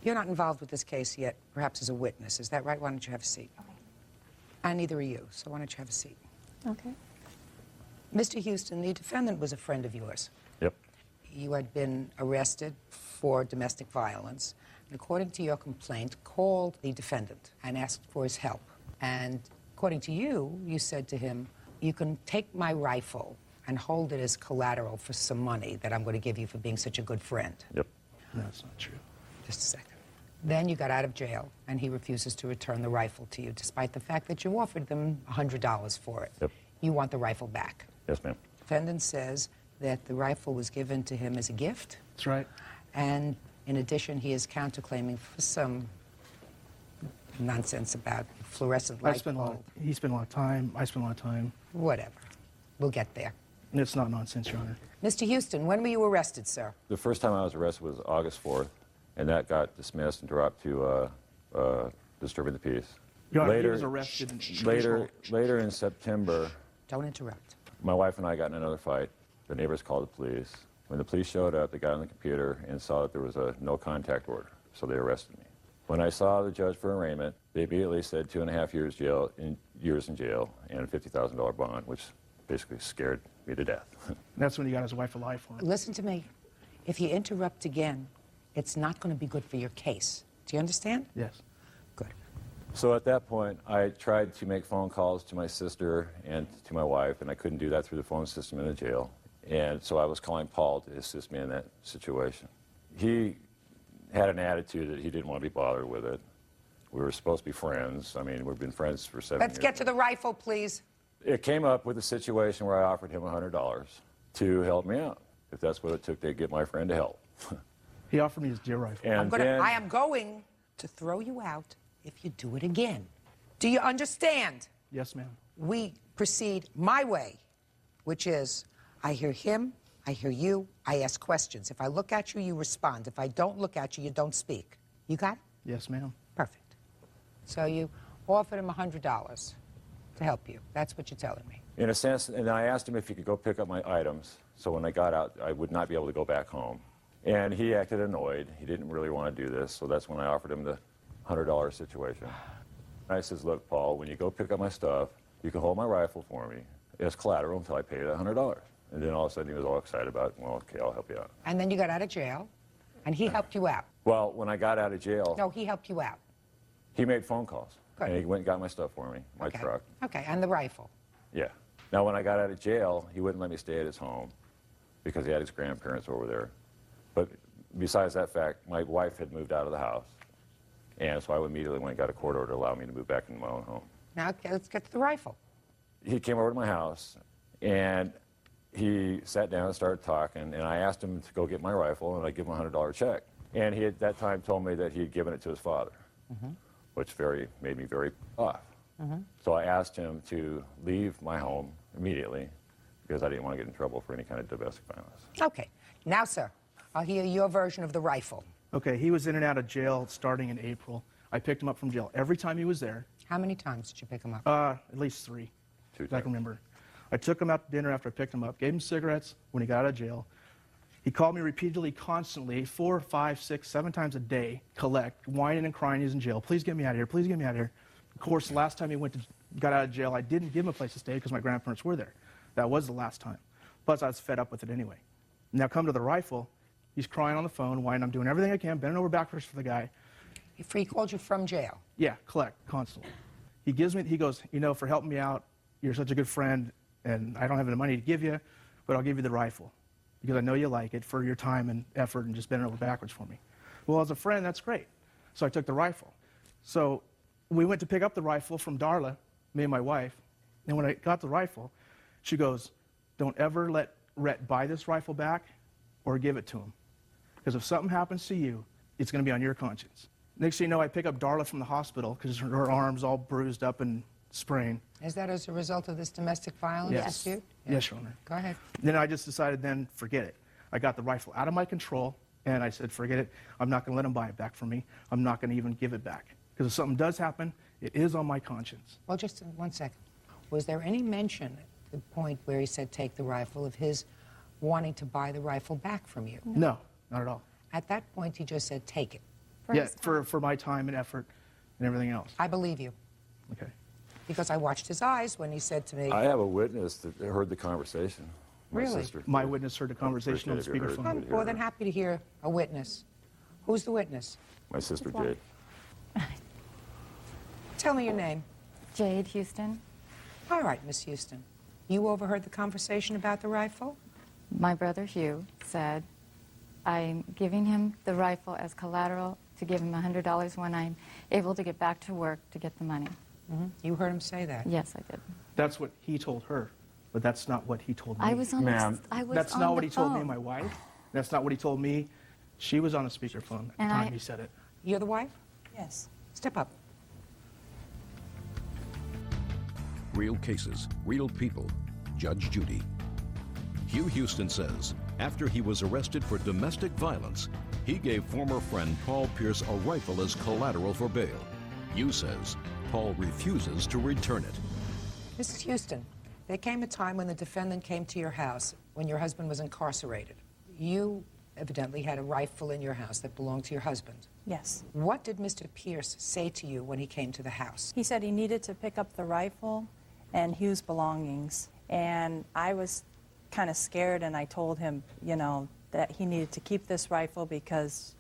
You're not involved with this case yet, perhaps as a witness. Is that right? Why don't you have a seat? Okay. And neither are you, so why don't you have a seat? Okay. Mr. Houston, the defendant was a friend of yours. Yep. You had been arrested for domestic violence, and according to your complaint, called the defendant and asked for his help. And according to you, you said to him, you can take my rifle and hold it as collateral for some money that I'm going to give you for being such a good friend. Yep. No, that's not true. Just a second. Then you got out of jail, and he refuses to return the rifle to you, despite the fact that you offered them $100 for it. Yep. You want the rifle back. Yes, ma'am. Defendant says that the rifle was given to him as a gift. That's right. And in addition, he is counterclaiming for some nonsense about fluorescent light bulb. He spent a lot of time. I spent a lot of time. Whatever. We'll get there. And it's not nonsense, Your Honor. Mr. Houston, when were you arrested, sir? The first time I was arrested was August 4th, and that got dismissed and dropped to disturbing the peace. Your Honor, he was arrested later in September, Don't interrupt. my wife and I got in another fight. The neighbors called the police. When the police showed up, they got on the computer and saw that there was a no contact order, so they arrested me. When I saw the judge for arraignment, they immediately said 2.5 years in jail and a $50,000 bond, which basically scared me to death. That's when he got his wife alive for him. Listen to me. If you interrupt again, it's not going to be good for your case. Do you understand? Yes. Good. So at that point, I tried to make phone calls to my sister and to my wife, and I couldn't do that through the phone system in the jail. And so I was calling Paul to assist me in that situation. He had an attitude that he didn't want to be bothered with it. We were supposed to be friends. I mean, we've been friends for 7 years. Let's get to the rifle, please. It came up with a situation where I offered him $100 to help me out, if that's what it took to get my friend to help. He offered me his deer rifle. And I am going to throw you out if you do it again. Do you understand? Yes, ma'am. We proceed my way, which is I hear him, I hear you, I ask questions. If I look at you, you respond. If I don't look at you, you don't speak. You got it? Yes, ma'am. Perfect. So you offered him $100 to help you. That's what you're telling me. in a sense, and I asked him if he could go pick up my items, so when I got out, I would not be able to go back home. And he acted annoyed. He didn't really want to do this, so that's when I offered him the $100 situation. I says, look, Paul, when you go pick up my stuff, you can hold my rifle for me as collateral until I pay you the $100. And then all of a sudden he was all excited about, well, okay, I'll help you out. And then you got out of jail, and he helped you out. Well, when I got out of jail... No, he helped you out. He made phone calls. Good. And he went and got my stuff for me, my Okay. truck. Okay, and the rifle. Yeah. Now, when I got out of jail, he wouldn't let me stay at his home because he had his grandparents over there. But besides that fact, my wife had moved out of the house. And so I immediately went and got a court order to allow me to move back into my own home. Now, okay, let's get to the rifle. He came over to my house, and he sat down and started talking, and I asked him to go get my rifle, and I give him a $100 check. And he at that time told me that he had given it to his father, which made me very off. So I asked him to leave my home immediately because I didn't want to get in trouble for any kind of domestic violence. Okay. Now, sir, I'll hear your version of the rifle. Okay, he was in and out of jail starting in April. I picked him up from jail every time he was there. How many times did you pick him up? At least 3. 2 I times. can remember. I took him out to dinner after I picked him up, gave him cigarettes when he got out of jail. He called me repeatedly, constantly, 4, 5, 6, 7 times a day, whining and crying he's in jail. Please get me out of here, please get me out of here. Of course, the last time he got out of jail, I didn't give him a place to stay because my grandparents were there. That was the last time. Plus, I was fed up with it anyway. Now come to the rifle. He's crying on the phone, whining. I'm doing everything I can, bending over backwards for the guy. He called you from jail. Yeah, constantly. He goes, you know, for helping me out, you're such a good friend, and I don't have any money to give you, but I'll give you the rifle because I know you like it for your time and effort and just bending over backwards for me. Well, as a friend, that's great. So I took the rifle. So we went to pick up the rifle from Darla, me and my wife, and when I got the rifle, she goes, don't ever let Rhett buy this rifle back or give it to him. Because if something happens to you, it's going to be on your conscience. Next thing you know, I pick up Darla from the hospital because her arm's all bruised up and sprained. Is that as a result of this domestic violence Yes. dispute? Yes, Your Honor. Go ahead. Then I just decided forget it. I got the rifle out of my control, and I said, forget it. I'm not going to let him buy it back from me. I'm not going to even give it back. Because if something does happen, it is on my conscience. Well, just 1 second. Was there any mention at the point where he said take the rifle of his wanting to buy the rifle back from you? No, not at all. At that point, he just said take it. Yeah, his time. for my time and effort and everything else. I believe you, Okay. because I watched his eyes when he said to me, I have a witness that heard the conversation. My Really? sister. My witness heard the conversation on the Appreciate if you speakerphone. heard. I'm more than happy to hear a witness. Who's the witness? My sister His wife. Jade. Tell me your name. Jade Houston. All right, Miss Houston. You overheard the conversation about the rifle? My brother Hugh said, I'm giving him the rifle as collateral to give him $100 when I'm able to get back to work to get the money. You heard him say that. Yes, I did. That's what he told her, but that's not what he told me. I was on Ma'am, That's not what he told me and my wife. That's not what he told me. She was on the speakerphone at the And time I- he said it. You're the wife? Yes. Step up. Real cases, real people. Judge Judy. Hugh Houston says after he was arrested for domestic violence, he gave former friend Paul Pierce a rifle as collateral for bail. Hugh says Paul refuses to return it. Mrs. Houston, there came a time when the defendant came to your house when your husband was incarcerated. You evidently had a rifle in your house that belonged to your husband. Yes. What did Mr. Pierce say to you when he came to the house? He said he needed to pick up the rifle and Hugh's belongings. And I was kind of scared, and I told him, you know, that he needed to keep this rifle because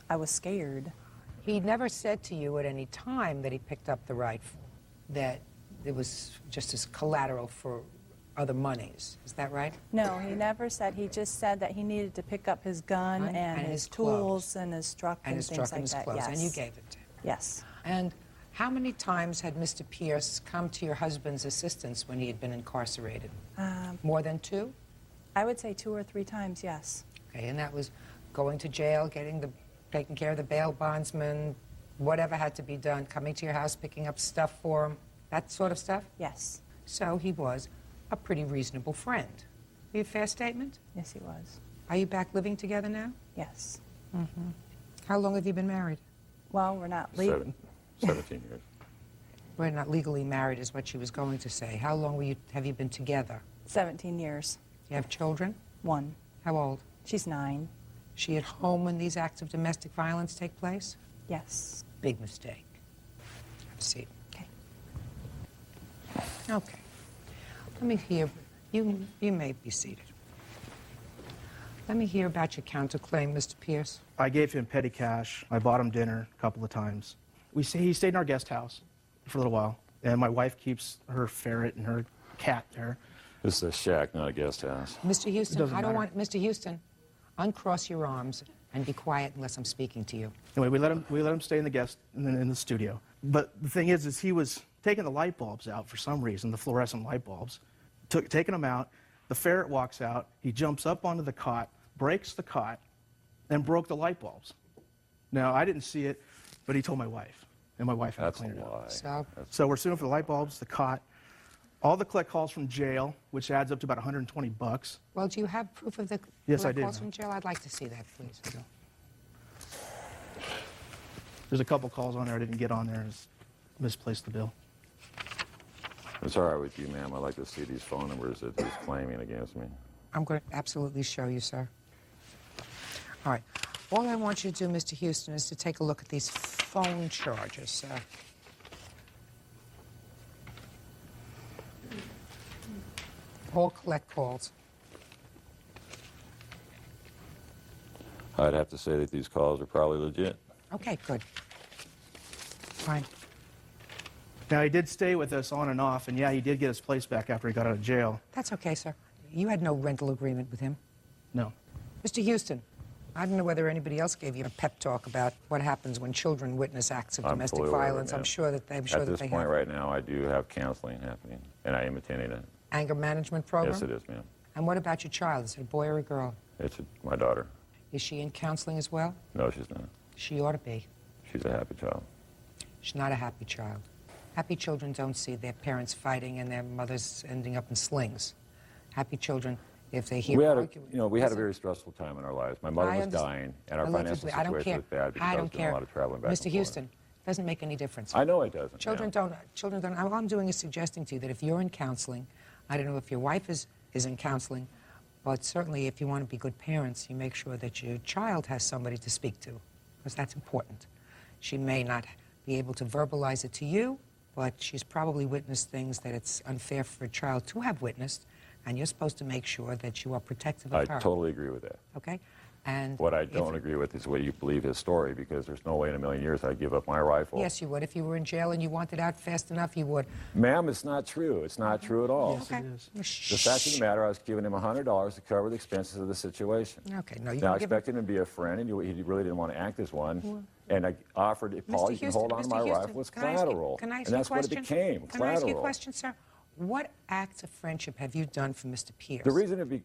I was scared. He never said to you at any time that he picked up the rifle, that it was just as collateral for other monies. Is that right? No, he never said. He just said that he needed to pick up his gun Right. and And his his clothes. tools and his truck And and his things truck like and his that. clothes, Yes. and you gave it to him. Yes. And how many times had Mr. Pierce come to your husband's assistance when he had been incarcerated? More than two? I would say 2 or 3 times, yes. Okay, and that was going to jail, taking care of the bail bondsman, whatever had to be done, coming to your house, picking up stuff for him, that sort of stuff? Yes. So he was a pretty reasonable friend. Be a fair statement? Yes, he was. Are you back living together now? Yes. How long have you been married? Well, we're not leaving. 17 years. We're not legally married, is what she was going to say. How long have you been together? 17 years. You have children? 1. How old? She's 9. She at home when these acts of domestic violence take place? Yes. Big mistake. Have a seat. Okay. Okay. Let me hear. You may be seated. Let me hear about your counterclaim, Mr. Pierce. I gave him petty cash. I bought him dinner a couple of times. He stayed in our guest house for a little while, and my wife keeps her ferret and her cat there. This is a shack, not a guest house. Mr. Houston, doesn't I don't matter. want Mr. Houston. Uncross your arms and be quiet unless I'm speaking to you. Anyway, we let him stay in the studio. But the thing is he was taking the light bulbs out for some reason, the fluorescent light bulbs, taking them out. The ferret walks out. He jumps up onto the cot, breaks the cot, and broke the light bulbs. Now, I didn't see it, but he told my wife, and my wife had to That's a clean it up. lie. So, So we're suing for the light bulbs, the cot, all the collect calls from jail, which adds up to about $120. well, do you have proof of the Yes, I do, calls ma'am. from jail? I'd like to see that, please. There's a couple calls on there I didn't get on there. I just misplaced the bill. It's all right with you, ma'am. I'd like to see these phone numbers that he's claiming against me. I'm going to absolutely show you, sir. All right. All I want you to do, Mr. Houston, is to take a look at these phone charges, sir. All collect calls. I'd have to say that these calls are probably legit. Okay, good. Fine. Now, he did stay with us on and off, and yeah, he did get his place back after he got out of jail. That's okay, sir. You had no rental agreement with him. No. Mr. Houston, I don't know whether anybody else gave you a pep talk about what happens when children witness acts of I'm domestic fully aware of it, violence. ma'am. I'm sure that they At have. this point right now, I do have counseling happening, and I am attending it. Anger management program? Yes, it is, ma'am. And what about your child? Is it a boy or a girl? It's my daughter. Is she in counseling as well? No, she's not. She ought to be. She's a happy child. She's not a happy child. Happy children don't see their parents fighting and their mothers ending up in slings. Happy children, if they hear We had a, arguing... we had a very stressful time in our lives. My mother I was understand. dying, and our Allegedly, financial I don't situation care. was bad because I I don't was doing care. a lot of traveling back and Mr. forth. Houston, doesn't make any difference. I know it doesn't. Children don't. All I'm doing is suggesting to you that if you're in counseling, I don't know if your wife is in counseling, but certainly if you want to be good parents, you make sure that your child has somebody to speak to. because that's important. She may not be able to verbalize it to you, but she's probably witnessed things that it's unfair for a child to have witnessed, and you're supposed to make sure that you are protective of her. I totally agree with that. Okay? And What I don't agree with is the way you believe his story, because there's no way in a million years I'd give up my rifle. Yes, you would. If you were in jail and you wanted out fast enough, you would. Ma'am, it's not true. It's not true at all. Yes, Okay. it is. The fact of the matter, I was giving him $100 to cover the expenses of the situation. Okay, no, you Now, I can give expected him to be a friend, and he really didn't want to act as one. And I offered, Paul, you can hold on to my rifle. It's collateral. Can I ask and you a that's what question? it became, Can I ask you a collateral. question, sir? What acts of friendship have you done for Mr. Pierce? The reason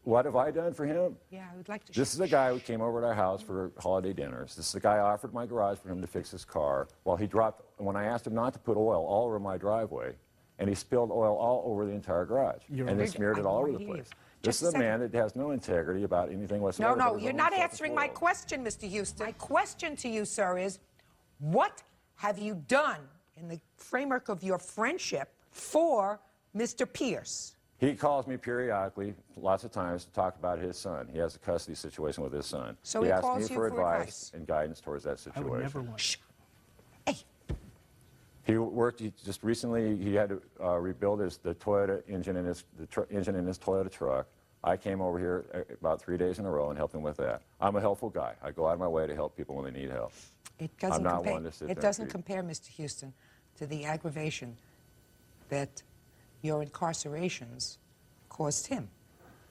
what have I done for him? Yeah, I would like to. This is a guy who came over to our house for holiday dinners. This is the guy I offered my garage for him to fix his car. Well, he dropped, when I asked him not to put oil all over my driveway, and he spilled oil all over the entire garage. You're and they right. smeared it all over the hear you. place. Just This is a a man that has no integrity about anything whatsoever. No, but his you're own not selfish answering my world. question, Mr. Houston. My question to you, sir, is what have you done in the framework of your friendship for Mr. Pierce? He calls me periodically, lots of times, to talk about his son. He has a custody situation with his son. So he asks calls me you for for advice. and guidance towards that I situation. would never want. Shh. Hey, He just recently, he had to rebuild the Toyota engine in his Toyota truck. I came over here about 3 days in a row and helped him with that. I'm a helpful guy. I go out of my way to help people when they need help. it doesn't I'm not compare. one to sit It there doesn't and compare, Mr. Houston, to the aggravation that your incarcerations caused him.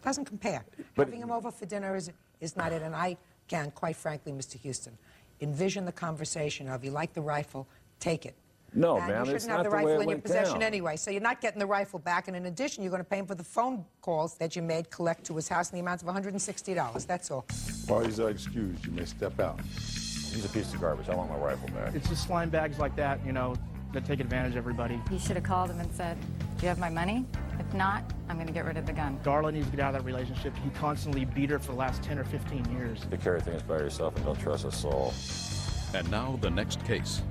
Doesn't compare. But- Having him over for dinner is not it, and I can, quite frankly, Mr. Houston, envision the conversation of, you like the rifle, take it. No, And ma'am, you it's shouldn't have not the the way rifle it in your went possession down. anyway, so you're not getting the rifle back, and in addition, you're going to pay him for the phone calls that you made collect to his house in the amount of $160. That's all. Parties are excused. You may step out. He's a piece of garbage. I want my rifle back. It's just slime bags like that, that take advantage of everybody. He should have called him and said, do you have my money? If not, I'm going to get rid of the gun. Darla needs to get out of that relationship. He constantly beat her for the last 10 or 15 years. To carry things by yourself and don't trust a soul. And now the next case.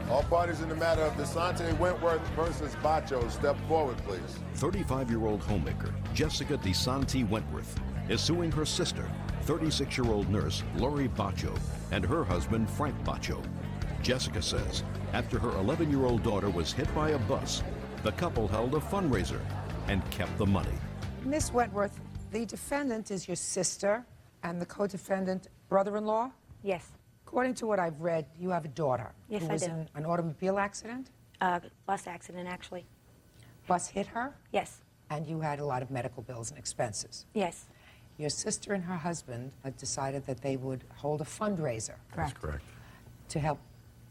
All parties in the matter of DeSante Wentworth versus Bacho, step forward, please. 35-year-old homemaker Jessica DeSanti Wentworth is suing her sister, 36-year-old nurse Lori Bacho, and her husband Frank Bacho. Jessica says after her 11-year-old daughter was hit by a bus, the couple held a fundraiser and kept the money. Miss Wentworth, the defendant is your sister and the co-defendant brother-in-law? Yes. According to what I've read, you have a daughter Yes, who I was do. in an automobile accident. Bus accident, actually. Bus hit her, Yes. and you had a lot of medical bills and expenses. Yes. Your sister and her husband decided that they would hold a fundraiser Correct. Correct. to help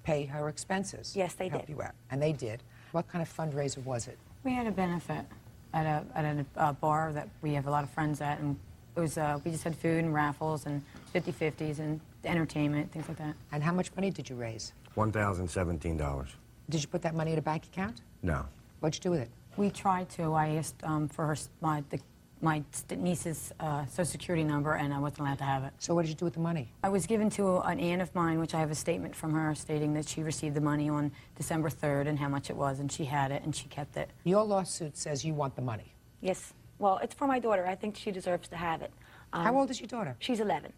pay her expenses. Yes, they help did. you out. And they did. What kind of fundraiser was it? We had a benefit at a bar that we have a lot of friends at, and it was we just had food and raffles and 50-50s and entertainment, things like that. And how much money did you raise? $1,017. Did you put that money in a bank account? No. What'd you do with it? We tried to. I asked for her, my niece's Social Security number, and I wasn't allowed to have it. So what did you do with the money? I was given to an aunt of mine, which I have a statement from her stating that she received the money on December 3rd and how much it was, and she had it and she kept it. Your lawsuit says you want the money. Yes. Well, it's for my daughter. I think she deserves to have it. How old is your daughter? She's 11.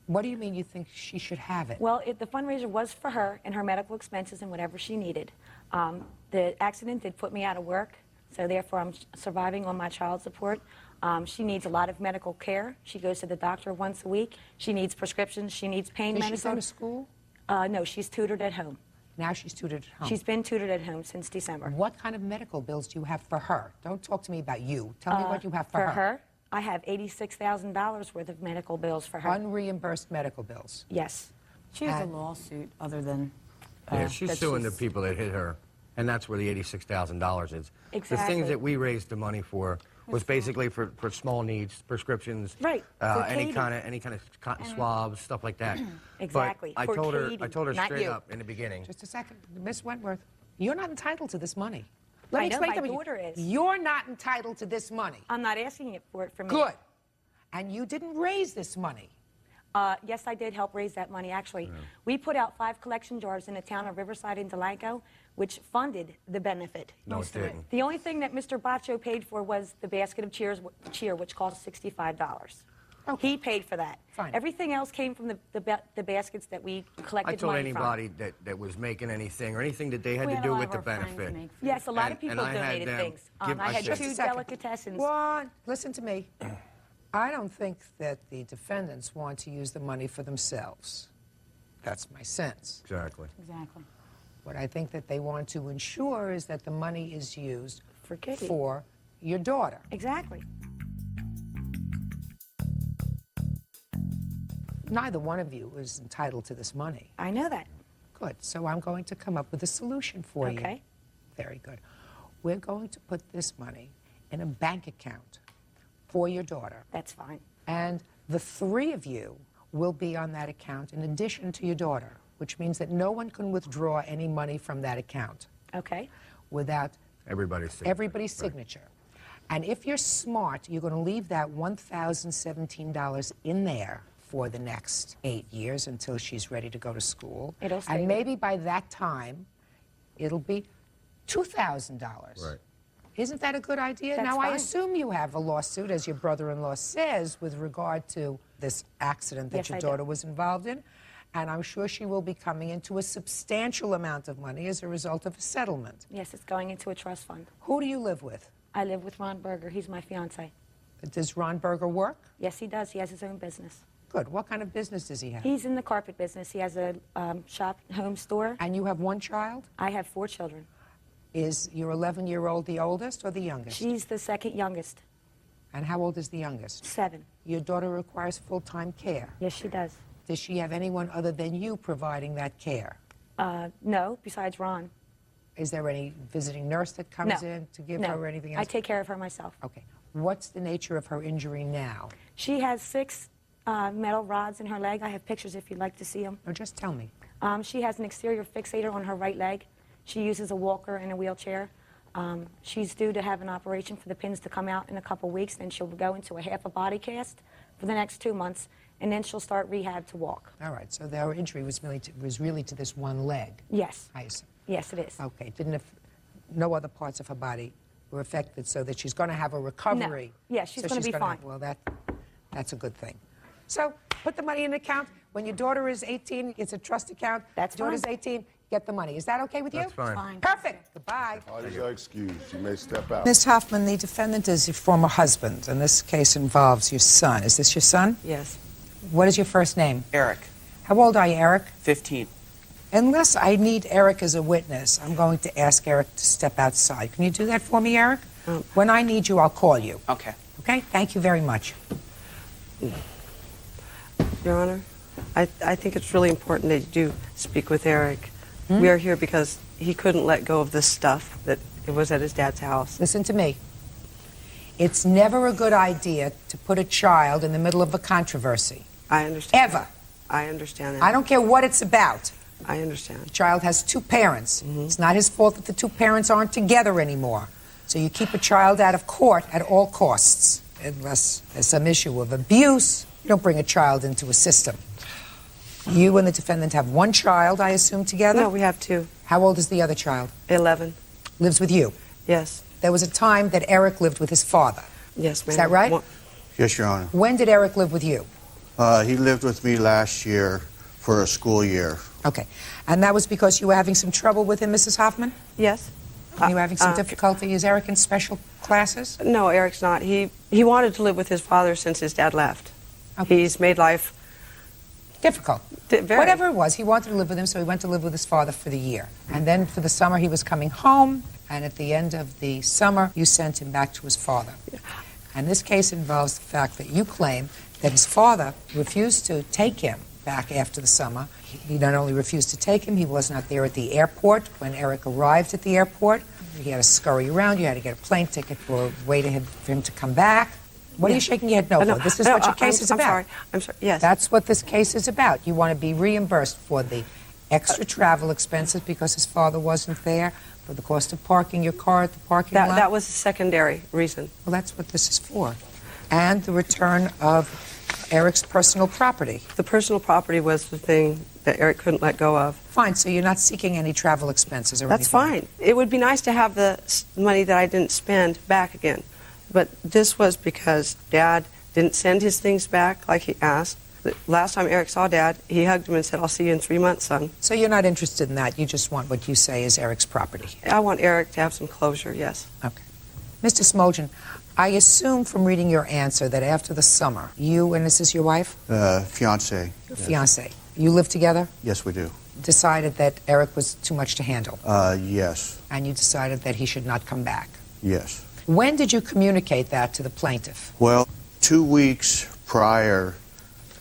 What do you mean you think she should have it? Well, the fundraiser was for her and her medical expenses and whatever she needed. The accident did put me out of work, so therefore I'm surviving on my child support. She needs a lot of medical care. She goes to the doctor once a week. She needs prescriptions. She needs pain Did she medicine. go to school? No, she's tutored at home. Now she's tutored at home. She's been tutored at home since December. What kind of medical bills do you have for her? Don't talk to me about you. Tell me what you have for her. I have $86,000 worth of medical bills for her. Unreimbursed medical bills. Yes. She has a And- lawsuit other than... Yeah, she's that suing the people that hit her, and that's where the $86,000 is. The Exactly. things that we raised the money for was basically for small needs, prescriptions, Right, for any Katie. kind of cotton swabs, stuff like that. Exactly, But I for told her, Katie, I told her not straight you. up in the beginning. Just a second. Miss Wentworth, you're not entitled to this money. Let I me know, explain my something. daughter is. You're not entitled to this money. I'm not asking it for me. Good. And you didn't raise this money. Yes, I did help raise that money, actually. We put out 5 collection jars in the town of Riverside and Delanco, which funded the benefit. No, it didn't. The only thing that Mr. Bacho paid for was the basket of cheer, which cost $65. Okay. He paid for that. Fine. Everything else came from the baskets that we collected I told money from. anybody that was making anything or anything that they had We to had do a lot with of the our friends benefit. make food. Yes, a lot of And people I had donated them things. give- I I had said- two Just a second. delicatessens. Juan, listen to me. I don't think that the defendants want to use the money for themselves. That's my sense. Exactly. Exactly. What I think that they want to ensure is that the money is used For Kitty. for your daughter. Exactly. Neither one of you is entitled to this money. I know that. Good. So I'm going to come up with a solution for you. Okay. Very good. We're going to put this money in a bank account for your daughter. That's fine. And the three of you will be on that account in addition to your daughter, which means that no one can withdraw any money from that account Okay. without Everybody's signature. everybody's signature. And if you're smart, you're going to leave that $1,017 in there for the next 8 years until she's ready to go to school. It'll stay and there. maybe by that time, it'll be $2,000. Right. Isn't that a good idea? That's now, I fine. assume you have a lawsuit, as your brother-in-law says, with regard to this accident that Yes, your I do. daughter was involved in. And I'm sure she will be coming into a substantial amount of money as a result of a settlement. Yes, it's going into a trust fund. Who do you live with? I live with Ron Berger. He's my fiance. Does Ron Berger work? Yes, he does. He has his own business. Good. What kind of business does he have? He's in the carpet business. He has a shop, home store. And you have one child? I have 4 children. Is your 11-year-old the oldest or the youngest? She's the second youngest, And how old is the youngest? 7. Your daughter requires full-time care. Yes, she does. Does she have anyone other than you providing that care? No, besides Ron. Is there any visiting nurse that comes No. in to give No. her anything else? I take care of her myself. Okay. What's the nature of her injury now? She has 6 metal rods in her leg. I have pictures if you'd like to see them. No, just tell me. She has an exterior fixator on her right leg. She uses a walker and a wheelchair. She's due to have an operation for the pins to come out in a couple weeks. Then she'll go into a half a body cast for the next 2 months, and then she'll start rehab to walk. All right. So her injury was really to this one leg. Yes. I assume. Yes, it is. Okay. No other parts of her body were affected, so that she's going to have a recovery. No. Yeah, she's So gonna be gonna- fine. Well, that's a good thing. So put the money in an account. When your daughter is 18, it's a trust account. That's Daughter's fine. 18, get the money. Is that okay with you? That's fine. Fine. Perfect. Goodbye. Parties are excused. You may step out. Ms. Hoffman, the defendant is your former husband, and this case involves your son. Is this your son? Yes. What is your first name? Eric, How old are you, Eric? 15. Unless I need Eric as a witness, I'm going to ask Eric to step outside. Can you do that for me, Eric? When I need you, I'll call you. Okay. Okay? Thank you very much. Your Honor, I think it's really important that you do speak with Eric. We are here because he couldn't let go of this stuff that it was at his dad's house. Listen to me. It's never a good idea to put a child in the middle of a controversy. I understand. Ever. I understand that. I don't care what it's about. I understand. The child has 2 parents. It's not his fault that the 2 parents aren't together anymore. So you keep a child out of court at all costs. Unless there's some issue of abuse, you don't bring a child into a system. You and the defendant have 1 child, I assume, together? No, we have 2. How old is the other child? 11. Lives with you? Yes. There was a time that Eric lived with his father. Yes, ma'am. Is that right? Yes, Your Honor. When did Eric live with you? He lived with me last year for a school year. Okay. And that was because you were having some trouble with him, Mrs. Hoffman? Yes. You were having some difficulty? Is Eric in special classes? No, Eric's not. He wanted to live with his father since his dad left. Okay. He's made life difficult. Very. Whatever it was, he wanted to live with him, so he went to live with his father for the year. And then for the summer, he was coming home, and at the end of the summer, you sent him back to his father. And this case involves the fact that you claim that his father refused to take him back after the summer. He not only refused to take him, he was not there at the airport when Eric arrived at the airport. He had to scurry around. You had to get a plane ticket or wait for him to come back. What are you shaking your head no for? This is what your case is about. I'm sorry. Yes. That's what this case is about. You want to be reimbursed for the extra travel expenses because his father wasn't there, for the cost of parking your car at the parking lot. That was a secondary reason. Well, that's what this is for. And the return of Eric's personal property. The personal property was the thing that Eric couldn't let go of. Fine, so you're not seeking any travel expenses or That's anything? fine. It would be nice to have the money that I didn't spend back again. But this was because Dad didn't send his things back like he asked. The last time Eric saw Dad, he hugged him and said, "I'll see you in 3 months, son." So you're not interested in that. You just want what you say is Eric's property. I want Eric to have some closure, yes. Okay. Mr. Smoljan, I assume from reading your answer that after the summer, you, and this is your wife? Fiance. Your fiance. You live together? Yes, we do. Decided that Eric was too much to handle. Yes. And you decided that he should not come back. Yes. When did you communicate that to the plaintiff? Well, 2 weeks prior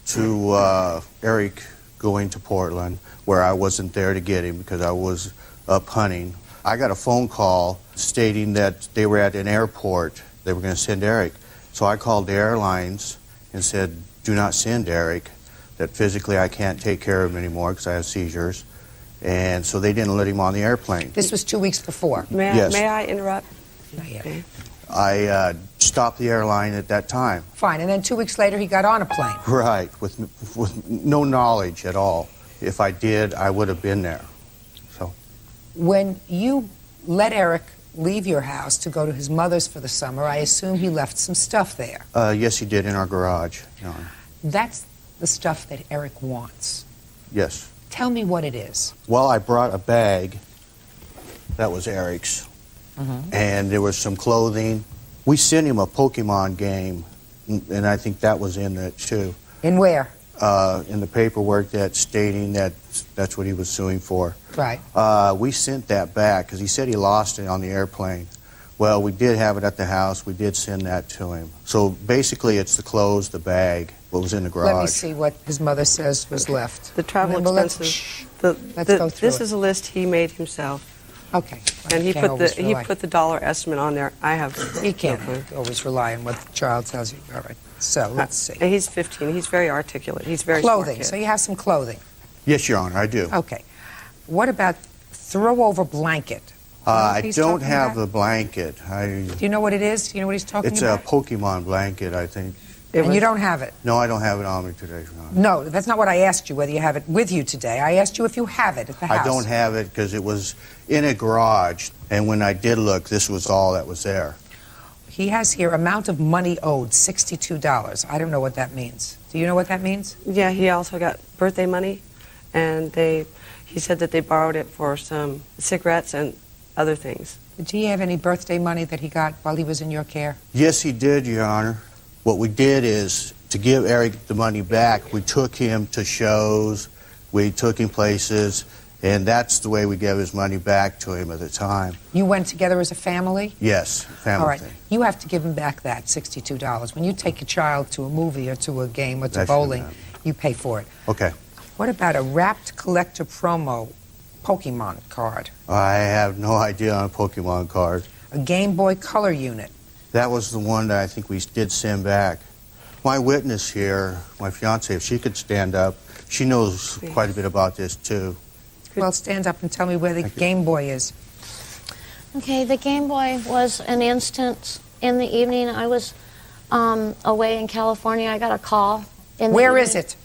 to Eric going to Portland, where I wasn't there to get him because I was up hunting, I got a phone call stating that they were at an airport. They were going to send Eric. So I called the airlines and said, "Do not send Eric, that physically I can't take care of him anymore because I have seizures." And so they didn't let him on the airplane. This was 2 weeks before. Yes. May I interrupt? Not yet. Okay. I stopped the airline at that time. Fine. And then 2 weeks later, he got on a plane. Right, with no knowledge at all. If I did, I would have been there. So When you let Eric leave your house to go to his mother's for the summer, I assume he left some stuff there. yes, he did in our garage. Your Honor. That's the stuff that Eric wants. Yes. Tell me what it is. Well, I brought a bag that was Eric's, and there was some clothing. We sent him a Pokemon game, and I think that was in it too. In where? In the paperwork that's stating that that's what he was suing for. Right. We sent that back because he said he lost it on the airplane. Well, we did have it at the house. We did send that to him. So basically, it's the clothes, the bag, what was in the garage. Let me see what his mother says was left. The travel And then we'll expenses. let's go through This it. is a list he made himself, Okay. and he Can't put always the rely. dollar estimate on there. I have. You can't no clue. always rely on what the child tells you. All right. So let's see. And he's 15. He's very articulate. He's very Clothing. smart So kid. you have some clothing. Yes, Your Honor, I do. Okay. What about throw-over blanket? You know what I he's don't talking have about? the blanket. Do you know what it is? Do you know what he's talking It's about? a Pokemon blanket, I think. And you don't have it? No, I don't have it on me today, Your Honor. No, that's not what I asked you, whether you have it with you today. I asked you if you have it at the house. I don't have it because it was in a garage, and when I did look, this was all that was there. He has here amount of money owed, $62. I don't know what that means. Do you know what that means? Yeah, he also got birthday money, and he said that they borrowed it for some cigarettes and other things. Did he have any birthday money that he got while he was in your care? Yes, he did, Your Honor. What we did is, to give Eric the money back, we took him to shows, we took him places, and that's the way we gave his money back to him at the time. You went together as a family? Yes, family All right. thing. You have to give him back that $62. When you take a child to a movie or to a game or to That should bowling, happen. you pay for it. Okay. What about a wrapped collector promo Pokemon card? I have no idea on a Pokemon card. A Game Boy Color unit? That was the one that I think we did send back. My witness here, my fiance, if she could stand up, she knows quite a bit about this too. Well, stand up and tell me where the Game Boy is. Okay, the Game Boy was an instance in the evening. I was away in California. I got a call. Where is it?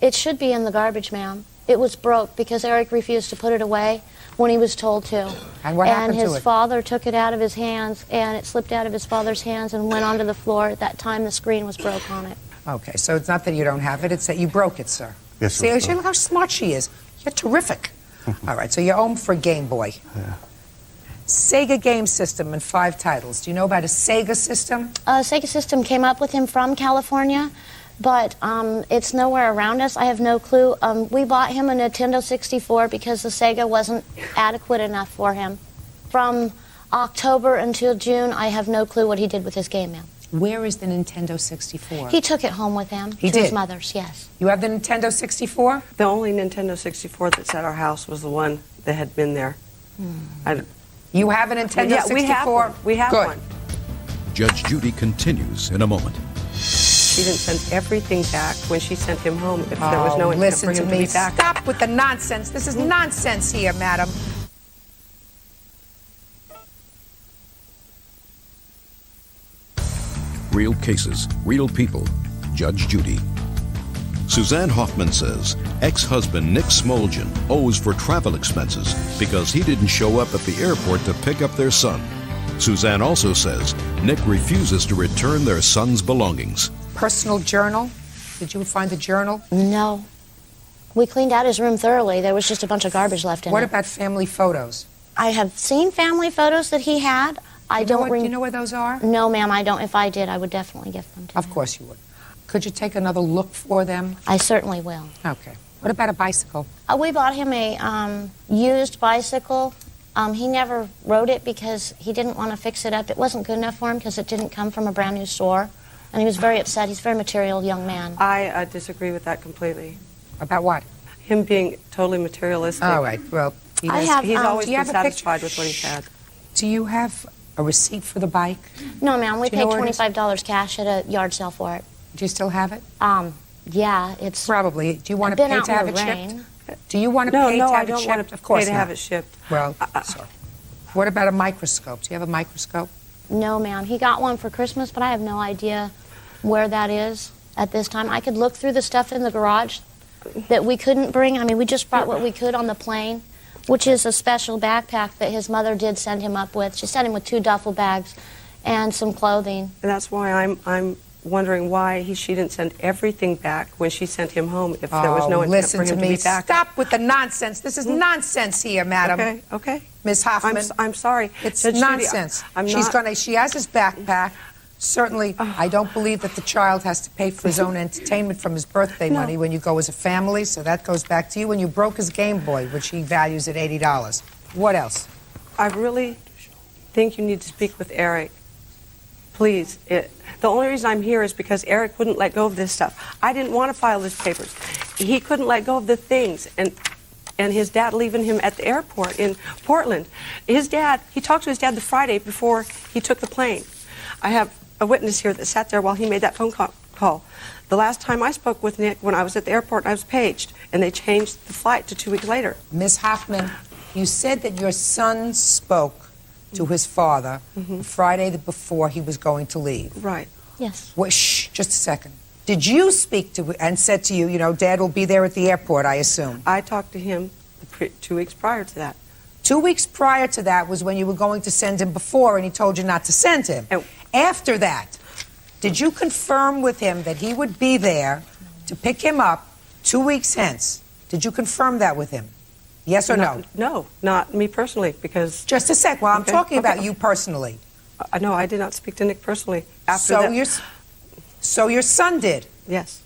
It should be in the garbage, ma'am. It was broke because Eric refused to put it away when he was told to. And what happened to And his it? father took it out of his hands, and it slipped out of his father's hands and went onto the floor. At that time, the screen was broke on it. Okay, so it's not that you don't have it, it's that you broke it, sir. Yes, See, it was look how smart she is. You're terrific. All right, so you're home for Game Boy. Yeah. Sega game system and 5 titles. Do you know about a Sega system? Sega System came up with him from California, but it's nowhere around us. I have no clue. We bought him a Nintendo 64 because the Sega wasn't adequate enough for him. From October until June, I have no clue what he did with his game, ma'am. Where is the Nintendo 64? He took it home with him He to his did? mother's, yes. You have the Nintendo 64? The only Nintendo 64 that's at our house was the one that had been there. You have a Nintendo Yeah, 64? we have one. We have Good. one. Judge Judy continues in a moment. She didn't send everything back when she sent him home if there was no intent listen for to him me. to be back. Stop with the nonsense. This is nonsense here, madam. Real cases, real people. Judge Judy. Suzanne Hoffman says ex-husband Nick Smoljan owes for travel expenses because he didn't show up at the airport to pick up their son. Suzanne also says Nick refuses to return their son's belongings. personal journal? Did you find the journal? No. We cleaned out his room thoroughly. There was just a bunch of garbage left in What it. about family photos? I have seen family photos that he had. Do you know where those are? No, ma'am, I don't. If I did, I would definitely give them to Of course you would. Could you take another look for them? I certainly will. Okay. What about a bicycle? We bought him a used bicycle. He never rode it because he didn't want to fix it up. It wasn't good enough for him because it didn't come from a brand new store. And he was very upset. He's a very material young man. I disagree with that completely. About what? Him being totally materialistic. All right. Well, he's always been satisfied with what he's had. Do you have a receipt for the bike? No, ma'am. We Do you paid know where it is? $25 cash at a yard sale for it. Do you still have it? Yeah, it's probably. Do you want to been pay out to in have the it rain. shipped? Do you want to pay to have I it don't shipped? want to Of course pay to not. have it shipped. Well, sorry. What about a microscope? Do you have a microscope? No, ma'am. He got one for Christmas, but I have no idea where that is at this time. I could look through the stuff in the garage that we couldn't bring. I mean, we just brought what we could on the plane, which is a special backpack that his mother did send him up with. She sent him with 2 duffel bags and some clothing. And that's why I'm wondering why she didn't send everything back when she sent him home if there was no intent listen for him to to me. be back. Stop with the nonsense. This is nonsense here, madam. Okay, okay. Ms. Hoffman. I'm sorry. It's Judge Judy, nonsense. I'm She's not- gonna. She has his backpack. Certainly, I don't believe that the child has to pay for his own entertainment from his birthday No. money when you go as a family. So that goes back to you when you broke his Game Boy, which he values at $80. What else? I really think you need to speak with Eric. Please. The only reason I'm here is because Eric wouldn't let go of this stuff. I didn't want to file his papers. He couldn't let go of the things, and his dad leaving him at the airport in Portland. His dad, he talked to his dad the Friday before he took the plane. I have a witness here that sat there while he made that phone call. The last time I spoke with Nick, when I was at the airport, I was paged, and they changed the flight to 2 weeks later. Ms. Hoffman, you said that your son spoke to his father the Friday before he was going to leave. Right. Yes. Well, shh, just a second. Did you speak to and said to you, Dad will be there at the airport, I assume? I talked to him 2 weeks prior to that. 2 weeks prior to that was when you were going to send him before, and he told you not to send him. After that, did you confirm with him that he would be there to pick him up 2 weeks hence? Did you confirm that with him? Yes or no? No, not me personally, because... Just a sec. Well, I'm Okay, talking about okay. you personally. No, I did not speak to Nick personally. After that. So your son did? Yes.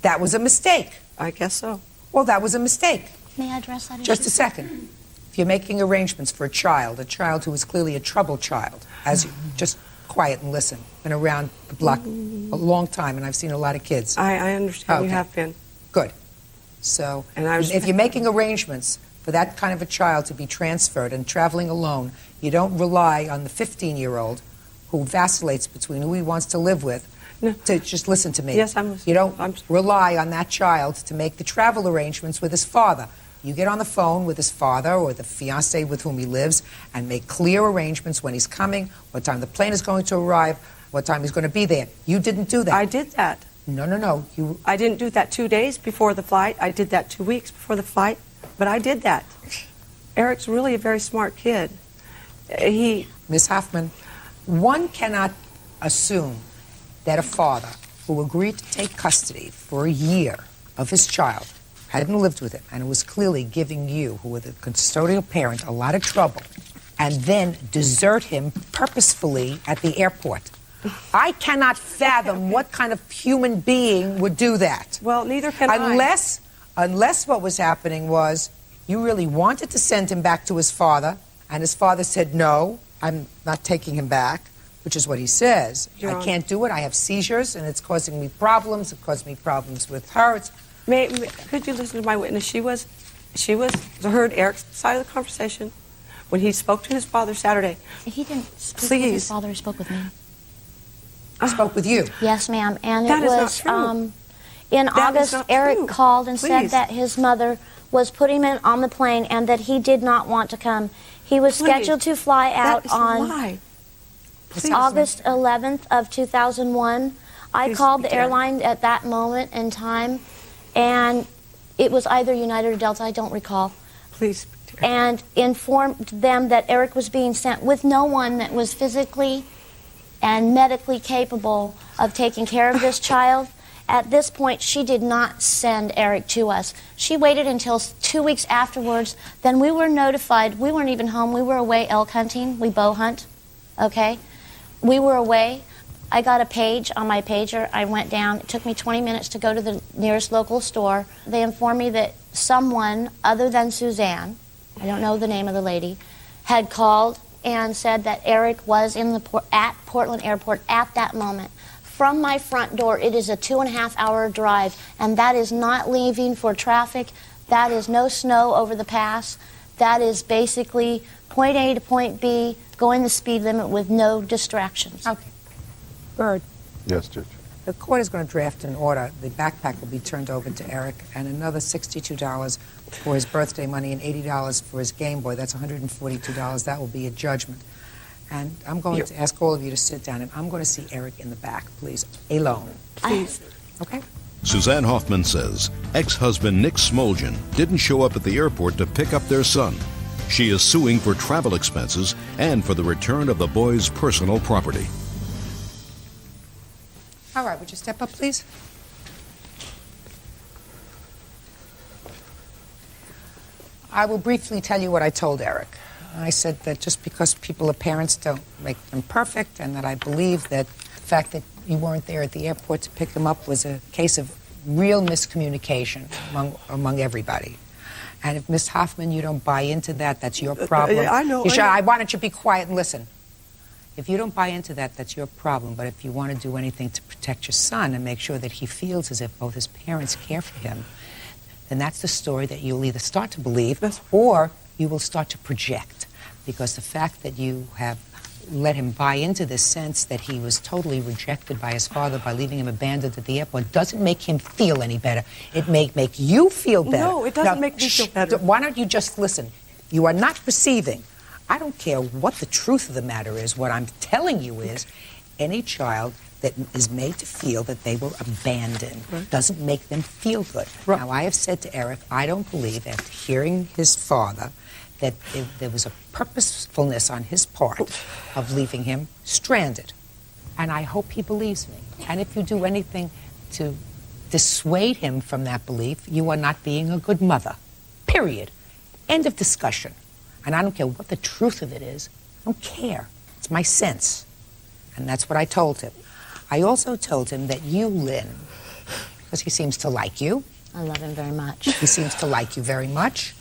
That was a mistake. I guess so. Well, that was a mistake. May I address that Just issue? a second. If you're making arrangements for a child who is clearly a troubled child, as you just quiet and listen, been around the block a long time, and I've seen a lot of kids. I understand. You Okay. have been. Good. So And I was- if you're making arrangements for that kind of a child to be transferred and traveling alone, you don't rely on the 15-year-old who vacillates between who he wants to live with. To just listen to me. Yes, I'm listening. You don't rely on that child to make the travel arrangements with his father. You get on the phone with his father or the fiancé with whom he lives and make clear arrangements when he's coming, what time the plane is going to arrive, what time he's going to be there. You didn't do that. I did that. No. I didn't do that 2 days before the flight. I did that 2 weeks before the flight, but I did that. Eric's really a very smart kid. Ms. Hoffman, one cannot assume that a father who agreed to take custody for a year of his child, hadn't lived with him, and was clearly giving you, who were the custodial parent, a lot of trouble, and then desert him purposefully at the airport. I cannot fathom what kind of human being would do that. Well, neither can Unless what was happening was you really wanted to send him back to his father, and his father said, no, I'm not taking him back, which is what he says. I can't do it. I have seizures, and it's causing me problems. It caused me problems with her. Could you listen to my witness? She heard Eric's side of the conversation when he spoke to his father Saturday. He didn't speak with his father. He spoke with me. Spoke with you? Yes, ma'am. And That it is not was true. In That is August. not Eric true. called and said Please. that his mother was putting him on the plane and that he did not want to come. He was Please. scheduled to fly out That is on a lie. Please. August 11th of 2001. I Please called speak the to Eric. airline at that moment in time, and it was either United or Delta, I don't recall. Please speak to Eric. And informed them that Eric was being sent with no one that was physically and medically capable of taking care of this child. At this point, she did not send Eric to us. She waited until 2 weeks afterwards. Then we were notified. We weren't even home. We were away elk hunting. We bow hunt, okay? We were away. I got a page on my pager. I went down. It took me 20 minutes to go to the nearest local store. They informed me that someone other than Suzanne, I don't know the name of the lady, had called and said that Eric was in at Portland Airport at that moment. From my front door, it is a 2.5-hour drive, and that is not leaving for traffic. That is no snow over the pass. That is basically point A to point B, going the speed limit with no distractions. Okay. Bird. Yes, Judge. The court is going to draft an order. The backpack will be turned over to Eric, and another $62 for his birthday money and $80 for his Game Boy. That's $142. That will be a judgment. And I'm going to ask all of you to sit down, and I'm going to see Eric in the back, please, alone. Please. Okay? Suzanne Hoffman says ex-husband Nick Smoljan didn't show up at the airport to pick up their son. She is suing for travel expenses and for the return of the boy's personal property. All right, would you step up, please? I will briefly tell you what I told Eric. I said that just because people are parents don't make them perfect, and that I believe that the fact that you weren't there at the airport to pick them up was a case of real miscommunication among everybody. And if, Miss Hoffman, you don't buy into that, that's your problem. I know. Why don't you be quiet and listen? If you don't buy into that, that's your problem. But if you want to do anything to protect your son and make sure that he feels as if both his parents care for him, then that's the story that you'll either start to believe or you will start to project. Because the fact that you have let him buy into this sense that he was totally rejected by his father by leaving him abandoned at the airport doesn't make him feel any better. It may make you feel better. No, it doesn't make me feel better. Why don't you just listen? You are not perceiving. I don't care what the truth of the matter is. What I'm telling you is any child that is made to feel that they were abandoned doesn't make them feel good. Now, I have said to Eric, I don't believe, after hearing his father, that there was a purposefulness on his part of leaving him stranded. And I hope he believes me. And if you do anything to dissuade him from that belief, you are not being a good mother. Period. End of discussion. And I don't care what the truth of it is. I don't care. It's my sense. And that's what I told him. I also told him that you, Lynn, because he seems to like you. I love him very much. He seems to like you very much.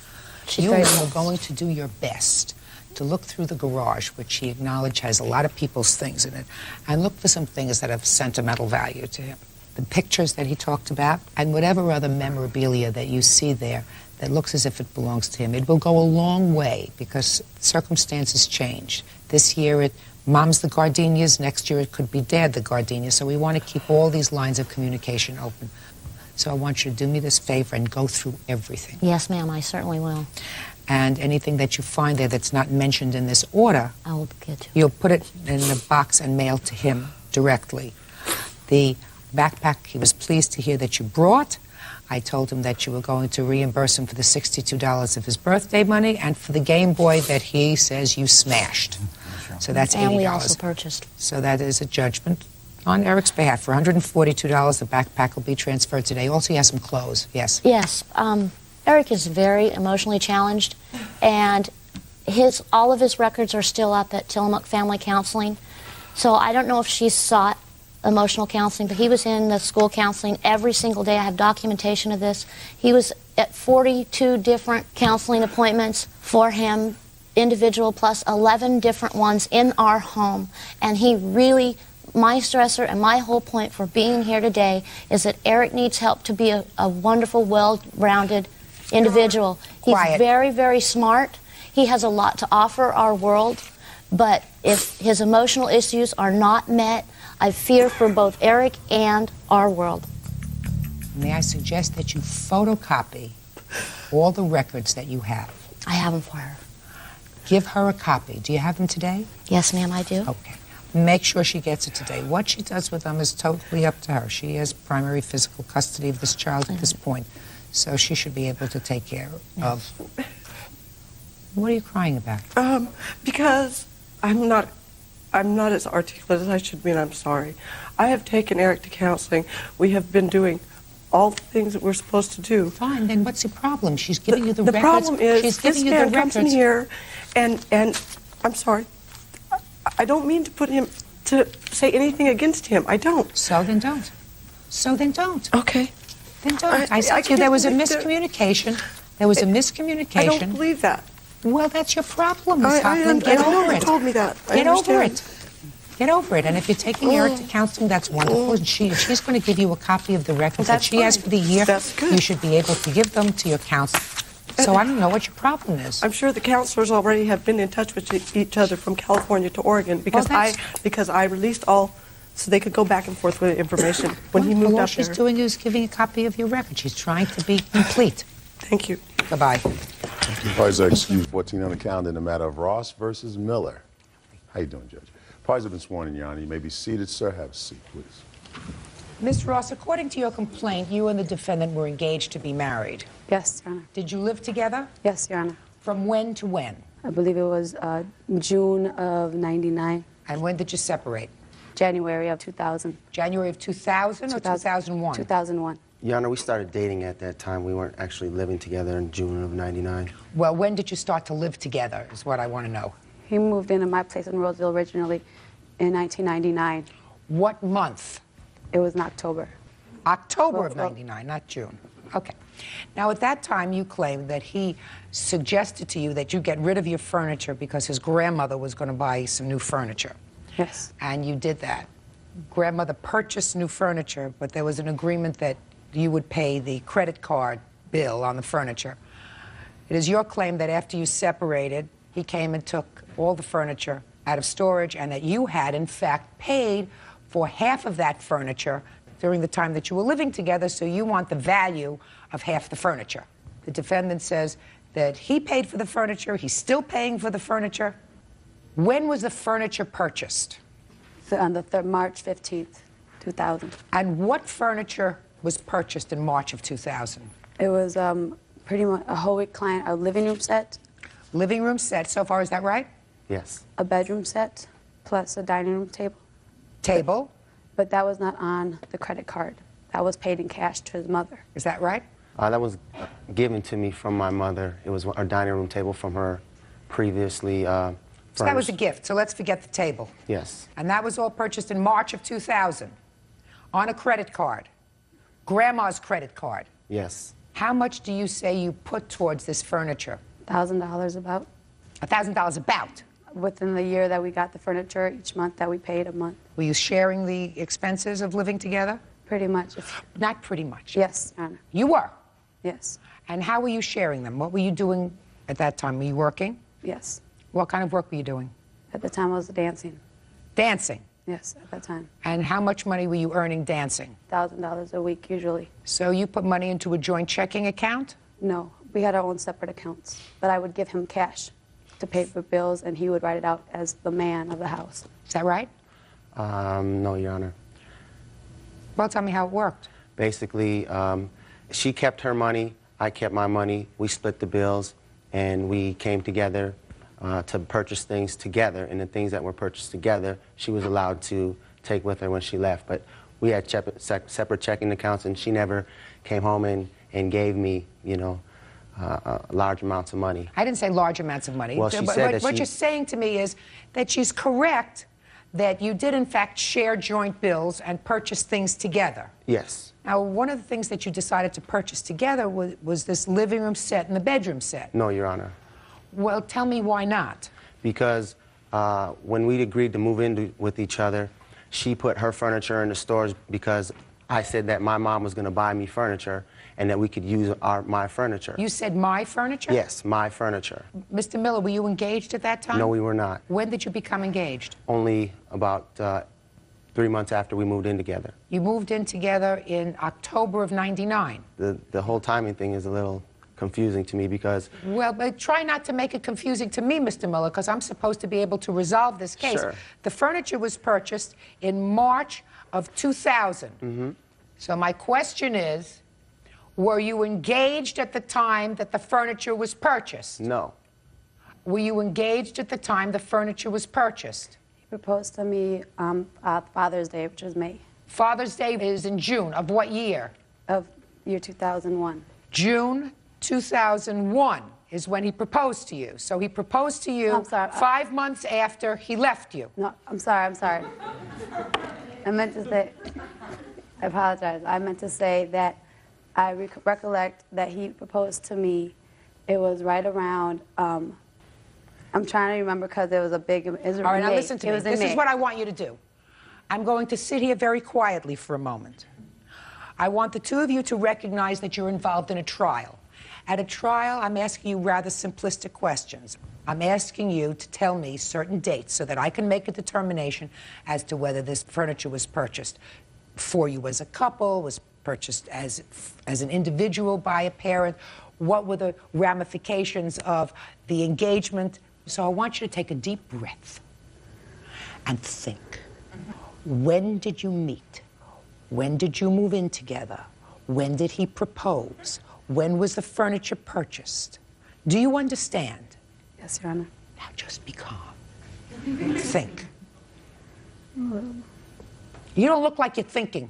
You are going to do your best to look through the garage, which he acknowledged has a lot of people's things in it, and look for some things that have sentimental value to him. The pictures that he talked about, and whatever other memorabilia that you see there that looks as if it belongs to him. It will go a long way because circumstances change. This year, Mom's the gardenias. Next year, it could be Dad the gardenias. So we want to keep all these lines of communication open. So I want you to do me this favor and go through everything. Yes, ma'am, I certainly will. And anything that you find there that's not mentioned in this order, I will get to it. You'll put it in a box and mail to him directly. The backpack, he was pleased to hear that you brought. I told him that you were going to reimburse him for the $62 of his birthday money and for the Game Boy that he says you smashed. So that's $80. And we also purchased. So that is a judgment on Eric's behalf. For $142, the backpack will be transferred today. Also, he has some clothes. Yes? Yes. Eric is very emotionally challenged, and all of his records are still up at Tillamook Family Counseling. So I don't know if she sought emotional counseling, but he was in the school counseling every single day. I have documentation of this. He was at 42 different counseling appointments for him, individual plus 11 different ones in our home. And he really, my stressor and my whole point for being here today is that Eric needs help to be a wonderful, well-rounded individual. He's very, very smart. He has a lot to offer our world, but if his emotional issues are not met, I fear for both Eric and our world. May I suggest that you photocopy all the records that you have? I have them for her. Give her a copy. Do you have them today? Yes, ma'am, I do. Okay. Make sure she gets it today. What she does with them is totally up to her. She has primary physical custody of this child at this point, so she should be able to take care of. What are you crying about? Because I'm not I'm not as articulate as I should be, and I'm sorry. I have taken Eric to counseling. We have been doing all the things that we're supposed to do. Fine, then what's the problem? She's giving you the records. The problem is, she's this giving you man the comes in records. here, and I'm sorry. I don't mean to put him, to say anything against him. I don't. So then don't. So then don't. Okay. Then don't. I said to you there was a miscommunication. There was a miscommunication. I don't believe that. Well, that's your problem, Ms. Hoffman. Get over it. You told me that. Get over it. Get over it. And if you're taking Eric to counseling, that's wonderful. And she's going to give you a copy of the records that she has for the year. That's good. You should be able to give them to your counselor. So I don't know what your problem is. I'm sure the counselors already have been in touch with each other from California to Oregon because I released all so they could go back and forth with information when he moved all up she's there. doing is giving a copy of your record. She's trying to be complete. Thank you. Goodbye. Parties are excused. 14 on the calendar in the matter of Ross versus Miller. How you doing, Judge? Parties have been sworn in, Your Honor. You may be seated, sir. Have a seat, please. Ms. Ross, according to your complaint, you and the defendant were engaged to be married. Yes, Your Honor. Did you live together? Yes, Your Honor. From when to when? I believe it was June of '99. And when did you separate? January of 2000. January of 2000 or 2001? 2001. Your Honor, we started dating at that time. We weren't actually living together in June of '99. Well, when did you start to live together is what I want to know. He moved into my place in Roseville originally in 1999. What month? It was in October. October of '99, not June. Okay. Now, at that time, you claimed that he suggested to you that you get rid of your furniture because his grandmother was going to buy some new furniture. Yes. And you did that. Grandmother purchased new furniture, but there was an agreement that you would pay the credit card bill on the furniture. It is your claim that after you separated, he came and took all the furniture out of storage and that you had, in fact, paid for half of that furniture during the time that you were living together, so you want the value of half the furniture. The defendant says that he paid for the furniture, he's still paying for the furniture. When was the furniture purchased? On the March 15th, 2000. And what furniture was purchased in March of 2000? It was pretty much a whole client, a living room set. Living room set, so far, is that right? Yes. A bedroom set, plus a dining room table. Table? But that was not on the credit card. That was paid in cash to his mother. Is that right? That was given to me from my mother. It was a dining room table from her previously So that was a gift, so let's forget the table. Yes. And that was all purchased in March of 2000 on a credit card, Grandma's credit card. Yes. How much do you say you put towards this furniture? $1,000 about. $1,000 about? Within the year that we got the furniture, each month that we paid a month. Were you sharing the expenses of living together? Pretty much. Not pretty much. Yes, Your Honor. You were? Yes. And how were you sharing them? What were you doing at that time? Were you working? Yes. What kind of work were you doing? At the time I was dancing. Dancing? Yes, at that time. And how much money were you earning dancing? $1,000 a week usually. So you put money into a joint checking account? No, we had our own separate accounts, but I would give him cash to pay for bills, and he would write it out as the man of the house. Is that right? No, Your Honor. Well, tell me how it worked. Basically, she kept her money, I kept my money, we split the bills, and we came together to purchase things together, and the things that were purchased together, she was allowed to take with her when she left. But we had separate checking accounts, and she never came home and gave me, you know, large amounts of money. I didn't say large amounts of money. Well, she said that what you're saying to me is that she's correct that you did, in fact, share joint bills and purchase things together. Yes. Now, one of the things that you decided to purchase together was this living room set and the bedroom set. No, Your Honor. Well, tell me why not. Because when we agreed to move in with each other, she put her furniture in the stores because I said that my mom was going to buy me furniture and that we could use my furniture. You said my furniture? Yes, my furniture. Mr. Miller, were you engaged at that time? No, we were not. When did you become engaged? Only about 3 months after we moved in together. You moved in together in October of '99. The whole timing thing is a little confusing to me because... Well, but try not to make it confusing to me, Mr. Miller, because I'm supposed to be able to resolve this case. Sure. The furniture was purchased in March of 2000. Mm-hmm. So my question is, were you engaged at the time that the furniture was purchased? No. Were you engaged at the time the furniture was purchased? proposed to me Father's Day, which was May Father's Day is in June of what year? of year 2001. June 2001 is when he proposed to you. So he proposed to you I'm sorry, 5 months after he left you. No, I'm sorry. I meant to say, I apologize. I meant to say that I recollect that he proposed to me. It was right around, I'm trying to remember because it was a big, it was All right, now May. listen to me. It was in This is May. what I want you to do. I'm going to sit here very quietly for a moment. I want the two of you to recognize that you're involved in a trial. At a trial, I'm asking you rather simplistic questions. I'm asking you to tell me certain dates so that I can make a determination as to whether this furniture was purchased for you as a couple, was purchased as an individual by a parent. What were the ramifications of the engagement? So I want you to take a deep breath and think. When did you meet? When did you move in together? When did he propose? When was the furniture purchased? Do you understand? Yes, Your Honor. Now just be calm. Think. You don't look like you're thinking.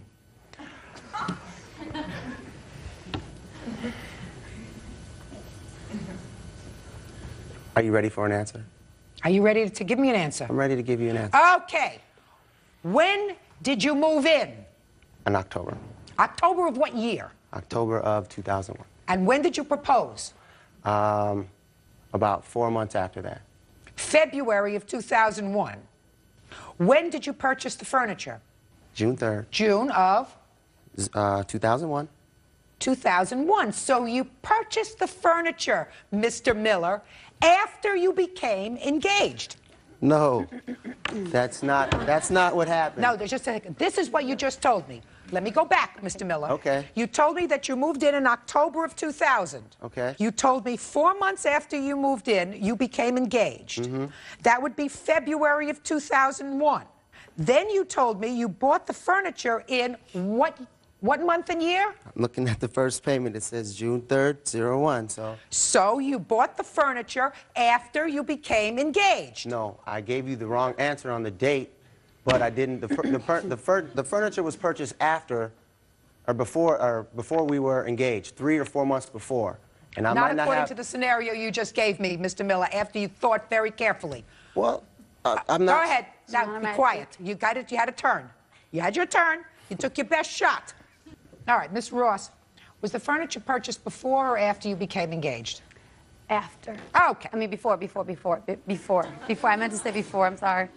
Are you ready for an answer? Are you ready to give me an answer? I'm ready to give you an answer. Okay. When did you move in? In October. October of what year? October of 2001. And when did you propose? About 4 months after that. February of 2001. When did you purchase the furniture? June 3rd. June of? 2001. 2001. So you purchased the furniture, Mr. Miller, after you became engaged. No, that's not what happened. No, there's just a second. This is what you just told me. Let me go back, Mr. Miller. Okay. You told me that you moved in October of 2000. Okay. You told me 4 months after you moved in, you became engaged. Mm-hmm. That would be February of 2001. Then you told me you bought the furniture in what month and year? I'm looking at the first payment. It says June 3rd, 01, so. So you bought the furniture after you became engaged. No, I gave you the wrong answer on the date, but I didn't. The furniture was purchased after or before we were engaged, 3 or 4 months before. And I Not might not according have, to the scenario you just gave me, Mr. Miller, after you thought very carefully. Well, I'm not. Go ahead. Now, be quiet. You got it. You had a turn. You had your turn. You took your best shot. All right, Miss Ross, was the furniture purchased before or after you became engaged? After. Okay. I mean, before. I meant to say before, I'm sorry.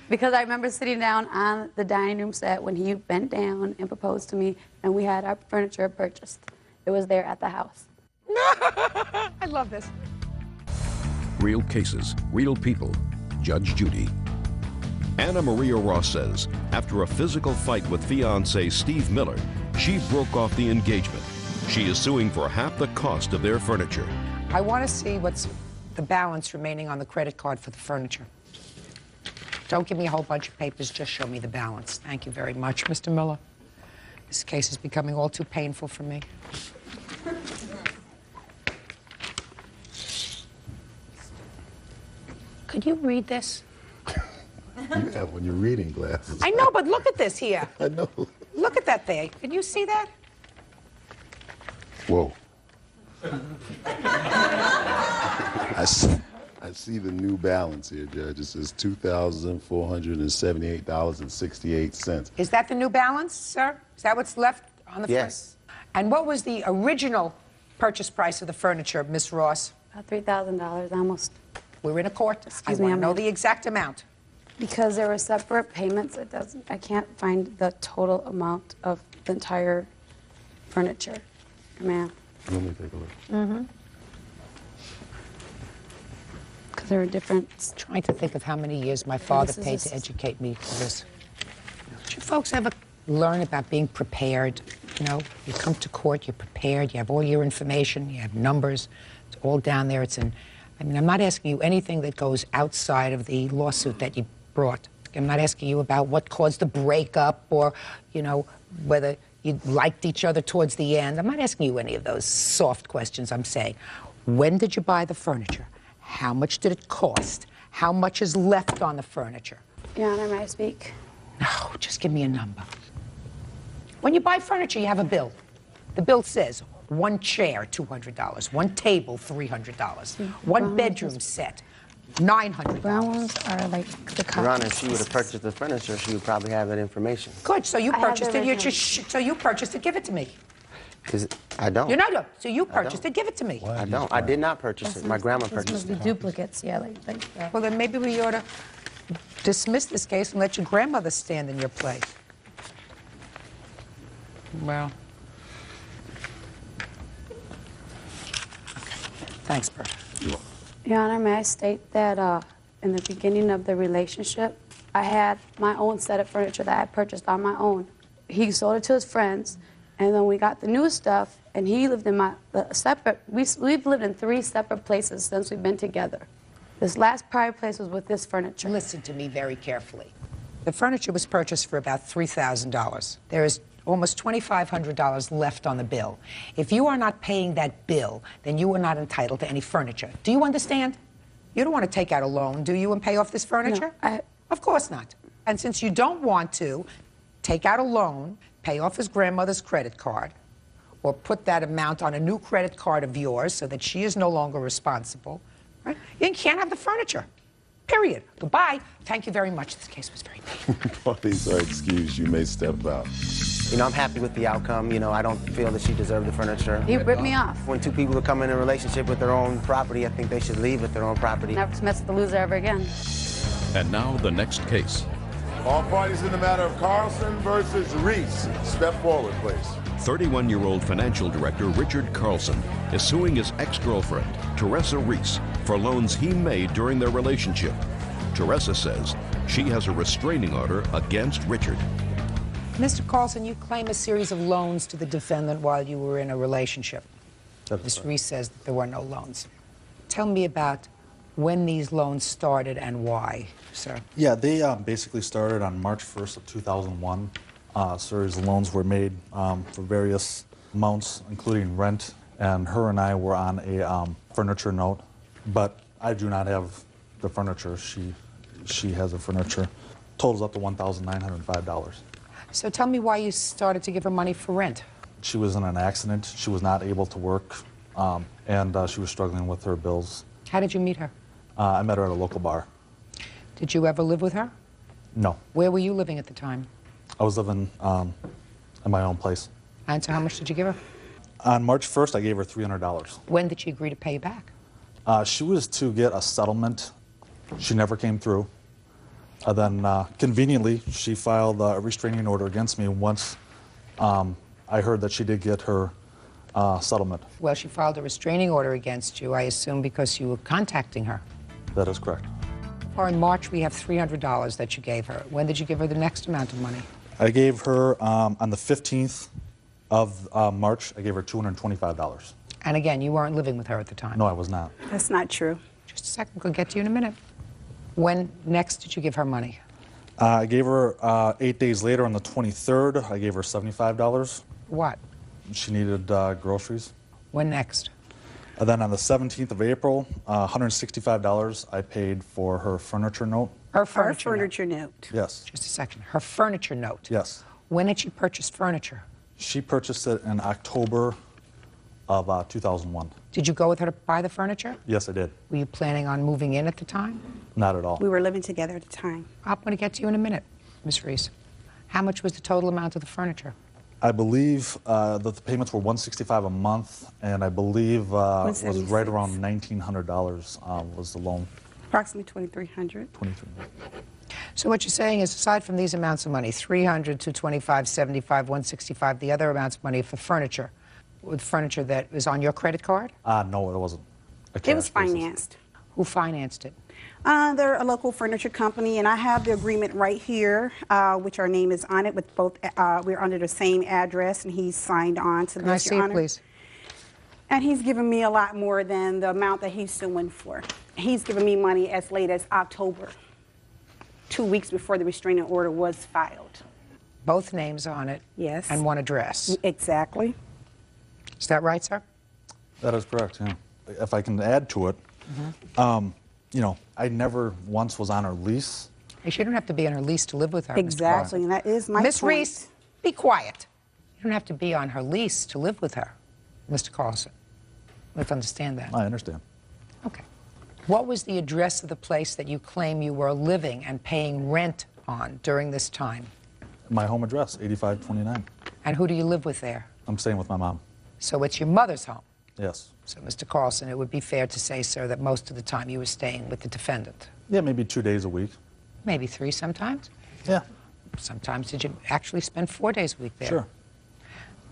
Because I remember sitting down on the dining room set when he bent down and proposed to me, and we had our furniture purchased. It was there at the house. I love this. Real cases, real people. Judge Judy. Anna Maria Ross says after a physical fight with fiancé Steve Miller, she broke off the engagement. She is suing for half the cost of their furniture. I want to see what's the balance remaining on the credit card for the furniture. Don't give me a whole bunch of papers, just show me the balance. Thank you very much, Mr. Miller. This case is becoming all too painful for me. Could you read this? You have on your reading glasses. I know, but look at this here. I know. Look at that there. Can you see that? Whoa. I see the new balance here, Judge. It says $2,478.68. Is that the new balance, sir? Is that what's left on the Yes. And what was the original purchase price of the furniture, Miss Ross? About $3,000 almost. We're in a court. Excuse I me, want to know I'm- the exact amount. Because there were separate payments, I can't find the total amount of the entire furniture. Ma'am. Let me take a look. Mm-hmm. Because there were different. Trying to think of how many years my father this is paid just- to educate me for this. Did you folks ever learn about being prepared? You know, you come to court, you're prepared, you have all your information, you have numbers, it's all down there. I mean, I'm not asking you anything that goes outside of the lawsuit that you brought. I'm not asking you about what caused the breakup or, you know, whether you liked each other towards the end. I'm not asking you any of those soft questions. I'm saying, when did you buy the furniture? How much did it cost? How much is left on the furniture? Your Honor, may I speak? No, just give me a number. When you buy furniture, you have a bill. The bill says one chair, $200, one table, $300, one bedroom set, $900. Brown ones are like the copies. Your Honor, if she would have purchased the furniture, she would probably have that information. Good, so you I have purchased the it. You original. just so you purchased it. Give it to me. I don't. You know, no. So you purchased it. Give it to me. I don't. I did not purchase it. My grandma purchased Those it. must be duplicates, yeah, like that. Well, then maybe we ought to dismiss this case and let your grandmother stand in your place. Well. Thanks, Bert. Your Honor, may I state that in the beginning of the relationship, I had my own set of furniture that I purchased on my own. He sold it to his friends, and then we got the new stuff, and he lived in we've lived in 3 separate places since we've been together. This last prior place was with this furniture. Listen to me very carefully. The furniture was purchased for about $3,000. There is almost $2,500 left on the bill. If you are not paying that bill, then you are not entitled to any furniture. Do you understand? You don't want to take out a loan, do you, and pay off this furniture? No, Of course not. And since you don't want to take out a loan, pay off his grandmother's credit card, or put that amount on a new credit card of yours so that she is no longer responsible, right? You can't have the furniture. Period. Goodbye. Thank you very much. This case was very painful. Parties are excused. You may step out. You know, I'm happy with the outcome. You know, I don't feel that she deserved the furniture. He ripped me off. When 2 people come in a relationship with their own property, I think they should leave with their own property. Never mess with the loser ever again. And now the next case. All parties in the matter of Carlson versus Reese. Step forward, please. 31-year-old financial director Richard Carlson is suing his ex-girlfriend, Teresa Reese, for loans he made during their relationship. Teresa says she has a restraining order against Richard. Mr. Carlson, you claim a series of loans to the defendant while you were in a relationship. Ms. Reese says that there were no loans. Tell me about when these loans started and why, sir. Yeah, they basically started on March 1st of 2001. A series of loans were made for various amounts, including rent, and her and I were on a furniture note, but I do not have the furniture. She has the furniture. Totals up to $1,905. So tell me why you started to give her money for rent. She was in an accident. She was not able to work, and she was struggling with her bills. How did you meet her? I met her at a local bar. Did you ever live with her? No. Where were you living at the time? I was living in my own place. And so how much did you give her? On March 1st, I gave her $300. When did she agree to pay you back? She was to get a settlement. She never came through. Then, conveniently, she filed a restraining order against me once I heard that she did get her settlement. Well, she filed a restraining order against you, I assume, because you were contacting her. That is correct. Or in March, we have $300 that you gave her. When did you give her the next amount of money? I gave her, on the 15th of March, I gave her $225. And again, you weren't living with her at the time? No, I was not. That's not true. Just a second, we'll get to you in a minute. When next did you give her money? I gave her 8 days later on the 23rd. I gave her $75. What? She needed groceries. When next? And then on the 17th of April, $165 I paid for her furniture note. Her furniture note? Yes. Just a second. Her furniture note? Yes. When did she purchase furniture? She purchased it in October of 2001. Did you go with her to buy the furniture? Yes, I did. Were you planning on moving in at the time? Not at all. We were living together at the time. I'm going to get to you in a minute, Miss Reese. How much was the total amount of the furniture? I believe that the payments were $165 a month, and I believe was right around $1,900 was the loan. Approximately $2,300. So what you're saying is, aside from these amounts of money, $300, $225, $75, $165, the other amounts of money for furniture, with furniture that was on your credit card? No, it wasn't. It was financed. Who financed it? They're a local furniture company, and I have the agreement right here, which our name is on it. With both, we're under the same address, and he's signed on to this. Can I see it, please? And he's given me a lot more than the amount that he's suing for. He's given me money as late as October, 2 weeks before the restraining order was filed. Both names on it? Yes. And one address? Exactly. Is that right, sir? That is correct, yeah. If I can add to it, you know, I never once was on her lease. Hey, she don't have to be on her lease to live with her. Mr. Exactly, and that is my Miss point. Reese, be quiet. You don't have to be on her lease to live with her, Mr. Carlson. Let's understand that. I understand. Okay. What was the address of the place that you claim you were living and paying rent on during this time? My home address, 8529. And who do you live with there? I'm staying with my mom. So it's your mother's home. Yes. So, Mr. Carlson, it would be fair to say, sir, that most of the time you were staying with the defendant. Yeah, maybe 2 days a week. Maybe 3 sometimes? Yeah. Sometimes did you actually spend 4 days a week there? Sure.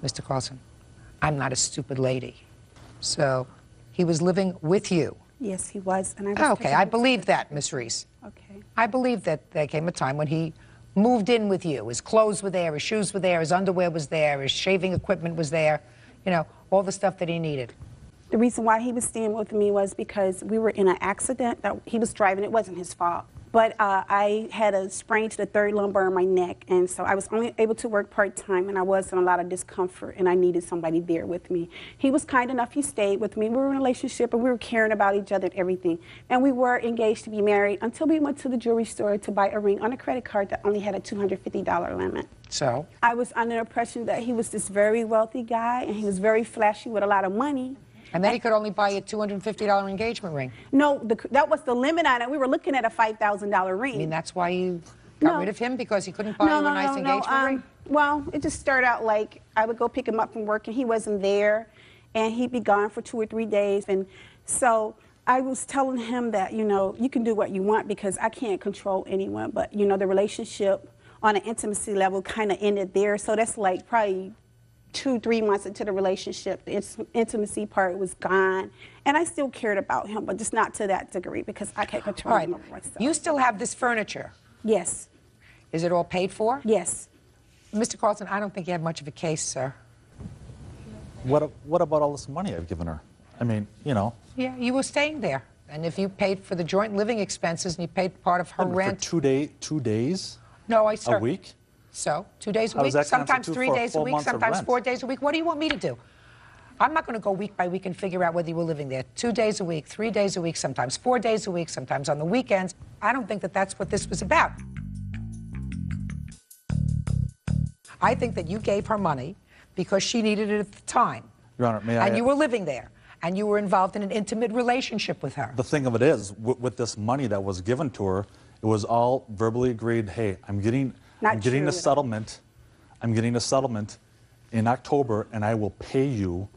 Mr. Carlson, I'm not a stupid lady. So he was living with you. Yes, he was. And I was Okay, I believe that, Miss Reese. Okay. I believe that there came a time when he moved in with you. His clothes were there, his shoes were there, his underwear was there, his shaving equipment was there, you know, all the stuff that he needed. The reason why he was staying with me was because we were in an accident that he was driving. It wasn't his fault. But I had a sprain to the third lumbar in my neck, and so I was only able to work part-time, and I was in a lot of discomfort, and I needed somebody there with me. He was kind enough. He stayed with me. We were in a relationship, and we were caring about each other and everything. And we were engaged to be married until we went to the jewelry store to buy a ring on a credit card that only had a $250 limit. So? I was under the impression that he was this very wealthy guy, and he was very flashy with a lot of money. And then he could only buy you a $250 engagement ring. No, that was the limit on it. We were looking at a $5,000 ring. I mean, that's why you got rid of him, because he couldn't buy you a nice engagement ring? Well, it just started out like I would go pick him up from work, and he wasn't there, and he'd be gone for 2 or 3 days. And so I was telling him that, you know, you can do what you want because I can't control anyone. But, you know, the relationship on an intimacy level kind of ended there. So that's like probably 2-3 months into the relationship, the intimacy part was gone. And I still cared about him, but just not to that degree because I can't control him over myself. You still have this furniture? Yes. Is it all paid for? Yes. Mr. Carlson, I don't think you have much of a case, sir. What about all this money I've given her? I mean, you know. Yeah, you were staying there. And if you paid for the joint living expenses and you paid part of her rent. For 2 days? No, I sir. A week? So, 2 days a How week, does that sometimes constitute 3 for a days a full week, month of sometimes rent? 4 days a week. What do you want me to do? I'm not going to go week by week and figure out whether you were living there 2 days a week, 3 days a week, sometimes 4 days a week, sometimes on the weekends. I don't think that that's what this was about. I think that you gave her money because she needed it at the time. Your Honor, may I? And you were living there. And you were involved in an intimate relationship with her. The thing of it is, with this money that was given to her, it was all verbally agreed, hey, I'm getting a settlement. I'm getting a settlement in October, and I will pay you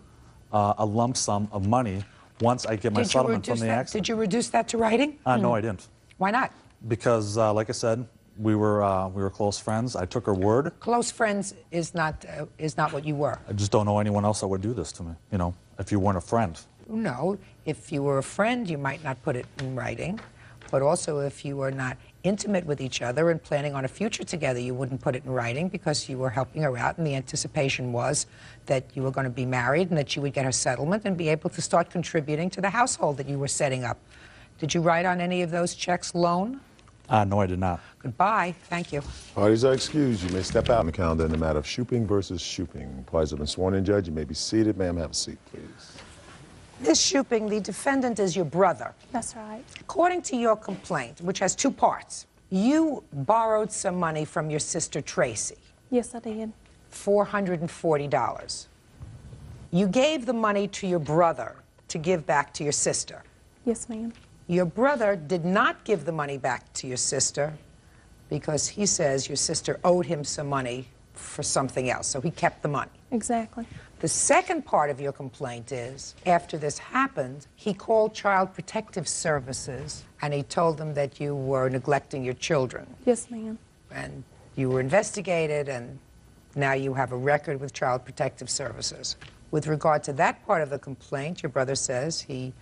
a lump sum of money once I get my settlement from the accident. Did you reduce that to writing? No, I didn't. Why not? Because, like I said, we were close friends. I took her word. Close friends is not what you were. I just don't know anyone else that would do this to me, you know, if you weren't a friend. No, if you were a friend, you might not put it in writing. But also, if you were not intimate with each other and planning on a future together, you wouldn't put it in writing because you were helping her out, and the anticipation was that you were going to be married and that she would get her settlement and be able to start contributing to the household that you were setting up. Did you write on any of those checks loan? No, I did not. Goodbye. Thank you. Parties are excused. You may step out on the calendar in the matter of Shooping versus Shooping. Parties have been sworn in, Judge. You may be seated. Ma'am, have a seat, please. Ms. Shooping, the defendant is your brother. That's right. According to your complaint, which has 2 parts, you borrowed some money from your sister Tracy. Yes, I did. $440. You gave the money to your brother to give back to your sister. Yes, ma'am. Your brother did not give the money back to your sister because he says your sister owed him some money for something else, so he kept the money. Exactly. The second part of your complaint is, after this happened, he called Child Protective Services and he told them that you were neglecting your children. Yes, ma'am. And you were investigated, and now you have a record with Child Protective Services. With regard to that part of the complaint, your brother says he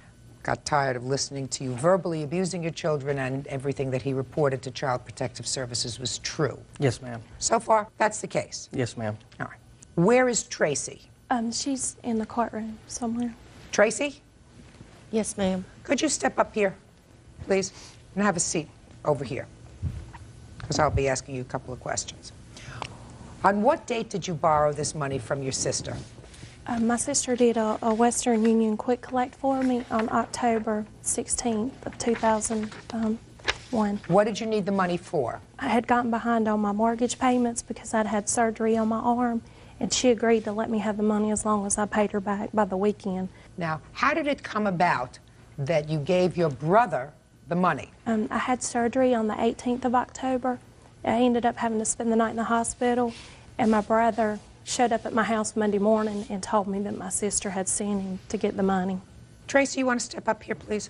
got tired of listening to you verbally abusing your children, and everything that he reported to Child Protective Services was true. Yes, ma'am. So far, that's the case. Yes, ma'am. All right. Where is Tracy? She's in the courtroom somewhere. Tracy? Yes, ma'am. Could you step up here, please, and have a seat over here? Because I'll be asking you a couple of questions. On what date did you borrow this money from your sister? My sister did a Western Union quick collect for me on October 16th of 2001. What did you need the money for? I had gotten behind on my mortgage payments because I'd had surgery on my arm, and she agreed to let me have the money as long as I paid her back by the weekend. Now, how did it come about that you gave your brother the money? I had surgery on the 18th of October. I ended up having to spend the night in the hospital, and my brother showed up at my house Monday morning and told me that my sister had seen him to get the money. Tracy, you want to step up here, please?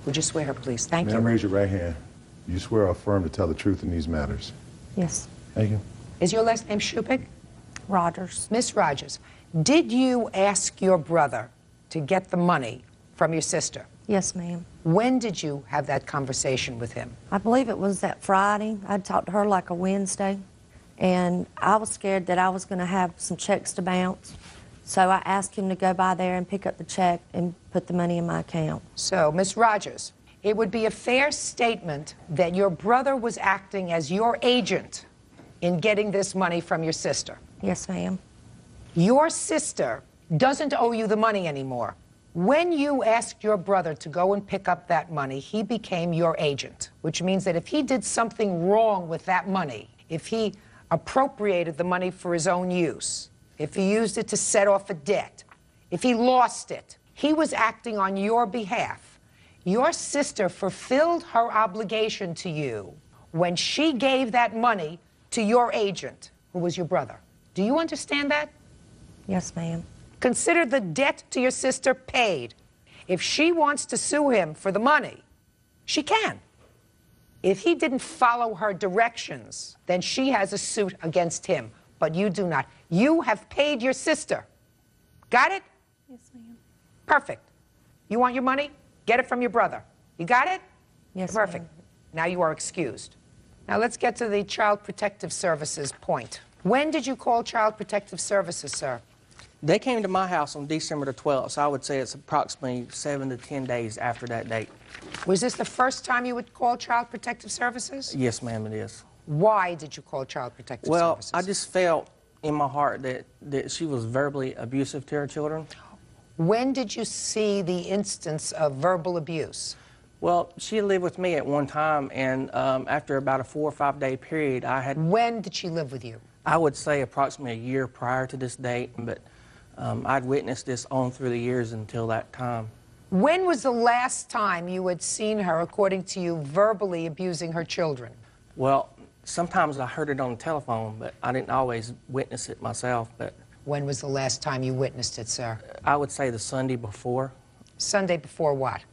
Would you swear her, please? Thank you. Ma'am, raise your right hand. You swear or affirm to tell the truth in these matters? Yes. Thank you. Is your last name Shupik? Rogers. Miss Rogers, did you ask your brother to get the money from your sister? Yes, ma'am. When did you have that conversation with him? I believe it was that Friday. I'd talked to her like a Wednesday, and I was scared that I was going to have some checks to bounce. So I asked him to go by there and pick up the check and put the money in my account. So, Miss Rogers, it would be a fair statement that your brother was acting as your agent in getting this money from your sister. Yes, ma'am. Your sister doesn't owe you the money anymore. When you asked your brother to go and pick up that money, he became your agent, which means that if he did something wrong with that money, if he appropriated the money for his own use, if he used it to set off a debt, if he lost it, he was acting on your behalf. Your sister fulfilled her obligation to you when she gave that money to your agent, who was your brother. Do you understand that? Yes, ma'am. Consider the debt to your sister paid. If she wants to sue him for the money, she can. If he didn't follow her directions, then she has a suit against him, but you do not. You have paid your sister. Got it? Yes, ma'am. Perfect. You want your money? Get it from your brother. You got it? Yes, Perfect. ma'am. Now you are excused. Now let's get to the Child Protective Services point. When did you call Child Protective Services, sir? They came to my house on December the 12th, so I would say it's approximately 7 to 10 days after that date. Was this the first time you would call Child Protective Services? Yes, ma'am, it is. Why did you call Child Protective Services? Well, I just felt in my heart that she was verbally abusive to her children. When did you see the instance of verbal abuse? Well, she lived with me at one time, and after about a 4 or 5 day period, I had... When did she live with you? I would say approximately a year prior to this date, but I'd witnessed this on through the years until that time. When was the last time you had seen her, according to you, verbally abusing her children? Well, sometimes I heard it on the telephone, but I didn't always witness it myself. But when was the last time you witnessed it, sir? I would say the Sunday before. Sunday before what?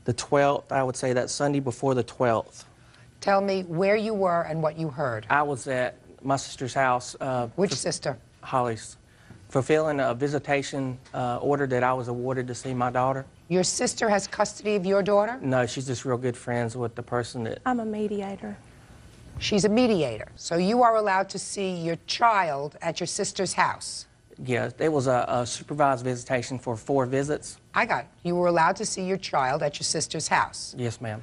The 12th. I would say that Sunday before the 12th. Tell me where you were and what you heard. I was at my sister's house. Which sister? Holly's. Fulfilling a visitation order that I was awarded to see my daughter. Your sister has custody of your daughter? No, she's just real good friends with the person that... I'm a mediator. She's a mediator. So you are allowed to see your child at your sister's house? Yeah, it was a supervised visitation for 4 visits. I got it. You were allowed to see your child at your sister's house? Yes, ma'am.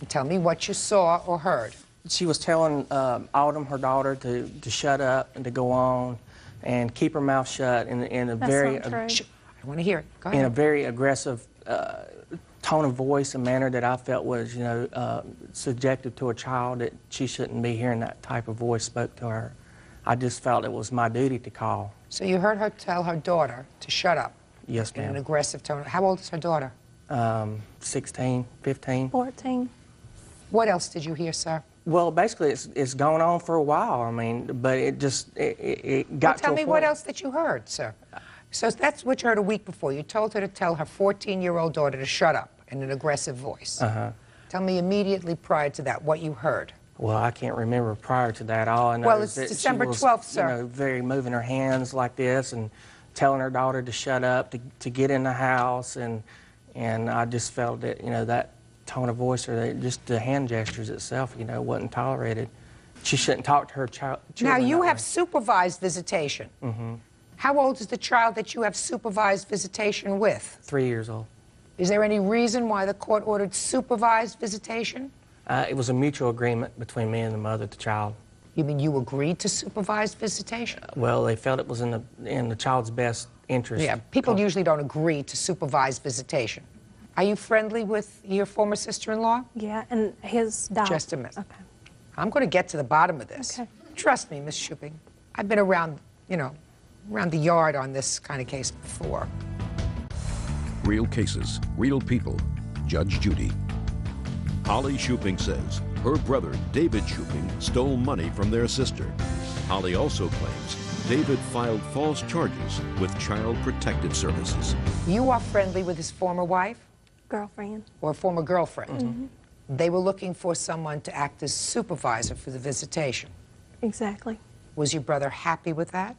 Tell me what you saw or heard. She was telling Autumn, her daughter, to shut up and to go on and keep her mouth shut in a very... That's not true. I want to hear it. Go ahead. In a very aggressive tone of voice and manner that I felt was, you know, subjective to a child, that she shouldn't be hearing that type of voice spoke to her. I just felt it was my duty to call. So you heard her tell her daughter to shut up? Yes, in an ma'am. aggressive tone. How old is her daughter? 16, 15. 14. What else did you hear, sir? Well, basically, it's gone on for a while. I mean, but it just it got to a Tell me point. what else that you heard, sir. So that's what you heard a week before. You told her to tell her 14-year-old daughter to shut up in an aggressive voice. Uh-huh. Tell me immediately prior to that what you heard. Well, I can't remember prior to that. All I know Well, is it's that December she was, 12th, sir. You know, very moving her hands like this and telling her daughter to shut up, to get in the house, and I just felt that, you know, that tone of voice or just the hand gestures itself, you know, wasn't tolerated. She shouldn't talk to her Now, children you that have way. supervised visitation. Mm-hmm. How old is the child that you have supervised visitation with? 3 years old. Is there any reason why the court ordered supervised visitation? It was a mutual agreement between me and the mother of the child. You mean you agreed to supervised visitation? Well, they felt it was in the child's best interest. Yeah, people usually don't agree to supervised visitation. Are you friendly with your former sister-in-law? Yeah, and his dog. Just a minute. Okay. I'm going to get to the bottom of this. Okay. Trust me, Miss Shooping. I've been around, around the yard on this kind of case before. Real cases, real people. Judge Judy. Holly Shooping says her brother, David Shooping, stole money from their sister. Holly also claims David filed false charges with Child Protective Services. You are friendly with his former wife? Girlfriend. Or former girlfriend? Mm-hmm. They were looking for someone to act as supervisor for the visitation. Exactly. Was your brother happy with that?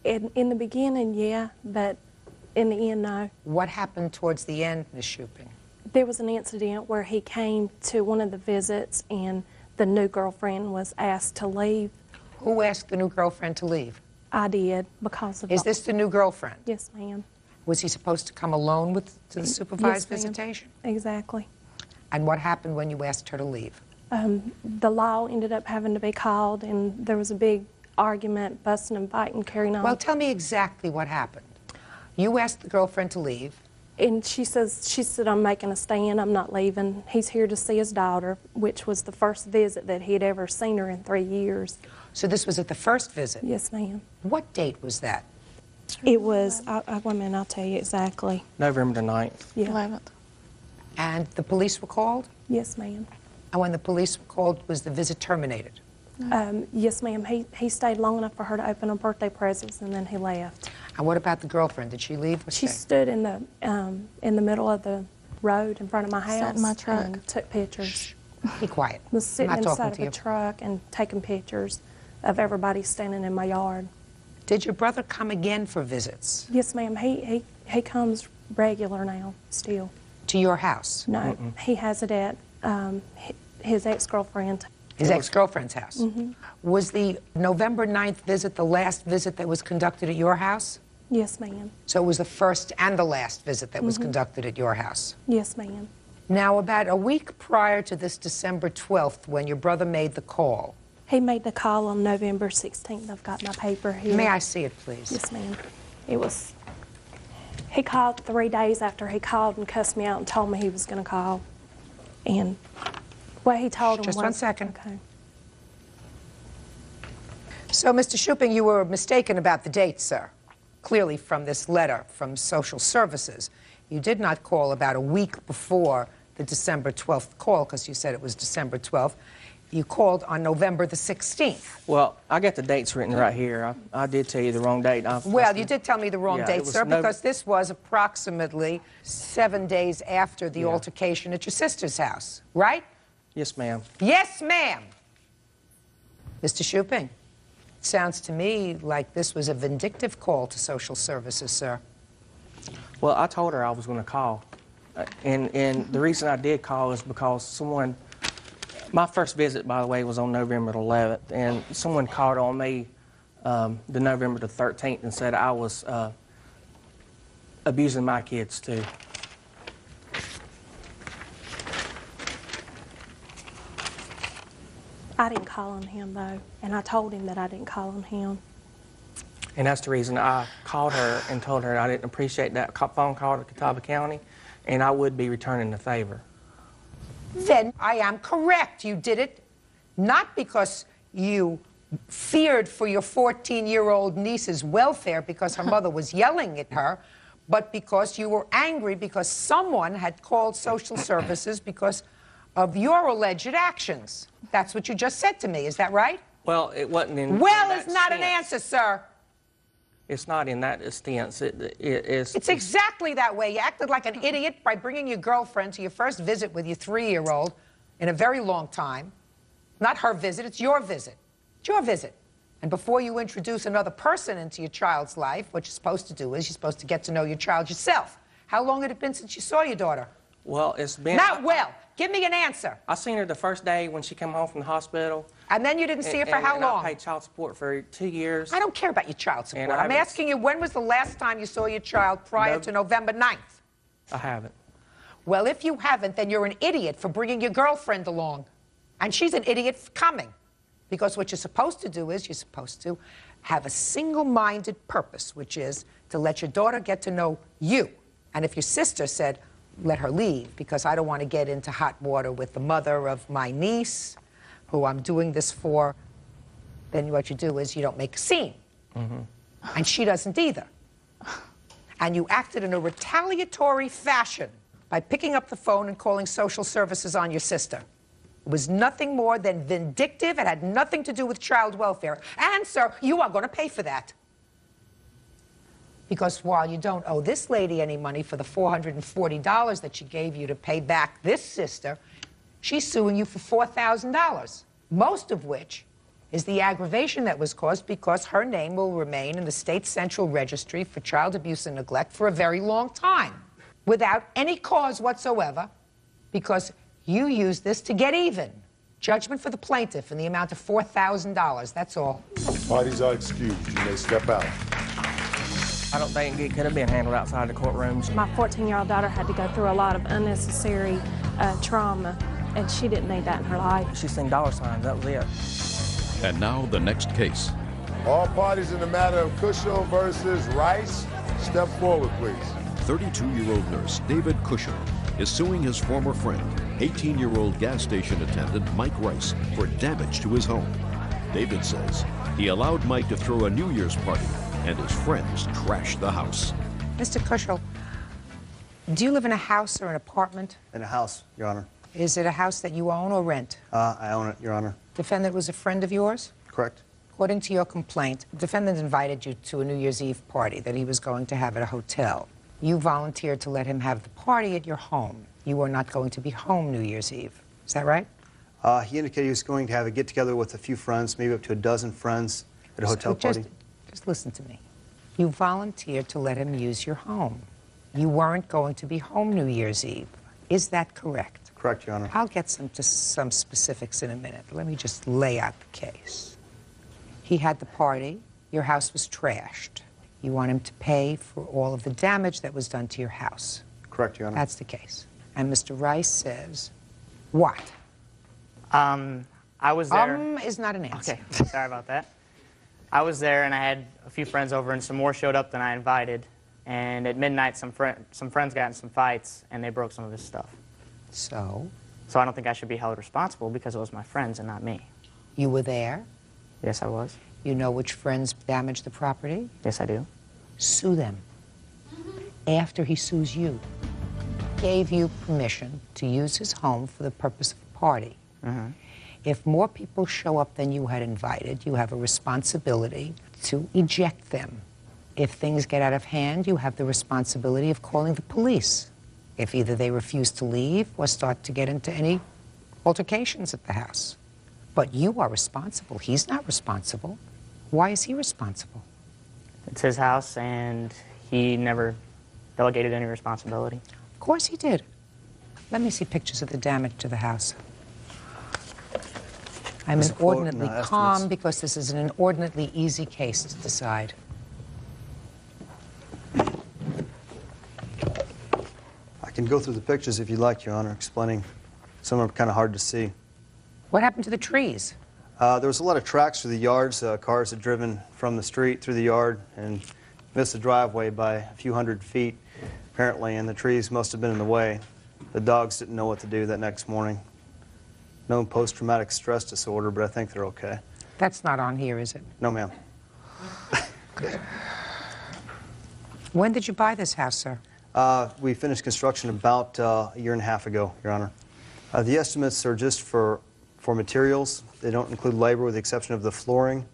In the beginning, yeah, but in the end, no. What happened towards the end, Miss Shooping? There was an incident where he came to one of the visits and the new girlfriend was asked to leave. Who asked the new girlfriend to leave? I did, because of... Is this the new girlfriend? Yes, ma'am. Was he supposed to come alone to the supervised Yes, ma'am. visitation? Exactly. And what happened when you asked her to leave? The law ended up having to be called, and there was a big argument, busting and fighting, carrying on. Well, tell me exactly what happened. You asked the girlfriend to leave. And she said, I'm making a stand, I'm not leaving. He's here to see his daughter, which was the first visit that he had ever seen her in 3 years. So this was at the first visit? Yes, ma'am. What date was that? It was, wait a minute, I'll tell you exactly. November the 9th. Yeah. 11th. And the police were called? Yes, ma'am. And when the police were called, was the visit terminated? Yes, ma'am. He stayed long enough for her to open her birthday presents, and then he left. And what about the girlfriend? Did she leave or She stay? stood in the middle of the road in front of my house. Sat in my truck. And took pictures. Be quiet. Was sitting I'm not inside talking of to a you. truck and taking pictures of everybody standing in my yard. Did your brother come again for visits? Yes, ma'am. He comes regular now, still. To your house? No, he has it at his ex-girlfriend. His ex-girlfriend's house? Mm-hmm. Was the November 9th visit the last visit that was conducted at your house? Yes, ma'am. So it was the first and the last visit that was conducted at your house? Yes, ma'am. Now, about a week prior to this December 12th, when your brother made the call. He made the call on November 16th. I've got my paper here. May I see it, please? Yes, ma'am. He called 3 days after he called and cussed me out and told me he was going to call. And what he told him was... Just 1 second. Okay. So, Mr. Shooping, you were mistaken about the date, sir. Clearly from this letter from Social Services. You did not call about a week before the December 12th call, because you said it was December 12th. You called on November the 16th. Well, I got the dates written right here. I did tell you the wrong date. Well, you did tell me the wrong Yeah, date, it was sir, because this was approximately 7 days after the altercation at your sister's house, right? Yes, ma'am. Yes, ma'am. Mr. Shooping, it sounds to me like this was a vindictive call to Social Services, sir. Well, I told her I was going to call. And the reason I did call is because someone... My first visit, by the way, was on November the 11th, and someone called on me the November the 13th and said I was abusing my kids, too. I didn't call on him, though, and I told him that I didn't call on him. And that's the reason I called her and told her I didn't appreciate that phone call to Catawba County, and I would be returning the favor. Then I am correct. You did it not because you feared for your 14-year-old niece's welfare because her mother was yelling at her, but because you were angry because someone had called Social Services because of your alleged actions. That's what you just said to me. Is that right? Well, it wasn't in Well in that is not an stance. answer, sir. It's not in that stance. It's exactly that way. You acted like an idiot by bringing your girlfriend to your first visit with your 3-year-old in a very long time. Not her visit, it's your visit. It's your visit. And before you introduce another person into your child's life, what you're supposed to do is you're supposed to get to know your child yourself. How long had it been since you saw your daughter? Well, it's been... Not well. Give me an answer. I seen her the first day when she came home from the hospital. And then you didn't see her for how long? I paid child support for 2 years. I don't care about your child support. And I'm asking you, when was the last time you saw your child prior to November 9th? I haven't. Well, if you haven't, then you're an idiot for bringing your girlfriend along. And she's an idiot for coming. Because what you're supposed to do is you're supposed to have a single-minded purpose, which is to let your daughter get to know you. And if your sister said, let her leave because I don't want to get into hot water with the mother of my niece, who I'm doing this for, then what you do is you don't make a scene. And she doesn't either. And you acted in a retaliatory fashion by picking up the phone and calling social services on your sister. It was nothing more than vindictive. It had nothing to do with child welfare. And, sir, you are going to pay for that. Because while you don't owe this lady any money for the $440 that she gave you to pay back this sister, she's suing you for $4,000, most of which is the aggravation that was caused because her name will remain in the state central registry for child abuse and neglect for a very long time, without any cause whatsoever, because you used this to get even. Judgment for the plaintiff in the amount of $4,000, that's all. Parties are excused. You may step out. I don't think it could have been handled outside the courtrooms. My 14-year-old daughter had to go through a lot of unnecessary trauma, and she didn't need that in her life. She seen dollar signs, that was it. And now the next case. All parties in the matter of Cushel versus Rice, step forward, please. 32-year-old nurse David Cushel is suing his former friend, 18-year-old gas station attendant Mike Rice, for damage to his home. David says he allowed Mike to throw a New Year's party, and his friends trashed the house. Mr. Cushel, do you live in a house or an apartment? In a house, Your Honor. Is it a house that you own or rent? I own it, Your Honor. Defendant was a friend of yours? Correct. According to your complaint, the defendant invited you to a New Year's Eve party that he was going to have at a hotel. You volunteered to let him have the party at your home. You were not going to be home New Year's Eve. Is that right? He indicated he was going to have a get-together with a few friends, maybe up to a dozen friends at a hotel party. Just listen to me. You volunteered to let him use your home. You weren't going to be home New Year's Eve. Is that correct? Correct, Your Honor. I'll get to some specifics in a minute. Let me just lay out the case. He had the party. Your house was trashed. You want him to pay for all of the damage that was done to your house. Correct, Your Honor. That's the case. And Mr. Rice says, what? I was there. Is not an answer. Okay, sorry about that. I was there, and I had a few friends over, and some more showed up than I invited. And at midnight, some friends got in some fights, and they broke some of his stuff. So? So I don't think I should be held responsible because it was my friends and not me. You were there? Yes, I was. You know which friends damaged the property? Yes, I do. Sue them. After he sues you. Gave you permission to use his home for the purpose of a party. If more people show up than you had invited, you have a responsibility to eject them. If things get out of hand, you have the responsibility of calling the police. If either they refuse to leave or start to get into any altercations at the house. But you are responsible. He's not responsible. Why is he responsible? It's his house, and he never delegated any responsibility. Of course he did. Let me see pictures of the damage to the house. I'm inordinately calm because this is an inordinately easy case to decide. I can go through the pictures if you'd like, Your Honor, explaining. Some are kind of hard to see. What happened to the trees? There was a lot of tracks through the yards. Cars had driven from the street through the yard and missed the driveway by a few hundred feet, apparently, and the trees must have been in the way. The dogs didn't know what to do that next morning. No post-traumatic stress disorder, but I think they're okay. That's not on here, is it? No, ma'am. When did you buy this house, sir? We finished construction about a year and a half ago, Your Honor. The estimates are just for materials. They don't include labor with the exception of the flooring.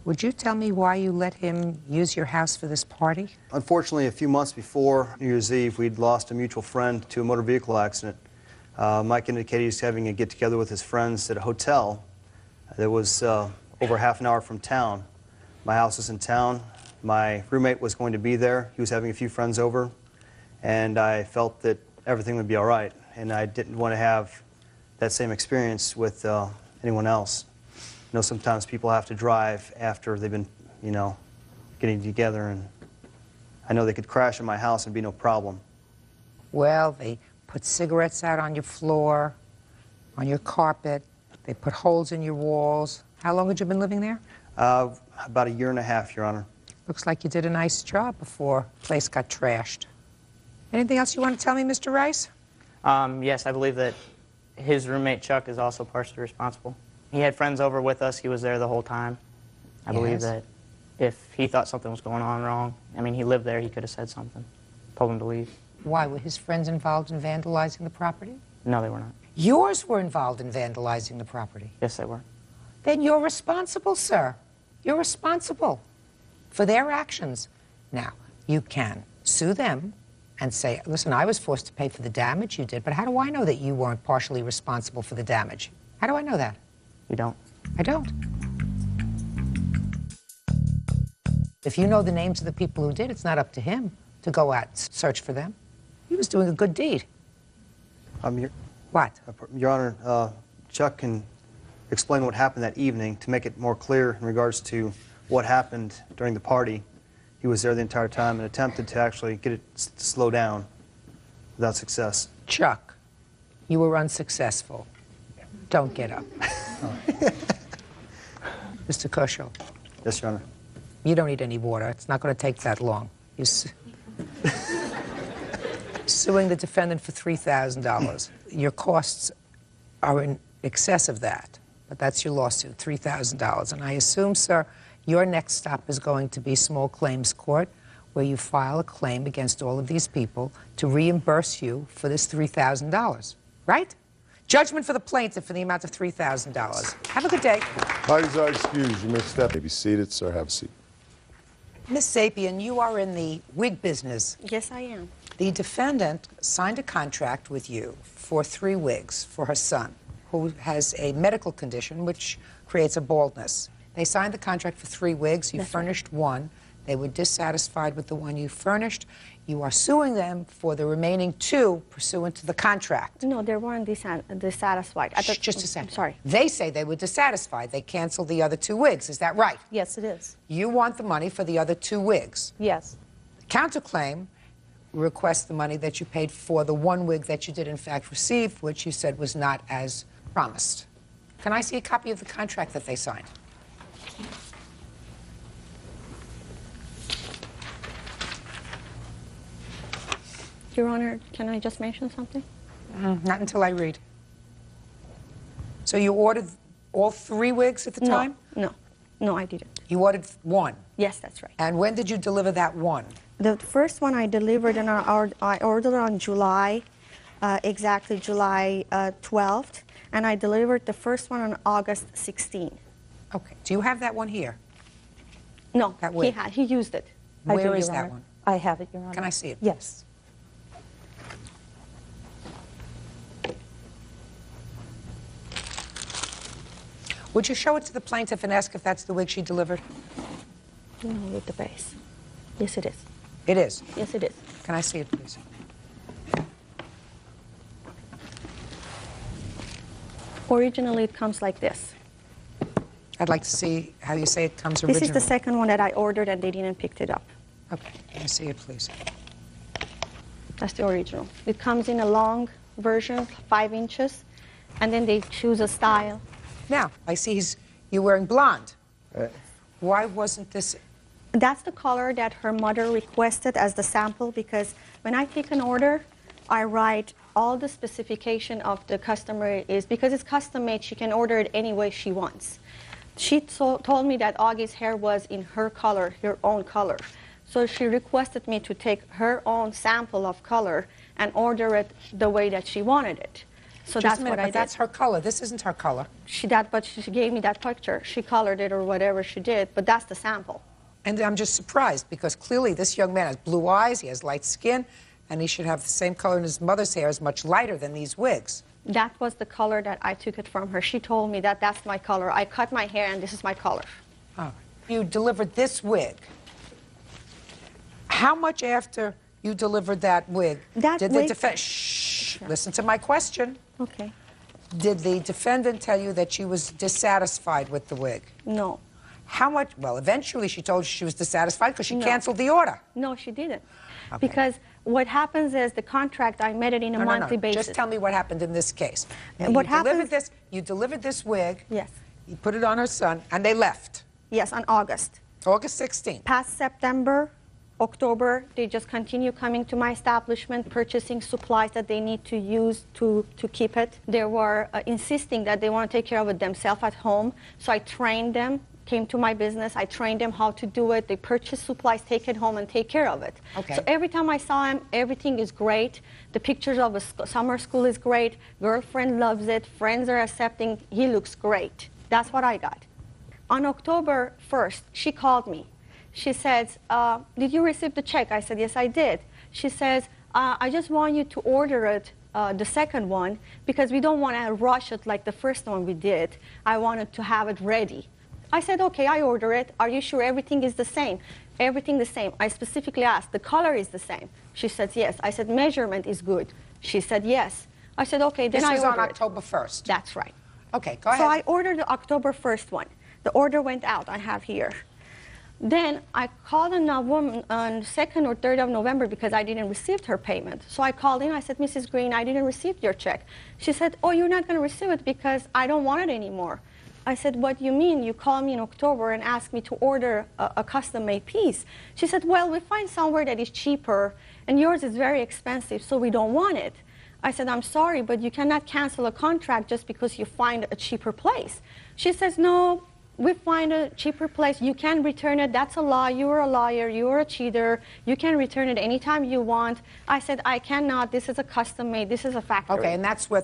Would you tell me why you let him use your house for this party? Unfortunately, a few months before New Year's Eve, we'd lost a mutual friend to a motor vehicle accident. Mike indicated he was having a get-together with his friends at a hotel that was over half an hour from town. My house is in town. My roommate was going to be there. He was having a few friends over, and I felt that everything would be all right, and I didn't want to have that same experience with anyone else. You know, sometimes people have to drive after they've been, you know, getting together, and I know they could crash in my house and be no problem. Well, they put cigarettes out on your floor, on your carpet. They put holes in your walls. How long had you been living there? About a year and a half, Your Honor. Looks like you did a nice job before the place got trashed. Anything else you want to tell me, Mr. Rice? Yes, I believe that his roommate Chuck is also partially responsible. He had friends over with us. He was there the whole time. I believe Yes. that if he thought something was going on wrong, I mean, he lived there, he could have said something, told him to leave. Why? Were his friends involved in vandalizing the property? No, they were not. Yours were involved in vandalizing the property. Yes, they were. Then you're responsible, sir. You're responsible for their actions. Now, you can sue them and say, listen, I was forced to pay for the damage you did, but how do I know that you weren't partially responsible for the damage? How do I know that? You don't. I don't. If you know the names of the people who did, it's not up to him to go out and search for them. He was doing a good deed. What? Your Honor, Chuck can explain what happened that evening to make it more clear in regards to what happened during the party. He was there the entire time and attempted to actually get it to slow down without success. Chuck, you were unsuccessful. Don't get up. Mr. Kushel. Yes, Your Honor. You don't need any water. It's not going to take that long. You're suing the defendant for $3,000. Your costs are in excess of that, but that's your lawsuit, $3,000. And I assume, sir, your next stop is going to be small claims court, where you file a claim against all of these people to reimburse you for this $3,000, right? Judgment for the plaintiff for the amount of $3,000. Have a good day. Parties are excused. You may step. Be seated, sir. Have a seat. Miss Sapien, you are in the wig business. Yes, I am. The defendant signed a contract with you for 3 wigs for her son, who has a medical condition which creates a baldness. They signed the contract for 3 wigs. You furnished one. They were dissatisfied with the one you furnished. You are suing them for the remaining 2 pursuant to the contract. No, they weren't dissatisfied. Shh, just a second. I'm sorry. They say they were dissatisfied. They canceled the other 2 wigs. Is that right? Yes, it is. You want the money for the other 2 wigs. Yes. The counterclaim requests the money that you paid for the 1 wig that you did in fact receive, which you said was not as promised. Can I see a copy of the contract that they signed? Your Honor, can I just mention something? Not until I read. So you ordered all 3 wigs at the time? No, I didn't. You ordered 1? Yes, that's right. And when did you deliver that 1? The first one I delivered, and I ordered on July, exactly July 12th, and I delivered the first one on August 16th. Okay. Do you have that one here? No, That wig? he used it. Where I do, is Your that Honor. one? I have it, Your Honor. Can I see it? Yes. Would you show it to the plaintiff and ask if that's the wig she delivered? No, with the base. Yes, it is. It is? Yes, it is. Can I see it, please? Originally, it comes like this. I'd like to see how you say it comes originally. This is the second one that I ordered, and they didn't pick it up. Okay. Can I see it, please? That's the original. It comes in a long version, 5 inches, and then they choose a style. Now, I see you're wearing blonde. Why wasn't this... That's the color that her mother requested as the sample, because when I take an order, I write all the specification of the customer is, because it's custom made, she can order it any way she wants. She told me that Augie's hair was in her color, her own color. So she requested me to take her own sample of color and order it the way that she wanted it. So Just that's a minute, what I but did. that's her color. This isn't her color. But she gave me that picture. She colored it or whatever she did, but that's the sample. And I'm just surprised, because clearly this young man has blue eyes, he has light skin, and he should have the same color, and his mother's hair is much lighter than these wigs. That was the color that I took it from her. She told me that that's my color. I cut my hair, and this is my color. Oh. You delivered this wig. How much after you delivered that wig did the defendant... Shh, listen to my question. Okay. Did the defendant tell you that she was dissatisfied with the wig? No. How much? Well, eventually she told you she was dissatisfied because she No. canceled the order. No, she didn't. Okay. Because what happens is the contract, I made it in a monthly basis. Just tell me what happened in this case. What you delivered happens- this. You delivered this wig. Yes. You put it on her son, and they left. Yes, on August. August 16th. Past September, October, they just continue coming to my establishment, purchasing supplies that they need to use to keep it. They were insisting that they want to take care of it themselves at home, so I trained them, came to my business, I trained them how to do it. They purchase supplies, take it home, and take care of it. Okay. So every time I saw him, everything is great. The pictures of a summer school is great. Girlfriend loves it. Friends are accepting. He looks great. That's what I got. On October 1st, she called me. She says, did you receive the check? I said, yes, I did. She says, I just want you to order it, the second one, because we don't want to rush it like the first one we did. I wanted to have it ready. I said, okay, I order it. Are you sure everything is the same? Everything the same. I specifically asked, the color is the same? She said, yes. I said, measurement is good. She said, yes. I said, okay, then I ordered it. This was on October 1st. That's right. Okay, go ahead. So I ordered the October 1st one. The order went out, I have here. Then I called on 2nd or 3rd of November because I didn't receive her payment. So I called in, I said, Mrs. Green, I didn't receive your check. She said, oh, you're not going to receive it because I don't want it anymore. I said, what do you mean? You called me in October and asked me to order a custom-made piece. She said, well, we find somewhere that is cheaper, and yours is very expensive, so we don't want it. I said, I'm sorry, but you cannot cancel a contract just because you find a cheaper place. She says, no, we find a cheaper place. You can return it. That's a lie. You're a liar. You're a cheater. You can return it anytime you want. I said, I cannot. This is a custom-made. This is a factory. Okay, and that's where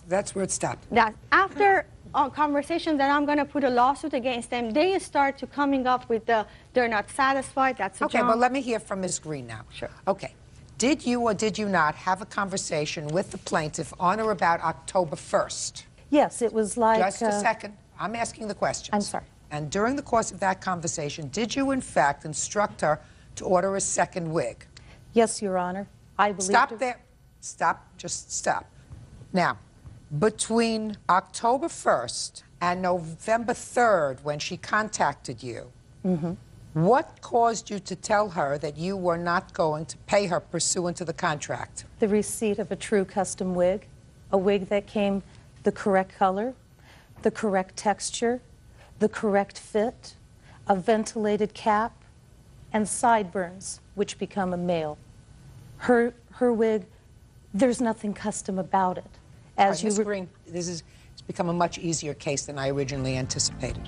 that's where it stopped. That after conversations that I'm going to put a lawsuit against them, they start to coming up with they're not satisfied. That's a okay, junk. but let me hear from Ms. Green now. Sure. Okay. Did you or did you not have a conversation with the plaintiff on or about October 1st? Yes, it was like... Just a second. I'm asking the questions. I'm sorry. And during the course of that conversation, did you in fact instruct her to order a second wig? Yes, Your Honor. I believe... Stop there. Stop. Just stop. Now, between October 1st and November 3rd, when she contacted you, what caused you to tell her that you were not going to pay her pursuant to the contract? The receipt of a true custom wig, a wig that came the correct color, the correct texture, the correct fit, a ventilated cap, and sideburns, which become a male. Her wig, there's nothing custom about it. As Ms. Green, it's become a much easier case than I originally anticipated.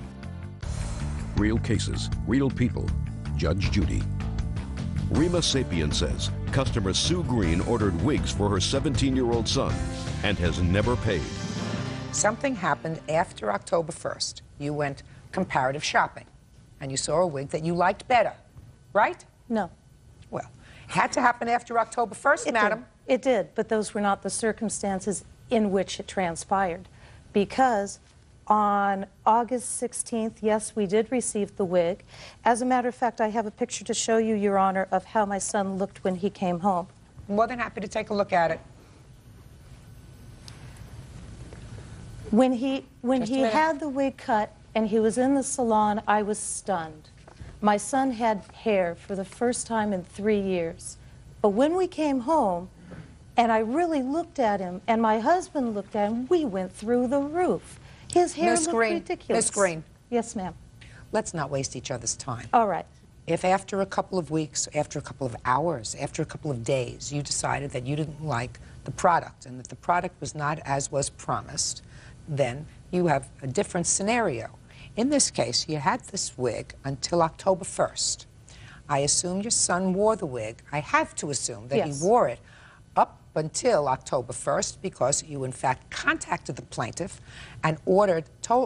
Real cases, real people. Judge Judy. Rima Sapien says customer Sue Green ordered wigs for her 17-year-old son and has never paid. Something happened after October 1st. You went comparative shopping, and you saw a wig that you liked better, right? No. Well, it had to happen after October 1st, madam. It did, but those were not the circumstances in which it transpired. Because on August 16th, yes, we did receive the wig. As a matter of fact, I have a picture to show you, Your Honor, of how my son looked when he came home. More than happy to take a look at it. When he had the wig cut and he was in the salon, I was stunned. My son had hair for the first time in 3 years. But when we came home, and I really looked at him, and my husband looked at him, we went through the roof. His hair looked ridiculous. Ms. Green. Yes, ma'am. Let's not waste each other's time. All right. If after a couple of weeks, after a couple of hours, after a couple of days, you decided that you didn't like the product and that the product was not as was promised, then you have a different scenario. In this case, you had this wig until October 1st. I assume your son wore the wig. I have to assume that Yes. he wore it up until October 1st because you, in fact, contacted the plaintiff and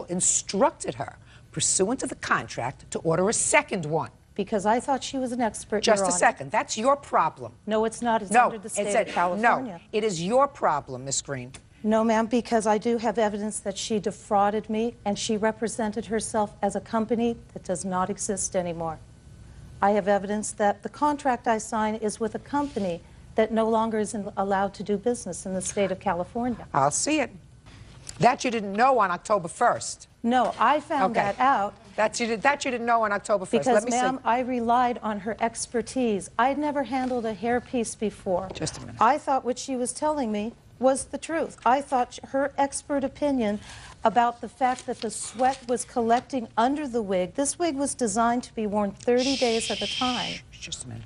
instructed her, pursuant to the contract, to order a second one. Because I thought she was an expert, Just Your a Honor. second. That's your problem. No, it's not. It's No, under the state it's of California. No, it is your problem, Miss Green. No, ma'am, because I do have evidence that she defrauded me and she represented herself as a company that does not exist anymore. I have evidence that the contract I signed is with a company that no longer is allowed to do business in the state of California. I'll see it. That you didn't know on October 1st. No, I found Okay. that out. That you didn't know on October 1st. Because, Let me ma'am, see. I relied on her expertise. I'd never handled a hairpiece before. Just a minute. I thought what she was telling me was the truth. I thought her expert opinion about the fact that the sweat was collecting under the wig. This wig was designed to be worn 30 days at a time. Just a minute.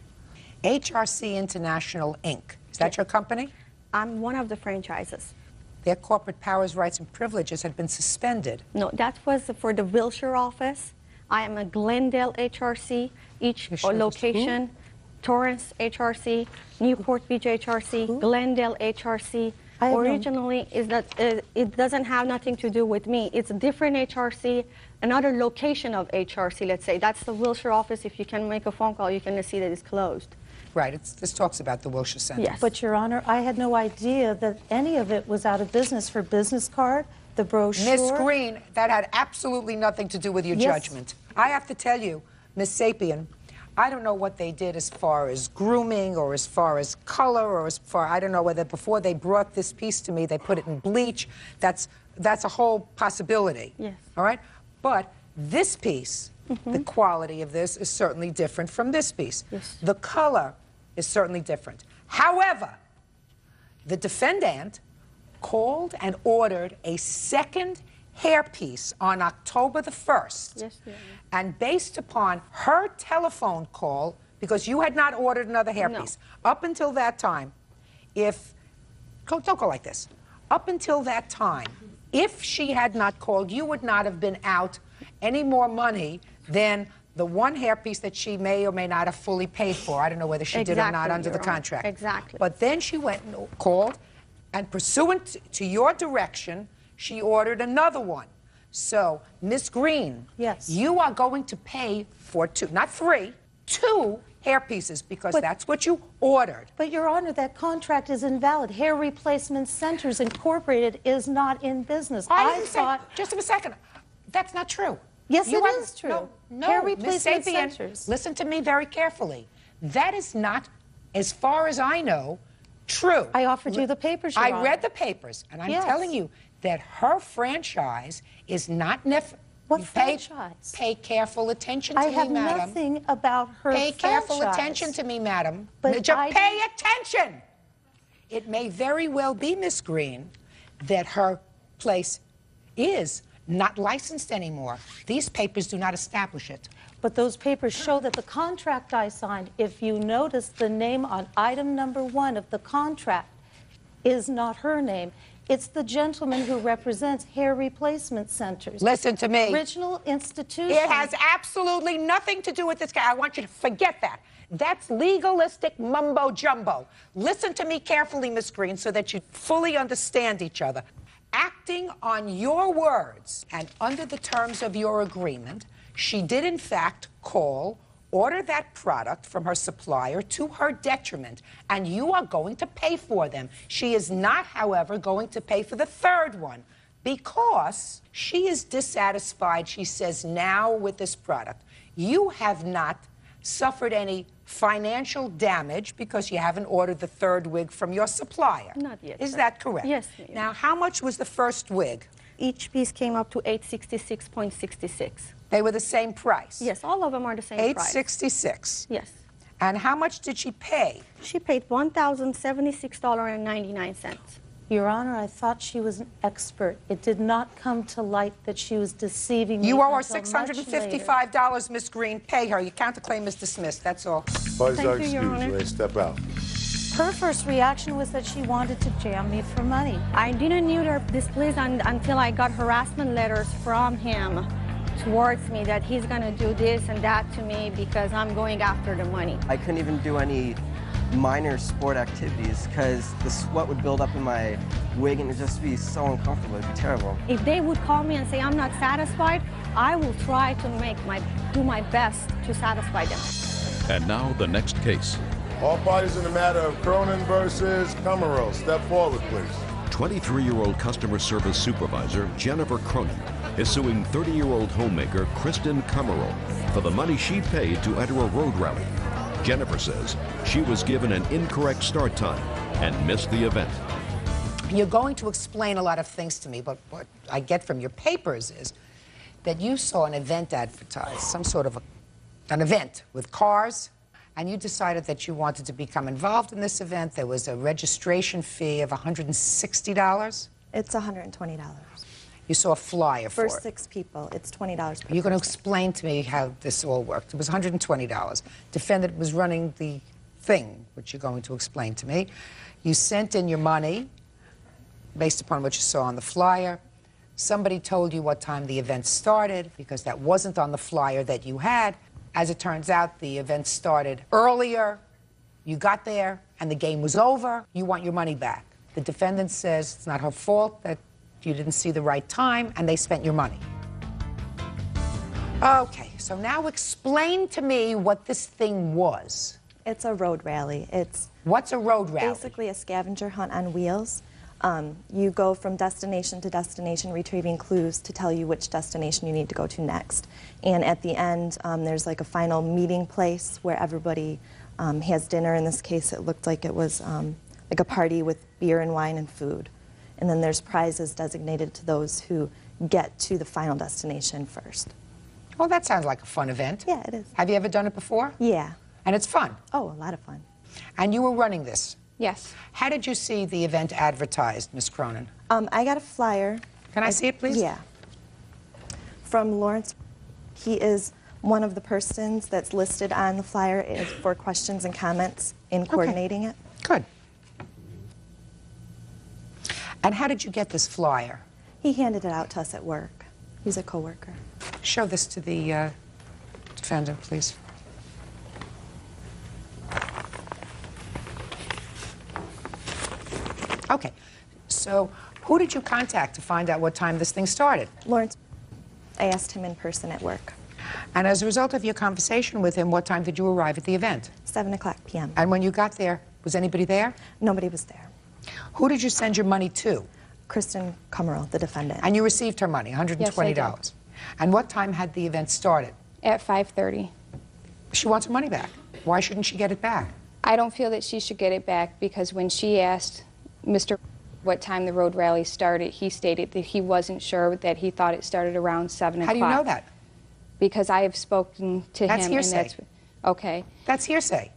HRC International, Inc. Is that your company? I'm one of the franchises. Their corporate powers, rights, and privileges had been suspended. No, that was for the Wilshire office. I am a Glendale HRC, each location, Torrance HRC, Newport Beach HRC, Glendale HRC. Originally, it doesn't have nothing to do with me. It's a different HRC, another location of HRC, let's say. That's the Wilshire office. If you can make a phone call, you can see that it's closed. Right, this talks about the Wilshire Center. Yes. But, Your Honor, I had no idea that any of it was out of business. Her business card, the brochure. Miss Green, that had absolutely nothing to do with your Yes. judgment. I have to tell you, Miss Sapien, I don't know what they did as far as grooming or as far as color or as far, I don't know whether before they brought this piece to me, they put it in bleach. That's a whole possibility. Yes. All right? But this piece, the quality of this is certainly different from this piece. Yes. The color is certainly different. However, the defendant called and ordered a second hairpiece on October the 1st. Yes, Your Honor. And based upon her telephone call, because you had not ordered another hairpiece, up until that time, don't go like this. Up until that time, if she had not called, you would not have been out any more money than the one hairpiece that she may or may not have fully paid for. I don't know whether she did or not under the Your Honor. contract. Exactly. But then she went and called, and pursuant to your direction, she ordered another one. So, Miss Green, yes, you are going to pay for two, not three, two hairpieces, because that's what you ordered. But, Your Honor, that contract is invalid. Hair Replacement Centers Incorporated is not in business. I thought... Just a second. That's not true. Yes, You it haven't- is true. No, Hair Miss Replacement Sapien, Centers. listen to me very carefully. That is not, as far as I know, true. I offered you the papers, Your I Honor. read the papers, and I'm Yes. telling you that her franchise is not What franchise? Pay careful attention to I me, have madam. nothing about her Pay careful franchise. attention to me, madam. But Just I pay attention. It may very well be, Miss Green, that her place is not licensed anymore. These papers do not establish it. But those papers show that the contract I signed, if you notice the name on item number 1 of the contract, is not her name. It's the gentleman who represents Hair Replacement Centers. Listen to me. Original institution. It has absolutely nothing to do with this guy. I want you to forget that. That's legalistic mumbo jumbo. Listen to me carefully, Miss Green, so that you fully understand each other. Acting on your words and under the terms of your agreement, she did in fact call, order that product from her supplier to her detriment, and you are going to pay for them. She is not, however, going to pay for the third one because she is dissatisfied, she says, now with this product. You have not suffered any financial damage because you haven't ordered the third wig from your supplier. Not yet. Is sir. that correct? Yes, ma'am. Now, how much was the first wig? Each piece came up to $866.66. They were the same price? Yes, all of them are the same price. $866. Yes. And how much did she pay? She paid $1,076.99. Your Honor, I thought she was an expert. It did not come to light that she was deceiving me. You owe her until much later. $655, Miss Green. Pay her. Your counterclaim is dismissed. That's all. Parties are Thank you, Your excused. Honor. They step out. Her first reaction was that she wanted to jam me for money. I didn't knew her displeased until I got harassment letters from him towards me that he's going to do this and that to me because I'm going after the money. I couldn't even do any minor sport activities because the sweat would build up in my wig and it'd just be so uncomfortable. It'd be terrible. If they would call me and say I'm not satisfied, I will try to do my best to satisfy them. And now the next case. All parties in the matter of Cronin versus Cummerell. Step forward, please. 23-year-old customer service supervisor Jennifer Cronin is suing 30-year-old homemaker Kristen Cummerell for the money she paid to enter a road rally. Jennifer says she was given an incorrect start time and missed the event. You're going to explain a lot of things to me, but what I get from your papers is that you saw an event advertised, some sort of an event with cars, and you decided that you wanted to become involved in this event. There was a registration fee of $160. It's $120. You saw a flyer for For it. 6 people, it's $20 per You're going to person. explain to me how this all worked. It was $120. Defendant was running the thing, which you're going to explain to me. You sent in your money based upon what you saw on the flyer. Somebody told you what time the event started because that wasn't on the flyer that you had. As it turns out, the event started earlier. You got there and the game was over. You want your money back. The defendant says it's not her fault that you didn't see the right time and they spent your money. Okay, so now explain to me what this thing was. It's a road rally. What's a road rally? Basically a scavenger hunt on wheels. You go from destination to destination retrieving clues to tell you which destination you need to go to next. And at the end, there's like a final meeting place where everybody has dinner. In this case, it looked like it was like a party with beer and wine and food. And then there's prizes designated to those who get to the final destination first. Well, that sounds like a fun event. Yeah, it is. Have you ever done it before? Yeah. And it's fun? Oh, a lot of fun. And you were running this? Yes. How did you see the event advertised, Ms. Cronin? I got a flyer. Can I see it, please? Yeah. From Lawrence. He is one of the persons that's listed on the flyer for questions and comments in coordinating it. Good. And how did you get this flyer? He handed it out to us at work. He's a coworker. Show this to the defendant, please. Okay, so who did you contact to find out what time this thing started? Lawrence. I asked him in person at work. And as a result of your conversation with him, what time did you arrive at the event? 7:00 p.m. And when you got there, was anybody there? Nobody was there. Who did you send your money to? Kristen Kummerl, the defendant. And you received her money, $120. Yes, I did. And what time had the event started? At 5:30. She wants her money back. Why shouldn't she get it back? I don't feel that she should get it back because when she asked Mr. what time the road rally started, he stated that he wasn't sure, that he thought it started around 7 o'clock. How do you know that? Because I have spoken to That's him. hearsay. And that's okay. That's hearsay.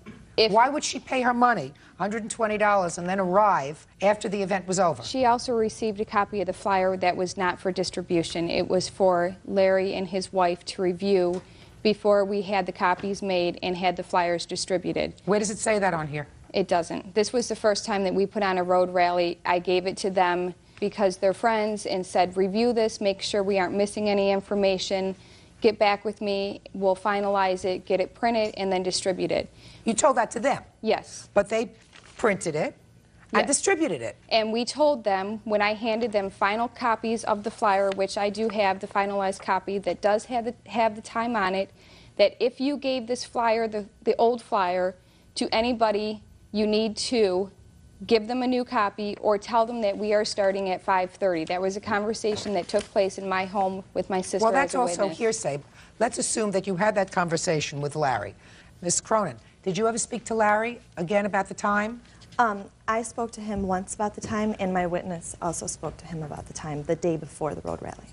Why would she pay her money, $120, and then arrive after the event was over? She also received a copy of the flyer that was not for distribution. It was for Larry and his wife to review before we had the copies made and had the flyers distributed. Where does it say that on here? It doesn't. This was the first time that we put on a road rally. I gave it to them because they're friends and said, review this, make sure we aren't missing any information, get back with me, we'll finalize it, get it printed, and then distribute it. You told that to them? Yes. But they printed it and distributed it. And we told them, when I handed them final copies of the flyer, which I do have the finalized copy that does have the time on it, that if you gave this flyer, the old flyer, to anybody, you need to give them a new copy or tell them that we are starting at 5:30. That was a conversation that took place in my home with my sister. Well, that's as a also witness. hearsay. Let's assume that you had that conversation with Larry. Ms. Cronin, did you ever speak to Larry again about the time? I spoke to him once about the time, and my witness also spoke to him about the time, the day before the road rally.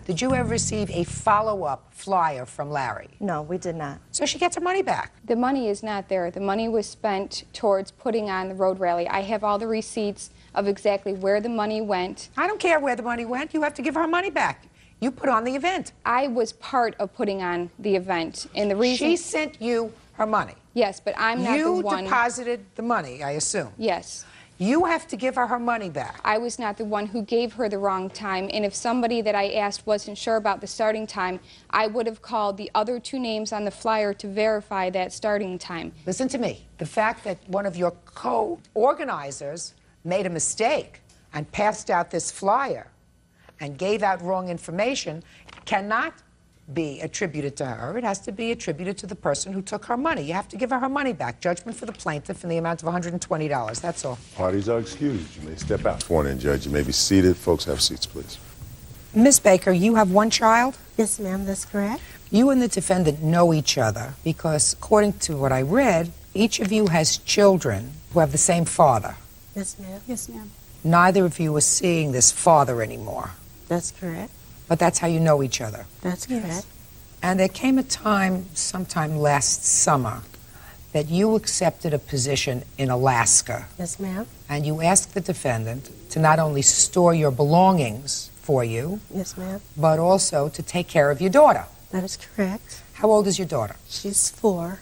Did you ever receive a follow-up flyer from Larry? No, we did not. So she gets her money back. The money is not there. The money was spent towards putting on the road rally. I have all the receipts of exactly where the money went. I don't care where the money went. You have to give her money back. You put on the event. I was part of putting on the event, and the reason... She sent you her money. Yes, but I'm not the one... You deposited the money, I assume. Yes. You have to give her money back. I was not the one who gave her the wrong time, and if somebody that I asked wasn't sure about the starting time, I would have called the other two names on the flyer to verify that starting time. Listen to me. The fact that one of your co-organizers made a mistake and passed out this flyer and gave out wrong information cannot be attributed to her. It has to be attributed to the person who took her money. You have to give her money back. Judgment for the plaintiff in the amount of $120. That's all. Parties are excused. You may step out. Sworn in, Judge. You may be seated. Folks, have seats, please. Miss Baker, you have one child? Yes, ma'am, that's correct. You and the defendant know each other because, according to what I read, each of you has children who have the same father. Yes, ma'am. Yes, ma'am. Neither of you are seeing this father anymore, That's correct. but that's how you know each other. That's correct. And there came a time, sometime last summer, that you accepted a position in Alaska, Yes, ma'am. and you asked the defendant to not only store your belongings for you, Yes, ma'am. but also to take care of your daughter. That is correct. How old is your daughter? She's 4.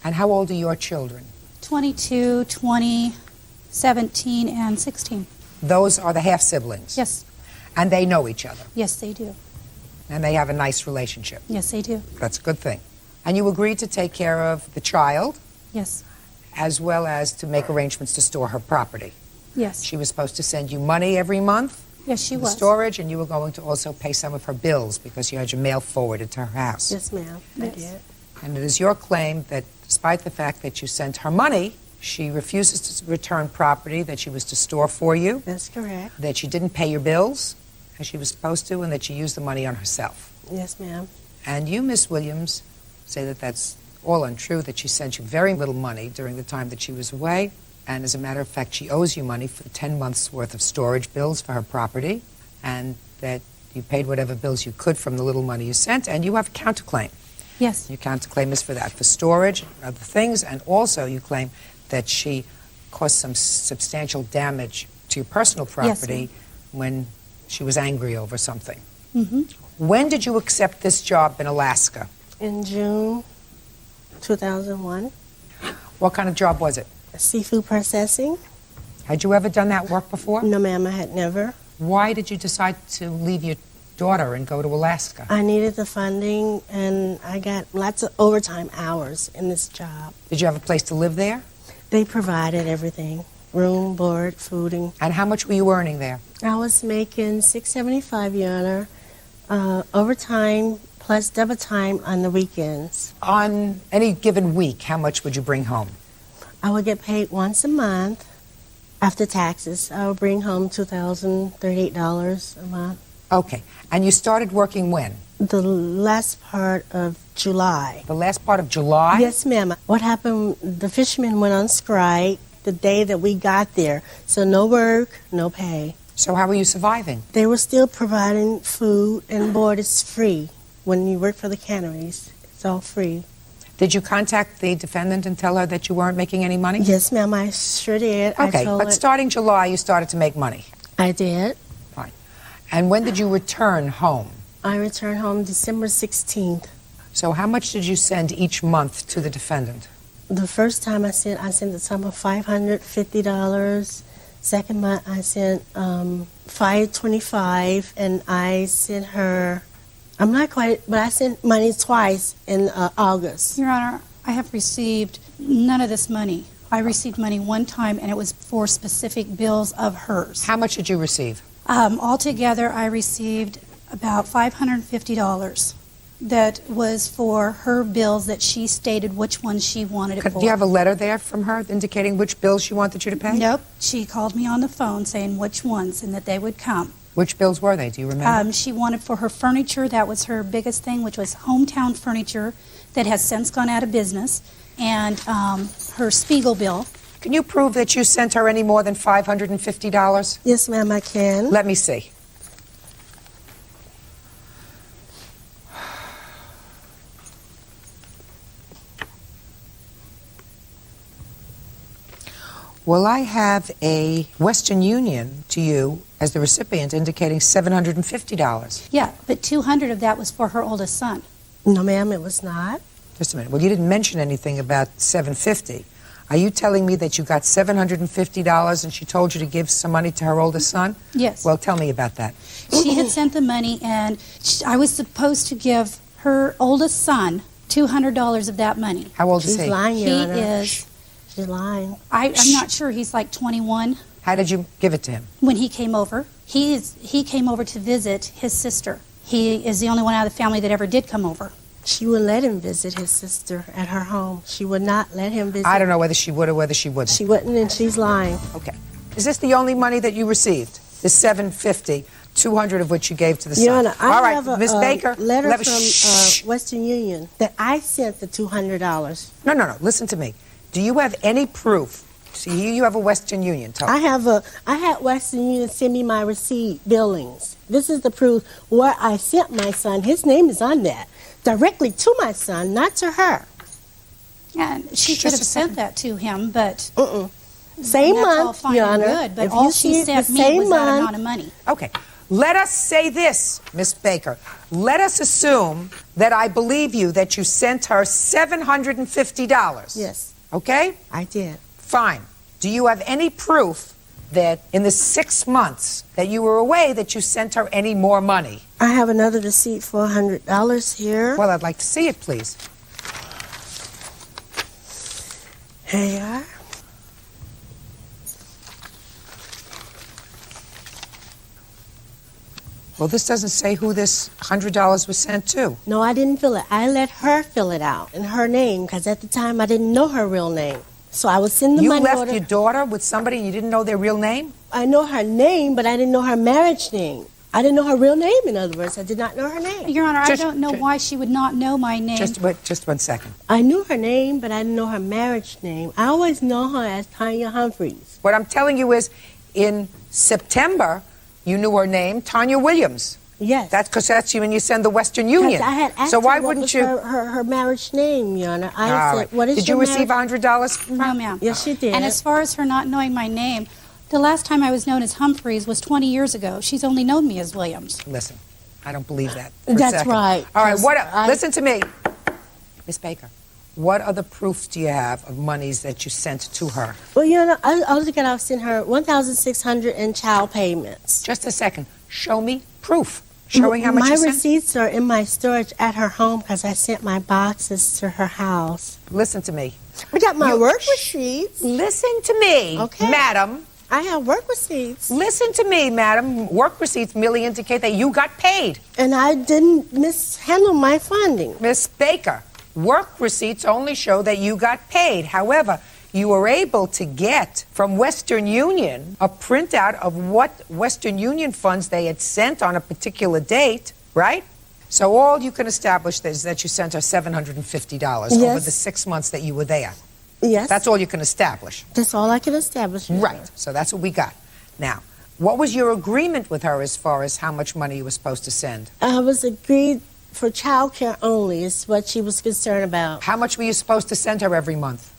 And how old are your children? 22, 20, 17, and 16. Those are the half-siblings? Yes. And they know each other? Yes, they do. And they have a nice relationship? Yes, they do. That's a good thing. And you agreed to take care of the child? Yes. As well as to make arrangements to store her property? Yes. She was supposed to send you money every month? Yes, she for the was. storage, and you were going to also pay some of her bills because you had your mail forwarded to her house. Yes, ma'am. I Yes. did. And it is your claim that despite the fact that you sent her money, she refuses to return property that she was to store for you, That's correct. that she didn't pay your bills as she was supposed to, and that she used the money on herself. Yes, ma'am. And you, Miss Williams, say that that's all untrue, that she sent you very little money during the time that she was away. And as a matter of fact, she owes you money for 10 months' worth of storage bills for her property, and that you paid whatever bills you could from the little money you sent, and you have a counterclaim. Yes. Your counterclaim is for that, for storage and other things, and also you claim that she caused some substantial damage to your personal property when she was angry over something. Mm-hmm. When did you accept this job in Alaska? In June 2001, What kind of job was it? seafood processing. Had you ever done that work before? No, ma'am, I had never. Why did you decide to leave your daughter and go to Alaska? I needed the funding, and I got lots of overtime hours in this job. Did you have a place to live there? They provided everything, room, board, fooding. And how much were you earning there? I was making $675, Your Honor, overtime plus double time on the weekends. On any given week, how much would you bring home? I would get paid once a month after taxes. I would bring home $2,038 a month. Okay. And you started working when? The last part of July. The last part of July? Yes, ma'am. What happened, the fishermen went on strike the day that we got there. So no work, no pay. So how were you surviving? They were still providing food, and board is free. When you work for the canneries, it's all free. Did you contact the defendant and tell her that you weren't making any money? Yes, ma'am, I sure did. Okay, I told but her- starting July, you started to make money. I did. Fine. And when did you return home? I returned home December 16th. So how much did you send each month to the defendant? The first time I sent the sum of $550. Second month I sent $525, and I sent her. I'm not quite, but I sent money twice in August. Your Honor, I have received none of this money. I received money one time, and it was for specific bills of hers. How much did you receive? Altogether, I received about $550. That was for her bills that she stated which ones she wanted it for. Do you have a letter there from her indicating which bills she wanted you to pay? Nope. She called me on the phone saying which ones and that they would come. Which bills were they? Do you remember? She wanted for her furniture. That was her biggest thing, which was Hometown Furniture that has since gone out of business, and her Spiegel bill. Can you prove that you sent her any more than $550? Yes, ma'am, I can. Let me see. Well, I have a Western Union to you as the recipient indicating $750. Yeah, but 200 of that was for her oldest son. No, ma'am, it was not. Just a minute. Well, you didn't mention anything about $750. Are you telling me that you got $750 and she told you to give some money to her oldest son? Yes. Well, tell me about that. She had sent the money, and I was supposed to give her oldest son $200 of that money. How old is She's he? lying, Your He Honor. is. She's lying. I'm not sure. He's like 21. How did you give it to him? When he came over, he came over to visit his sister. He is the only one out of the family that ever did come over. She wouldn't let him visit his sister at her home. She would not let him visit. I don't know whether she would or whether she wouldn't. She wouldn't, and she's lying. Okay. Is this the only money that you received? The $750, $200 of which you gave to the son? Your Honor, I All right, have a Miss Baker. letter let me- from shh. Western Union that I sent the $200. No. Listen to me. Do you have any proof See, here you have a Western Union token. I had Western Union send me my receipt billings. This is the proof where I sent my son. His name is on that. Directly to my son, not to her. And she could have sent that to him, but Same that's all month, fine Your and Honor. good, but If all you she see it sent the me same was that month- amount of money. Okay. Let us say this, Miss Baker. Let us assume that I believe you that you sent her $750. Yes. Okay? I did. Fine. Do you have any proof that in the 6 months that you were away that you sent her any more money? I have another receipt for $100 here. Well, I'd like to see it, please. Here you are. Well, this doesn't say who this $100 was sent to. No, I didn't fill it. I let her fill it out in her name because at the time I didn't know her real name. So I would send the You money left order. your daughter with somebody and you didn't know their real name? I know her name, but I didn't know her marriage name. I didn't know her real name, in other words. I did not know her name. Your Honor, I don't know why she would not know my name. Just 1 second. I knew her name, but I didn't know her marriage name. I always know her as Tanya Humphreys. What I'm telling you is, in September, you knew her name, Tanya Williams. Yes. That's because that's when you send the Western Union. I had asked so why her what wouldn't was you? her marriage name, Your Honor. I All said, right. what is Did your you receive marriage- $100? No, ma'am. Yes, she did. And as far as her not knowing my name, the last time I was known as Humphreys was 20 years ago. She's only known me as Williams. Listen, I don't believe that. for a That's second. right, All right. 'cause Listen to me, Miss Baker. What other proofs do you have of monies that you sent to her? Well, Your Honor, I was going to send her $1,600 in child payments. Just a second. Show me proof showing how much my you sent. receipts are in my storage at her home because I sent my boxes to her house. Listen to me. I got my work receipts. Listen to me, Okay. madam. I have work receipts. Listen to me, madam. Work receipts merely indicate that you got paid. And I didn't mishandle my funding. Miss Baker, work receipts only show that you got paid. However, you were able to get from Western Union a printout of what Western Union funds they had sent on a particular date, right? So all you can establish is that you sent her $750 over Yes. the 6 months that you were there. Yes. That's all you can establish. That's all I can establish. Your Right. Honor. So that's what we got. Now, what was your agreement with her as far as how much money you were supposed to send? I was agreed for child care only is what she was concerned about. How much were you supposed to send her every month?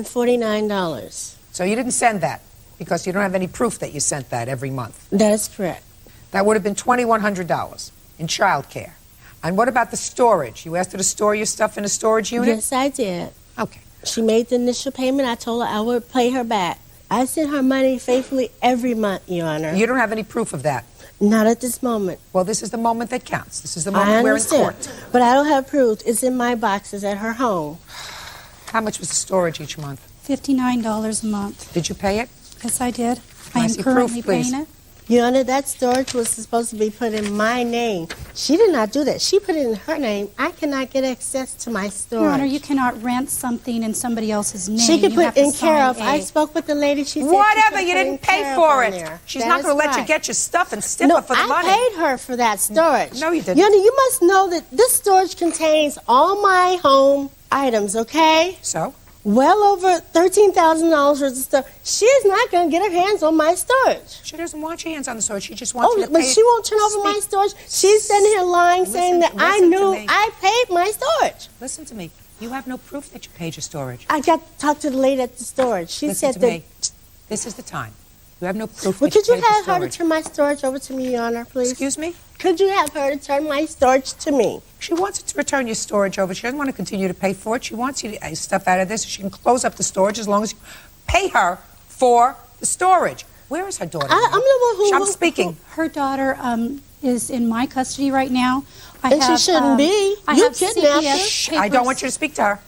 $349. So you didn't send that because you don't have any proof that you sent that every month. That is correct. That would have been $2,100 in child care. And what about the storage? You asked her to store your stuff in a storage unit? Yes, I did. Okay. She made the initial payment. I told her I would pay her back. I sent her money faithfully every month, Your Honor. You don't have any proof of that? Not at this moment. Well, this is the moment that counts. This is the I moment we're in understand. court. But I don't have proof. It's in my boxes at her home. How much was the storage each month? $59 a month. Did you pay it? Yes, I did. Can I I am see proof, currently please? paying it. Your Honor, that storage was supposed to be put in my name. She did not do that. She put it in her name. I cannot get access to my storage. Your Honor, you cannot rent something in somebody else's name. She could You put have to in care sign of. I a- spoke with the lady. She said Whatever, she you could put didn't in pay care for of it. on there. She's That not is going to let you right. get your stuff and stiff No, her for the I money. paid her for that storage. No, you didn't. Your Honor, you must know that this storage contains all my home items, okay? So? Well over $13,000 worth of stuff. She is not going to get her hands on my storage. She doesn't want your hands on the storage. She just wants Oh, you to but pay. she won't turn over my storage. She's sitting here lying, saying that I listen to knew me. I paid my storage. Listen to me. You have no proof that you paid your storage. I got to talk to the lady at the storage. She Listen said to that. me. This is the time. You have no proof Well, that you could you paid the have her to storage. turn my storage over to me, Your Honor, please? Excuse me? Could you have her to turn my storage to me? She wants to return your storage over. She doesn't want to continue to pay for it. She wants you to stuff out of this so she can close up the storage as long as you pay her for the storage. Where is her daughter? I'm the one who. I'm speaking. Her daughter is in my custody right now. And she shouldn't be. I You have kidnapped her. CPS I don't papers. want you to speak to her.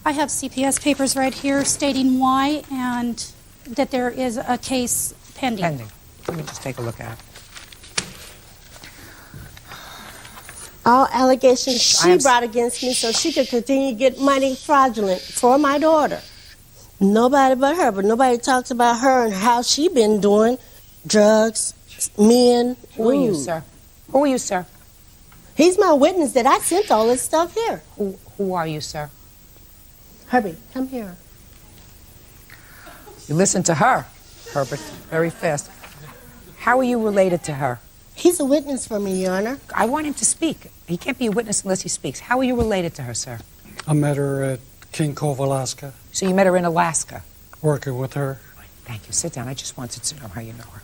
I have CPS papers right here stating why and that there is a case pending. Pending. Let me just take a look at it. All allegations I am she brought against me so she could continue to get money fraudulent for my daughter. Nobody but her, but nobody talks about her and how she been doing drugs, men. Who are you, Ooh. sir? Who are you, sir? He's my witness that I sent all this stuff here. Who are you, sir? Herbie, come here. You listen to her, Herbert, very fast. How are you related to her? He's a witness for me, Your Honor. I want him to speak. He can't be a witness unless he speaks. How are you related to her, sir? I met her at King Cove, Alaska, So you met her in Alaska? working with her. Thank you. Sit down. I just wanted to know how you know her.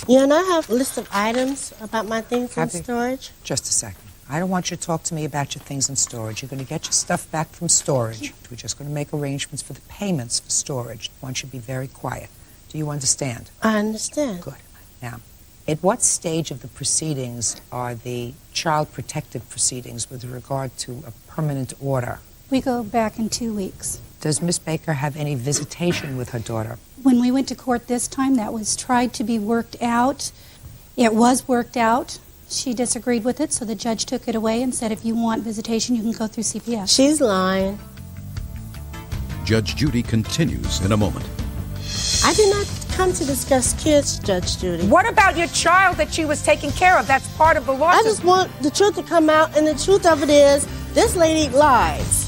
Your Honor, I have a list of items about my things in Have you? storage. Just a second. I don't want you to talk to me about your things in storage. You're going to get your stuff back from storage. We're just going to make arrangements for the payments for storage. I want you to be very quiet. Do you understand? I understand. Good. Now, at what stage of the proceedings are the child protective proceedings with regard to a permanent order? We go back in 2 weeks. Does Miss Baker have any visitation with her daughter? When we went to court this time, that was tried to be worked out. It was worked out. She disagreed with it, so the judge took it away and said, if you want visitation, you can go through CPS. She's lying. Judge Judy continues in a moment. I did not come to discuss kids, Judge Judy. What about your child that she was taking care of? That's part of the lawsuit. I just want the truth to come out, and the truth of it is, this lady lies.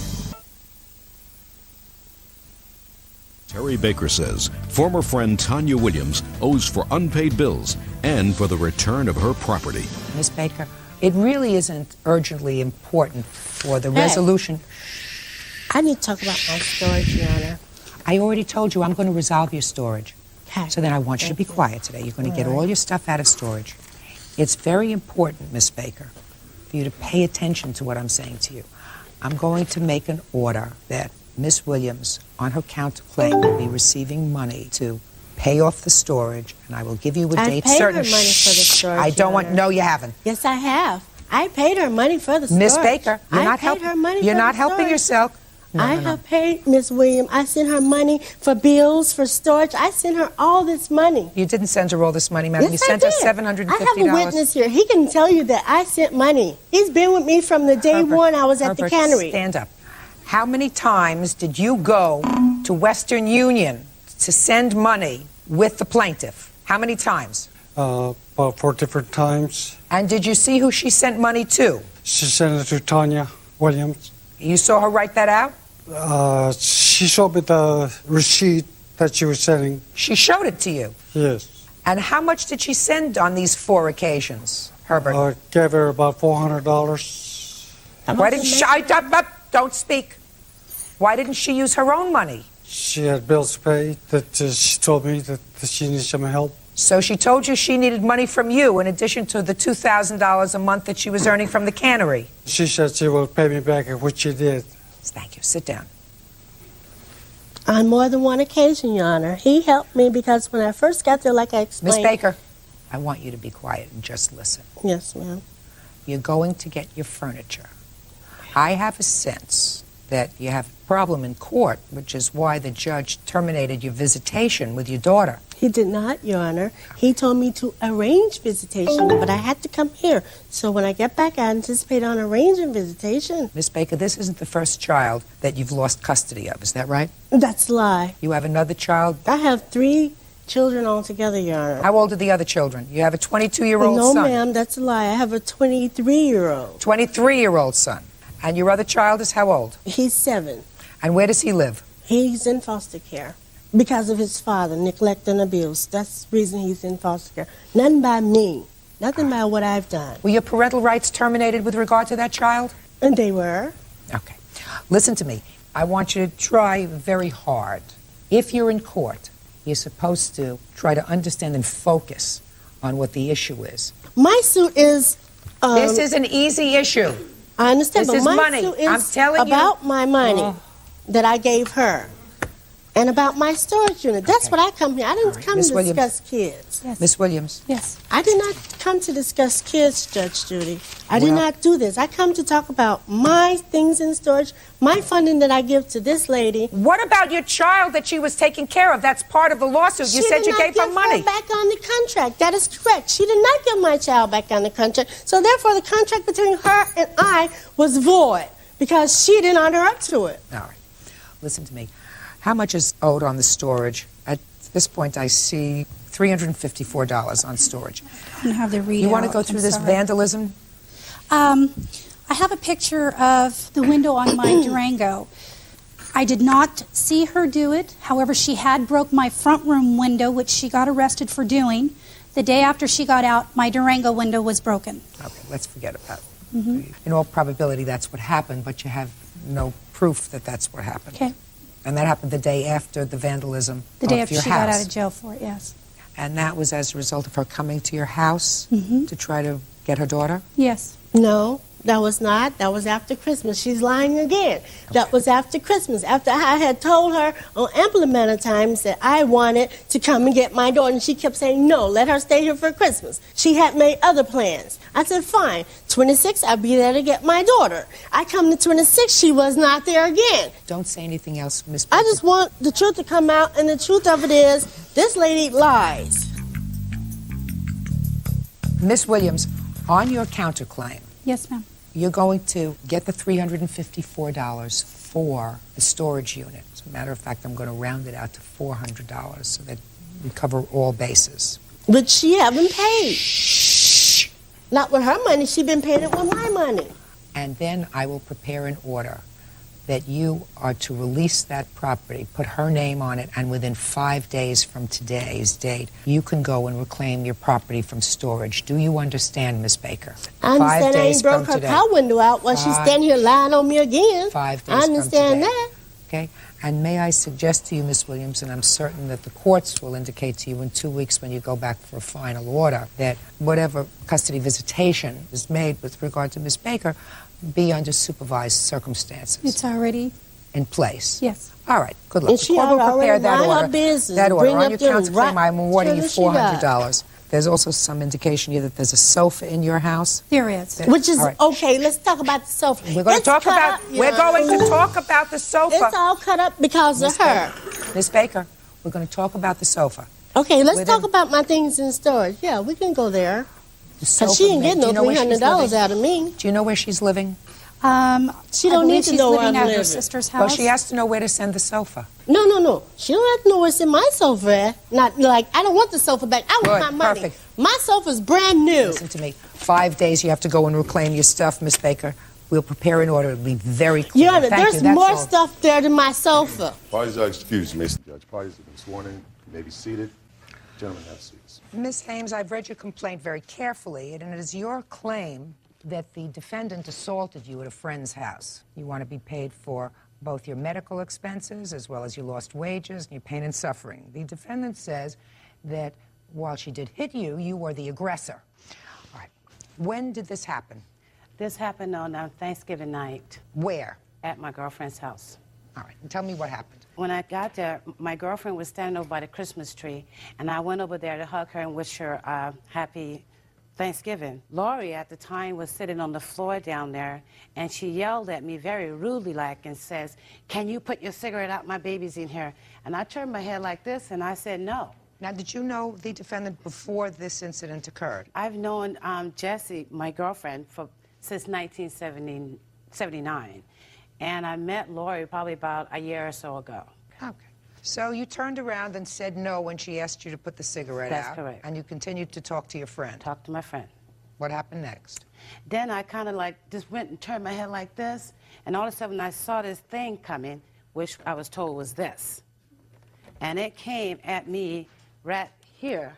Terry Baker says former friend Tanya Williams owes for unpaid bills and for the return of her property. Miss Baker, it really isn't urgently important for the resolution. I need to talk about my storage, Your Honor. I already told you I'm going to resolve your storage. Okay. So then I want you to be quiet today. You're going to get All right. all your stuff out of storage. It's very important, Miss Baker, for you to pay attention to what I'm saying to you. I'm going to make an order that Miss Williams, on her counterclaim, will be receiving money to pay off the storage, and I will give you a I date paid certain. her money for the storage, I don't Your want. Honor. No, you haven't. Yes, I have. I paid her money for the storage. Miss Baker, you're I not paid helping. her money You're for not the helping storage. yourself. No, I no, no. have paid Miss Williams. I sent her money for bills, for storage. I sent her all this money. You didn't send her all this money, madam. Yes, You sent I her did. $750. I have a witness here. He can tell you that I sent money. He's been with me from the day Herbert, one I was at the Herbert, cannery. Stand up. How many times did you go to Western Union to send money with the plaintiff? How many times? About 4 different times. And did you see who she sent money to? She sent it to Tanya Williams. You saw her write that out? She showed me the receipt that she was sending. She showed it to you? Yes. And how much did she send on these 4 occasions, Herbert? I gave her about $400. Why didn't she... Don't speak. Why didn't she use her own money? She had bills to pay that she told me that she needed some help. So she told you she needed money from you in addition to the $2,000 a month that she was earning from the cannery. She said she will pay me back, which she did. Thank you. Sit down. On more than one occasion, Your Honor. He helped me because when I first got there, like I explained... Miss Baker, I want you to be quiet and just listen. Yes, ma'am. You're going to get your furniture. I have a sense that you have a problem in court, which is why the judge terminated your visitation with your daughter. He did not, Your Honor. He told me to arrange visitation, but I had to come here. So when I get back, I anticipate on arranging visitation. Miss Baker, this isn't the first child that you've lost custody of, is that right? That's a lie. You have another child? I have 3 children altogether, Your Honor. How old are the other children? You have a 22-year-old No, son. ma'am, that's a lie. I have a 23-year-old. 23-year-old son. And your other child is how old? He's 7. And where does he live? He's in foster care because of his father, neglect and abuse. That's the reason he's in foster care. Nothing by me. Nothing by what I've done. Were your parental rights terminated with regard to that child? And they were. Okay. Listen to me. I want you to try very hard. If you're in court, you're supposed to try to understand and focus on what the issue is. My suit is... this is an easy issue. I understand, This but is my money. suit is I'm telling about you. my money that I gave her and about my storage unit. That's what I come here. I didn't come Miss to Williams. discuss kids. Yes. Miss Williams. Yes. I did not come to discuss kids, Judge Judy. I did Well- not do this. I come to talk about my things in storage, my funding that I give to this lady. What about your child that she was taking care of? That's part of the lawsuit. You said you gave her money. She did not give her back on the contract. That is correct. She did not give my child back on the contract. So therefore, the contract between her and I was void because she didn't honor up to it. All right. Listen to me. How much is owed on the storage? At this point, I see $354 on storage. I don't have the readout. You want to go through I'm this sorry. vandalism? I have a picture of the window on my Durango. I did not see her do it. However, she had broke my front room window, which she got arrested for doing. The day after she got out, my Durango window was broken. Okay, let's forget about it. Mhm. In all probability, that's what happened, but you have no proof that that's what happened. Okay. And that happened the day after the vandalism The day of after your she house. got out of jail for it, yes. And that was as a result of her coming to your house Mhm. to try to get her daughter? Yes. No, that was not. That was after Christmas. She's lying again. That was after Christmas. After I had told her on ample amount of times that I wanted to come and get my daughter, and she kept saying, no, let her stay here for Christmas. She had made other plans. I said, fine. 26, I'll be there to get my daughter. I come to 26, she was not there again. Don't say anything else, Miss. I just want the truth to come out, and the truth of it is, this lady lies. Miss Williams, on your counterclaim, Yes, ma'am. you're going to get the $354 for the storage unit. As a matter of fact, I'm going to round it out to $400 so that we cover all bases. But she haven't paid. Shh. Not with her money. She been paying it with my money. And then I will prepare an order that you are to release that property, put her name on it, and within 5 days from today's date, you can go and reclaim your property from storage. Do you understand, Miss Baker? I 5 understand I days ain't broke from her today. car window out while she's standing here lying on me again. 5 days I understand from today. that. Okay? And may I suggest to you, Miss Williams, and I'm certain that the courts will indicate to you in 2 weeks when you go back for a final order, that whatever custody visitation is made with regard to Miss Baker be under supervised circumstances. It's already in place. Yes. All right. Good luck. And The she court will already prepare that mind her order. business, That order bring on up your them counterclaim, right I'm awarding you till she died. $400. There's also some indication here that there's a sofa in your house. There is. Which is All right. okay. Let's talk about the sofa. We're going to It's talk cut about. up, We're going to talk about the sofa. It's all cut up because of her. Miss Baker, we're going to talk about the sofa. Okay, let's Within- talk about my things in storage. Yeah, we can go there. The Cause sofa she ain't ma- getting do no you know where she's $300 living? out of me. Do you know where she's living? She I don't believe need to she's know where living I'm at her living. sister's house. Well, she has to know where to send the sofa. No. She don't have to know what's in my sofa at. Not like I don't want the sofa back. I want Good, my money. perfect. My sofa's brand new. Listen to me. 5 days you have to go and reclaim your stuff, Miss Baker. We'll prepare an order. It'll be very clear. Your Honor, Thank there's you. That's more all. stuff there than my sofa. Parties are excused, Mr. Judge. Parties have been sworn in. You may be seated. Gentlemen, have seats. Ms. Hames, I've read your complaint very carefully, and it is your claim that the defendant assaulted you at a friend's house. You want to be paid for both your medical expenses as well as your lost wages and your pain and suffering. The defendant says that while she did hit you, you were the aggressor. All right. When did this happen? This happened on Thanksgiving night. Where? At my girlfriend's house. All right. And tell me what happened. When I got there, my girlfriend was standing over by the Christmas tree, and I went over there to hug her and wish her happy Thanksgiving. Lori, at the time, was sitting on the floor down there, and she yelled at me very rudely like and says, "Can you put your cigarette out? My baby's in here." And I turned my head like this, and I said, "No." Now, did you know the defendant before this incident occurred? I've known Jessie, my girlfriend, since 1979. And I met Lori probably about a year or so ago. Okay. So you turned around and said no when she asked you to put the cigarette out. That's correct. And you continued to talk to your friend. Talk to my friend. What happened next? Then I kind of like just went and turned my head like this, and all of a sudden I saw this thing coming, which I was told was this. And it came at me right here,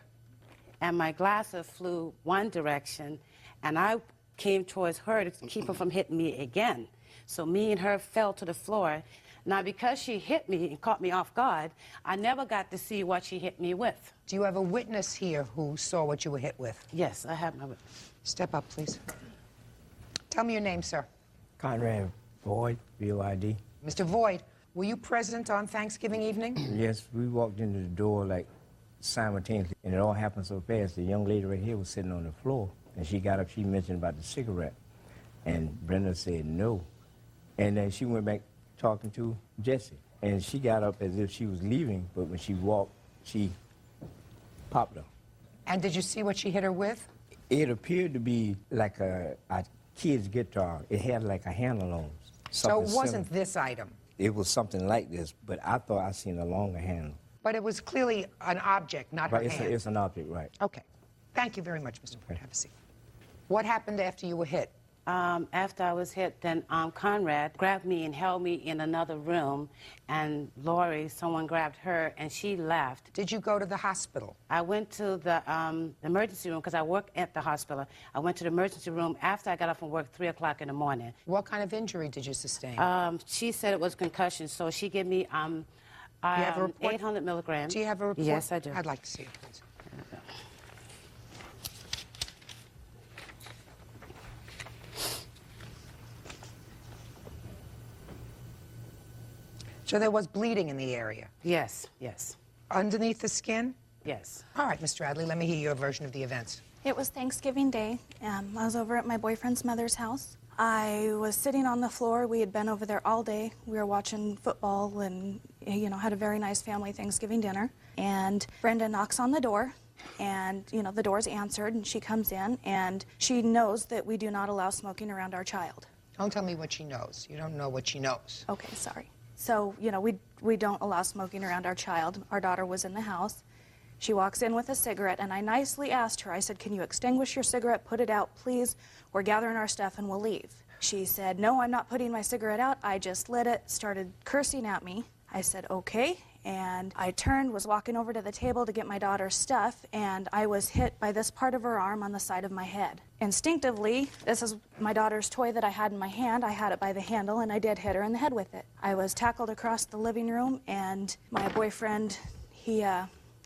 and my glasses flew one direction, and I came towards her to keep her from hitting me again. So me and her fell to the floor. Now, because she hit me and caught me off guard, I never got to see what she hit me with. Do you have a witness here who saw what you were hit with? Yes, I have my witness. Step up, please. Tell me your name, sir. Conrad Boyd, B-O-I-D. Mr. Voigt, were you present on Thanksgiving evening? Yes, we walked into the door like simultaneously, and it all happened so fast. The young lady right here was sitting on the floor, and she got up, she mentioned about the cigarette, and Brenda said no. And then she went back talking to Jessie, and she got up as if she was leaving, but when she walked, she popped her. And did you see what she hit her with? It appeared to be like a kid's guitar. It had like a handle on it. So it Something wasn't similar. this item, It was something like this, but I thought I seen a longer handle. but it was clearly an object, not But her hand. it's an object, right? Okay. Thank you very much, Mr. Voigt. Have a seat. What happened after you were hit? After I was hit, then Conrad grabbed me and held me in another room, and Lori, someone grabbed her, and she left. Did you go to the hospital? I went to the emergency room because I work at the hospital. I went to the emergency room after I got off from work 3 o'clock in the morning. What kind of injury did you sustain? She said it was concussion, so she gave me 800 milligrams. Do you have a report? Yes, I do. I'd like to see it, please. So there was bleeding in the area? Yes, yes. Underneath the skin? Yes. All right, Mr. Adley, let me hear your version of the events. It was Thanksgiving Day. I was over at my boyfriend's mother's house. I was sitting on the floor. We had been over there all day. We were watching football and, had a very nice family Thanksgiving dinner. And Brenda knocks on the door, and, the door's answered, and she comes in, and she knows that we do not allow smoking around our child. Don't tell me what she knows. You don't know what she knows. Okay, sorry. So, we don't allow smoking around our child. Our daughter was in the house. She walks in with a cigarette, and I nicely asked her, I said, can you extinguish your cigarette, put it out, please? We're gathering our stuff and we'll leave. She said, no, I'm not putting my cigarette out. I just lit it, started cursing at me. I said, okay. And I turned, was walking over to the table to get my daughter's stuff, and I was hit by this part of her arm on the side of my head. Instinctively, this is my daughter's toy that I had in my hand. I had it by the handle, and I did hit her in the head with it. I was tackled across the living room, and my boyfriend, he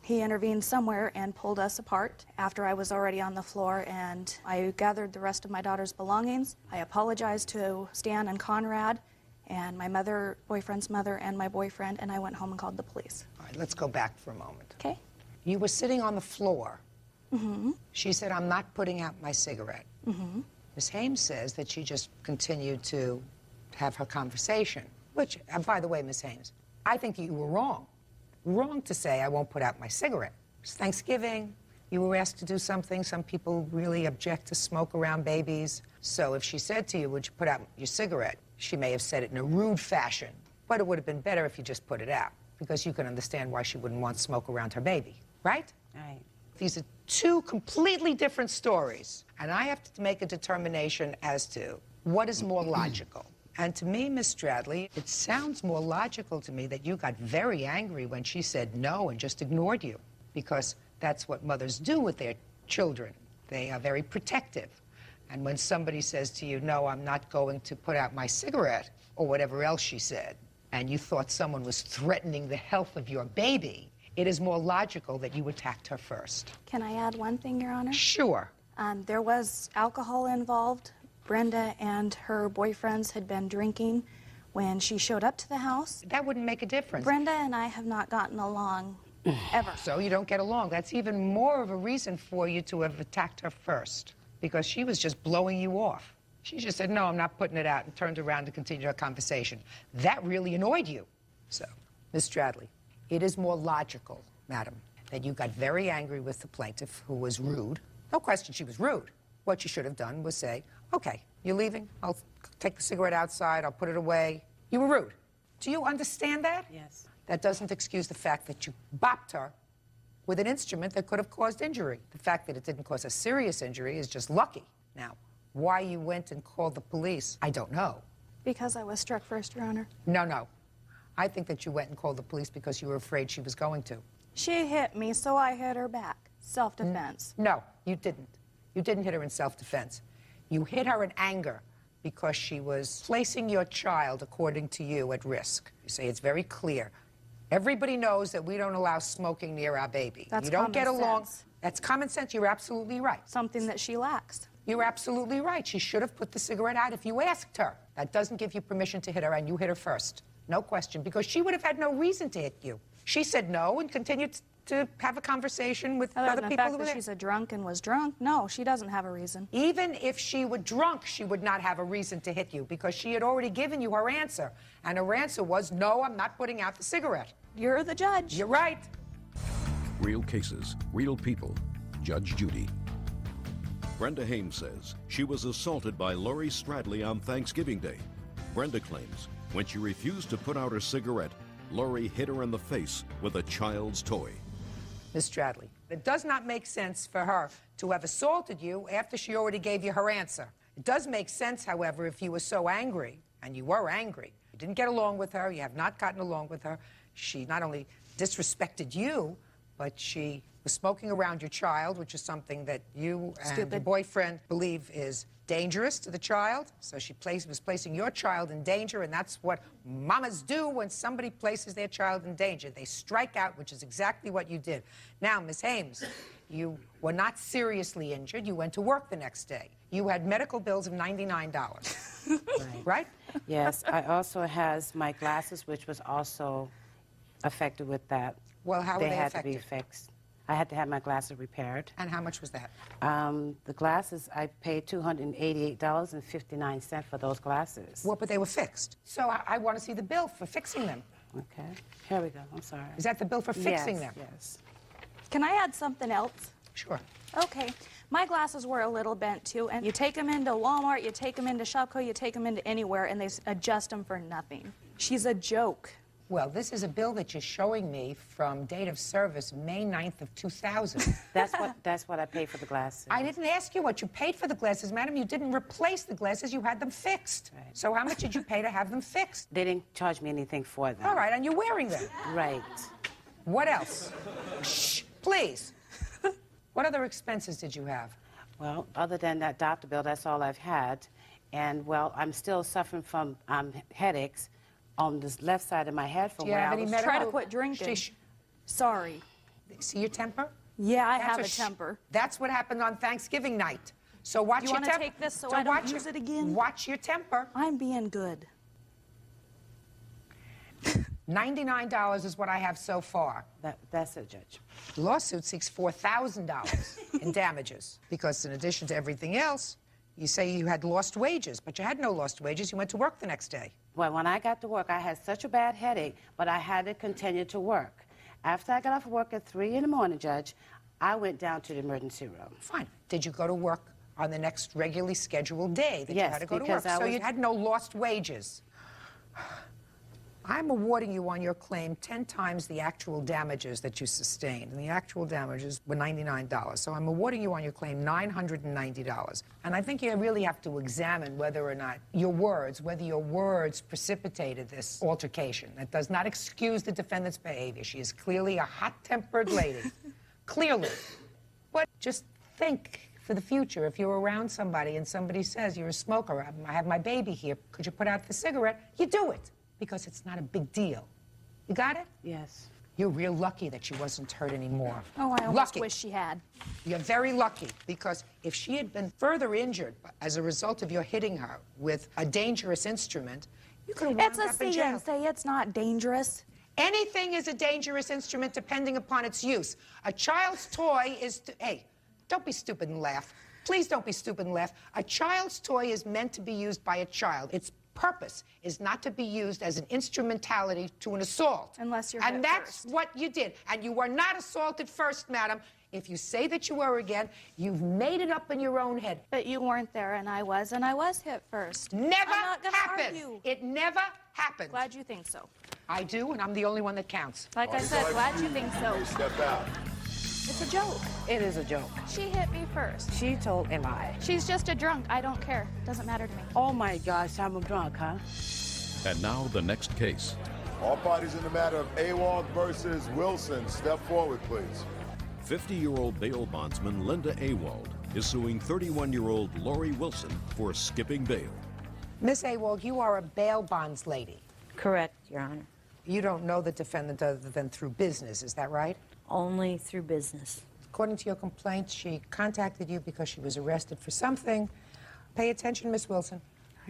intervened somewhere and pulled us apart after I was already on the floor, and I gathered the rest of my daughter's belongings. I apologized to Stan and Conrad and my mother, boyfriend's mother, and my boyfriend, and I went home and called the police. All right, let's go back for a moment. Okay. You were sitting on the floor. Mm-hmm. She said, I'm not putting out my cigarette. Mm-hmm. Ms. Hames says that she just continued to have her conversation, which, by the way, Ms. Hames, I think you were wrong. Wrong to say I won't put out my cigarette. It's Thanksgiving. You were asked to do something. Some people really object to smoke around babies. So if she said to you, would you put out your cigarette, she may have said it in a rude fashion. But it would have been better if you just put it out, because you can understand why she wouldn't want smoke around her baby, right? Right. These are two completely different stories. And I have to make a determination as to what is more logical. And to me, Ms. Stradley, it sounds more logical to me that you got very angry when she said no and just ignored you, because that's what mothers do with their children. They are very protective. And when somebody says to you, no, I'm not going to put out my cigarette, or whatever else she said, and you thought someone was threatening the health of your baby, it is more logical that you attacked her first. Can I add one thing, Your Honor? Sure. There was alcohol involved. Brenda and her boyfriends had been drinking when she showed up to the house. That wouldn't make a difference. Brenda and I have not gotten along ever. So you don't get along. That's even more of a reason for you to have attacked her first, because she was just blowing you off. She just said, no, I'm not putting it out, and turned around to continue her conversation. That really annoyed you. So, Ms. Stradley, it is more logical, madam, that you got very angry with the plaintiff, who was rude. No question she was rude. What you should have done was say, okay, you're leaving, I'll take the cigarette outside, I'll put it away. You were rude. Do you understand that? Yes. That doesn't excuse the fact that you bopped her with an instrument that could have caused injury. The fact that it didn't cause a serious injury is just lucky. Now, why you went and called the police, I don't know. Because I was struck first, Your Honor. No. I think that you went and called the police because you were afraid she was going to. She hit me, so I hit her back. Self-defense. No, you didn't. You didn't hit her in self-defense. You hit her in anger because she was placing your child, according to you, at risk. You say it's very clear. Everybody knows that we don't allow smoking near our baby. That's you don't get common along. sense. That's common sense. You're absolutely right. Something that she lacks. You're absolutely right. She should have put the cigarette out if you asked her. That doesn't give you permission to hit her, and you hit her first. No question, because she would have had no reason to hit you. She said no and continued to have a conversation with Other other than people the who fact were that there. she's a drunk and was drunk, no, she doesn't have a reason. Even if she were drunk, she would not have a reason to hit you, because she had already given you her answer. And her answer was, no, I'm not putting out the cigarette. You're the judge. You're right. Real cases, real people. Judge Judy. Brenda Hames says she was assaulted by Lori Stradley on Thanksgiving Day. Brenda claims when she refused to put out her cigarette, Lori hit her in the face with a child's toy. Ms. Stradley, it does not make sense for her to have assaulted you after she already gave you her answer. It does make sense, however, if you were so angry, and you were angry, you didn't get along with her, you have not gotten along with her, she not only disrespected you, but she was smoking around your child, which is something that you and your boyfriend believe is dangerous to the child. So she was placing your child in danger, and that's what mamas do when somebody places their child in danger. They strike out, which is exactly what you did. Now, Ms. Hames, you were not seriously injured. You went to work the next day. You had medical bills of $99, right? Yes, I also has my glasses, which was also affected with that. Well, how were they had affected? To be fixed. I had to have my glasses repaired. And how much was that? The glasses, I paid $288.59 for those glasses. Well, but they were fixed. So I want to see the bill for fixing them. Okay, here we go. I'm sorry. Is that the bill for fixing them? Yes. Can I add something else? Sure. Okay. My glasses were a little bent too, and you take them into Walmart, you take them into Shopko, you take them into anywhere, and they adjust them for nothing. She's a joke. Well, this is a bill that you're showing me from date of service May 9th of 2000. That's what I paid for the glasses. I didn't ask you what you paid for the glasses, madam. You didn't replace the glasses. You had them fixed. Right. So how much did you pay to have them fixed? They didn't charge me anything for them. All right, and you're wearing them. Right. What else? Shh, please. What other expenses did you have? Well, other than that doctor bill, that's all I've had. And, well, I'm still suffering from headaches on this left side of my head from where I was Try to quit drinking. Sorry. See your temper? Yeah, I have a temper. That's what happened on Thanksgiving night. So watch You your want temper. to take this so I don't use it again? Watch your temper. I'm being good. $99 is what I have so far. That's it, Judge. The lawsuit seeks $4,000 in damages because in addition to everything else, you say you had lost wages, but you had no lost wages. You went to work the next day. Well, when I got to work, I had such a bad headache, but I had to continue to work. After I got off work at 3 in the morning, Judge, I went down to the emergency room. Fine. Did you go to work on the next regularly scheduled day that you had to go to work? because So you had no lost wages. I'm awarding you on your claim 10 times the actual damages that you sustained, and the actual damages were $99. So I'm awarding you on your claim $990. And I think you really have to examine whether or not whether your words precipitated this altercation. That does not excuse the defendant's behavior. She is clearly a hot-tempered lady. Clearly. But just think for the future, if you're around somebody and somebody says, you're a smoker, I have my baby here, could you put out the cigarette? You do it. Because it's not a big deal. You got it? Yes. You're real lucky that she wasn't hurt anymore. Oh, I almost wish she had. You're very lucky, because if she had been further injured as a result of your hitting her with a dangerous instrument, you could have wound up in jail. It's a CNC. It's not dangerous. Anything is a dangerous instrument depending upon its use. A child's toy is... Hey, don't be stupid and laugh. Please don't be stupid and laugh. A child's toy is meant to be used by a child. Its purpose is not to be used as an instrumentality to an assault. Unless you're And hit that's first. what you did. And you were not assaulted first, madam. If you say that you were again, you've made it up in your own head. But you weren't there, and I was hit first. Never I'm not gonna happened. argue. It never happened. Glad you think so. I do, and I'm the only one that counts. Like I said, glad you think so. Step out. It's a joke. It is a joke. She hit me first. She told a lie. She's just a drunk. I don't care. Doesn't matter to me. Oh, my gosh, I'm a drunk, huh? And now the next case. All parties in the matter of Awald versus Wilson, step forward, please. 50-year-old bail bondsman Linda Awald is suing 31-year-old Lori Wilson for skipping bail. Miss Awald, you are a bail bonds lady. Correct, Your Honor. You don't know the defendant other than through business, is that right? Only through business. According to your complaint, she contacted you because she was arrested for something. Pay attention, Miss Wilson.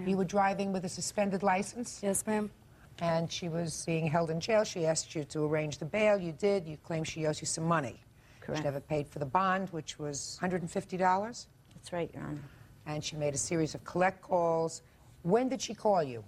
You were driving with a suspended license? Yes, ma'am. And she was being held in jail. She asked you to arrange the bail. You did. You claim she owes you some money. Correct. She never paid for the bond, which was $150. That's right, Your Honor. And she made a series of collect calls. When did she call you?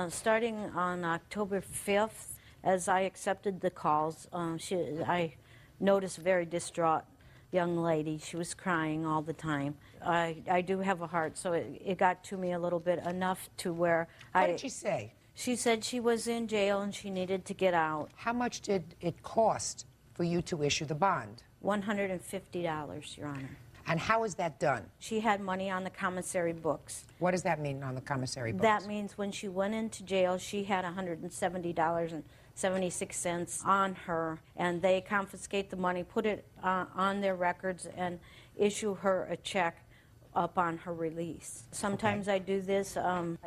Starting on October 5th, as I accepted the calls, I noticed a very distraught young lady. She was crying all the time. I do have a heart, so it got to me a little bit, enough to where What did she say? She said she was in jail and she needed to get out. How much did it cost for you to issue the bond? $150, Your Honor. And how is that done? She had money on the commissary books. What does that mean on the commissary books? That means when she went into jail, she had $170.76 on her, and they confiscate the money, put it on their records, and issue her a check upon her release. Sometimes I do this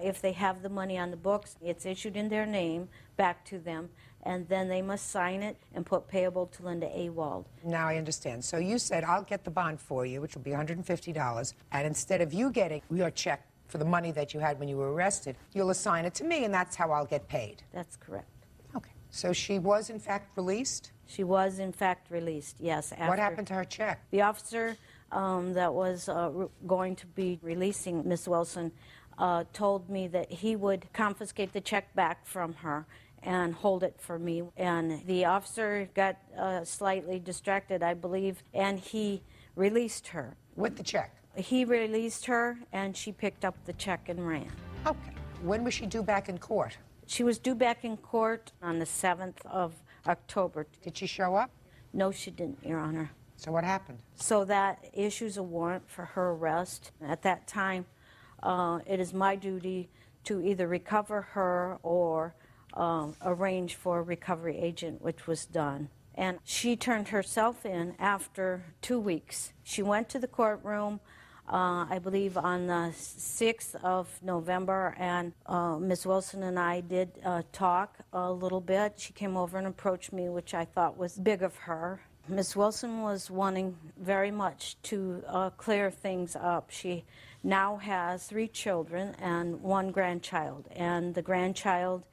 if they have the money on the books, it's issued in their name back to them, and then they must sign it and put payable to Linda Awald. Now I understand. So you said, I'll get the bond for you, which will be $150, and instead of you getting your check for the money that you had when you were arrested, you'll assign it to me, and that's how I'll get paid. That's correct. Okay. So she was, in fact, released? She was, in fact, released, yes. What happened to her check? The officer that was going to be releasing Miss Wilson told me that he would confiscate the check back from her and hold it for me. And the officer got slightly distracted, I believe, and he released her. With the check? He released her, and she picked up the check and ran. Okay. When was she due back in court? She was due back in court on the 7th of October. Did she show up? No, she didn't, Your Honor. So what happened? So that issues a warrant for her arrest. At that time, it is my duty to either recover her or arrange for a recovery agent, which was done. And she turned herself in after 2 weeks. She went to the courtroom, I believe, on the 6th of November, and Ms. Wilson and I did talk a little bit. She came over and approached me, which I thought was big of her. Ms. Wilson was wanting very much to clear things up. She now has 3 children and 1 grandchild, and the grandchild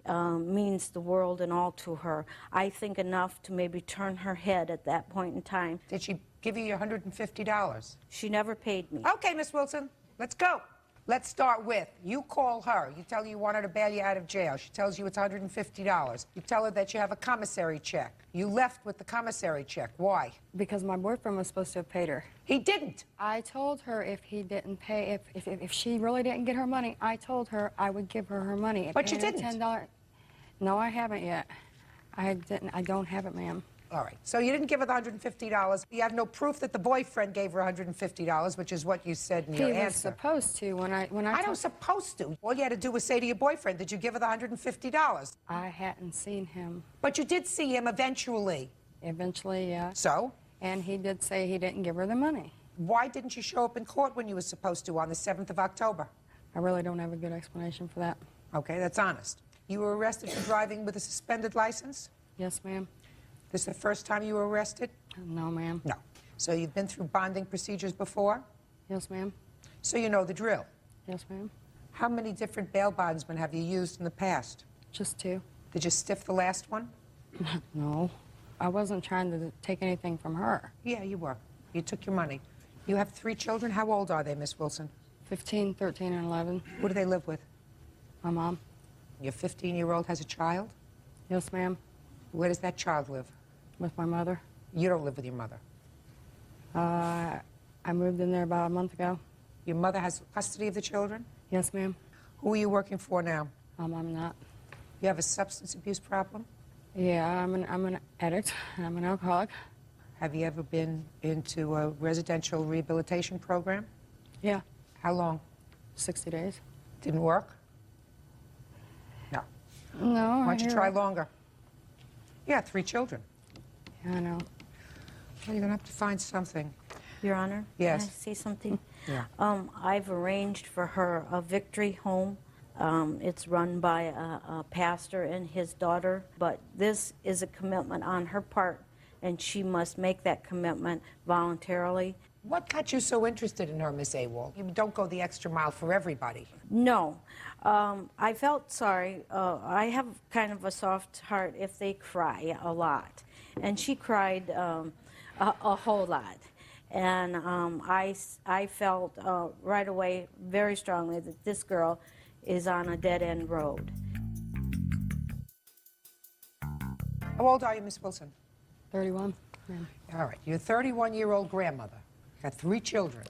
means the world and all to her. I think enough to maybe turn her head at that point in time. Did she give you your $150? She never paid me. Okay, Miss Wilson, let's go. Let's start with, you call her. You tell her you want her to bail you out of jail. She tells you it's $150. You tell her that you have a commissary check. You left with the commissary check. Why? Because my boyfriend was supposed to have paid her. He didn't. I told her if he didn't pay, if she really didn't get her money, I told her I would give her her money. But you didn't. $10. No, I haven't yet. I didn't. I don't have it, ma'am. All right. So you didn't give her the $150. You have no proof that the boyfriend gave her $150, which is what you said in your answer. He was supposed to when I I don't supposed to. All you had to do was say to your boyfriend, did you give her the $150? I hadn't seen him. But you did see him eventually. Eventually, yeah. So? And he did say he didn't give her the money. Why didn't you show up in court when you were supposed to on the 7th of October? I really don't have a good explanation for that. Okay, that's honest. You were arrested for driving with a suspended license? Yes, ma'am. This is the first time you were arrested? No, ma'am. No. So you've been through bonding procedures before? Yes, ma'am. So you know the drill? Yes, ma'am. How many different bail bondsmen have you used in the past? Just 2. Did you stiff the last one? No. I wasn't trying to take anything from her. Yeah, you were. You took your money. You have 3 children. How old are they, Miss Wilson? 15, 13, and 11. Who do they live with? My mom. Your 15-year-old has a child? Yes, ma'am. Where does that child live? With my mother. You don't live with your mother? I moved in there about a month ago. Your mother has custody of the children? Yes, ma'am. Who are you working for now? I'm not. You have a substance abuse problem? Yeah, I'm an addict. I'm an alcoholic. Have you ever been into a residential rehabilitation program? Yeah. How long? 60 days. Didn't work? No. No. Why don't you try longer? Yeah, 3 children. Yeah, I know. Well, you're going to have to find something. Your Honor? Yes. Can I say something? Yeah. I've arranged for her a victory home. It's run by a pastor and his daughter, but this is a commitment on her part, and she must make that commitment voluntarily. What got you so interested in her, Miss Awald? You don't go the extra mile for everybody. No. I felt sorry. I have kind of a soft heart if they cry a lot. And she cried a whole lot. And I felt right away very strongly that this girl is on a dead-end road. How old are you, Miss Wilson? 31. Yeah. All right. You're a 31-year-old grandmother. Got 3 children,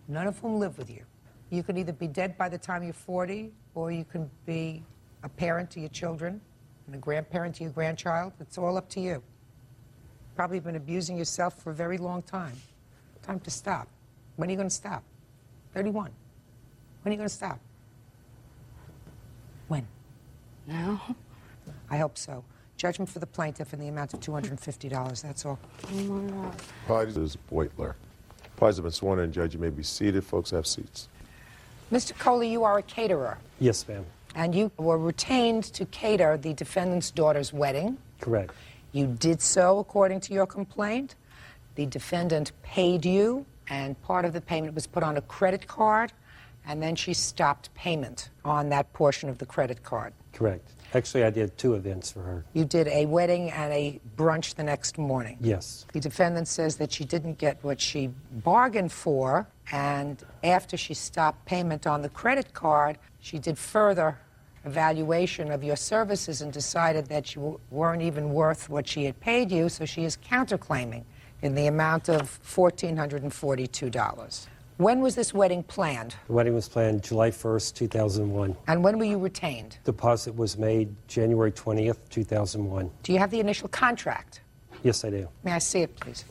none of whom live with you. You can either be dead by the time you're 40, or you can be a parent to your children and a grandparent to your grandchild. It's all up to you. Probably been abusing yourself for a very long time. Time to stop. When are you going to stop? 31. When are you going to stop? When? No. I hope so. Judgment for the plaintiff in the amount of $250, that's all. Parties is Waitler. Parties have been sworn in, Judge. You may be seated. Folks, have seats. Mr. Coley, you are a caterer, Yes, ma'am. and you were retained to cater the defendant's daughter's wedding. Correct. You did so according to your complaint. The defendant paid you, and part of the payment was put on a credit card, and then she stopped payment on that portion of the credit card. Correct. Actually, I did 2 events for her. You did a wedding and a brunch the next morning. Yes. The defendant says that she didn't get what she bargained for, and after she stopped payment on the credit card, she did further evaluation of your services and decided that you weren't even worth what she had paid you, so she is counterclaiming in the amount of $1,442. When was this wedding planned? The wedding was planned July 1st, 2001. And when were you retained? Deposit was made January 20th, 2001. Do you have the initial contract? Yes, I do. May I see it, please?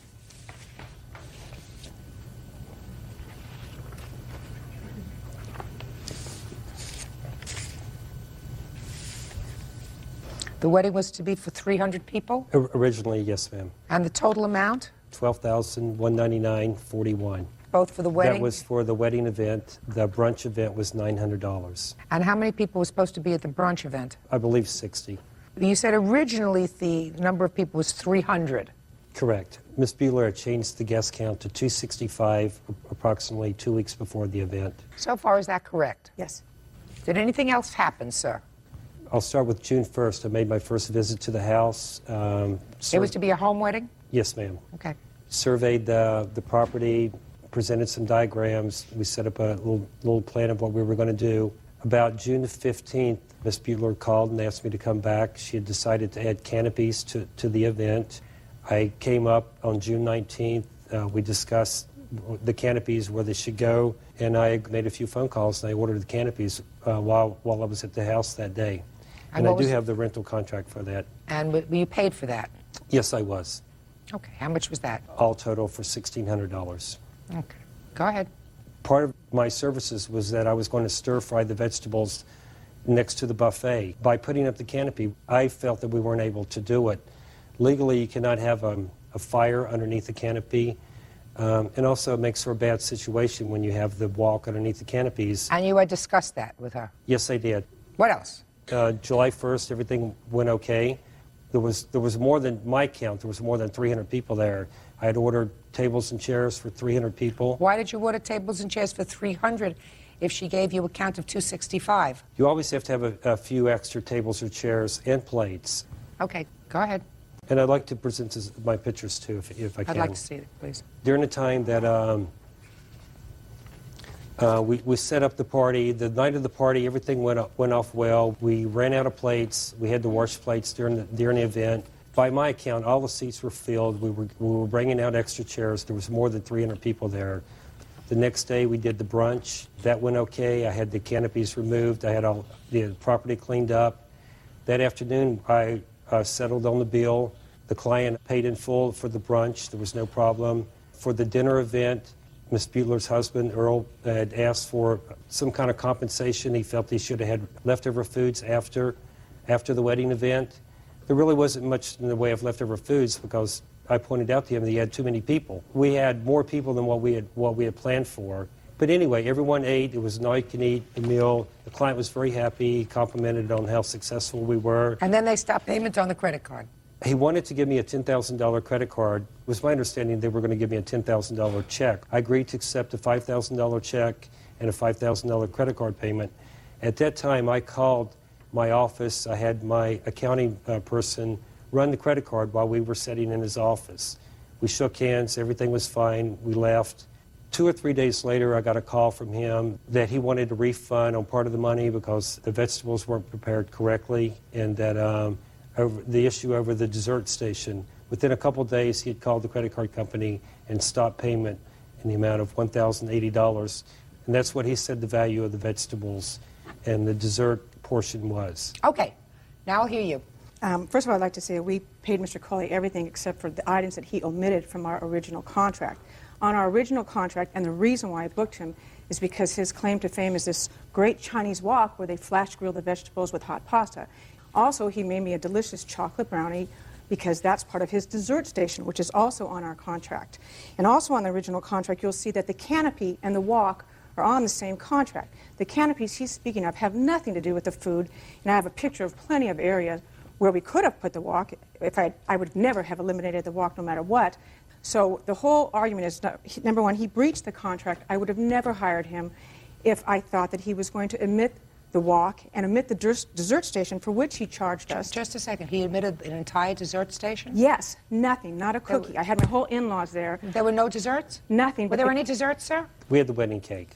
The wedding was to be for 300 people? Originally, yes, ma'am. And the total amount? $12,199.41. Both for the wedding? That was for the wedding event. The brunch event was $900. And how many people were supposed to be at the brunch event? I believe 60. You said originally the number of people was 300. Correct. Ms. Bueller had changed the guest count to 265 approximately 2 weeks before the event. So far, is that correct? Yes. Did anything else happen, sir? I'll start with June 1st. I made my first visit to the house. It was to be a home wedding? Yes, ma'am. Okay. Surveyed the property, presented some diagrams. We set up a little plan of what we were going to do. About June 15th, Ms. Bueller called and asked me to come back. She had decided to add canopies to the event. I came up on June 19th. We discussed the canopies, where they should go, and I made a few phone calls and I ordered the canopies while I was at the house that day. And I do have the rental contract for that. And were you paid for that? Yes, I was. Okay. How much was that? All total for $1,600. Okay. Go ahead. Part of my services was that I was going to stir-fry the vegetables next to the buffet. By putting up the canopy, I felt that we weren't able to do it. Legally, you cannot have a fire underneath the canopy. And also, it makes for a bad situation when you have the walk underneath the canopies. And you had discussed that with her? Yes, I did. What else? July 1st, everything went okay. There was more than my count. There was more than 300 people there. I had ordered tables and chairs for 300 people. Why did you order tables and chairs for 300 if she gave you a count of 265? You always have to have a few extra tables or chairs and plates. Okay, go ahead. And I'd like to present my pictures too, if I can. I'd like to see it, please. During the time that we set up the party, the night of the party, everything went off well. We ran out of plates. We had to wash plates during the event. By my account, all the seats were filled. We were bringing out extra chairs. There was more than 300 people there. The next day, we did the brunch. That went okay. I had the canopies removed. I had all the property cleaned up. That afternoon, I settled on the bill. The client paid in full for the brunch. There was no problem. For the dinner event, Ms. Bueller's husband, Earl, had asked for some kind of compensation. He felt he should have had leftover foods after the wedding event. There really wasn't much in the way of leftover foods because I pointed out to him that he had too many people. We had more people than what we had planned for. But anyway, everyone ate. It was an all-you-can-eat meal. The client was very happy. He complimented on how successful we were. And then they stopped payment on the credit card. He wanted to give me a $10,000 credit card. It was my understanding they were going to give me a $10,000 check. I agreed to accept a $5,000 check and a $5,000 credit card payment. At that time, I called my office. I had my accounting person run the credit card while we were sitting in his office. We shook hands. Everything was fine. We left. 2 or 3 days later, I got a call from him that he wanted a refund on part of the money because the vegetables weren't prepared correctly, and that over the issue over the dessert station. Within a couple of days, he had called the credit card company and stopped payment in the amount of $1,080. And that's what he said the value of the vegetables and the dessert portion was. Okay, now I'll hear you. First of all, I'd like to say we paid Mr. Coley everything except for the items that he omitted from our original contract. on our original contract, and the reason why I booked him is because his claim to fame is this great Chinese wok where they flash grill the vegetables with hot pasta. Also, he made me a delicious chocolate brownie because that's part of his dessert station, which is also on our contract. And also on the original contract, you'll see that the canopy and the wok are on the same contract. The canopies he's speaking of have nothing to do with the food, and I have a picture of plenty of areas where we could have put the wok. If I would never have eliminated the wok no matter what. So the whole argument is, number one, he breached the contract. I would have never hired him if I thought that he was going to omit the wok and omit the dessert station for which he charged us. Just a second. He omitted an entire dessert station? Yes, nothing, not a cookie. I had my whole in-laws there. There were no desserts? Nothing. Were there any desserts, sir? We had the wedding cake.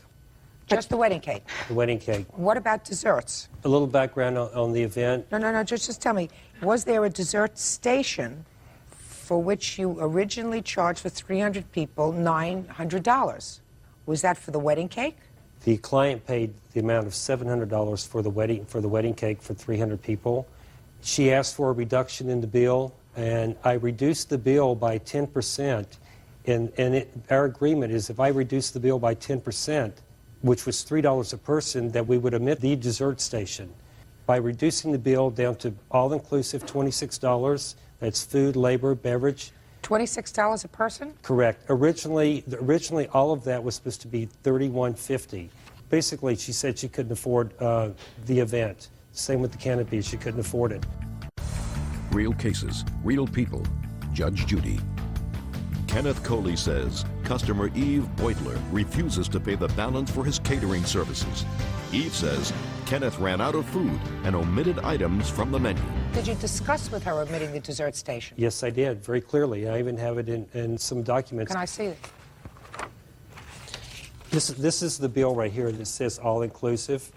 Just the wedding cake? The wedding cake. What about desserts? A little background on the event. No, just tell me. Was there a dessert station for which you originally charged for 300 people $900? Was that for the wedding cake? The client paid the amount of $700 for the wedding cake for 300 people. She asked for a reduction in the bill, and I reduced the bill by 10%. Our agreement is if I reduce the bill by 10%, which was $3 a person, that we would omit the dessert station. By reducing the bill down to all-inclusive $26, that's food, labor, beverage. $26 a person? Correct. Originally, all of that was supposed to be $31.50. Basically, she said she couldn't afford the event. Same with the canopy, she couldn't afford it. Real cases, real people. Judge Judy. Kenneth Coley says customer Eve Beutler refuses to pay the balance for his catering services. Eve says Kenneth ran out of food and omitted items from the menu. Did you discuss with her omitting the dessert station? Yes, I did, very clearly. I even have it in some documents. Can I see it? This is the bill right here that says all-inclusive.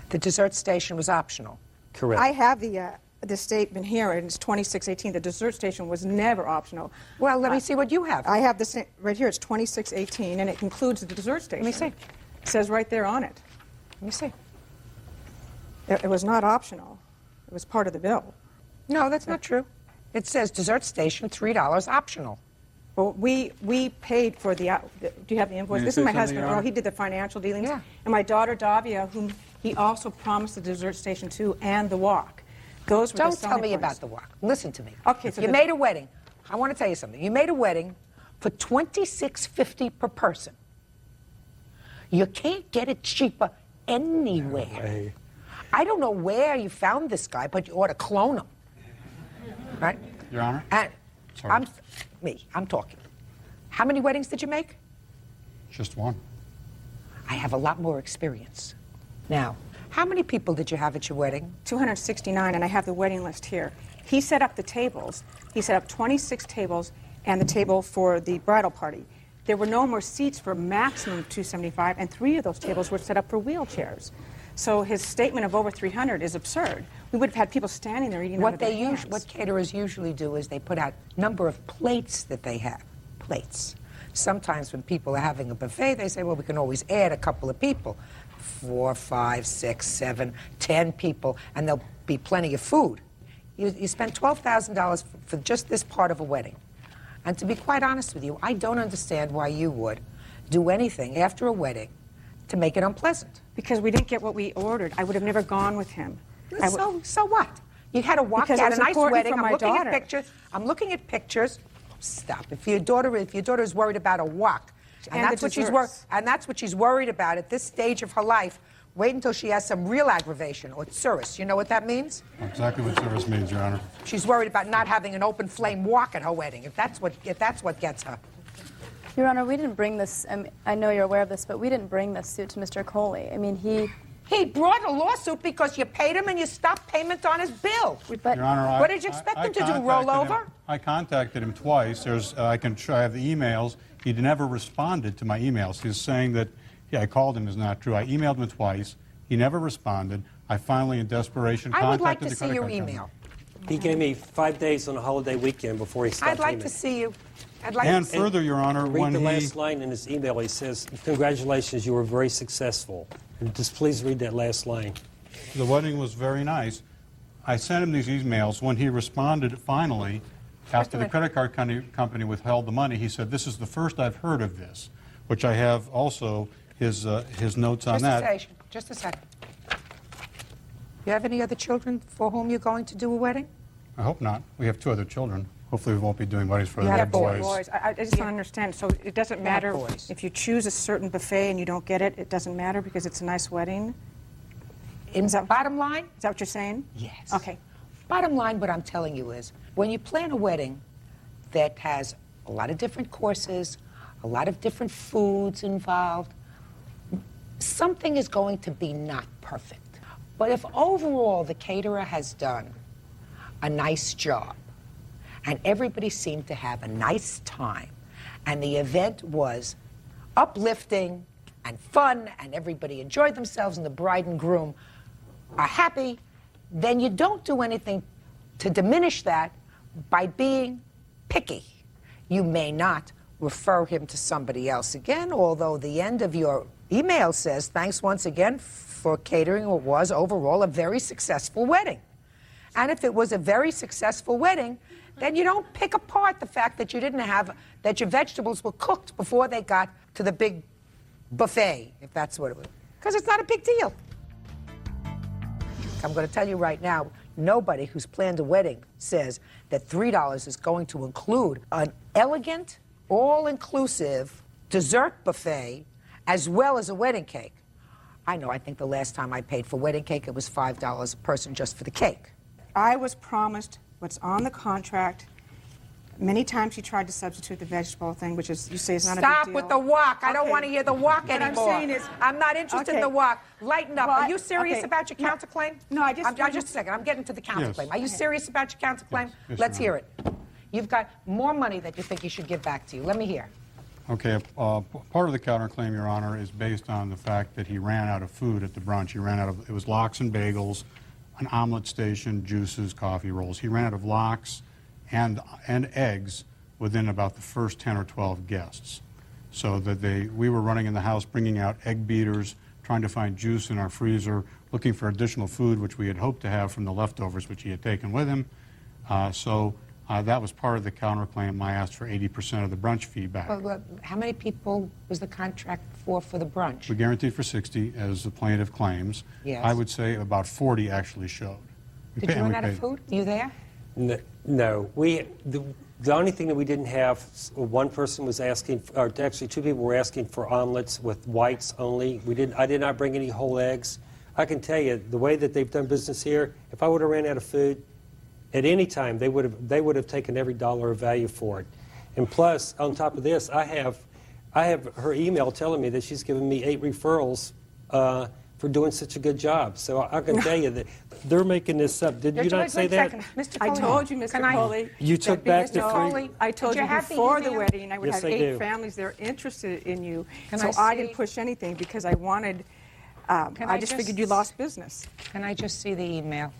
The dessert station was optional. Correct. I have the statement here, and it's 2618. The dessert station was never optional. Well, let me see what you have. I have the same right here. It's 2618, and it includes the dessert station. Let me see. It says right there on it. Let me see. It was not optional. It was part of the bill. No, that's not true. It says dessert station, $3 optional. Well, we paid for the. Do you have the invoice? This is my husband. Oh, he did the financial dealings. Yeah. And my daughter Davia, whom he also promised the dessert station to, and the wok. Those were Don't tell me about the wok. Listen to me. Okay, so you made a wedding. I want to tell you something. You made a wedding for $26.50 per person. You can't get it cheaper anywhere. Hey. I don't know where you found this guy, but you ought to clone him. Right? Your Honor? And Sorry. I'm talking. How many weddings did you make? Just one. I have a lot more experience. Now, how many people did you have at your wedding? 269, and I have the wedding list here. He set up the tables. He set up 26 tables and the table for the bridal party. There were no more seats for maximum 275, and 3 of those tables were set up for wheelchairs. So his statement of over 300 is absurd. We would have had people standing there eating out of their hands. What caterers usually do is they put out number of plates that they have. Plates. Sometimes when people are having a buffet, they say, well, we can always add a couple of people. 4, 5, 6, 7, 10 people, and there'll be plenty of food. You spent $12,000 for just this part of a wedding. And to be quite honest with you, I don't understand why you would do anything after a wedding to make it unpleasant. Because we didn't get what we ordered. I would have never gone with him. So what? You had to walk Because out it a was nice important wedding. for I'm my looking daughter. at pictures. I'm looking at pictures. Stop. If your daughter is worried about a wok, and And that's the what she's desserts. and that's what she's worried about at this stage of her life, wait until she has some real aggravation or tsuris. You know what that means? Exactly what service means, Your Honor. She's worried about not having an open flame wok at her wedding. If that's what gets her. Your Honor, we didn't bring this. I know you're aware of this, but we didn't bring this suit to Mr. Coley. I mean, He brought a lawsuit because you paid him and you stopped payment on his bill. Your Honor, What did you expect him to do, roll over? I contacted him twice. I have the emails. He never responded to my emails. He's saying that, I called him is not true. I emailed him twice. He never responded. I finally, in desperation, I would like contacted to the see credit your card company. email. He gave me 5 days on a holiday weekend before he stopped I'd like payment. to see you. I'd like And to see further, Your Honor, Read when the he... last line in his email. He says, congratulations, you were very successful. And just please read that last line. The wedding was very nice. I sent him these emails. When he responded finally, after the credit card company withheld the money, he said, "This is the first I've heard of this," which I have also his notes on that. Just a second. You have any other children for whom you're going to do a wedding? I hope not. We have 2 other children. Hopefully we won't be doing weddings for You the have boys. I just don't understand. So it doesn't matter if you choose a certain buffet and you don't get it, it doesn't matter because it's a nice wedding? Bottom line? Is that what you're saying? Yes. Okay. Bottom line, what I'm telling you is, when you plan a wedding that has a lot of different courses, a lot of different foods involved, something is going to be not perfect. But if overall the caterer has done a nice job, and everybody seemed to have a nice time, and the event was uplifting and fun, and everybody enjoyed themselves, and the bride and groom are happy, then you don't do anything to diminish that by being picky. You may not refer him to somebody else again, although the end of your email says, "Thanks once again for catering what was overall a very successful wedding." And if it was a very successful wedding, then you don't pick apart the fact that you didn't have, that your vegetables were cooked before they got to the big buffet, if that's what it was. Because it's not a big deal. I'm going to tell you right now, nobody who's planned a wedding says that $3 is going to include an elegant, all-inclusive dessert buffet as well as a wedding cake. I know, I think the last time I paid for wedding cake, it was $5 a person just for the cake. I was promised what's on the contract. Many times you tried to substitute the vegetable thing, which is, you say, is not a big deal. Stop with the wok. I don't want to hear the wok What anymore. I'm saying is, I'm not interested in the wok. Lighten up. Well, Are you serious okay. about your counterclaim? No, I just... Just a second. I'm getting to the counterclaim. Yes. Are you serious about your counterclaim? Yes, Let's Your hear it. You've got more money that you think you should give back to you. Let me hear. Okay, part of the counterclaim, Your Honor, is based on the fact that he ran out of food at the brunch. He ran out of, it was lox and bagels, an omelet station, juices, coffee rolls. He ran out of lox and eggs within about the first 10 or 12 guests. So that we were running in the house, bringing out egg beaters, trying to find juice in our freezer, looking for additional food, which we had hoped to have from the leftovers, which he had taken with him. That was part of the counterclaim. I asked for 80% of the brunch fee back. Well, how many people was the contract for the brunch? We guaranteed for 60, as the plaintiff claims. Yes. I would say about 40 actually showed. Did you run out of food? Were you there? No. The only thing that we didn't have, one person was asking, or actually 2 people were asking for omelets with whites only. I did not bring any whole eggs. I can tell you, the way that they've done business here, if I would have ran out of food, at any time, they would have taken every dollar of value for it. And plus, on top of this, I have her email telling me that she's given me 8 referrals for doing such a good job. So I can tell you that they're making this up. Did you not say that? Mr. I told you, Mr. Coley. You took back the free. I told you before the wedding I would Yes, have I 8 do. families that are interested in you. Can So I I didn't see- push anything because I wanted, I just figured you lost business. Can I just see the email?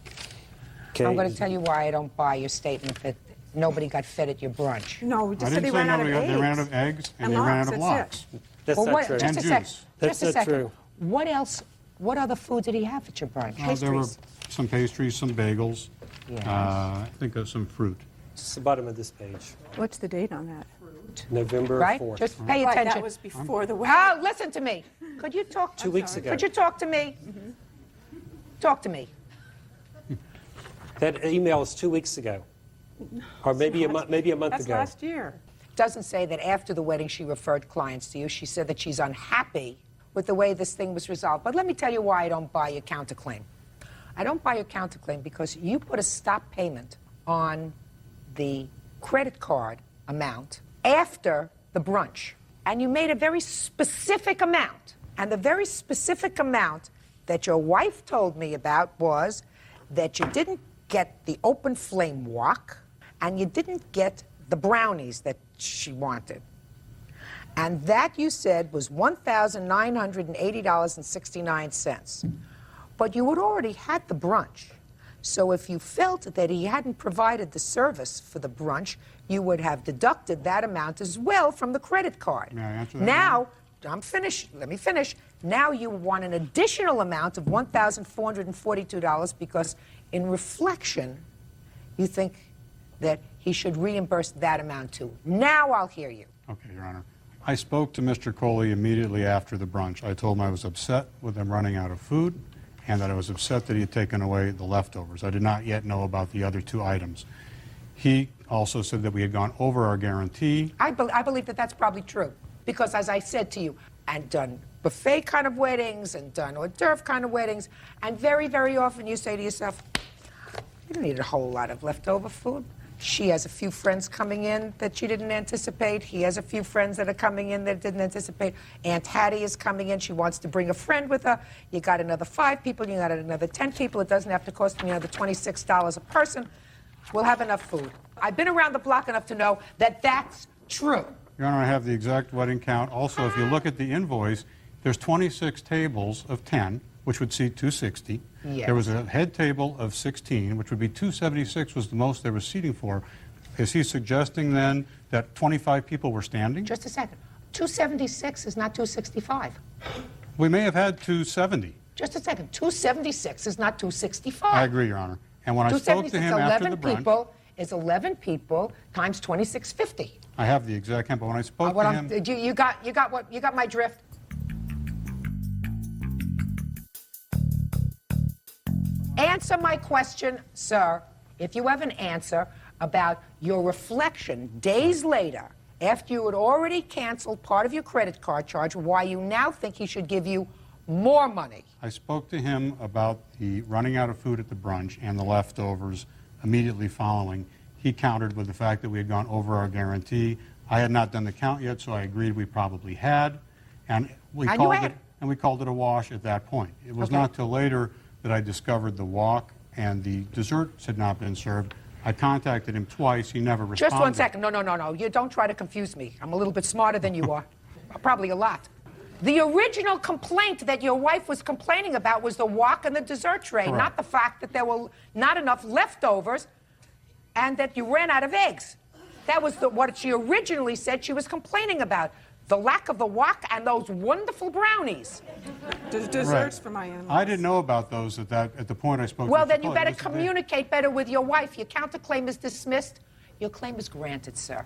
Okay. I'm going to tell you why I don't buy your statement that nobody got fed at your brunch. No, we I just said didn't they say ran out of nobody eggs. got, they ran out of eggs and they ran out of lox. That's Well, not what- true. just a And sec. juice. That's Just a not second. true. What else? What other food did he have at your brunch? There were some pastries, some bagels, Yes. I think some fruit. It's the bottom of this page. What's the date on that? November Right? 4th. Just pay Right, attention. that was before the wedding. Oh, listen to me. Could you talk? 2 weeks ago. Could you talk to me? Talk to me. That email is 2 weeks ago. Or maybe a month That's ago. last year. Doesn't say that after the wedding she referred clients to you. She said that she's unhappy with the way this thing was resolved. But let me tell you why I don't buy your counterclaim. I don't buy your counterclaim because you put a stop payment on the credit card amount after the brunch. And you made a very specific amount. And the very specific amount that your wife told me about was that you didn't get the open flame wok and you didn't get the brownies that she wanted. And that, you said, was $1,980.69. But you had already had the brunch. So if you felt that he hadn't provided the service for the brunch, you would have deducted that amount as well from the credit card. May I answer that, Now, I'm finished. Let me finish. Now you want an additional amount of $1,442 because in reflection, you think that he should reimburse that amount too. Now I'll hear you. Okay, Your Honor. I spoke to Mr. Coley immediately after the brunch. I told him I was upset with them running out of food and that I was upset that he had taken away the leftovers. I did not yet know about the other 2 items. He also said that we had gone over our guarantee. I believe that that's probably true because, as I said to you, and done buffet kind of weddings and done hors d'oeuvre kind of weddings, and very, very often you say to yourself, you don't need a whole lot of leftover food. She has a few friends coming in that she didn't anticipate. He has a few friends that are coming in that didn't anticipate. Aunt Hattie is coming in. She wants to bring a friend with her. You got another 5 people. You got another 10 people. It doesn't have to cost me another $26 a person. We'll have enough food. I've been around the block enough to know that that's true. Your Honor, I have the exact wedding count. Also, if you look at the invoice, there's 26 tables of 10, which would seat 260. Yes. There was a head table of 16, which would be 276 was the most they were seating for. Is he suggesting then that 25 people were standing? Just a second. 276 is not 265. We may have had 270. Just a second. 276 is not 265. I agree, Your Honor. And when I spoke to him after the brunch... people is 11 people times 2650. I have the exact count, but when I spoke to him... You got my drift? Answer my question, sir. If you have an answer about your reflection days later, after you had already canceled part of your credit card charge, why you now think he should give you more money. I spoke to him about the running out of food at the brunch and the leftovers immediately following. He countered with the fact that we had gone over our guarantee. I had not done the count yet, so I agreed we probably had. And we called it a wash at that point. It was not till later that I discovered the wok and the desserts had not been served. I contacted him twice. He never responded. Just 1 second. No. You don't try to confuse me. I'm a little bit smarter than you are. Probably a lot. The original complaint that your wife was complaining about was the wok and the dessert tray, Correct. not the fact that there were not enough leftovers and that you ran out of eggs. That was what she originally said she was complaining about. The lack of the wok and those wonderful brownies. Desserts for my animals. I didn't know about those at the point I spoke to Well, Mr. then you Coley. better It was the day- communicate better with your wife. Your counterclaim is dismissed. Your claim is granted, sir.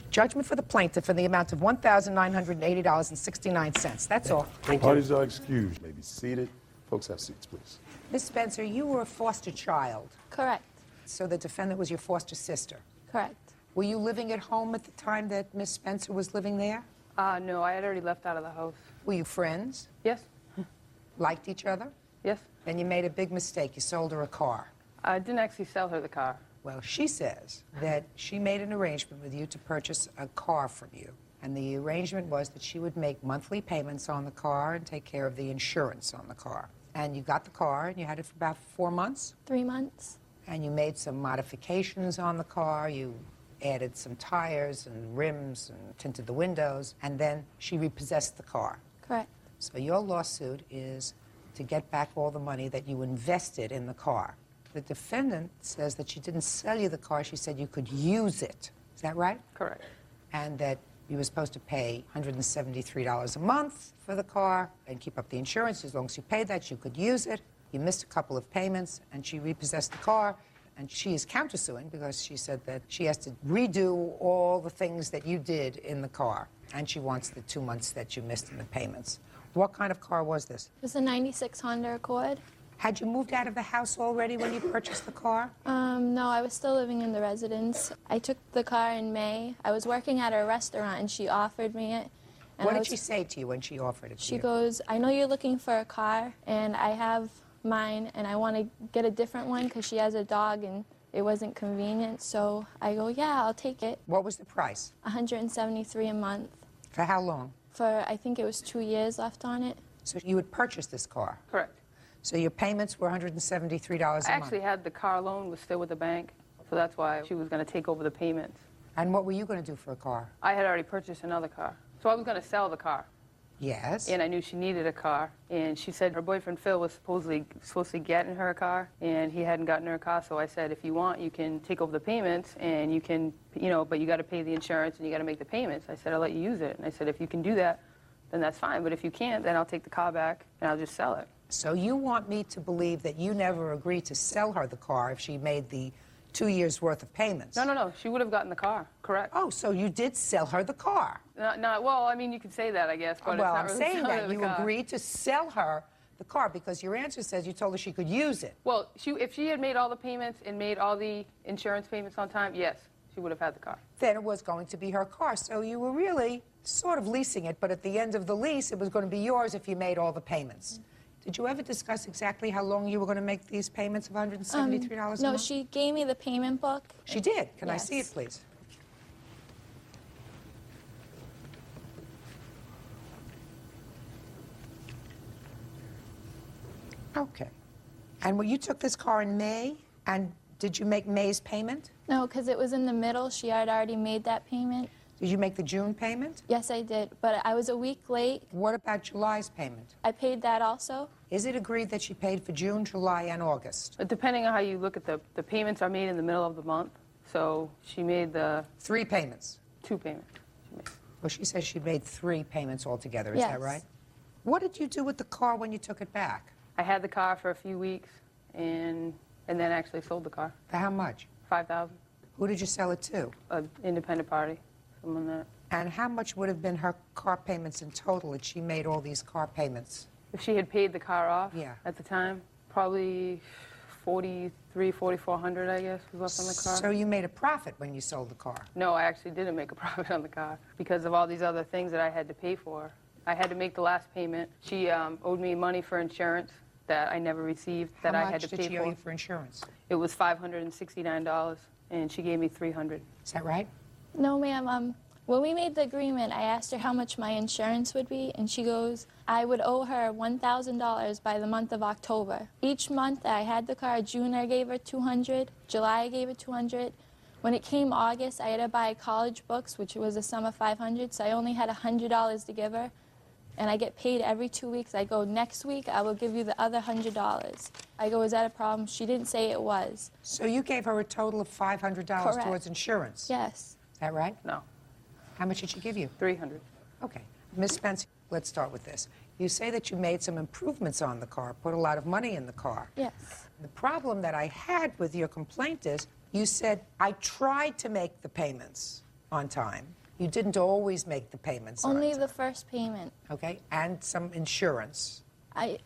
Judgment for the plaintiff for the amount of $1,980.69. That's all. Parties are excused. May be seated. Folks, have seats, please. Miss Spencer, you were a foster child. Correct. So the defendant was your foster sister. Correct. Were you living at home at the time that Miss Spencer was living there? No, I had already left out of the house. Were you friends? Yes. Liked each other? Yes. Then you made a big mistake. You sold her a car. I didn't actually sell her the car. Well, she says that she made an arrangement with you to purchase a car from you. And the arrangement was that she would make monthly payments on the car and take care of the insurance on the car. And you got the car and you had it for about 4 months? 3 months. And you made some modifications on the car. You added some tires and rims and tinted the windows. And then she repossessed the car. Correct. So your lawsuit is to get back all the money that you invested in the car. The defendant says that she didn't sell you the car. She said you could use it. Is that right? Correct. And that you were supposed to pay $173 a month for the car and keep up the insurance. As long as you paid that, you could use it. You missed a couple of payments, and she repossessed the car. And she is countersuing because she said that she has to redo all the things that you did in the car. And she wants the 2 months that you missed in the payments. What kind of car was this? It was a 96 Honda Accord. Had you moved out of the house already when you purchased the car? No, I was still living in the residence. I took the car in May. I was working at a restaurant and she offered me it. And What did she say to you when she offered it to She you? goes, I know you're looking for a car and I have mine and I want to get a different one because she has a dog and it wasn't convenient. So I go, yeah, I'll take it. What was the price? $173 a month. For how long? For, I think it was 2 years left on it. So you had purchased this car? Correct. So your payments were $173 a month? I actually had the car loan was still with the bank, so that's why she was going to take over the payments. And what were you going to do for a car? I had already purchased another car, so I was going to sell the car. Yes. And I knew she needed a car, and she said her boyfriend Phil was supposed to get in her a car, and he hadn't gotten her a car. So I said, if you want, you can take over the payments, and you can, but you got to pay the insurance and you got to make the payments. I said, I'll let you use it. And I said, if you can do that, then that's fine. But if you can't, then I'll take the car back and I'll just sell it. So you want me to believe that you never agreed to sell her the car if she made the 2 years' worth of payments? No, no, no. She would have gotten the car, correct. Oh, so you did sell her the car? Well, I mean, you could say that, I guess, but Well, it's not I'm really saying selling that the you car. agreed to sell her the car because your answer says you told her she could use it. Well, if she had made all the payments and made all the insurance payments on time, yes, she would have had the car. Then it was going to be her car. So you were really sort of leasing it, but at the end of the lease, it was going to be yours if you made all the payments. Did you ever discuss exactly how long you were going to make these payments of $173 a month? No, she gave me the payment book. She did. Can I Yes. see it, please? Okay. And you took this car in May, and did you make May's payment? No, because it was in the middle. She had already made that payment. Did you make the June payment? Yes, I did, but I was a week late. What about July's payment? I paid that also. Is it agreed that she paid for June, July, and August? Depending on how you look at the payments are made in the middle of the month. So she made the... 3 payments? 2 payments. Well, she says she made 3 payments altogether. Is Yes. that right? What did you do with the car when you took it back? I had the car for a few weeks and then actually sold the car. For how much? $5,000. Who did you sell it to? An independent party. Someone that... And how much would have been her car payments in total if she made all these car payments? If she had paid the car off Yeah. at the time, probably $4,400, I guess, was left on the car. So you made a profit when you sold the car? No, I actually didn't make a profit on the car because of all these other things that I had to pay for. I had to make the last payment. She owed me money for insurance that I never received that I had to pay for. How much did she owe you for insurance? It was $569, and she gave me $300. Is that right? No, ma'am. When we made the agreement, I asked her how much my insurance would be, and she goes, I would owe her $1,000 by the month of October. Each month I had the car. June I gave her $200. July I gave her $200. When it came August, I had to buy college books, which was a sum of $500, so I only had $100 to give her. And I get paid every 2 weeks. I go, next week I will give you the other $100. I go, is that a problem? She didn't say it was. So you gave her a total of $500 Correct. towards insurance? Yes. Is that right? No. How much did she give you? $300. Okay. Ms. Spencer, let's start with this. You say that you made some improvements on the car, put a lot of money in the car. Yes. The problem that I had with your complaint is you said, I tried to make the payments on time. You didn't always make the payments on Only time. the first payment. Okay, and some insurance. I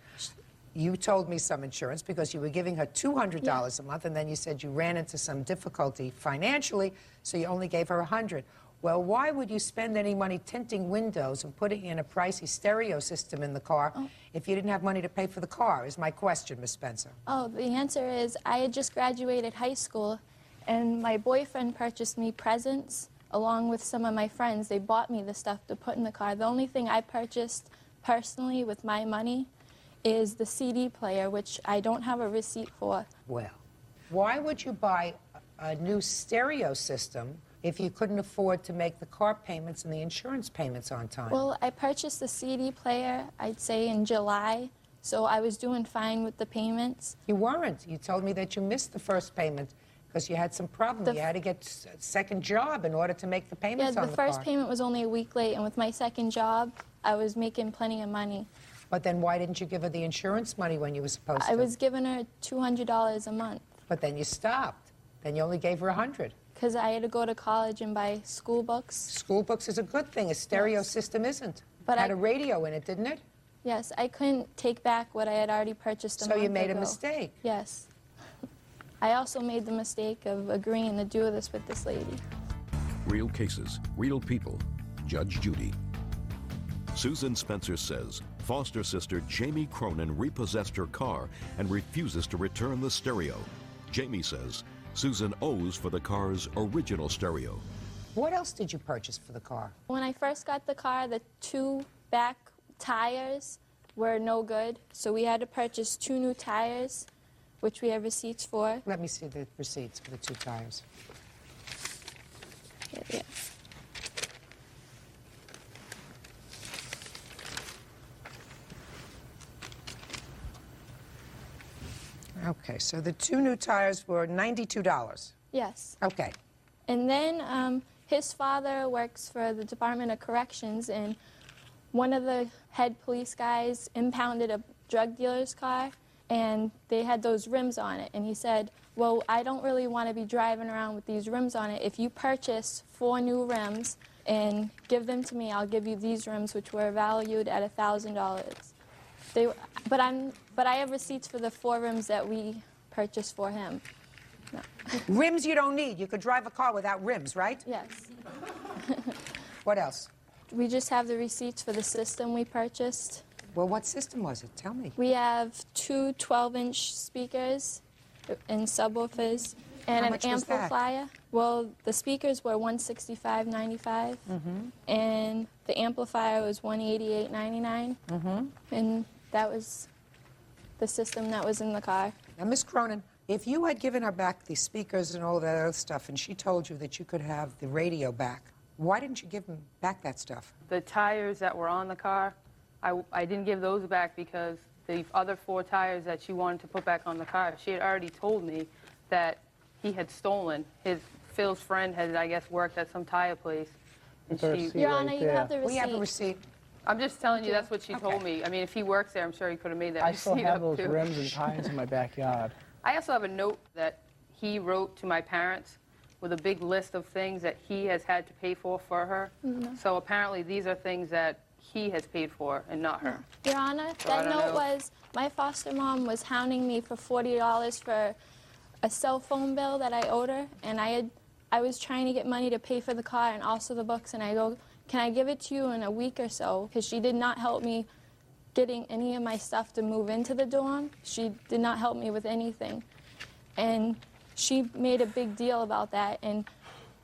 You told me some insurance because you were giving her $200 a month, and then you said you ran into some difficulty financially, so you only gave her $100. Well, why would you spend any money tinting windows and putting in a pricey stereo system in the car if you didn't have money to pay for the car, is my question, Ms. Spencer. Oh, the answer is I had just graduated high school, and my boyfriend purchased me presents along with some of my friends. They bought me the stuff to put in the car. The only thing I purchased personally with my money is the CD player, which I don't have a receipt for. Well, why would you buy a new stereo system if you couldn't afford to make the car payments and the insurance payments on time? Well, I purchased the CD player, I'd say, in July, so I was doing fine with the payments. You weren't. You told me that you missed the first payment because you had some problem. You had to get a second job in order to make the payments Yeah, on the the first car. payment was only a week late, and with my second job, I was making plenty of money. But then why didn't you give her the insurance money when you were supposed to? I was giving her $200 a month. But then you stopped. Then you only gave her $100. Because I had to go to college and buy school books. School books is a good thing. A stereo system isn't. But had a radio in it, didn't it? Yes, I couldn't take back what I had already purchased a month So ago. you made a mistake. Yes. I also made the mistake of agreeing to do this with this lady. Real cases, real people. Judge Judy. Susan Spencer says foster sister Jamie Cronin repossessed her car and refuses to return the stereo. Jamie says Susan owes for the car's original stereo. What else did you purchase for the car? When I first got the car, the 2 back tires were no good, so we had to purchase 2 new tires, which we have receipts for. Let me see the receipts for the 2 tires. Yeah. Okay, so the 2 new tires were $92. Yes. Okay. And then his father works for the Department of Corrections, and one of the head police guys impounded a drug dealer's car, and they had those rims on it. And he said, well, I don't really want to be driving around with these rims on it. If you purchase 4 new rims and give them to me, I'll give you these rims, which were valued at $1,000. But I have receipts for the 4 rims that we purchased for him. No. Rims you don't need. You could drive a car without rims, right? Yes. What else? We just have the receipts for the system we purchased. Well, what system was it? Tell me. We have 2 12-inch speakers and subwoofers and How an much was that? amplifier. Well, the speakers were $165.95, and the amplifier was $188.99, and that was the system that was in the car. Now, Miss Cronin, if you had given her back the speakers and all that other stuff, and she told you that you could have the radio back, why didn't you give them back that stuff? The tires that were on the car, I didn't give those back because the other 4 tires that she wanted to put back on the car, she had already told me that he had stolen. Phil's friend had, I guess, worked at some tire place. And Your Honor, you have the receipt. We have a receipt. I'm just telling you that's what she told me. I mean, if he works there, I'm sure he could have made that I receipt still have up, those too. rims and tires in my backyard. I also have a note that he wrote to my parents with a big list of things that he has had to pay for her. So apparently these are things that he has paid for and not her. Your Honor, So I that don't note know. was my foster mom was hounding me for $40 for a cell phone bill that I owed her, and I was trying to get money to pay for the car and also the books, and I go, can I give it to you in a week or so? Because she did not help me getting any of my stuff to move into the dorm. She did not help me with anything. And she made a big deal about that, and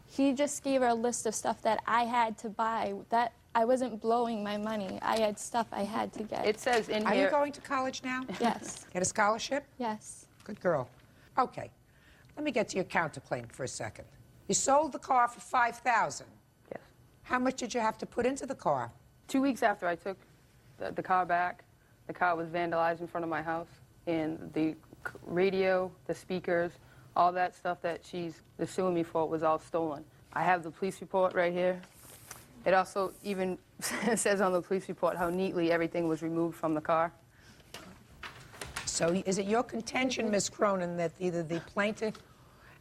he just gave her a list of stuff that I had to buy. That I wasn't blowing my money. I had stuff I had to get. It says in Are here... you going to college now? Yes. Get a scholarship? Yes. Good girl. Okay. Let me get to your counterclaim for a second. You sold the car for $5,000. Yes. How much did you have to put into the car? 2 weeks after I took the car back, the car was vandalized in front of my house, and the radio, the speakers, all that stuff that she's suing me for was all stolen. I have the police report right here. It also even says on the police report how neatly everything was removed from the car. So is it your contention, Ms. Cronin, that either the plaintiff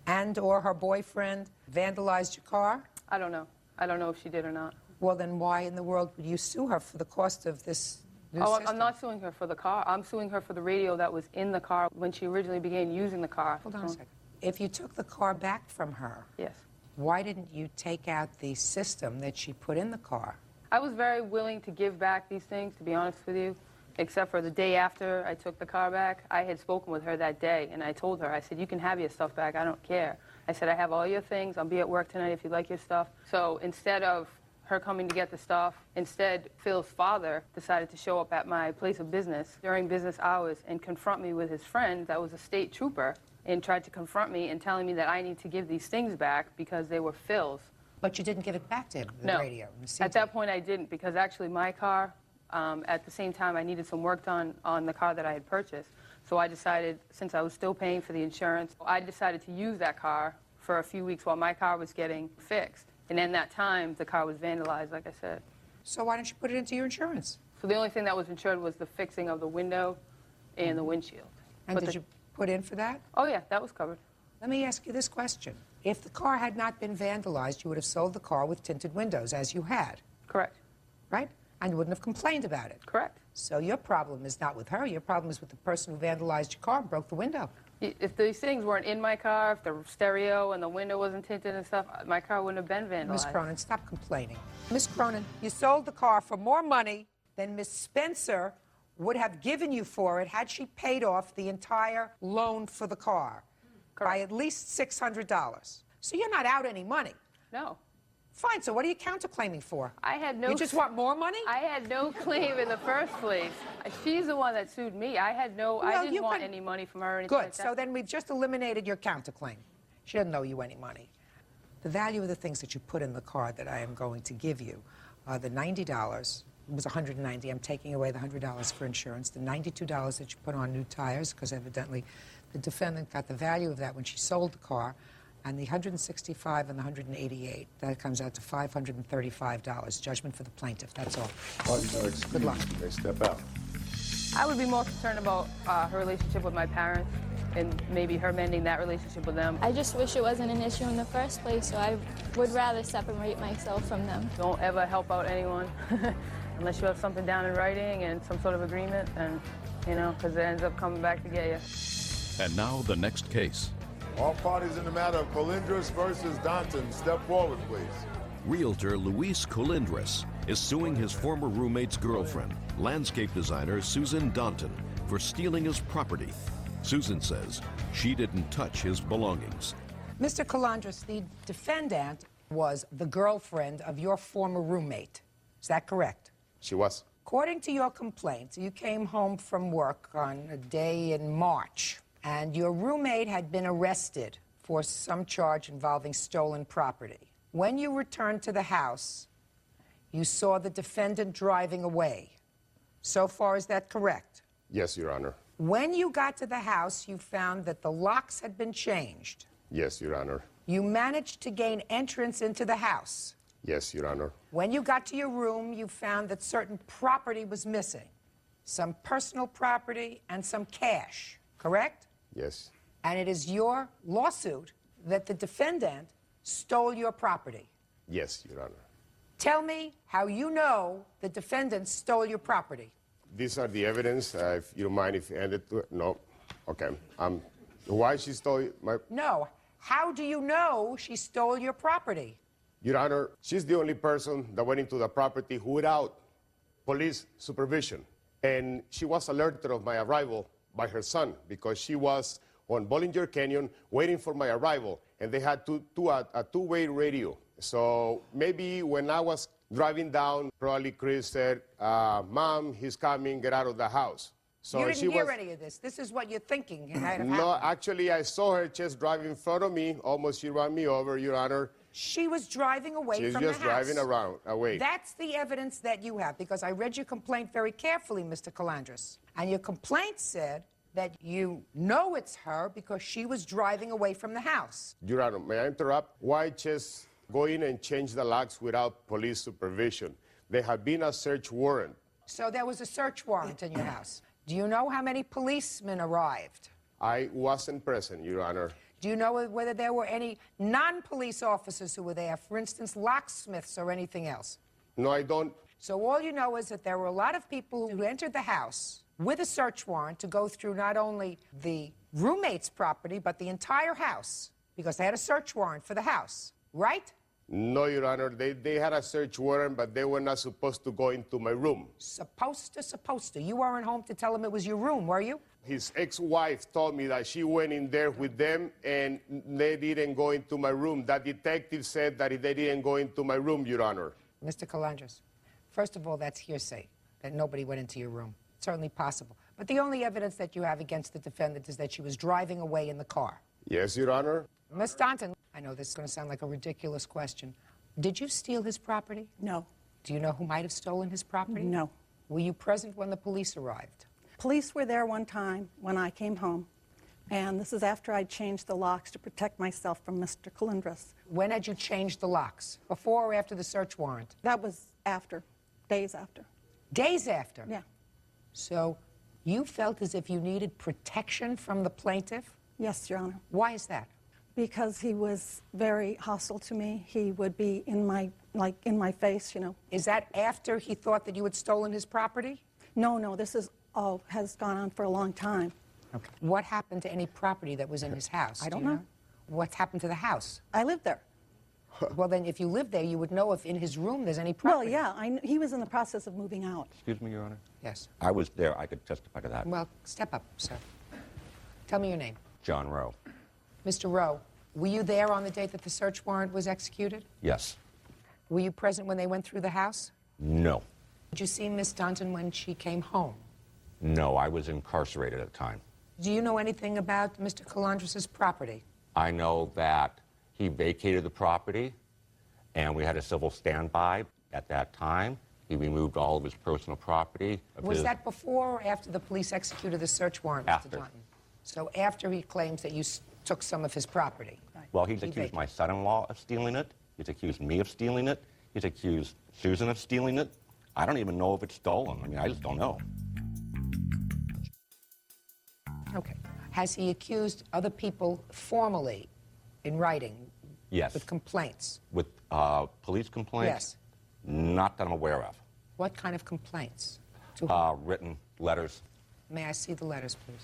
and or her boyfriend vandalized your car? I don't know. I don't know if she did or not. Well, then why in the world would you sue her for the cost of this new system? I'm not suing her for the car. I'm suing her for the radio that was in the car when she originally began using the car. Hold on a second. If you took the car back from her, yes, why didn't you take out the system that she put in the car? I was very willing to give back these things, to be honest with you, except for the day after I took the car back. I had spoken with her that day, and I told her, I said, you can have your stuff back. I don't care. I said, I have all your things. I'll be at work tonight if you like your stuff. So instead of her coming to get the stuff, instead, Phil's father decided to show up at my place of business during business hours and confront me with his friend that was a state trooper and tried to confront me and telling me that I need to give these things back because they were Phil's. But you didn't give it back to him, the No. radio? And the CD? At that point, I didn't, because actually my car, at the same time, I needed some work done on the car that I had purchased. So I decided, since I was still paying for the insurance, I decided to use that car for a few weeks while my car was getting fixed. And in that time, the car was vandalized, like I said. So why don't you put it into your insurance? So the only thing that was insured was the fixing of the window and the windshield. And did you put in for that? Oh, yeah, that was covered. Let me ask you this question. If the car had not been vandalized, you would have sold the car with tinted windows, as you had. Correct. Right? And you wouldn't have complained about it. Correct. So your problem is not with her. Your problem is with the person who vandalized your car and broke the window. If these things weren't in my car, if the stereo and the window wasn't tinted and stuff, my car wouldn't have been vandalized. Miss Cronin, stop complaining. Miss Cronin, you sold the car for more money than Miss Spencer would have given you for it had she paid off the entire loan for the car by at least $600. So you're not out any money. No. Fine, so what are you counterclaiming for? I had no... You just want more money? I had no claim in the first place. She's the one that sued me. I had no... Well, I didn't want any money from her or anything Good, like that. so then we've just eliminated your counterclaim. She doesn't owe you any money. The value of the things that you put in the car that I am going to give you, the $90, it was $190. I'm taking away the $100 for insurance. The $92 that you put on new tires, because evidently the defendant got the value of that when she sold the car. And the $165 and the $188, that comes out to $535. Judgment for the plaintiff, that's all. Good luck. They step out. I would be more concerned about her relationship with my parents and maybe her mending that relationship with them. I just wish it wasn't an issue in the first place, so I would rather separate myself from them. Don't ever help out anyone unless you have something down in writing and some sort of agreement, and you know, because it ends up coming back to get you. And now the next case. All parties in the matter of Colindres versus Danton, step forward, please. Realtor Luis Colindres is suing his former roommate's girlfriend, landscape designer Susan Danton, for stealing his property. Susan says she didn't touch his belongings. Mr. Colindres, the defendant was the girlfriend of your former roommate. Is that correct? She was. According to your complaint, you came home from work on a day in March, and your roommate had been arrested for some charge involving stolen property. When you returned to the house, you saw the defendant driving away. So far, is that correct? Yes, Your Honor. When you got to the house, you found that the locks had been changed. Yes, Your Honor. You managed to gain entrance into the house. Yes, Your Honor. When you got to your room, you found that certain property was missing. Some personal property and some cash, correct? Yes. And it is your lawsuit that the defendant stole your property. Yes, Your Honor. Tell me how you know the defendant stole your property. These are the evidence. If you don't mind if you hand it to her. No. Okay. Why she stole my... No. How do you know she stole your property? Your Honor, she's the only person that went into the property without police supervision. And she was alerted of my arrival by her son because she was on Bollinger Canyon waiting for my arrival. And they had a two-way radio. So maybe when I was driving down, probably Chris said, Mom, he's coming, get out of the house. So you didn't hear any of this. This is what you're thinking. No, actually, I saw her just driving in front of me. Almost she ran me over, Your Honor. She was driving away from the house. She's just driving away. That's the evidence that you have, because I read your complaint very carefully, Mr. Colindres. And your complaint said that you know it's her because she was driving away from the house. Your Honor, may I interrupt? Why just go in and change the locks without police supervision? There had been a search warrant. So there was a search warrant in your house. Do you know how many policemen arrived? I wasn't present, Your Honor. Do you know whether there were any non-police officers who were there, for instance, locksmiths or anything else? No, I don't. So all you know is that there were a lot of people who entered the house with a search warrant to go through not only the roommate's property, but the entire house, because they had a search warrant for the house, right? No, Your Honor. They had a search warrant, but they were not supposed to go into my room. Supposed to. You weren't home to tell him it was your room, were you? His ex-wife told me that she went in there with them and they didn't go into my room. That detective said that they didn't go into my room, Your Honor. Mr. Colindres, first of all, that's hearsay, that nobody went into your room. It's certainly possible. But the only evidence that you have against the defendant is that she was driving away in the car. Yes, Your Honor. Miss Danton, I know this is going to sound like a ridiculous question. Did you steal his property? No. Do you know who might have stolen his property? No. Were you present when the police arrived? Police were there one time when I came home, and this is after I changed the locks to protect myself from Mr. Colindres. When had you changed the locks? Before or after the search warrant? That was after, days after. Days after? Yeah. So you felt as if you needed protection from the plaintiff? Yes, Your Honor. Why is that? Because he was very hostile to me. He would be in my face, you know. Is that after he thought that you had stolen his property? No, this is all has gone on for a long time. Okay. What happened to any property that was in his house? I don't Do you know. What's happened to the house? I lived there. Well, then, if you lived there, you would know if in his room there's any property. Well, yeah, he was in the process of moving out. Excuse me, Your Honor? Yes. I was there. I could testify to that. Well, step up, sir. Tell me your name. John Rowe. Mr. Rowe, were you there on the date that the search warrant was executed? Yes. Were you present when they went through the house? No. Did you see Miss Danton when she came home? No, I was incarcerated at the time. Do you know anything about Mr. Colindres' property? I know that he vacated the property, and we had a civil standby at that time. He removed all of his personal property. Was that before or after the police executed the search warrant, After. Mr. Danton? So after he claims that you took some of his property. Right. Well, he's accused my son-in-law of stealing it. He's accused me of stealing it. He's accused Susan of stealing it. I don't even know if it's stolen. I mean, I just don't know. Okay. Has he accused other people formally in writing? Yes. With complaints? With police complaints? Yes. Not that I'm aware of. What kind of complaints? Written letters. May I see the letters, please?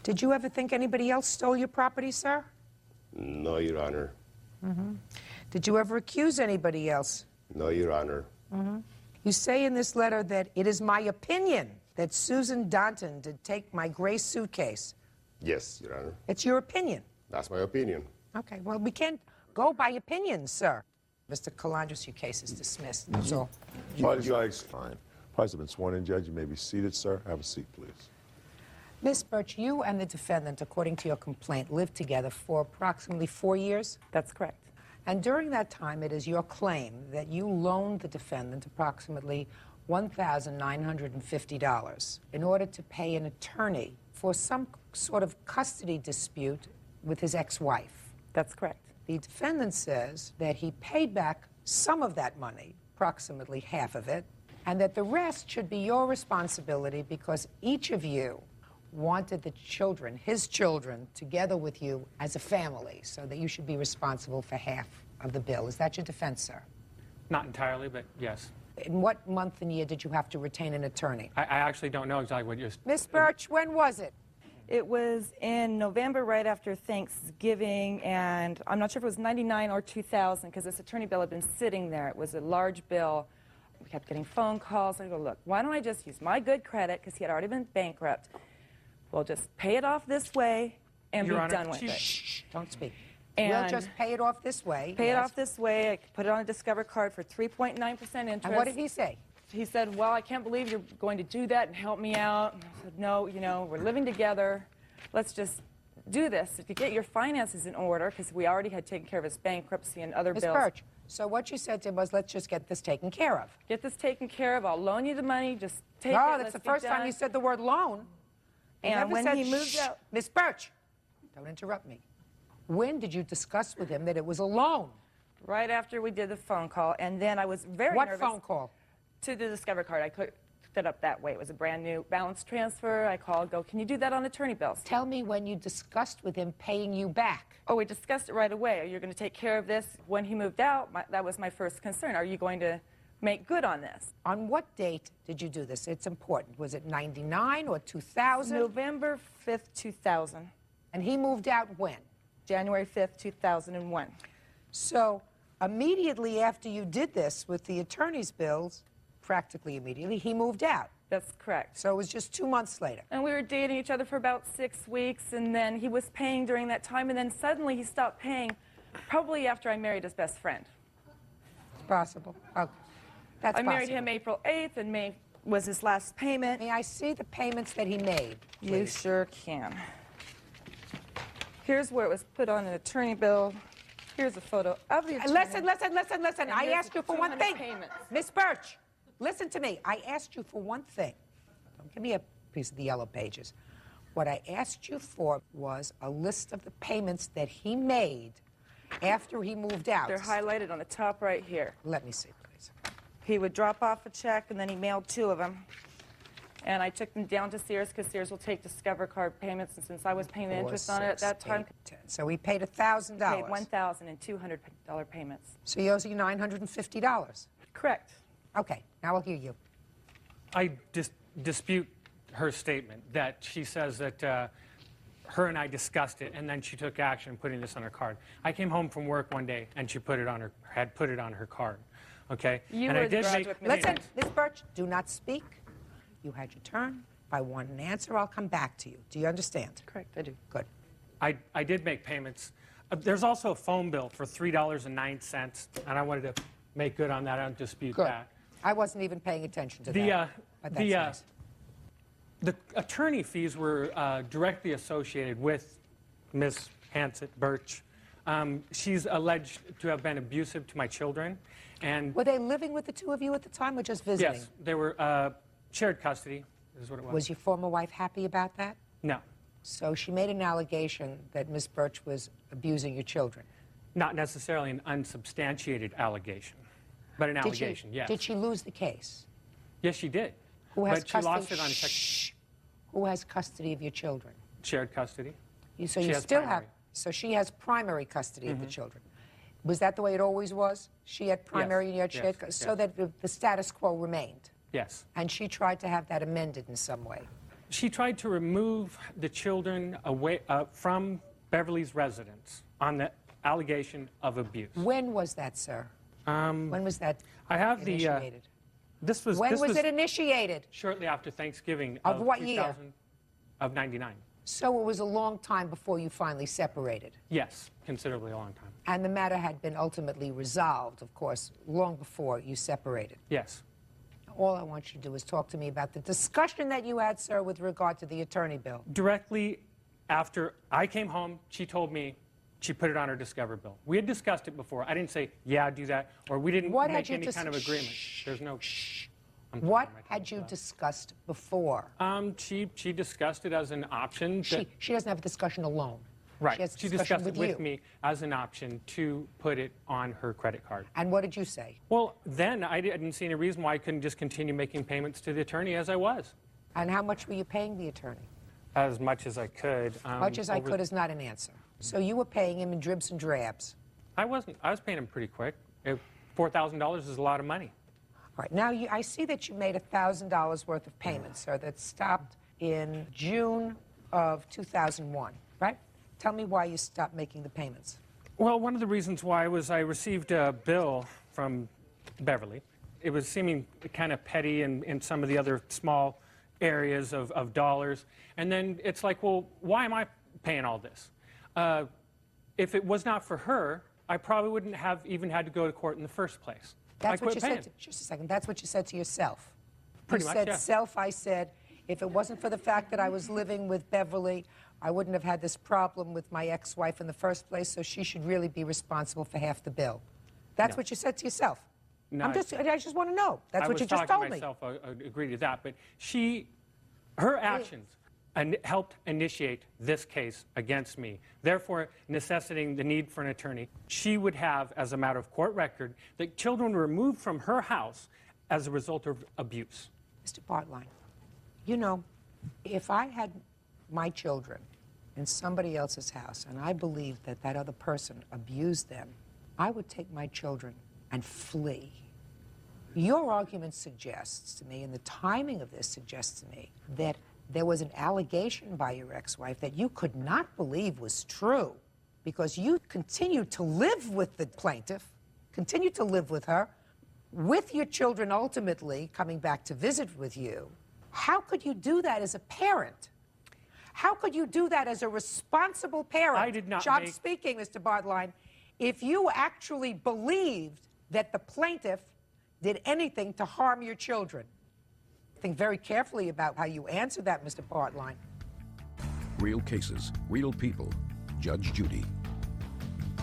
Did you ever think anybody else stole your property, sir? No, Your Honor. Mm-hmm. Did you ever accuse anybody else? No, Your Honor. Mm-hmm. You say in this letter that it is my opinion that Susan Danton did take my gray suitcase. Yes, Your Honor. It's your opinion. That's my opinion. Okay, well, we can't go by opinions, sir. Mr. Calandras, your case is dismissed. That's all. Parties fine. Parties have been sworn in, Judge. You may be seated, sir. Have a seat, please. Ms. Birch, you and the defendant, according to your complaint, lived together for approximately 4 years? That's correct. And during that time, it is your claim that you loaned the defendant approximately $1,950 in order to pay an attorney for some sort of custody dispute with his ex-wife. That's correct. The defendant says that he paid back some of that money, approximately half of it, and that the rest should be your responsibility because each of you wanted the children, his children, together with you as a family, so that you should be responsible for half of the bill. Is that your defense, sir? Not entirely, but yes. In what month and year did you have to retain an attorney? I actually don't know exactly what you're... Ms. Birch, when was it? It was in November, right after Thanksgiving, and I'm not sure if it was 99 or 2000, because this attorney bill had been sitting there. It was a large bill. We kept getting phone calls. I go, look, why don't I just use my good credit, because he had already been bankrupt. We'll just pay it off this way and Your be Honor, done with it. Shh, don't speak. And we'll just pay it off this way. Pay it off this way. I put it on a Discover card for 3.9% interest. And what did he say? He said, well, I can't believe you're going to do that and help me out. And I said, no, you know, we're living together. Let's just do this to get your finances in order, because we already had taken care of his bankruptcy and other Ms. bills. Birch, so what you said to him was, let's just get this taken care of. Get this taken care of. I'll loan you the money. Just take it. No, that's Let's the be first time done. you said the word loan. You And never when said, he moved shh, out... Ms. Birch, don't interrupt me. When did you discuss with him that it was a loan? Right after we did the phone call, and then I was very nervous. What phone call? To the Discover card. I could set up that way. It was a brand new balance transfer. I called, go, can you do that on attorney bills? Tell me when you discussed with him paying you back. Oh, we discussed it right away. Are you going to take care of this? When he moved out, that was my first concern. Are you going to make good on this? On what date did you do this? It's important. Was it 99 or 2000? November 5th, 2000. And he moved out when? January 5th, 2001. So immediately after you did this with the attorney's bills, practically immediately, he moved out. That's correct. So it was just 2 months later. And we were dating each other for about 6 weeks, and then he was paying during that time, and then suddenly he stopped paying, probably after I married his best friend. It's possible. Okay. That's I married possible. him April 8th, and May was his last payment. May I see the payments that he made, please? You sure can. Here's where it was put on an attorney bill. Here's a photo of the attorney. Listen. And I here's asked the you for one 200 thing. payments. Miss Birch, listen to me. I asked you for one thing. Don't give me a piece of the yellow pages. What I asked you for was a list of the payments that he made after he moved out. They're highlighted on the top right here. Let me see, please. He would drop off a check, and then he mailed 2 of them. And I took them down to Sears, because Sears will take Discover card payments, and since I was paying the 4, interest on it at 6, that time, 8, 10. So he paid $1,000. paid $1,200 payments. So he owes you $950. Correct. Okay, now I'll hear you. I dispute her statement that she says that her and I discussed it, and then she took action putting this on her card. I came home from work one day, and she had put it on her card. Okay? You and were I the did make graduate Listen, Miss Birch, do not speak. You had your turn. If I want an answer, I'll come back to you. Do you understand? Correct, I do. Good. I did make payments. There's also a phone bill for $3.09, and I wanted to make good on that. I don't dispute Good. that. I wasn't even paying attention to that. But that's nice. The attorney fees were directly associated with Ms. Hansett Birch. She's alleged to have been abusive to my children. And were they living with the 2 of you at the time or just visiting? Yes, they were shared custody. is what it was. Was your former wife happy about that? No. So she made an allegation that Miss Birch was abusing your children. Not necessarily an unsubstantiated allegation, but an allegation, yes. Did she lose the case? Yes, she did. Who has But she custody? lost it on second. Who has custody of your children? Shared custody. So She you has still primary. have. So she has primary custody of the children. Was that the way it always was? She had primary and you had shared, so that the status quo remained. Yes. And she tried to have that amended in some way. She tried to remove the children away from Beverly's residence on the allegation of abuse. When was that, sir? When was that I have initiated? This was. When this was it initiated? Shortly after Thanksgiving Of what year? 2000 Of 99. So it was a long time before you finally separated. Yes, considerably a long time. And the matter had been ultimately resolved, of course, long before you separated. Yes. All I want you to do is talk to me about the discussion that you had, sir, with regard to the attorney bill. Directly after I came home, she told me she put it on her Discover bill. We had discussed it before. I didn't say, yeah, do that, or we didn't What had make you any kind of agreement. There's no What had you discussed before? She discussed it as an option. She doesn't have a discussion alone. Right. She has a She discussion discussed it with with you. me as an option to put it on her credit card. And what did you say? Well, then I didn't see any reason why I couldn't just continue making payments to the attorney as I was. And how much were you paying the attorney? As much as I could. Much as I could is not an answer. So you were paying him in dribs and drabs. I wasn't. I was paying him pretty quick. $4,000 is a lot of money. All right. Now, I see that you made $1,000 worth of payments, sir, that stopped in June of 2001, right? Tell me why you stopped making the payments. Well, one of the reasons why was I received a bill from Beverly. It was seeming kind of petty in some of the other small areas of dollars. And then it's like, well, why am I paying all this? If it was not for her, I probably wouldn't have even had to go to court in the first place. That's I what quit you paying. said. Just a second. That's what you said to yourself. Pretty you much, said yeah. self. I said, if it wasn't for the fact that I was living with Beverly, I wouldn't have had this problem with my ex-wife in the first place. So she should really be responsible for half the bill. That's what you said to yourself. No, I just want to know. That's what you just told me. I was talking to myself. I agree to that. But her actions helped initiate this case against me, therefore necessitating the need for an attorney. She would have, as a matter of court record, that children were removed from her house as a result of abuse. Mr. Bartline, you know, if I had my children in somebody else's house and I believed that that other person abused them, I would take my children and flee. Your argument suggests to me, and the timing of this suggests to me, that there was an allegation by your ex-wife that you could not believe was true because you continued to live with the plaintiff, continued to live with her, with your children ultimately coming back to visit with you. How could you do that as a parent? How could you do that as a responsible parent? I did not I'm make- speaking, Mr. Bartline. If you actually believed that the plaintiff did anything to harm your children, think very carefully about how you answer that, Mr. Bartline. Real cases, real people. Judge Judy.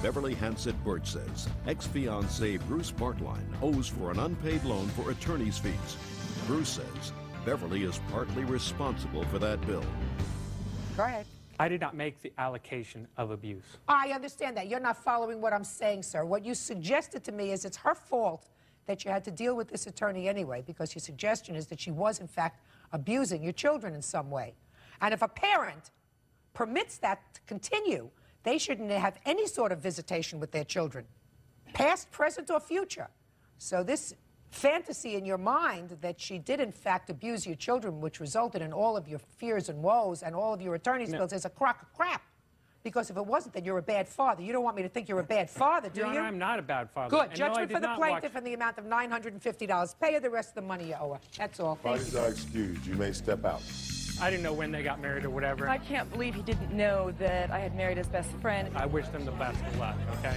Beverly Hansett Birch says ex-fiancé Bruce Bartline owes for an unpaid loan for attorney's fees. Bruce says Beverly is partly responsible for that bill. Go ahead. I did not make the allocation of abuse. I understand that. You're not following what I'm saying, sir. What you suggested to me is it's her fault that you had to deal with this attorney anyway, because your suggestion is that she was, in fact, abusing your children in some way. And if a parent permits that to continue, they shouldn't have any sort of visitation with their children, past, present, or future. So this fantasy in your mind that she did, in fact, abuse your children, which resulted in all of your fears and woes and all of your attorney's bills, is a crock of crap. Because if it wasn't, then you're a bad father. You don't want me to think you're a bad father, do Your you? Honor, I'm not a bad father. Good. And no, I Judgment did for the not plaintiff in the amount of $950. Pay her the rest of the money you owe her. That's all. Thank Parties you. are excused. You may step out. I didn't know when they got married or whatever. I can't believe he didn't know that I had married his best friend. I wish them the best of luck, okay?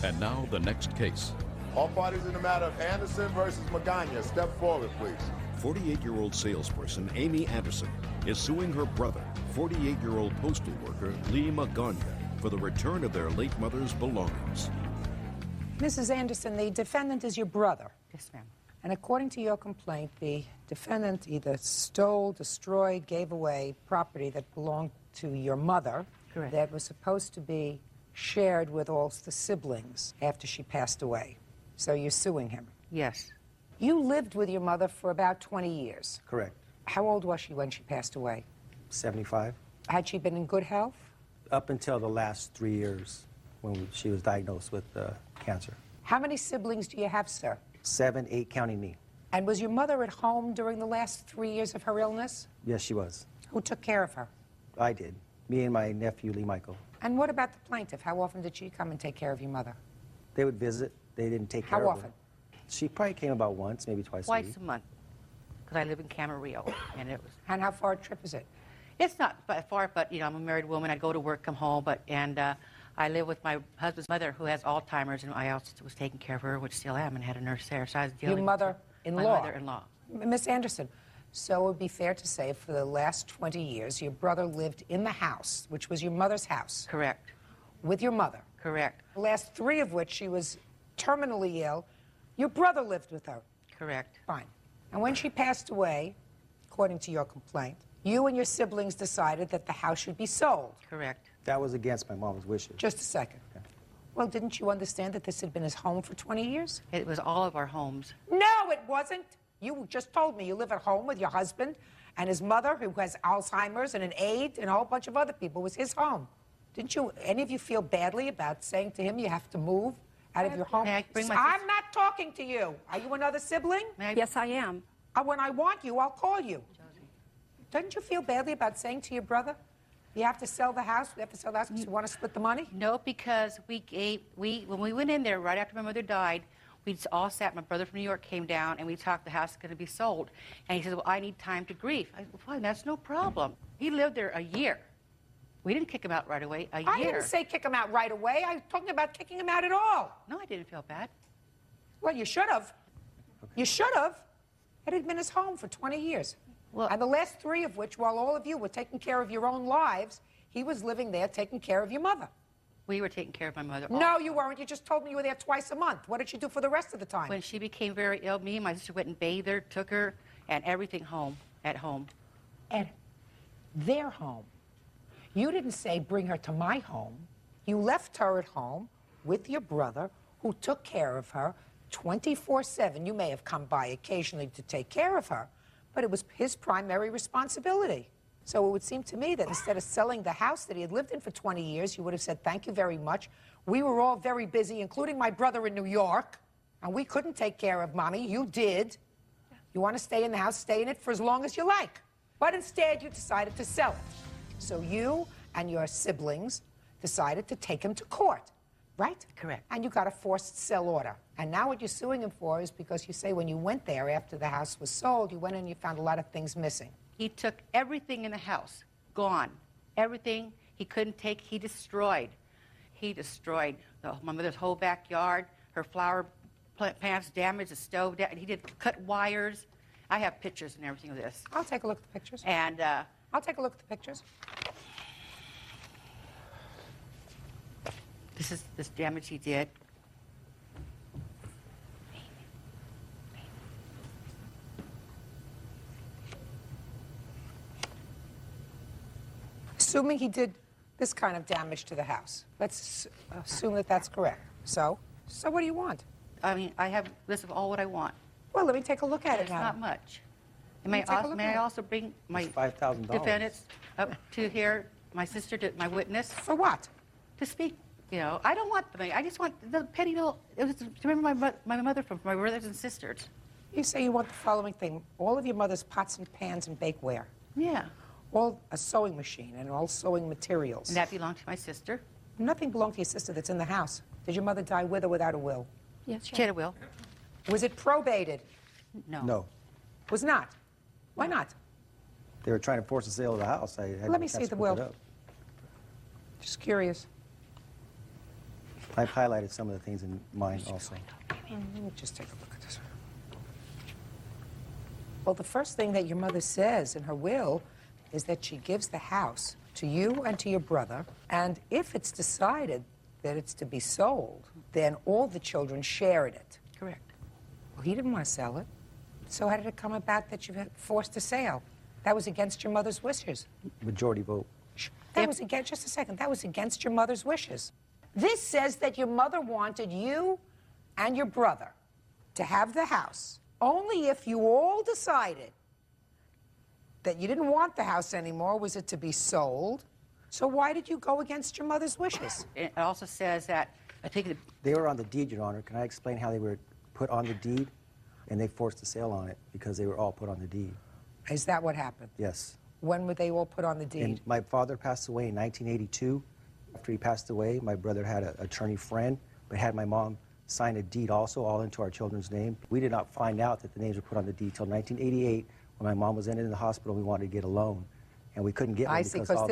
And now the next case. All parties in the matter of Anderson versus Magana, step forward, please. 48-year-old salesperson Amy Anderson is suing her brother, 48-year-old postal worker Lee Magana, for the return of their late mother's belongings. Mrs. Anderson, the defendant is your brother. Yes, ma'am. And according to your complaint, the defendant either stole, destroyed, gave away property that belonged to your mother. Correct. That was supposed to be shared with all the siblings after she passed away. So you're suing him. Yes. You lived with your mother for about 20 years. Correct. How old was she when she passed away? 75. Had she been in good health? Up until the last 3 years when she was diagnosed with cancer. How many siblings do you have, sir? 7, 8, counting me. And was your mother at home during the last 3 years of her illness? Yes, she was. Who took care of her? I did. Me and my nephew, Lee Michael. And what about the plaintiff? How often did she come and take care of your mother? They would visit. They didn't take care How of her. often? She probably came about once, maybe twice a Twice week. a month, because I live in Camarillo, and it was. And how far a trip is it? It's not far, but I'm a married woman. I go to work, come home, and I live with my husband's mother, who has Alzheimer's, and I also was taking care of her, which still am, and had a nurse there. So I was dealing Your with mother-in-law? my mother-in-law. Miss Anderson, so it would be fair to say for the last 20 years, your brother lived in the house, which was your mother's house. Correct. With your mother. Correct. The last 3 of which she was terminally ill. Your brother lived with her. Correct. Fine. And when she passed away, according to your complaint, you and your siblings decided that the house should be sold. Correct. That was against my mom's wishes. Just a second. Well, didn't you understand that this had been his home for 20 years? It was all of our homes. No, it wasn't. You just told me you live at home with your husband and his mother, who has Alzheimer's and an aide and a whole bunch of other people. It was his home. Didn't you, any of you feel badly about saying to him you have to move out of your home? May I bring my I'm not talking to you. Are you another sibling? Yes, I am. When I want you, I'll call you. Doesn't you feel badly about saying to your brother, you have to sell the house, we have to sell the house because you want to split the money? No, because when we went in there right after my mother died, we all sat. My brother from New York came down, and we talked. The house is going to be sold, and he says, "Well, I need time to grieve." I said, "Well, fine, that's no problem." He lived there a year. We didn't kick him out right away. A year. I didn't say kick him out right away. I was talking about kicking him out at all. No, I didn't feel bad. Well, you should have. You should have. It had been his home for 20 years. Well, and the last 3 of which, while all of you were taking care of your own lives, he was living there taking care of your mother. We were taking care of my mother. No, you weren't. You just told me you were there twice a month. What did you do for the rest of the time? When she became very ill, me and my sister went and bathed her, took her, and everything at home. At their home. You didn't say bring her to my home. You left her at home with your brother, who took care of her 24/7. You may have come by occasionally to take care of her, but it was his primary responsibility. So it would seem to me that instead of selling the house that he had lived in for 20 years, you would have said, thank you very much. We were all very busy, including my brother in New York, and we couldn't take care of Mommy. You did. You want to stay in the house, stay in it for as long as you like. But instead, you decided to sell it. So you and your siblings decided to take him to court, right? Correct. And you got a forced sell order. And now what you're suing him for is because you say when you went there after the house was sold, you went in and you found a lot of things missing. He took everything in the house, gone. Everything he couldn't take, he destroyed. He destroyed my mother's whole backyard, her flower plants damaged, the stove damaged. He did cut wires. I have pictures and everything of this. I'll take a look at the pictures. And I'll take a look at the pictures. This is this damage he did. Assuming he did this kind of damage to the house. Let's assume that that's correct. So what do you want? I mean, I have this of all what I want. Well, let me take a look at it It's now. not much. And Let me take a look may at I it. also bring my $5,000. defendants up to here, my sister, my witness? For what? To speak. You know, I don't want the money. I just want the petty little, it was to remember my mother from my brothers and sisters. You say you want the following thing. All of your mother's pots and pans and bakeware. Yeah. All a sewing machine and all sewing materials. And that belonged to my sister. Nothing belonged to your sister that's in the house. Did your mother die with or without a will? Yes, she had a will. Was it probated? No. No. Was not. Why not? They were trying to force the sale of the house. I had Let me to see the split will. it up. Just curious. I've highlighted some of the things in mine also. Let me just take a look at this. Well, the first thing that your mother says in her will is that she gives the house to you and to your brother, and if it's decided that it's to be sold, then all the children share in it. Correct. Well, he didn't want to sell it. So how did it come about that you had forced a sale? That was against your mother's wishes. Majority vote. That was against, just a second, that was against your mother's wishes. This says that your mother wanted you and your brother to have the house only if you all decided that you didn't want the house anymore, was it to be sold. So why did you go against your mother's wishes? It also says that, I think They were on the deed, Your Honor. Can I explain how they were put on the deed? And they forced the sale on it because they were all put on the deed. Is that what happened? Yes. When were they all put on the deed? And my father passed away in 1982. After he passed away, my brother had an attorney friend, but had my mom sign a deed also, all into our children's name. We did not find out that the names were put on the deed until 1988, when my mom was in the hospital. We wanted to get a loan, and we couldn't get one. I see, because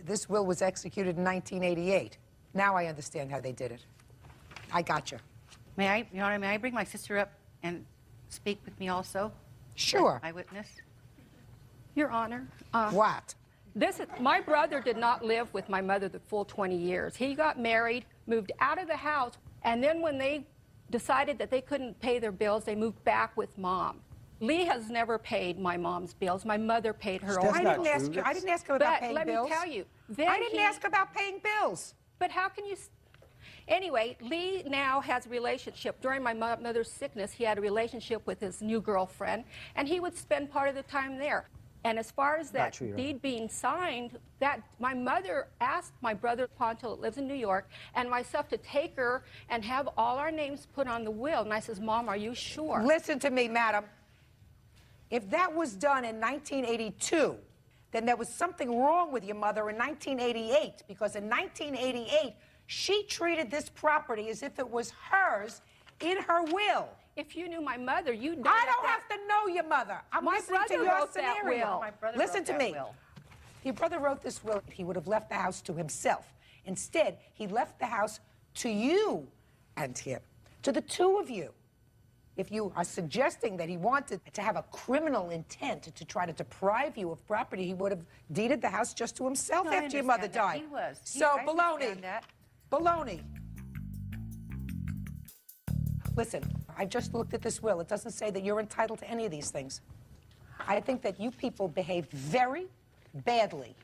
this will was executed in 1988. Now I understand how they did it. I gotcha. May I, Your Honor, may I bring my sister up and speak with me also? Sure. Eyewitness? Your Honor. What? My brother did not live with my mother the full 20 years. He got married, moved out of the house, and then when they decided that they couldn't pay their bills, they moved back with Mom. Lee has never paid my mom's bills. My mother paid her own. I didn't ask him about paying let bills. me tell you. I didn't ask about paying bills. But how can you... Anyway, Lee now has a relationship. During my mother's sickness, he had a relationship with his new girlfriend, and he would spend part of the time there. And as far as that deed being signed, my mother asked my brother Ponto, that lives in New York, and myself to take her and have all our names put on the will. And I says, Mom, are you sure? Listen to me, madam. If that was done in 1982, then there was something wrong with your mother in 1988, because in 1988, she treated this property as if it was hers in her will. If you knew my mother, you'd know. I don't have to know your mother. I'm My listening to brother your wrote that scenario. will. My brother Listen wrote to that me. will. If your brother wrote this will, he would have left the house to himself. Instead, he left the house to you and him, to the two of you. If you are suggesting that he wanted to have a criminal intent to try to deprive you of property, he would have deeded the house just to himself No, I after your mother understand that. died. He was. So, I understand baloney. that. Baloney. Listen, I just looked at this will. It doesn't say that you're entitled to any of these things. I think that you people behaved very badly.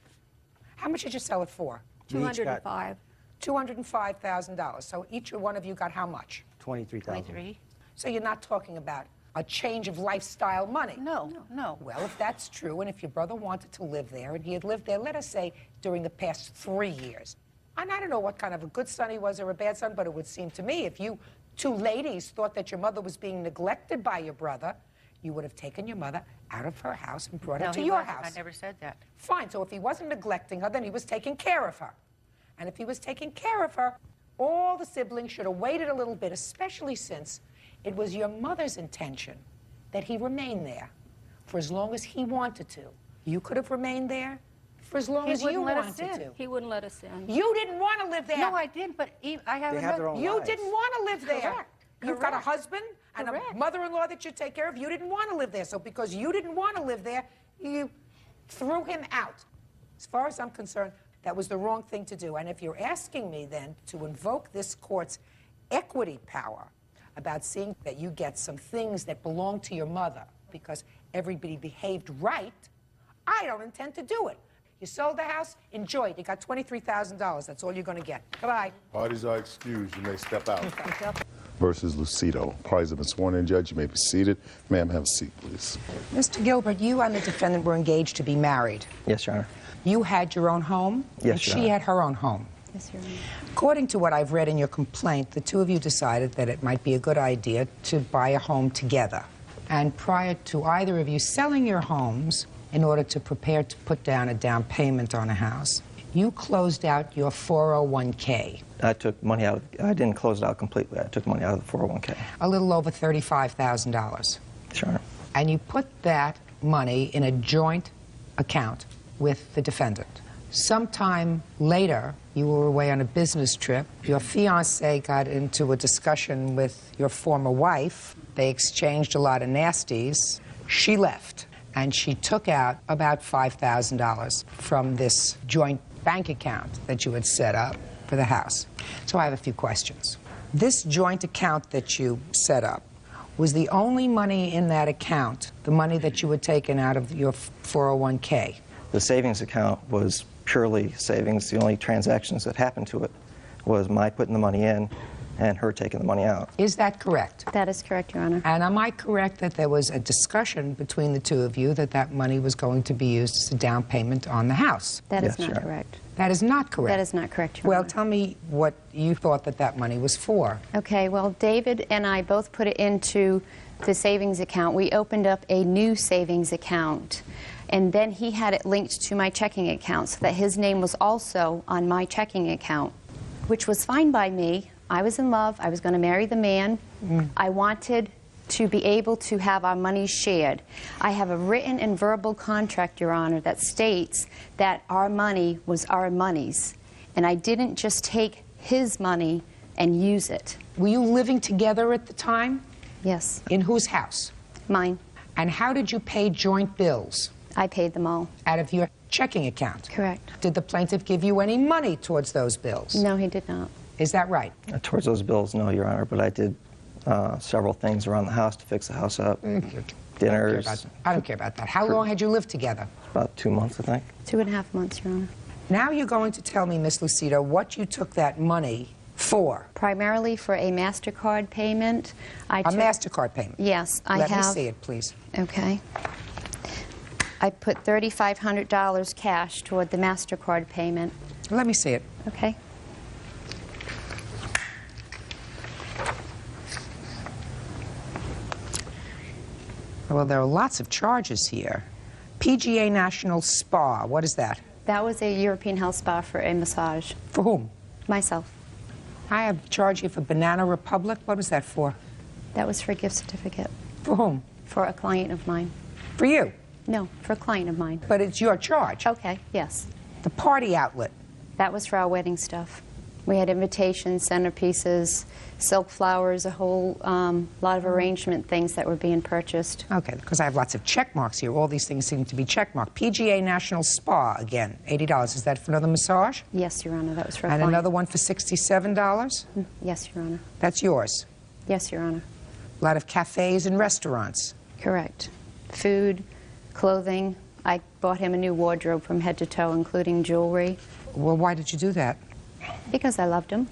How much did you sell it for? $205. $205,000. So each one of you got how much? $23,000. So you're not talking about a change of lifestyle money. No. Well, if that's true, and if your brother wanted to live there, and he had lived there, let us say, during the past 3 years, and I don't know what kind of a good son he was or a bad son, but it would seem to me if you two ladies thought that your mother was being neglected by your brother, you would have taken your mother out of her house and brought her to your house. I never said that. Fine, so if he wasn't neglecting her, then he was taking care of her. And if he was taking care of her, all the siblings should have waited a little bit, especially since it was your mother's intention that he remain there for as long as he wanted to. You could have remained there for as long as you wanted to. He wouldn't let us in. You didn't want to live there. No, I didn't, but I have You didn't want to live there. Correct. You've got a husband and a mother-in-law that you take care of. You didn't want to live there. So because you didn't want to live there, you threw him out. As far as I'm concerned, that was the wrong thing to do. And if you're asking me then to invoke this court's equity power about seeing that you get some things that belong to your mother because everybody behaved right, I don't intend to do it. You sold the house, enjoy it. You got $23,000. That's all you're going to get. Goodbye. Parties are excused. You may step out. Versus Lucido. Parties have been sworn in, Judge. You may be seated. Ma'am, have a seat, please. Mr. Gilbert, you and the defendant were engaged to be married. Yes, Your Honor. You had your own home? Yes, and Your she Honor. had her own home? Yes, Your Honor. According to what I've read in your complaint, the two of you decided that it might be a good idea to buy a home together. And prior to either of you selling your homes in order to prepare to put down a down payment on a house, you closed out your 401k. I took money out. I didn't close it out completely. I took money out of the 401k. A little over $35,000. Sure. And you put that money in a joint account with the defendant. Sometime later, you were away on a business trip. Your fiance got into a discussion with your former wife. They exchanged a lot of nasties. She left, and she took out about $5,000 from this joint bank account that you had set up for the house. So I have a few questions. This joint account that you set up, Was the only money in that account the money that you had taken out of your 401k? The savings account was purely savings. The only transactions that happened to it was my putting the money in and her taking the money out. Is that correct? That is correct, Your Honor. And am I correct that there was a discussion between the two of you that that money was going to be used as a down payment on the house? That is not correct. That is not correct? That is not correct, Your Well, Honor. tell me what you thought that that money was for. Okay, well, David and I both put it into the savings account. We opened up a new savings account, and then he had it linked to my checking account so that his name was also on my checking account, which was fine by me. I was in love. I was going to marry the man. I wanted to be able to have our money shared. I have a written and verbal contract, Your Honor, that states that our money was our monies, and I didn't just take his money and use it. Were you living together at the time? Yes. In whose house? Mine. And how did you pay joint bills? I paid them all. Out of your checking account? Correct. Did the plaintiff give you any money towards those bills? No, he did not. Is that right? Towards those bills, no, Your Honor, but I did several things around the house to fix the house up. Dinners. I don't care about that. How long had you lived together? About 2 months, I think. 2.5 months, Your Honor. Now you're going to tell me, Miss Lucido, what you took that money for. Primarily for a MasterCard payment. A MasterCard payment? Yes, I have. Let me have. see it, please. Okay. I put $3,500 cash toward the MasterCard payment. Let me see it. Okay. Well, there are lots of charges here. PGA National Spa, what is that? That was a European health spa for a massage. For whom? Myself. I have charged here for Banana Republic. What was that for? That was for a gift certificate. For whom? For a client of mine. For you? No, for a client of mine. But it's your charge. Okay, yes. The party outlet. That was for our wedding stuff. We had invitations, centerpieces, silk flowers, a whole lot of arrangement things that were being purchased. Okay, because I have lots of check marks here. All these things seem to be check marked. PGA National Spa, again, $80. Is that for another massage? Yes, Your Honor, that was for a And client. another one for $67? Yes, Your Honor. That's yours? Yes, Your Honor. A lot of cafes and restaurants. Correct. Food, clothing. I bought him a new wardrobe from head to toe, including jewelry. Well, why did you do that? Because I loved him.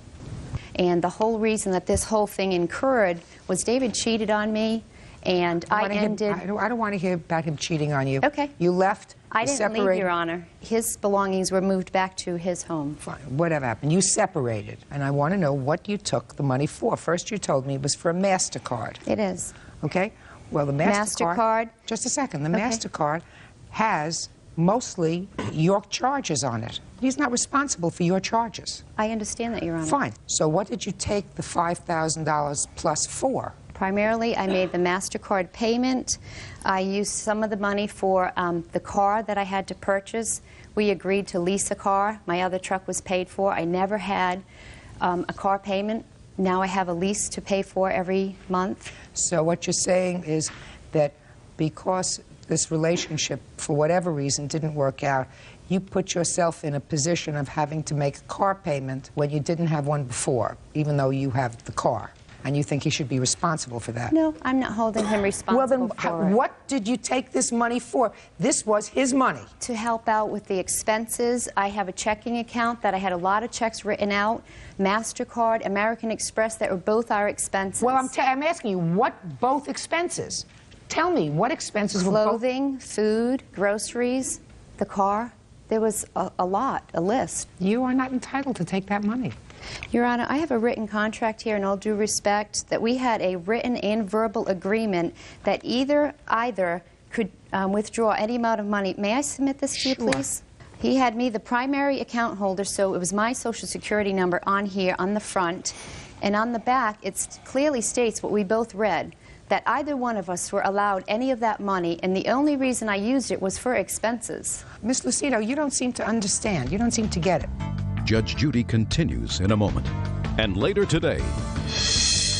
And the whole reason that this whole thing incurred was David cheated on me, and I ended... I don't want to hear about him cheating on you. Okay. You left, I you didn't separated. leave, Your Honor. His belongings were moved back to his home. Fine, whatever happened. You separated, and I want to know what you took the money for. First you told me it was for a MasterCard. It is. Okay? Well, the MasterCard... Just a second. The Okay. MasterCard has mostly your charges on it. He's not responsible for your charges. I understand that, Your Honor. Fine. So what did you take the $5,000 plus for? Primarily, I made the MasterCard payment. I used some of the money for the car that I had to purchase. We agreed to lease a car. My other truck was paid for. I never had a car payment. Now I have a lease to pay for every month. So what you're saying is that because this relationship, for whatever reason, didn't work out, you put yourself in a position of having to make a car payment when you didn't have one before, even though you have the car. And you think he should be responsible for that? No, I'm not holding him responsible for it. What did you take this money for? This was his money. To help out with the expenses. I have a checking account that I had a lot of checks written out. MasterCard, American Express, that were both our expenses. Well, I'm asking you, what both expenses? Tell me, what expenses were both? Clothing, food, groceries, the car. There was a lot, a list. You are not entitled to take that money. Your Honor, I have a written contract here, in all due respect, that we had a written and verbal agreement that either could withdraw any amount of money. May I submit this to you, please? He had me the primary account holder, so it was my Social Security number on here on the front. And on the back, it clearly states what we both read, that either one of us were allowed any of that money, and the only reason I used it was for expenses. Miss Lucido, you don't seem to understand. You don't seem to get it. Judge Judy continues in a moment. And later today,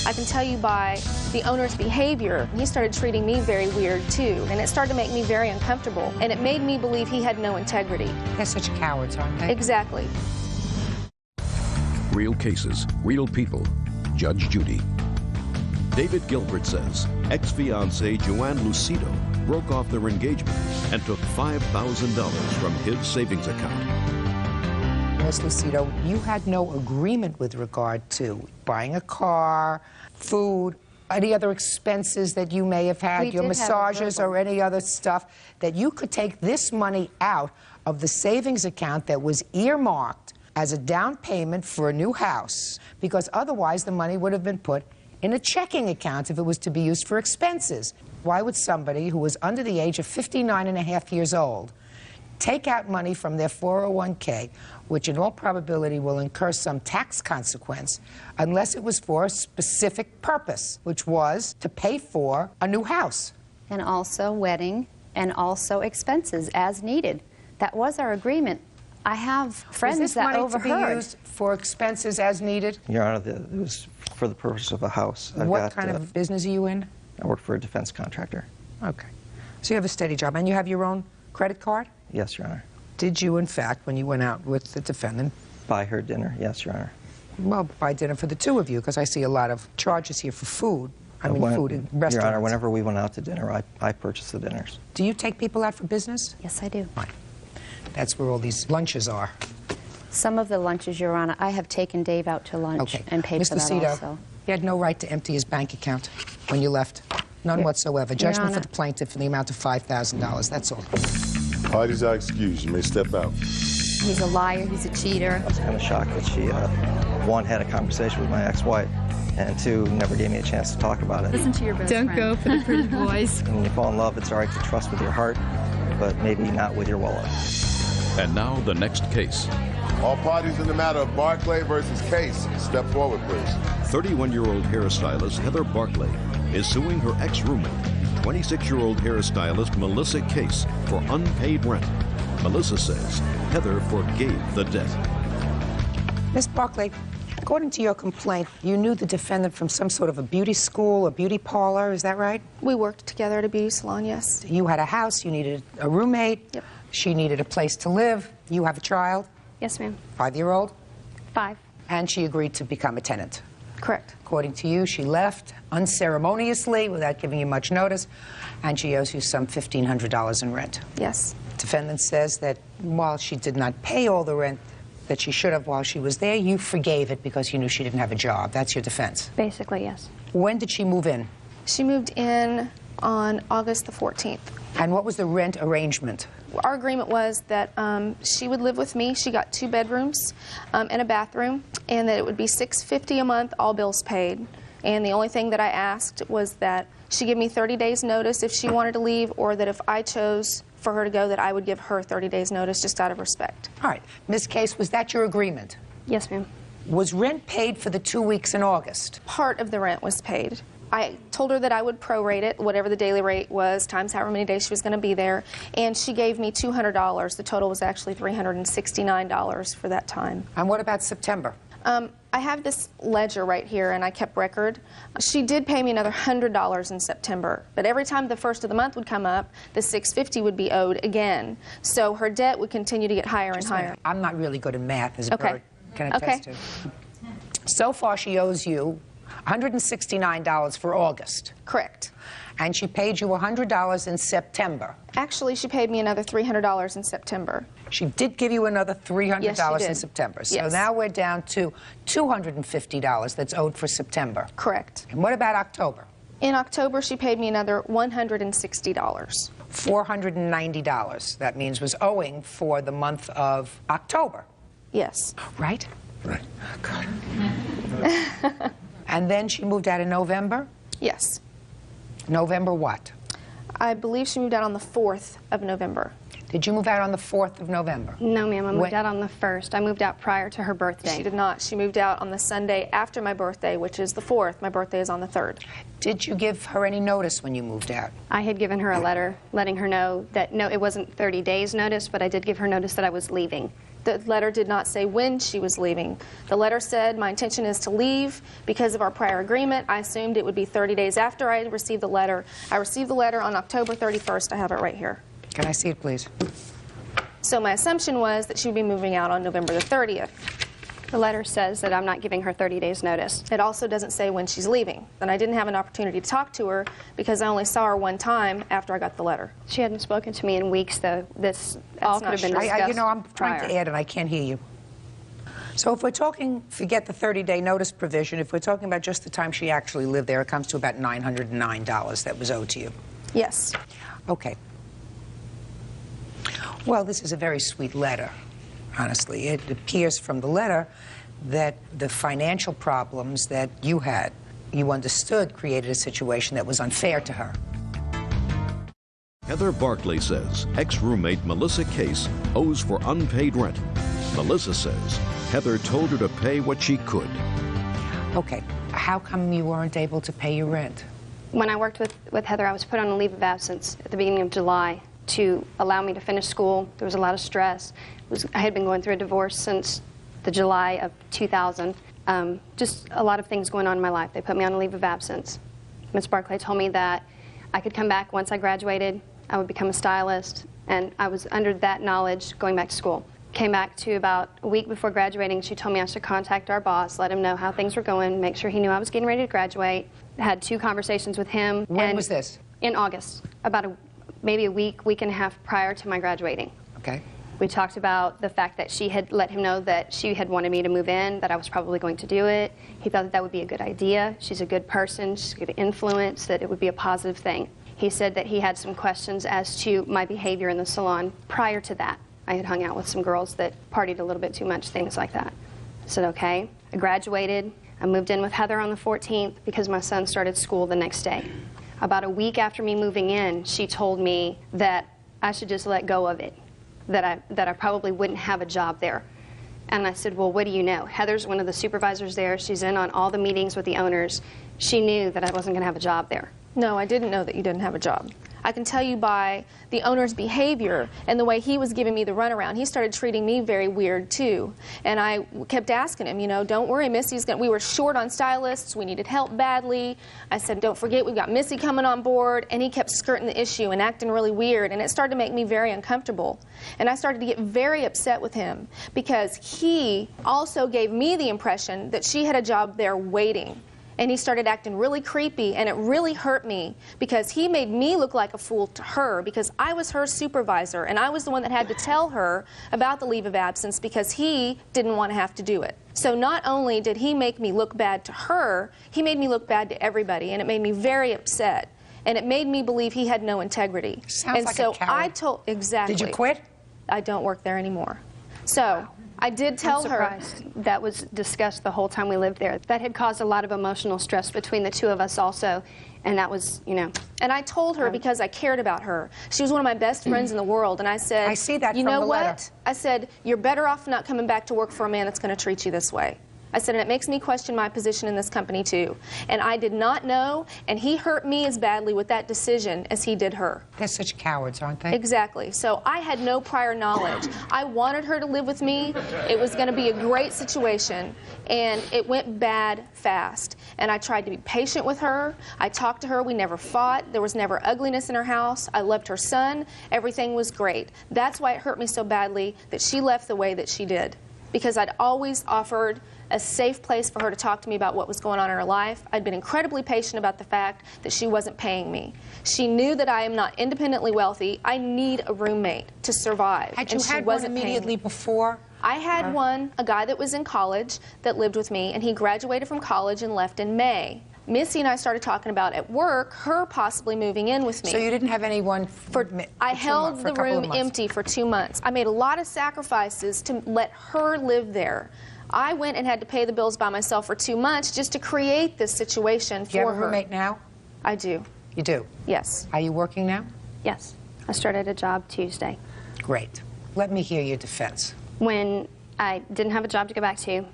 I can tell you by the owner's behavior, he started treating me very weird too, and it started to make me very uncomfortable, and it made me believe he had no integrity. They're such cowards, aren't they? Exactly. real cases, real people. Judge Judy. David Gilbert says ex-fiancée Joanne Lucido broke off their engagement and took $5,000 from his savings account. Ms. Lucido, you had no agreement with regard to buying a car, food, any other expenses that you may have had, your massages or any other stuff, that you could take this money out of the savings account that was earmarked as a down payment for a new house, because otherwise the money would have been put in a checking account if it was to be used for expenses. Why would somebody who was under the age of 59.5 years old take out money from their 401k, which in all probability will incur some tax consequence, unless it was for a specific purpose, which was to pay for a new house? And also wedding and also expenses as needed. That was our agreement. I have friends that overheard. Was this money to be used for expenses as needed? Your Honor, it was for the purpose of a house. What kind of business are you in? I work for a defense contractor. Okay. So you have a steady job, and you have your own credit card? Yes, Your Honor. Did you, in fact, when you went out with the defendant... Buy her dinner? Yes, Your Honor. Well, buy dinner for the two of you, because I see a lot of charges here for food. Food in restaurants. Your Honor, whenever we went out to dinner, I purchased the dinners. Do you take people out for business? Yes, I do. Right. That's where all these lunches are. Some of the lunches, Your Honor, I have taken Dave out to lunch and paid for that also. He had no right to empty his bank account when you left. None whatsoever. Judgment for the plaintiff in the amount of $5,000. That's all. Parties are excused. You may step out. He's a liar. He's a cheater. I was kind of shocked that she, one, had a conversation with my ex-wife, and two, never gave me a chance to talk about it. Listen to your best friend. Don't go for the pretty boys. When you fall in love, it's all right to trust with your heart, but maybe not with your wallet. And now the next case. All parties in the matter of Barclay versus Case, step forward, please. 31-year-old hairstylist Heather Barclay is suing her ex-roommate, 26-year-old hairstylist Melissa Case, for unpaid rent. Melissa says Heather forgave the debt. Ms. Barclay, according to your complaint, you knew the defendant from some sort of a beauty school, a beauty parlor, is that right? We worked together at a beauty salon, yes. You had a house, you needed a roommate. Yep. She needed a place to live. You have a child? Yes, ma'am. 5-year-old? 5. And she agreed to become a tenant. Correct. According to you, she left unceremoniously without giving you much notice, and she owes you some $1,500 in rent. Yes. Defendant says that while she did not pay all the rent that she should have while she was there, you forgave it because you knew she didn't have a job. That's your defense. Basically, yes. When did she move in? She moved in on August the 14th. And what was the rent arrangement? Our agreement was that she would live with me. She got 2 bedrooms and a bathroom, and that it would be $650 a month, all bills paid. And the only thing that I asked was that she give me 30 days notice if she wanted to leave, or that if I chose for her to go, that I would give her 30 days notice just out of respect. All right. Ms. Case, was that your agreement? Yes, ma'am. Was rent paid for the 2 weeks in August? Part of the rent was paid. I told her that I would prorate it, whatever the daily rate was, times however many days she was going to be there, and she gave me $200. The total was actually $369 for that time. And what about September? I have this ledger right here, and I kept record. She did pay me another $100 in September, but every time the first of the month would come up, the $650 would be owed again. So her debt would continue to get higher and higher. I'm not really good at math, as a bird can attest to. So far, she owes you $169 for August. Correct. And she paid you $100 in September. Actually, she paid me another $300 in September. She did give you another $300 Yes, she did. in September. So Yes. now we're down to $250 that's owed for September. Correct. And what about October? In October, she paid me another $160. $490. That means was owing for the month of October. Yes. Right? Right. God. And then she moved out in November? Yes. November what? I believe she moved out on the 4th of November. Did you move out on the 4th of November? No, ma'am. I moved out on the 1st. I moved out prior to her birthday. She did not. She moved out on the Sunday after my birthday, which is the 4th. My birthday is on the 3rd. Did you give her any notice when you moved out? I had given her a letter letting her know that, no, it wasn't 30 days notice, but I did give her notice that I was leaving. The letter did not say when she was leaving. The letter said, my intention is to leave because of our prior agreement. I assumed it would be 30 days after I received the letter. I received the letter on October 31st. I have it right here. Can I see it, please? So my assumption was that she would be moving out on November the 30th. The letter says that I'm not giving her 30 days notice. It also doesn't say when she's leaving. And I didn't have an opportunity to talk to her because I only saw her one time after I got the letter. She hadn't spoken to me in weeks, though. This all could have been discussed You know, I'm trying prior. to add and I can't hear you. So if we're talking, forget the 30-day notice provision, if we're talking about just the time she actually lived there, it comes to about $909 that was owed to you. Yes. Okay. Well, this is a very sweet letter, honestly. It appears from the letter that the financial problems that you had, you understood created a situation that was unfair to her. Heather Barkley says ex-roommate Melissa Case owes for unpaid rent. Melissa says Heather told her to pay what she could. Okay, how come you weren't able to pay your rent? When I worked with Heather, I was put on a leave of absence at the beginning of July to allow me to finish school. There was a lot of stress. I had been going through a divorce since the July of 2000. Just a lot of things going on in my life. They put me on a leave of absence. Ms. Barclay told me that I could come back once I graduated. I would become a stylist, and I was under that knowledge going back to school. Came back to about a week before graduating. She told me I should contact our boss, let him know how things were going, make sure he knew I was getting ready to graduate. Had 2 conversations with him. When was this? In August, about maybe a week and a half prior to my graduating. Okay. We talked about the fact that she had let him know that she had wanted me to move in, that I was probably going to do it. He thought that that would be a good idea. She's a good person, she's a good influence, that it would be a positive thing. He said that he had some questions as to my behavior in the salon prior to that. I had hung out with some girls that partied a little bit too much, things like that. I said, okay. I graduated. I moved in with Heather on the 14th because my son started school the next day. About a week after me moving in, she told me that I should just let go of it, that I probably wouldn't have a job there. And I said, well, what do you know? Heather's one of the supervisors there. She's in on all the meetings with the owners. She knew that I wasn't going to have a job there. No, I didn't know that you didn't have a job. I can tell you by the owner's behavior and the way he was giving me the runaround. He started treating me very weird, too. And I kept asking him, you know, don't worry, Missy's going to... We were short on stylists. We needed help badly. I said, don't forget, we've got Missy coming on board. And he kept skirting the issue and acting really weird. And it started to make me very uncomfortable. And I started to get very upset with him because he also gave me the impression that she had a job there waiting. And he started acting really creepy, and it really hurt me because he made me look like a fool to her because I was her supervisor, and I was the one that had to tell her about the leave of absence because he didn't want to have to do it. So not only did he make me look bad to her, he made me look bad to everybody, and it made me very upset. And it made me believe he had no integrity. Sounds and like so a coward. I told... Exactly. Did you quit? I don't work there anymore. So... I did tell her. That was discussed the whole time we lived there. That had caused a lot of emotional stress between the two of us also, and that was, you know. And I told her because I cared about her. She was one of my best friends in the world, and I said, I see that you from know the what? letter. I said, you're better off not coming back to work for a man that's going to treat you this way. I said, and it makes me question my position in this company, too. And I did not know, and he hurt me as badly with that decision as he did her. They're such cowards, aren't they? Exactly. So I had no prior knowledge. I wanted her to live with me. It was going to be a great situation, and it went bad fast. And I tried to be patient with her. I talked to her. We never fought. There was never ugliness in her house. I loved her son. Everything was great. That's why it hurt me so badly that she left the way that she did. Because I'd always offered a safe place for her to talk to me about what was going on in her life. I'd been incredibly patient about the fact that she wasn't paying me. She knew that I am not independently wealthy. I need a roommate to survive. Had you had one immediately before? I had one, a guy that was in college that lived with me, and he graduated from college and left in May. Missy and I started talking about at work her possibly moving in with me. So you didn't have anyone I held the room empty for 2 months. I made a lot of sacrifices to let her live there. I went and had to pay the bills by myself for 2 months just to create this situation for her. Do you have a roommate now? I do. You do? Yes. Are you working now? Yes. I started a job Tuesday. Great. Let me hear your defense. When I didn't have a job to go back to,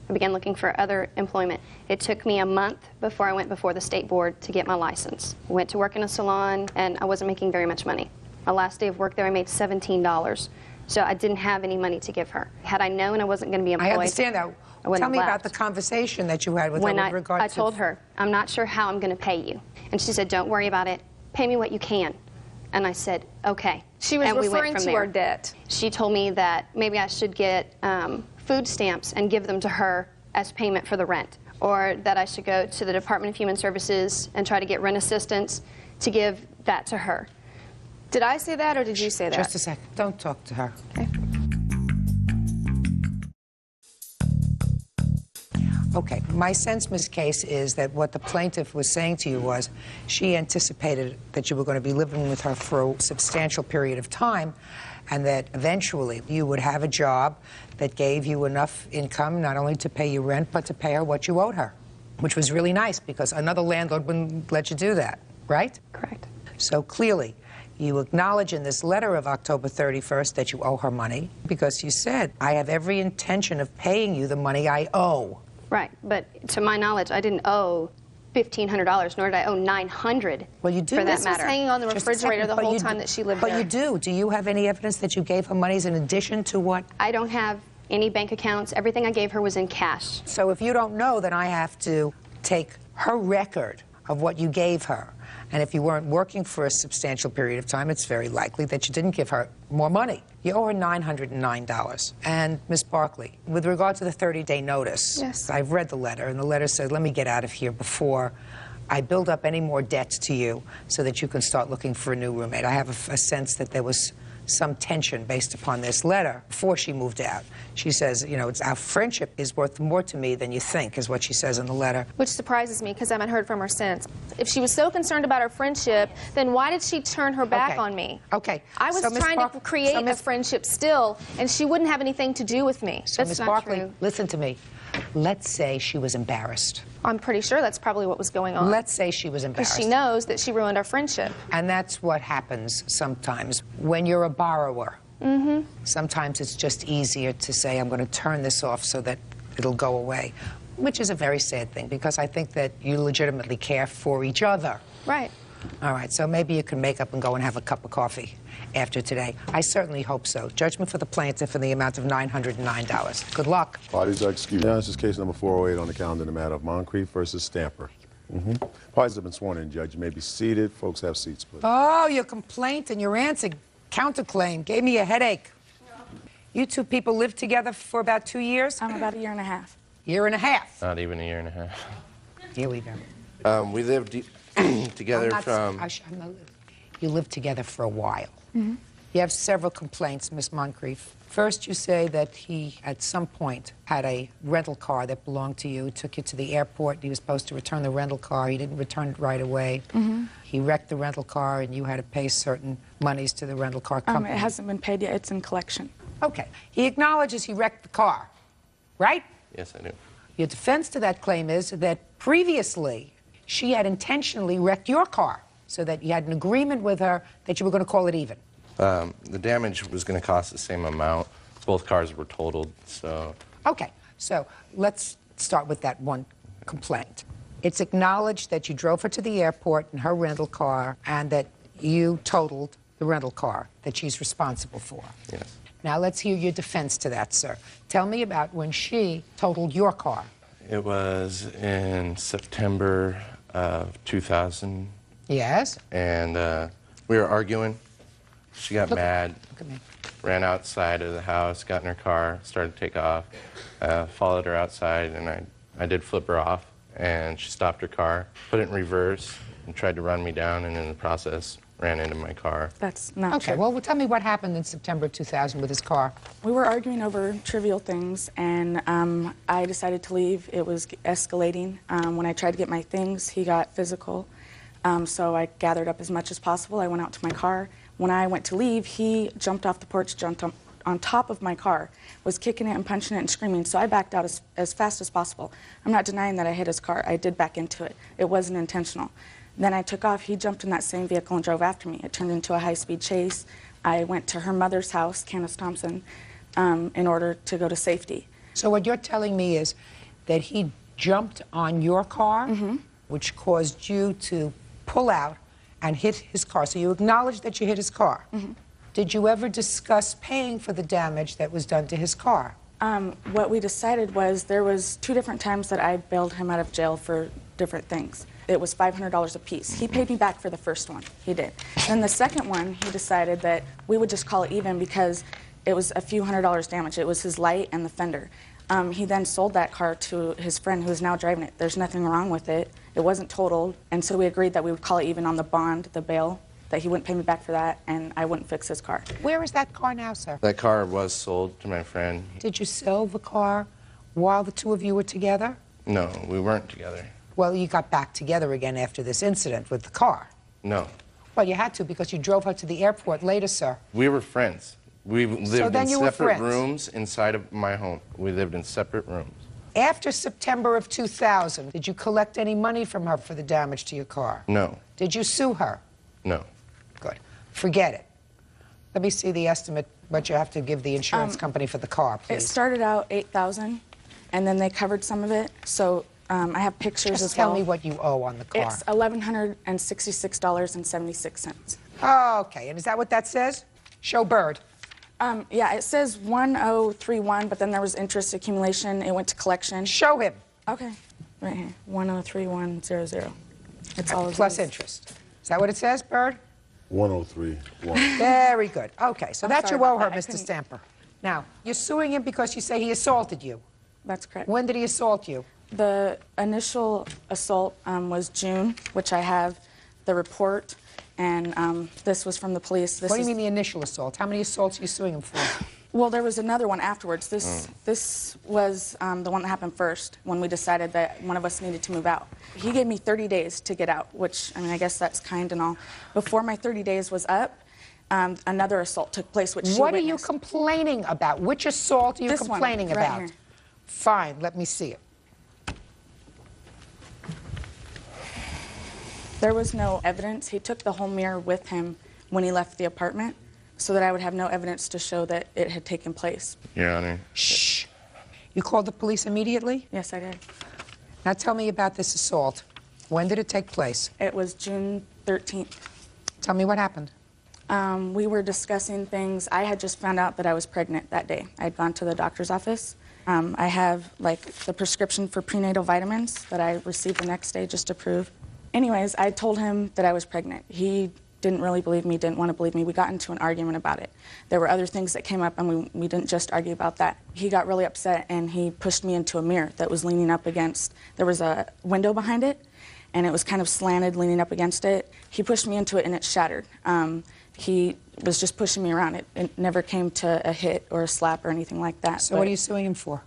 I began looking for other employment. It took me a month before I went before the state board to get my license. I went to work in a salon, and I wasn't making very much money. My last day of work there, I made $17. So I didn't have any money to give her. Had I known I wasn't going to be employed, I understand that. Tell me about the conversation that you had with her with regard to... I told her, I'm not sure how I'm going to pay you. And she said, don't worry about it. Pay me what you can. And I said, okay. She was referring to our debt. She told me that maybe I should get food stamps and give them to her as payment for the rent, or that I should go to the Department of Human Services and try to get rent assistance to give that to her. Did I say that, or did you say that? Just a second. Don't talk to her. Okay. Okay, my sense, Ms. Case, is that what the plaintiff was saying to you was she anticipated that you were going to be living with her for a substantial period of time, and that eventually you would have a job that gave you enough income not only to pay you rent, but to pay her what you owed her, which was really nice because another landlord wouldn't let you do that, right? Correct. So clearly, you acknowledge in this letter of October 31st that you owe her money because you said, I have every intention of paying you the money I owe. Right, but to my knowledge, I didn't owe $1,500, nor did I owe $900. Well, you do. For that This was matter. Hanging on the Just a refrigerator second, the but whole you time do- that she lived But there. you do. Do you have any evidence that you gave her monies in addition to what? I don't have any bank accounts. Everything I gave her was in cash. So if you don't know, then I have to take her record of what you gave her. And if you weren't working for a substantial period of time, it's very likely that you didn't give her more money. You owe her $909. And Ms. Barkley, with regard to the 30-day notice, Yes. I've read the letter, and the letter says, let me get out of here before I build up any more debt to you so that you can start looking for a new roommate. I have a sense that there was some tension based upon this letter before she moved out. She says, you know, our friendship is worth more to me than you think, is what she says in the letter. Which surprises me because I haven't heard from her since. If she was so concerned about our friendship, then why did she turn her back Okay. on me? Okay. I was So, Ms. trying to create a friendship still, and she wouldn't have anything to do with me. So, That's Ms. not Barkley, true. listen to me. Let's say she was embarrassed. I'm pretty sure that's probably what was going on. Let's say she was Because embarrassed. she knows that she ruined our friendship. And that's what happens sometimes when you're a borrower. Mm-hmm. Sometimes it's just easier to say, I'm going to turn this off so that it'll go away, which is a very sad thing because I think that you legitimately care for each other. Right. All right, so maybe you can make up and go and have a cup of coffee after today. I certainly hope so. Judgment for the plaintiff in the amount of $909. Good luck. Parties are excused. Now, this is case number 408 on the calendar in the matter of Moncrief versus Stamper. Parties have been sworn in, Judge. You may be seated. Folks, have seats, please. Oh, your complaint and your answer, counterclaim, gave me a headache. You two people lived together for about 2 years? About a year and a half. Year and a half. Not even a year and a half. Here we go. We lived together from... You lived together for a while. Mm-hmm. You have several complaints, Miss Moncrief. First, you say that he, at some point, had a rental car that belonged to you, took you to the airport. He was supposed to return the rental car. He didn't return it right away. Mm-hmm. He wrecked the rental car, and you had to pay certain monies to the rental car company. It hasn't been paid yet. It's in collection. Okay. He acknowledges he wrecked the car, right? Yes, I do. Your defense to that claim is that previously she had intentionally wrecked your car so that you had an agreement with her that you were going to call it even. The damage was going to cost the same amount. Both cars were totaled, so... Okay, so let's start with that one complaint. It's acknowledged that you drove her to the airport in her rental car and that you totaled the rental car that she's responsible for. Yes. Now let's hear your defense to that, sir. Tell me about when she totaled your car. It was in September of 2000. Yes? And we were arguing. She got mad. Look at me. Ran outside of the house, got in her car, started to take off. Followed her outside, and I did flip her off. And she stopped her car, put it in reverse, and tried to run me down, and in the process, ran into my car. That's not true. Okay, well, tell me what happened in September 2000 with his car. We were arguing over trivial things, and I decided to leave. It was escalating. When I tried to get my things, he got physical. So I gathered up as much as possible. I went out to my car. When I went to leave, he jumped off the porch, jumped on top of my car, was kicking it and punching it and screaming. So I backed out as fast as possible. I'm not denying that I hit his car. I did back into it. It wasn't intentional. Then I took off. He jumped in that same vehicle and drove after me. It turned into a high-speed chase. I went to her mother's house, Candace Thompson, in order to go to safety. So what you're telling me is that he jumped on your car, which caused you to pull out and hit his car. So you acknowledge that you hit his car. Did you ever discuss paying for the damage that was done to his car? What we decided was there was 2 different times that I bailed him out of jail for different things. It was $500 a piece. He paid me back for the first one. He did. Then the second one, he decided that we would just call it even because It was a few $100s damage. It was his light and the fender. He then sold that car to his friend who is now driving it. There's nothing wrong with it. It wasn't totaled, and so we agreed that we would call it even on the bond, the bail, that he wouldn't pay me back for that, and I wouldn't fix his car. Where is that car now, sir? That car was sold to my friend. Did you sell the car while the two of you were together? No, we weren't together. Well, you got back together again after this incident with the car. No. Well, you had to because you drove her to the airport later, sir. We were friends. We lived then in you were separate friends. rooms inside of my home. We lived in separate rooms. After September of 2000, did you collect any money from her for the damage to your car? No. Did you sue her? No. Good. Forget it. Let me see the estimate, what you have to give the insurance company for the car, please. It started out $8,000, and then they covered some of it. So I have pictures Just as well. tell me what you owe on the car. It's $1,166.76. Oh, okay. And is that what that says? Show Bird. Yeah, it says 1031, but then there was interest accumulation. It went to collection. Show him. Okay, right here, 103100. It's all of Plus these. interest. Is that what it says, Bird? 103.1. Very good. Okay, so I'm that's sorry you owe about her, that. I Mr. couldn't- Stamper. Now, you're suing him because you say he assaulted you. That's correct. When did he assault you? The initial assault was June, which I have the report, and this was from the police. This What do you is- mean the initial assault? How many assaults are you suing him for? Well, there was another one afterwards. This was the one that happened first when we decided that one of us needed to move out. He gave me 30 days to get out, which, I mean, I guess that's kind and all. Before my 30 days was up, another assault took place, which she What are you witnessed. complaining about? Which assault are you This one, complaining right about? here. Fine, let me see it. There was no evidence. He took the whole mirror with him when he left the apartment so that I would have no evidence to show that it had taken place. Your Honor. Shh. You called the police immediately? Yes, I did. Now tell me about this assault. When did it take place? It was June 13th. Tell me what happened. We were discussing things. I had just found out that I was pregnant that day. I had gone to the doctor's office. I have, like, the prescription for prenatal vitamins that I received the next day just to prove. Anyways, I told him that I was pregnant. He didn't really believe me, didn't want to believe me. We got into an argument about it. There were other things that came up, and we didn't just argue about that. He got really upset, and he pushed me into a mirror that was leaning up against. There was a window behind it, and it was kind of slanted, leaning up against it. He pushed me into it, and it shattered. He was just pushing me around. It never came to a hit or a slap or anything like that. So what are you suing him for?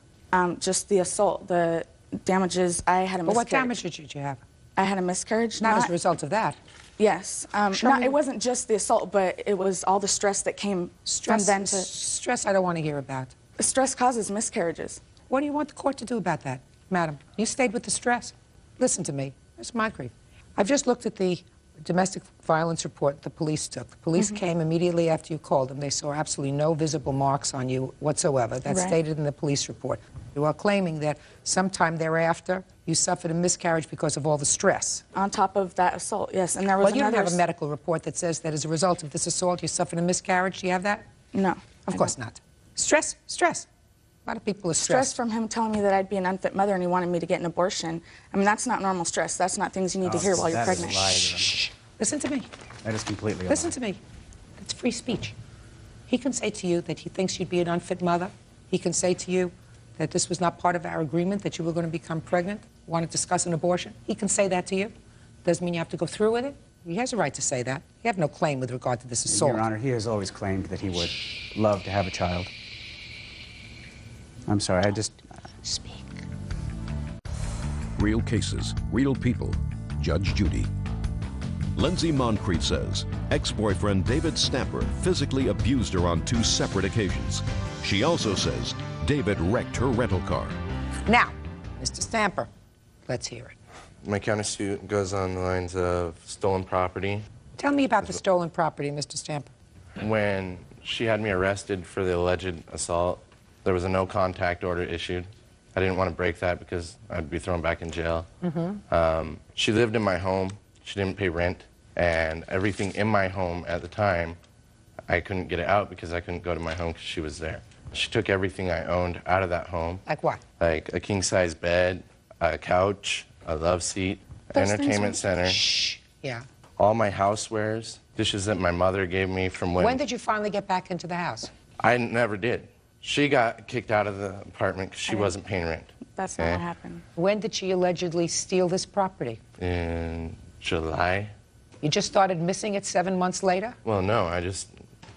Just the assault, the damages. I had a But miscarriage. what damage did you have? I had a miscarriage. Not as a result of that. Yes. Show me- It wasn't just the assault, but it was all the stress that came from then to... Stress I don't want to hear about. Stress causes miscarriages. What do you want the court to do about that, madam? You stayed with the stress. Listen to me. That's my grief. I've just looked at the domestic violence report the police took. The police came immediately after you called them. They saw absolutely no visible marks on you whatsoever. That's Right. stated in the police report. You are claiming that sometime thereafter you suffered a miscarriage because of all the stress. On top of that assault, yes. And there was Well, you don't another... have a medical report that says that as a result of this assault you suffered a miscarriage. Do you have that? No. Of course not. Stress, stress. A lot of people are Stress stressed. from him telling me that I'd be an unfit mother and he wanted me to get an abortion. I mean, that's not normal stress. That's not things you need to hear while you're pregnant. Shh. Listen to me. That is completely a Listen to me. It's free speech. He can say to you that he thinks you'd be an unfit mother. He can say to you that this was not part of our agreement, that you were going to become pregnant, want to discuss an abortion. He can say that to you. Doesn't mean you have to go through with it. He has a right to say that. You have no claim with regard to this assault. Your Honor, he has always claimed that he would love to have a child. I'm sorry, I just... Speak. Real cases, real people. Judge Judy. Lindsay Moncrief says ex-boyfriend David Stamper physically abused her on 2 separate occasions. She also says David wrecked her rental car. Now, Mr. Stamper, let's hear it. My countersuit goes on the lines of stolen property. Tell me about the stolen property, Mr. Stamper. When she had me arrested for the alleged assault, there was a no-contact order issued. I didn't want to break that because I'd be thrown back in jail. She lived in my home. She didn't pay rent. And everything in my home at the time, I couldn't get it out because I couldn't go to my home because she was there. She took everything I owned out of that home. Like what? Like a king-size bed, a couch, a love seat, Those things entertainment were- center. Shh. Yeah. All my housewares, dishes that my mother gave me from When did you finally get back into the house? I never did. She got kicked out of the apartment because she wasn't paying rent. That's not what happened. When did she allegedly steal this property? In July. You just started missing it 7 months later? Well, no, I just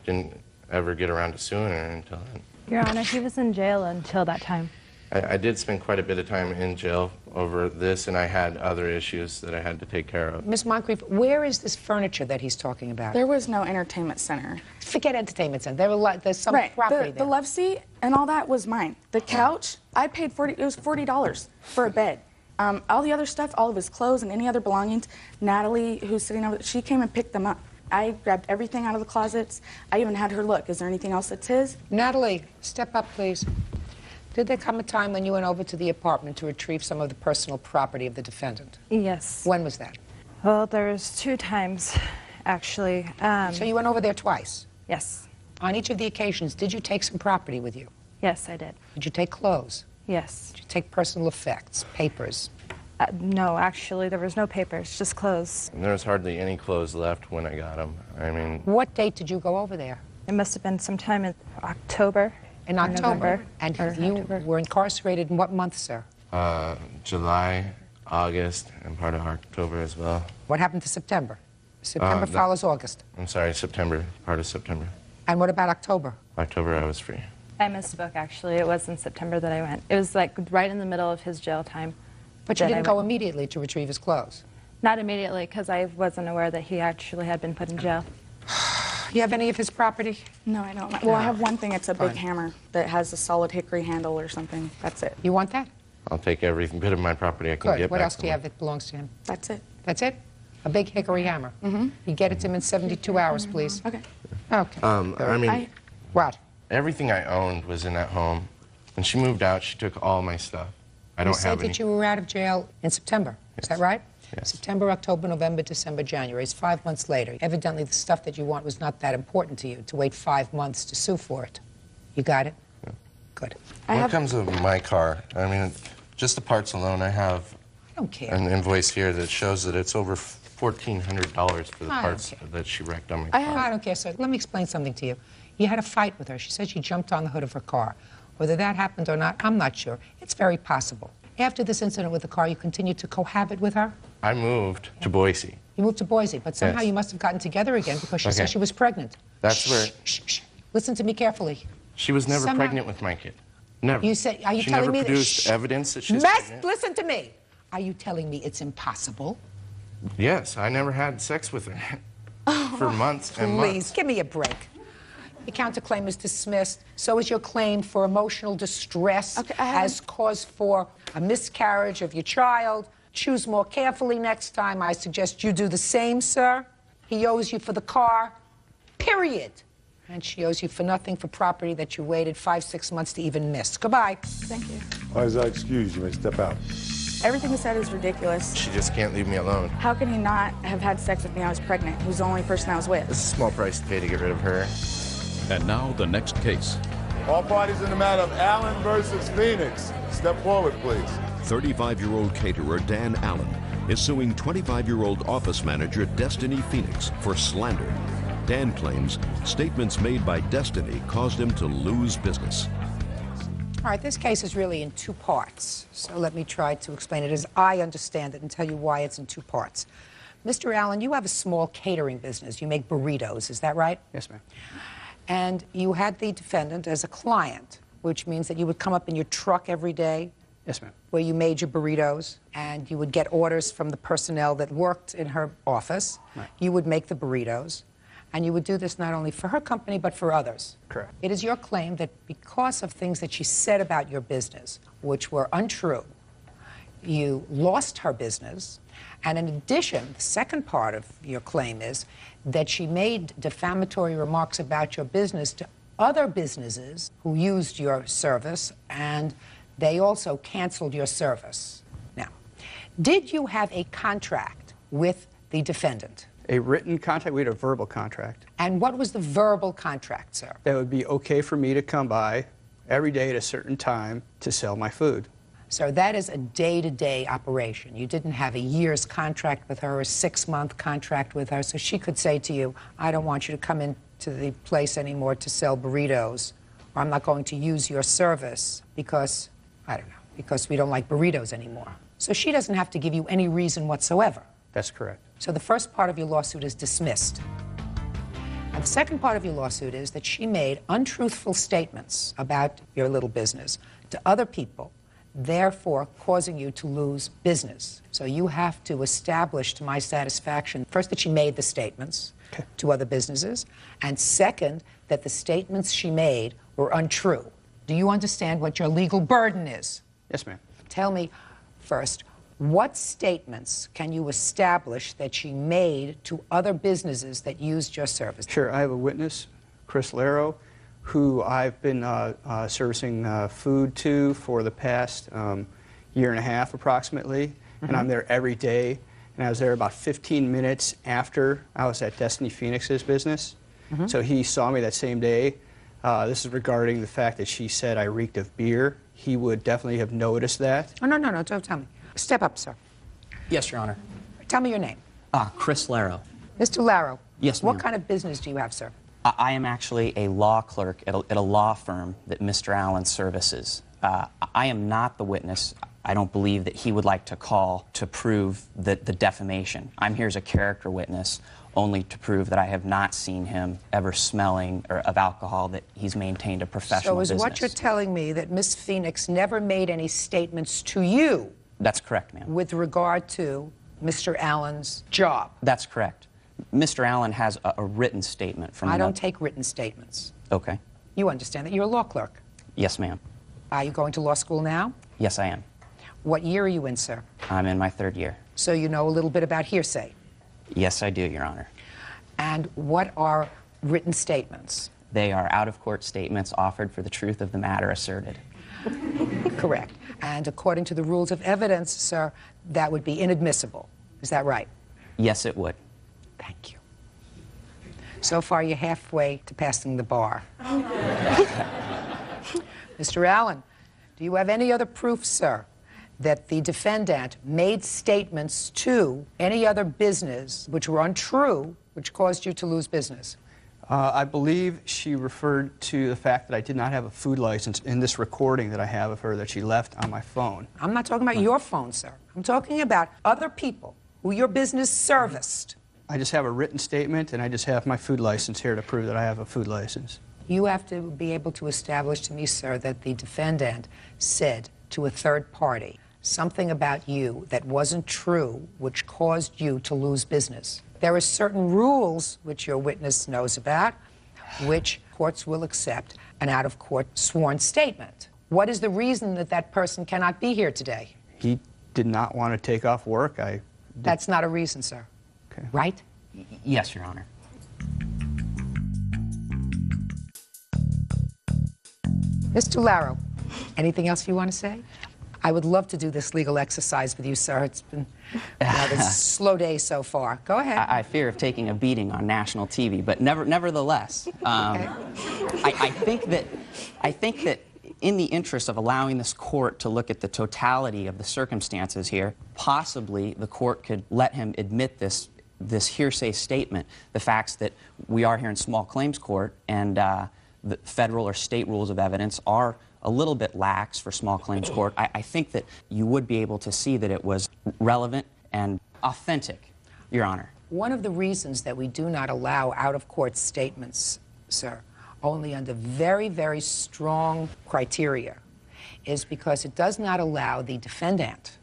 didn't ever get around to suing her until then. Your Honor, he was in jail until that time. I did spend quite a bit of time in jail over this, and I had other issues that I had to take care of. Ms. Moncrief, where is this furniture that he's talking about? There was no entertainment center. Forget entertainment center. There's some Right. property The there. love seat and all that was mine. The couch, I paid it was $40 for a bed. All the other stuff, all of his clothes and any other belongings, Natalie, who's sitting over, she came and picked them up. I grabbed everything out of the closets. I even had her look. Is there anything else that's his? Natalie, step up, please. Did there come a time when you went over to the apartment to retrieve some of the personal property of the defendant? Yes. When was that? Well, there was 2 times, actually. So you went over there twice? Yes. On each of the occasions, did you take some property with you? Yes, I did. Did you take clothes? Yes. Did you take personal effects, papers? No, actually, there was no papers, just clothes. And there was hardly any clothes left when I got them. I mean... What date did you go over there? It must have been sometime in October. In October? And you were incarcerated in what month, sir? July, August, and part of October as well. What happened to September? September follows August. I'm sorry, September, part of September. And what about October? October, I was free. I misspoke, actually. It was in September that I went. It was like right in the middle of his jail time. But you didn't go immediately to retrieve his clothes? Not immediately, because I wasn't aware that he actually had been put in jail. You have any of his property? No, I don't. Well, I have one thing. It's a big hammer that has a solid hickory handle or something. That's it. You want that? I'll take every bit of my property I can Good. get What back else do from you him. have that belongs to him? That's it. That's it? A big hickory hammer? Mm-hmm. You get it to him in 72 hours, please. Okay. Okay. I mean... What? Everything I owned was in that home. When she moved out, she took all my stuff. I don't You said have any... that you were out of jail in September. Is that right? Yes. September, October, November, December, January. It's 5 months later. Evidently, the stuff that you want was not that important to you to wait 5 months to sue for it. You got it? Yeah. Good. When it comes to my car, I mean, just the parts alone, I have an invoice here that shows that it's over $1,400 for the I don't parts care. that she wrecked on my car. I don't care, sir. Let me explain something to you. You had a fight with her. She said she jumped on the hood of her car. Whether that happened or not, I'm not sure. It's very possible. After this incident with the car, you continued to cohabit with her? I moved to Boise. You moved to Boise, but somehow Yes. you must have gotten together again because she said Okay. she was pregnant. That's where... Listen to me carefully. She was never Somehow- pregnant with my kid. Never. You say, are you she telling never me produced that... evidence that she's Mess, pregnant. listen to me. Are you telling me it's impossible? Yes, I never had sex with her for months and months. Please, give me a break. Your counterclaim is dismissed. So is your claim for emotional distress as cause for a miscarriage of your child. Choose more carefully next time. I suggest you do the same, sir. He owes you for the car, period. And she owes you for nothing for property that you waited 5-6 months to even miss. Goodbye. Thank you. Why is that excused? You may step out. Everything he said is ridiculous. She just can't leave me alone. How can he not have had sex with me? I was pregnant. He was the only person I was with. It's a small price to pay to get rid of her. And now the next case. All parties in the matter of Allen versus Phoenix. Step forward, please. 35-year-old caterer Dan Allen is suing 25-year-old office manager Destiny Phoenix for slander. Dan claims statements made by Destiny caused him to lose business. All right, this case is really in 2 parts. So let me try to explain it as I understand it and tell you why it's in 2 parts. Mr. Allen, you have a small catering business. You make burritos, is that right? Yes, ma'am. And you had the defendant as a client, which means that you would come up in your truck every day. Yes, ma'am. Where you made your burritos, and you would get orders from the personnel that worked in her office. Right. You would make the burritos, and you would do this not only for her company, but for others. Correct. It is your claim that because of things that she said about your business, which were untrue, you lost her business. And in addition, the second part of your claim is that she made defamatory remarks about your business to other businesses who used your service, and they also canceled your service. Now, did you have a contract with the defendant? A written contract? We had a verbal contract. And what was the verbal contract, sir? That would be okay for me to come by every day at a certain time to sell my food. So that is a day-to-day operation. You didn't have a year's contract with her, a 6-month contract with her, so she could say to you, I don't want you to come into the place anymore to sell burritos, or I'm not going to use your service because, I don't know, because we don't like burritos anymore. So she doesn't have to give you any reason whatsoever. That's correct. So the first part of your lawsuit is dismissed. And the second part of your lawsuit is that she made untruthful statements about your little business to other people, therefore causing you to lose business. So you have to establish to my satisfaction, first, that she made the statements to other businesses, and second, that the statements she made were untrue. Do you understand what your legal burden is? Yes, ma'am. Tell me first, what statements can you establish that she made to other businesses that used your service? Sure, I have a witness, Chris Laro, who I've been servicing food to for the past year and a half approximately, and I'm there every day. And I was there about 15 minutes after I was at Destiny Phoenix's business. So he saw me that same day. This is regarding the fact that she said I reeked of beer. He would definitely have noticed that. Oh, no, don't tell me. Step up, sir. Yes, Your Honor. Tell me your name. Chris Laro. Mr. Laro. Yes, ma'am. What kind of business do you have, sir? I am actually a law clerk at a law firm that Mr. Allen services. I am not the witness. I don't believe that he would like to call to prove the defamation. I'm here as a character witness only to prove that I have not seen him ever smelling of alcohol, that he's maintained a professional business. So is what you're telling me that Miss Phoenix never made any statements to you? That's correct, ma'am. With regard to Mr. Allen's job? That's correct. Mr. Allen has a written statement from... I don't take written statements. Okay. You understand that you're a law clerk? Yes, ma'am. Are you going to law school now? Yes, I am. What year are you in, sir? I'm in my 3rd year. So you know a little bit about hearsay? Yes, I do, Your Honor. And what are written statements? They are out-of-court statements offered for the truth of the matter asserted. Correct. And according to the rules of evidence, sir, that would be inadmissible. Is that right? Yes, it would. Thank you. So far, you're halfway to passing the bar. Mr. Allen, do you have any other proof, sir, that the defendant made statements to any other business which were untrue, which caused you to lose business? I believe she referred to the fact that I did not have a food license in this recording that I have of her that she left on my phone. I'm not talking about your phone, sir. I'm talking about other people who your business serviced. I just have a written statement, and I just have my food license here to prove that I have a food license. You have to be able to establish to me, sir, that the defendant said to a third party something about you that wasn't true, which caused you to lose business. There are certain rules, which your witness knows about, which courts will accept an out-of-court sworn statement. What is the reason that that person cannot be here today? He did not want to take off work. That's not a reason, sir. Okay. Right? Yes, Your Honor. Mr. Laro, anything else you want to say? I would love to do this legal exercise with you, sir. It's been a slow day so far. Go ahead. I fear of taking a beating on national TV, but nevertheless, I think that in the interest of allowing this court to look at the totality of the circumstances here, possibly the court could let him admit this hearsay statement, the facts that we are here in small claims court, and the federal or state rules of evidence are a little bit lax for small claims court. I think that you would be able to see that it was relevant and authentic, Your Honor. One of the reasons that we do not allow out-of-court statements, sir, only under very, very strong criteria, is because it does not allow the defendant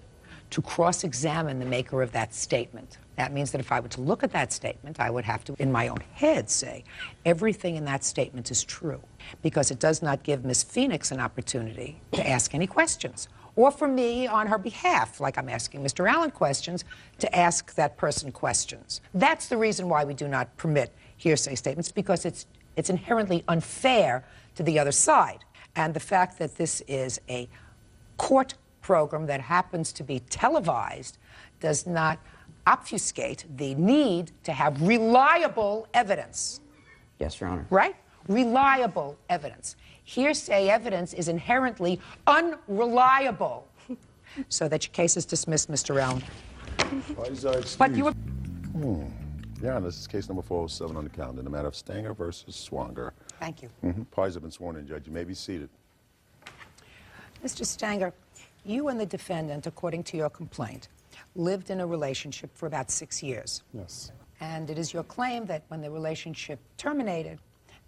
to cross-examine the maker of that statement. That means that if I were to look at that statement, I would have to, in my own head, say, everything in that statement is true, because it does not give Ms. Phoenix an opportunity to ask any questions, or for me, on her behalf, like I'm asking Mr. Allen questions, to ask that person questions. That's the reason why we do not permit hearsay statements, because it's inherently unfair to the other side. And the fact that this is a court program that happens to be televised does not obfuscate the need to have reliable evidence. Yes, Your Honor. Right? Reliable evidence. Hearsay evidence is inherently unreliable. So that your case is dismissed, Mr. Allen. Parties are excused. But you were... Your Honor, this is case number 407 on the calendar, in the matter of Stanger versus Swanger. Thank you. Parties have been sworn in, Judge. You may be seated. Mr. Stanger, you and the defendant, according to your complaint, lived in a relationship for about 6 years. Yes. And it is your claim that when the relationship terminated,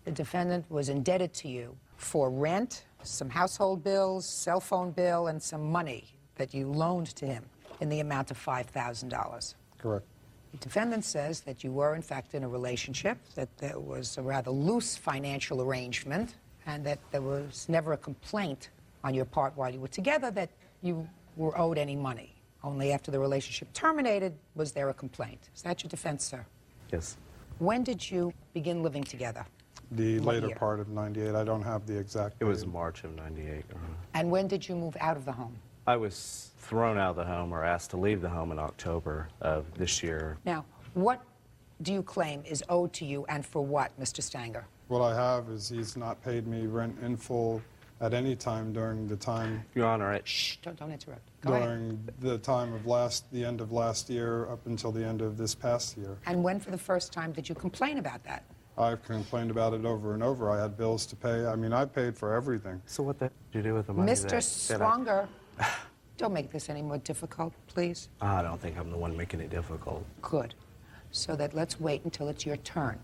the defendant was indebted to you for rent, some household bills, cell phone bill, and some money that you loaned to him in the amount of $5,000. Correct. The defendant says that you were, in fact, in a relationship, that there was a rather loose financial arrangement, and that there was never a complaint on your part while you were together that you were owed any money. Only after the relationship terminated was there a complaint. Is that your defense, sir? Yes. When did you begin living together? The What later year? part of '98. I don't have the exact. It was March of '98. And when did you move out of the home? I was thrown out of the home or asked to leave the home in October of this year. Now, what do you claim is owed to you, and for what, Mr. Stanger? What I have is he's not paid me rent in full at any time during the time. Your Honor, Shh, don't interrupt. Go ahead. During the time of the end of last year up until the end of this past year. And when, for the first time, did you complain about that? I've complained about it over and over. I had bills to pay. I mean, I paid for everything. So what did you do with the money? Mr. Swanger, don't make this any more difficult, please. I don't think I'm the one making it difficult. Good. So that let's wait until it's your turn.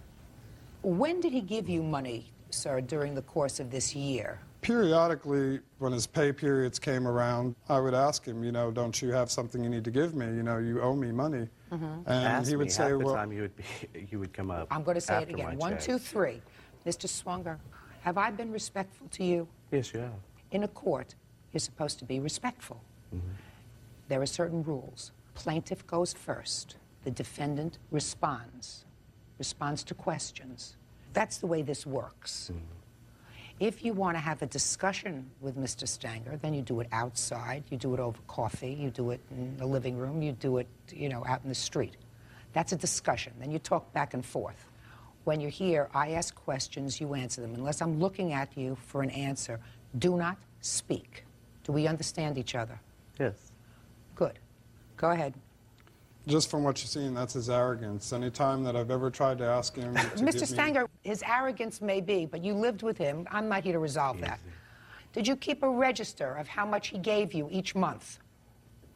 When did he give you money, sir, during the course of this year? Periodically, when his pay periods came around, I would ask him, you know, don't you have something you need to give me? You know, you owe me money. And Ask he would me, say, half the well, time you would come up. I'm going to say it after my again. 1, check. 2, 3. Mr. Swanger, have I been respectful to you? Yes, you have. In a court, you're supposed to be respectful. There are certain rules. Plaintiff goes first. The defendant responds to questions. That's the way this works. If you want to have a discussion with Mr. Stanger, then you do it outside, you do it over coffee, you do it in the living room, you do it, you know, out in the street. That's a discussion. Then you talk back and forth. When you're here, I ask questions, you answer them. Unless I'm looking at you for an answer, do not speak. Do we understand each other? Yes. Good. Go ahead. just from what you've seen, that's his arrogance. Any time that I've ever tried to ask him to give me... Mr. Stanger, his arrogance may be, but you lived with him. I'm not here to resolve that. Did you keep a register of how much he gave you each month?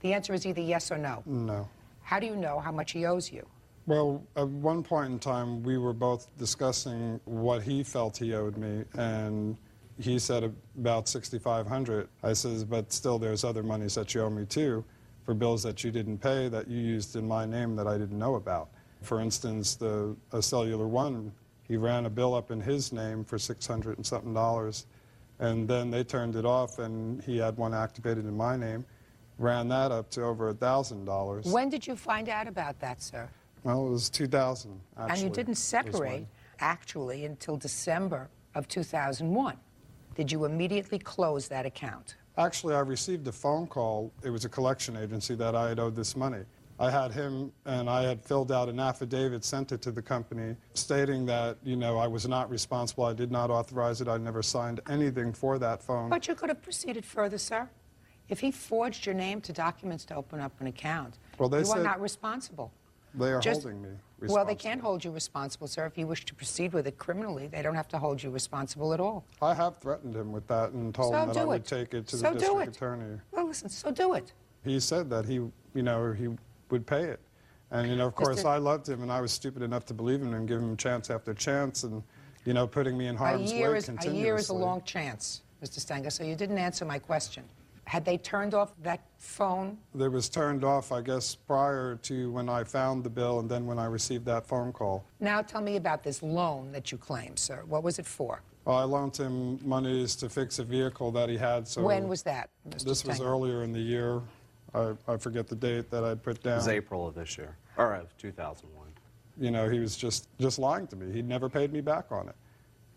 The answer is either yes or no. No. How do you know how much he owes you? Well, at one point in time, we were both discussing what he felt he owed me, and he said about $6,500. I says, but still, there's other monies that you owe me too, for bills that you didn't pay that you used in my name that I didn't know about. For instance, a Cellular One, he ran a bill up in his name for $600 and something, and then they turned it off, and he had one activated in my name, ran that up to over $1,000. When did you find out about that, sir? Well, it was 2000, actually. And you didn't separate, actually, until December of 2001. Did you immediately close that account? Actually, I received a phone call. It was a collection agency that I had owed this money. I had him, and I had filled out an affidavit, sent it to the company, stating that, you know, I was not responsible. I did not authorize it. I never signed anything for that phone. But you could have proceeded further, sir. If he forged your name to documents to open up an account, Well, they you are said- not responsible. They are holding me responsible. Well, they can't hold you responsible, sir. If you wish to proceed with it criminally, they don't have to hold you responsible at all. I have threatened him with that and told him that I would take it to the district attorney. Well, listen, so do it. He said that he, you know, he would pay it. And, you know, of course, I loved him, and I was stupid enough to believe him and give him chance after chance and, you know, putting me in harm's way continuously. A year is a long chance, Mr. Stanger, so you didn't answer my question. Had they turned off that phone? It was turned off, I guess, prior to when I found the bill and then when I received that phone call. Now tell me about this loan that you claim, sir. What was it for? Well, I loaned him monies to fix a vehicle that he had. So when was that, Mr. This was Stanger? earlier in the year. I forget the date that I'd put down. It was April of this year, or of 2001. You know, he was just lying to me. He'd never paid me back on it.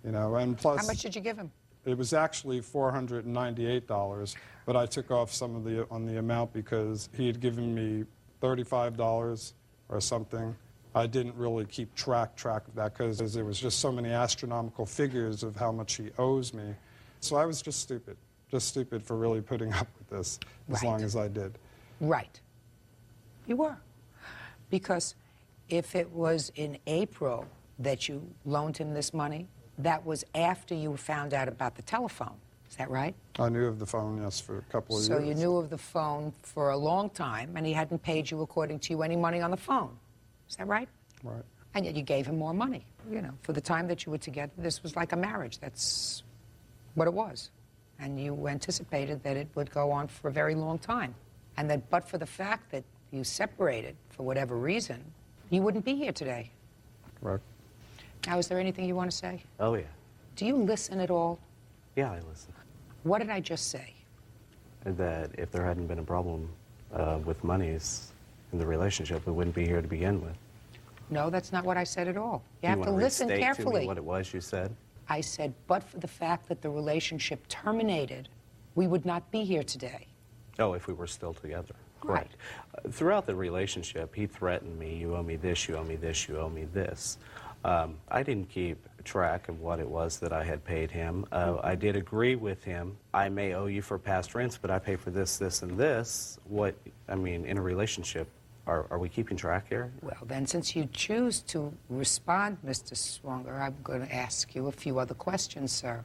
You know, and plus... How much did you give him? It was actually $498, but I took off some of the amount because he had given me $35 or something. I didn't really keep track of that because there was just so many astronomical figures of how much he owes me. So I was just stupid just stupid for really putting up with this as Right. long as I did. Right. You were. Because if it was in April that you loaned him this money, that was after you found out about the telephone. Is that right? I knew of the phone, yes, for a couple of So years. you knew of the phone for a long time, and he hadn't paid you, according to you, any money on the phone. Is that right? Right. And yet you gave him more money. You know, for the time that you were together, this was like a marriage. That's what it was. And you anticipated that it would go on for a very long time. And that but for the fact that you separated for whatever reason, you wouldn't be here today. Right. Now, is there anything you want to say? Oh, yeah. Do you listen at all? Yeah, I listen. What did I just say? That if there hadn't been a problem with monies in the relationship, we wouldn't be here to begin with. No, that's not what I said at all. You have to wanna listen restate to carefully. me what it was you said? I said, but for the fact that the relationship terminated, we would not be here today. Oh, if we were still together. Right. Correct. Throughout the relationship, he threatened me, you owe me this, you owe me this, you owe me this. I didn't keep track of what it was that I had paid him. I did agree with him. I may owe you for past rents, but I pay for this, this, and this. What, I mean, in a relationship, are we keeping track here? Well, then, since you choose to respond, Mr. Swanger, I'm going to ask you a few other questions, sir.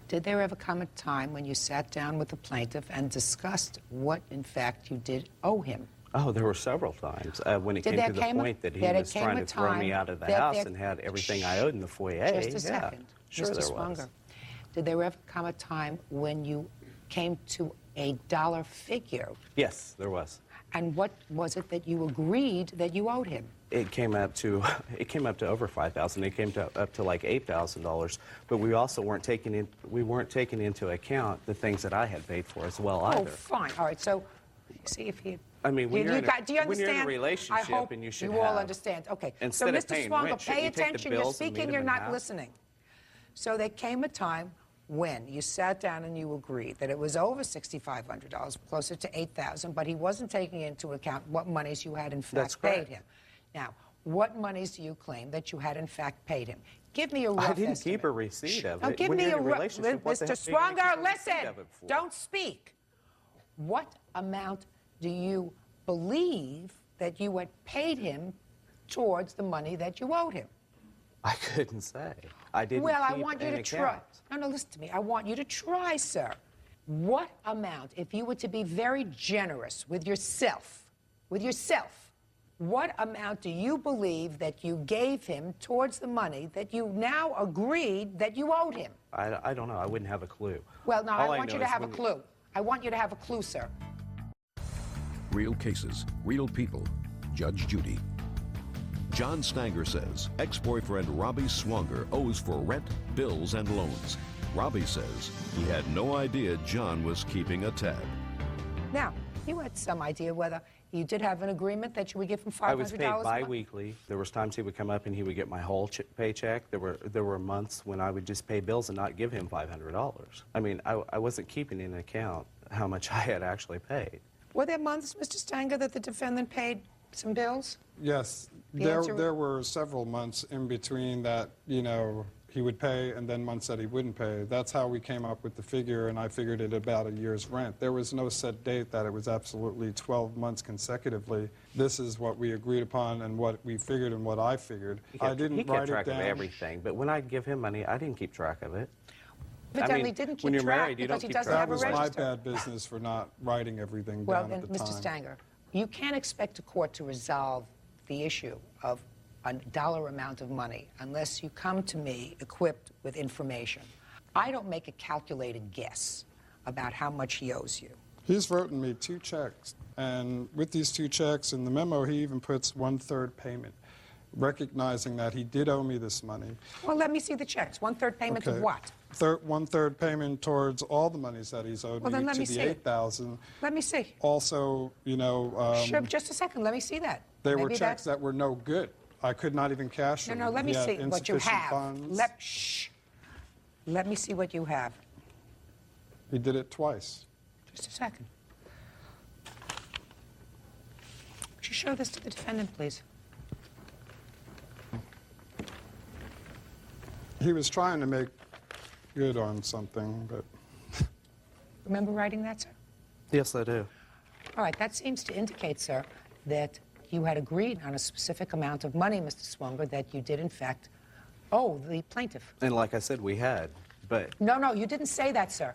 Did there ever come a time when you sat down with the plaintiff and discussed what, in fact, you did owe him? Oh, there were several times when it Did came there to the came a- point that he that it was came trying a to throw me time out of the that house there- and had everything I owed in the foyer. Just a Yeah, second. sure Mr. there Swanger, was. did there ever come a time when you came to a dollar figure? Yes, there was. And what was it that you agreed that you owed him? It came up to over $5,000. It came up to like $8,000. But we also weren't taking into account the things that I had paid for as well Oh, either. fine. All right. So, see if he. I mean, when do you're you in a- do you when you're in a understand? relationship I hope and you should all have- understand. Okay. Instead so, of Mr. paying Swanger, rent, shouldn't pay you take the attention. You're bills and meet speaking. him You're in the not house? listening. So there came a time when you sat down and you agreed that it was over $6,500, closer to $8,000, but he wasn't taking into account what monies you had in That's fact paid correct. him. Now, what monies do you claim that you had in fact paid him? Give me a rough I didn't estimate. keep a receipt of Now, it. give When me you're a in a rough. relationship, what the Mr. heck are you gonna Swanger, keep a receipt listen. of it for? Don't speak. What amount do you believe that you had paid him towards the money that you owed him? I couldn't say. I didn't Well, I keep want you an to try. account. No, listen to me. I want you to try, sir. What amount, if you were to be very generous with yourself, what amount do you believe that you gave him towards the money that you now agreed that you owed him? I don't know. I wouldn't have a clue. Well, now, All I want know you to is have a when clue. I want you to have a clue, sir. Real cases, real people. Judge Judy. John Stanger says ex-boyfriend Robbie Swanger owes for rent, bills, and loans. Robbie says he had no idea John was keeping a tab. Now, you had some idea whether you did have an agreement that you would give him $500 I was paid a month? bi-weekly. There was times he would come up and he would get my whole paycheck. There were months when I would just pay bills and not give him $500. I mean, I wasn't keeping in account how much I had actually paid. Were there months, Mr. Stanger, that the defendant paid some bills? Yes, The answer- there were several months in between that, you know, he would pay and then months that he wouldn't pay. That's how we came up with the figure, and I figured it about a year's rent. There was no set date that it was absolutely 12 months consecutively. This is what we agreed upon and what we figured and what I figured. I didn't he kept write it track down. of everything, but when I'd give him money, I didn't keep track of it. Evidently didn't keep when you're track married, you because don't he keep doesn't track have That a was my register. bad business for not writing everything Well, down then, at the Mr. time. Stanger, you can't expect a court to resolve the issue of a dollar amount of money unless you come to me equipped with information. I don't make a calculated guess about how much he owes you. He's written me 2 checks, and with these 2 checks in the memo, he even puts 1/3 payment, recognizing that he did owe me this money. Well, let me see the checks. 1/3 payment of what? 1/3 payment towards all the monies that he's owed Well, me then let to me the see it. 8,000. Let me see. Also, you know, Sure, just a second. Let me see that. they were Maybe checks that were no good. I could not even cash them. No, let me He had see what you insufficient have. funds. Let me see what you have. He did it twice. Just a second. Would you show this to the defendant, please? He was trying to make good on something, but remember writing that, sir? Yes, I do. All right, that seems to indicate, sir, that you had agreed on a specific amount of money, Mr. Swonger, that you did, in fact, owe the plaintiff. And like I said, we had, but... No, you didn't say that, sir.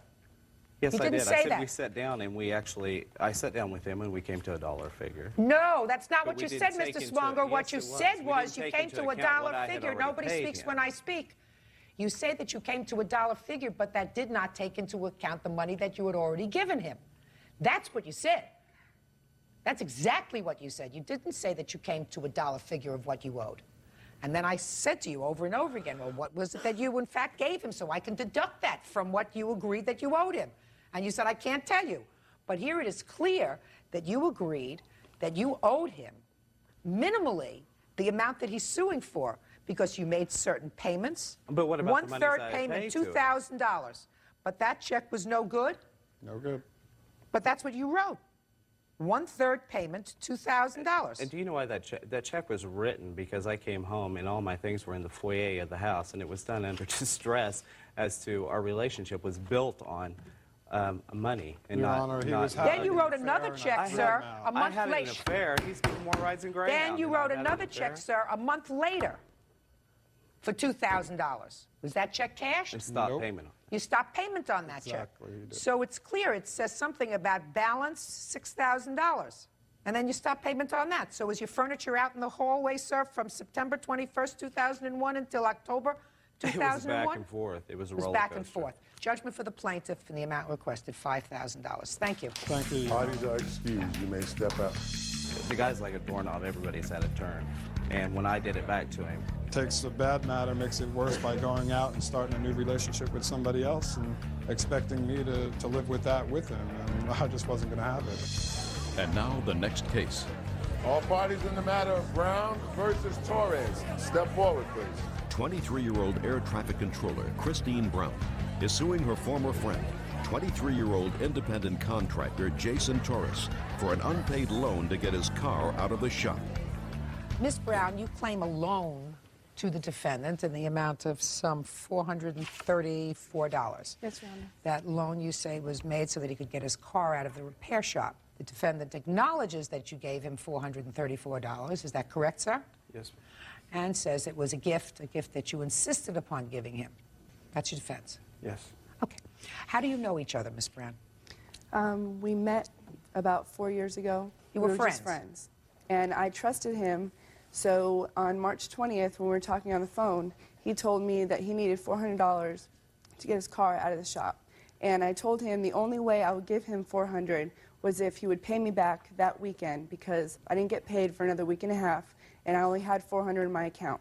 Yes, You I didn't did. say I said that. we sat down and I sat down with him and we came to a dollar figure. No, that's not But what you we said, didn't take Mr. into Swonger. it. What Yes, you it was. said We was didn't you take came into to a account what dollar I had figure. already Nobody paid speaks him. when I speak. You say that you came to a dollar figure, but that did not take into account the money that you had already given him. That's what you said. That's exactly what you said. You didn't say that you came to a dollar figure of what you owed. And then I said to you over and over again, well, what was it that you, in fact, gave him so I can deduct that from what you agreed that you owed him? And you said, I can't tell you. But here it is clear that you agreed that you owed him minimally the amount that he's suing for because you made certain payments. But what about the monies I One-third had payment, paid to him? $2,000. But that check was no good? No good. But that's what you wrote. One-third payment, $2,000. And do you know why that check was written? Because I came home and all my things were in the foyer of the house, and it was done under distress as to our relationship was built on money and Your not. Honor, he not was Then you wrote another check, sir, a month I had later. an affair. He's getting more rides than Greyhound. Then you and I wrote had an another affair. check, sir, a month later for $2,000. Was that check cashed? And stop payment. You stopped payment on that Exactly, you check. did. So it's clear. It says something about balance, $6,000. And then you stopped payment on that. So was your furniture out in the hallway, sir, from September 21st, 2001 until October 2001? It was back and forth. It was a It was roller back and coaster. forth. Judgment for the plaintiff and the amount requested, $5,000. Thank you. Thank you. Parties are excused. You may step out. The guy's like a doorknob. Everybody's had a turn. And when I did it back to him, Takes a bad matter, makes it worse by going out and starting a new relationship with somebody else and expecting me to live with that with him. And I just wasn't going to have it. And now the next case. All parties in the matter of Brown versus Torres. Step forward, please. 23-year-old air traffic controller Christine Brown is suing her former friend, 23-year-old independent contractor Jason Torres, for an unpaid loan to get his car out of the shop. Ms. Brown, you claim a loan to the defendant in the amount of some $434. Yes, Your Honor. That loan, you say, was made so that he could get his car out of the repair shop. The defendant acknowledges that you gave him $434. Is that correct, sir? yes, And says it was a gift that you insisted upon giving him. That's your defense. yes. Okay. How do you know each other, Ms. Brown? We met about 4 years ago. You were We just friends. And I trusted him. So on March 20th, when we were talking on the phone, he told me that he needed $400 to get his car out of the shop. And I told him the only way I would give him $400 was if he would pay me back that weekend because I didn't get paid for another week and a half, and I only had $400 in my account.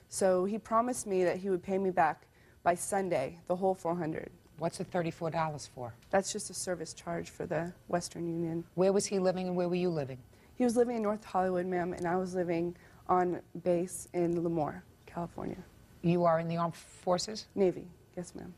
So he promised me that he would pay me back by Sunday, the whole $400. What's the $34 for? That's just a service charge for the Western Union. Where was he living and where were you living? He was living in North Hollywood, ma'am, and I was living on base in Lemoore, California. You are in the armed forces? Navy, yes, ma'am.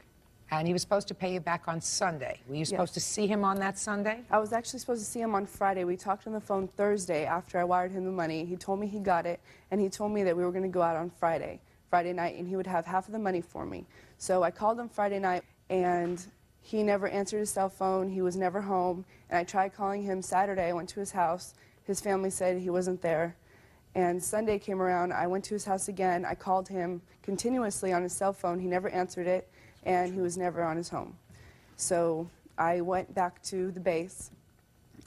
And he was supposed to pay you back on Sunday. Were you supposed to see him on that Sunday? I was actually supposed to see him on Friday. We talked on the phone Thursday after I wired him the money. He told me he got it, and he told me that we were going to go out on Friday night, and he would have half of the money for me. So I called him Friday night, and he never answered his cell phone. He was never home. And I tried calling him Saturday. I went to his house. His family said he wasn't there. And Sunday came around. I went to his house again. I called him continuously on his cell phone. He never answered it, and he was never on his home. So I went back to the base,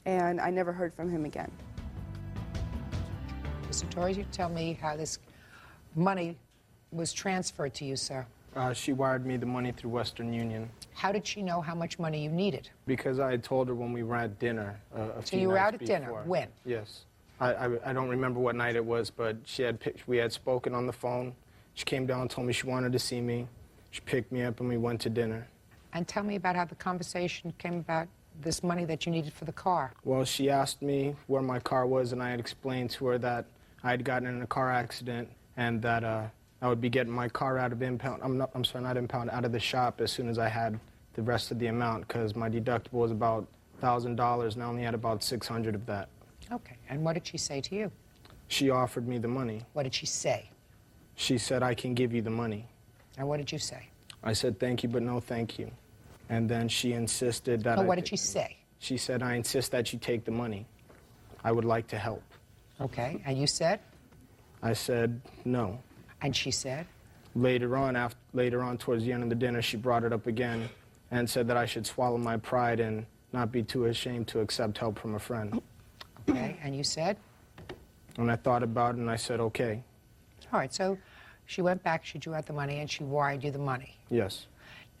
and I never heard from him again. Mr. Torres, you tell me how this money was transferred to you, sir. She wired me the money through Western Union. How did she know how much money you needed? Because I had told her when we were at dinner a So few you were nights out at dinner. before. When? Yes. I don't remember what night it was, but we had spoken on the phone. She came down and told me she wanted to see me. She picked me up and we went to dinner. And tell me about how the conversation came about this money that you needed for the car. Well, she asked me where my car was, and I had explained to her that I had gotten in a car accident and that I would be getting my car out of impound. Out of the shop as soon as I had the rest of the amount, because my deductible was about $1,000, and I only had about $600 of that. Okay. And what did she say to you? She offered me the money. What did she say? She said, I can give you the money. And what did you say? I said, thank you, but no thank you. And then she insisted that Well, what did she say? She said, I insist that you take the money. I would like to help. Okay, and you said? I said, no. And she said? Later on, towards the end of the dinner, she brought it up again and said that I should swallow my pride and not be too ashamed to accept help from a friend. Okay, and you said? And I thought about it, and I said, okay. All right, so she went back, she drew out the money, and she wired you the money. Yes.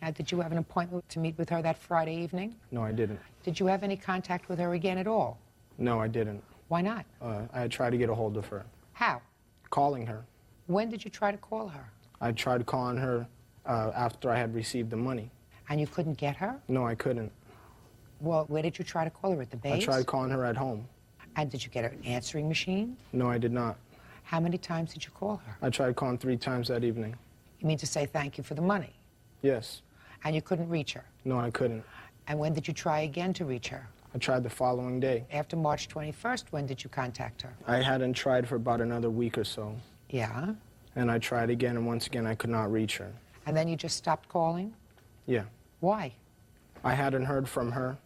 Now, did you have an appointment to meet with her that Friday evening? No, I didn't. Did you have any contact with her again at all? No, I didn't. Why not? I had tried to get a hold of her. How? Calling her. When did you try to call her? I tried calling her after I had received the money. And you couldn't get her? No, I couldn't. Well, where did you try to call her? At the base? I tried calling her at home. And did you get an answering machine? No, I did not. How many times did you call her? I tried calling 3 times that evening. You mean to say thank you for the money? Yes. And you couldn't reach her? No, I couldn't. And when did you try again to reach her? I tried the following day. After March 21st, when did you contact her? I hadn't tried for about another week or so. Yeah? And I tried again, and once again, I could not reach her. And then you just stopped calling? Yeah. Why? I hadn't heard from her,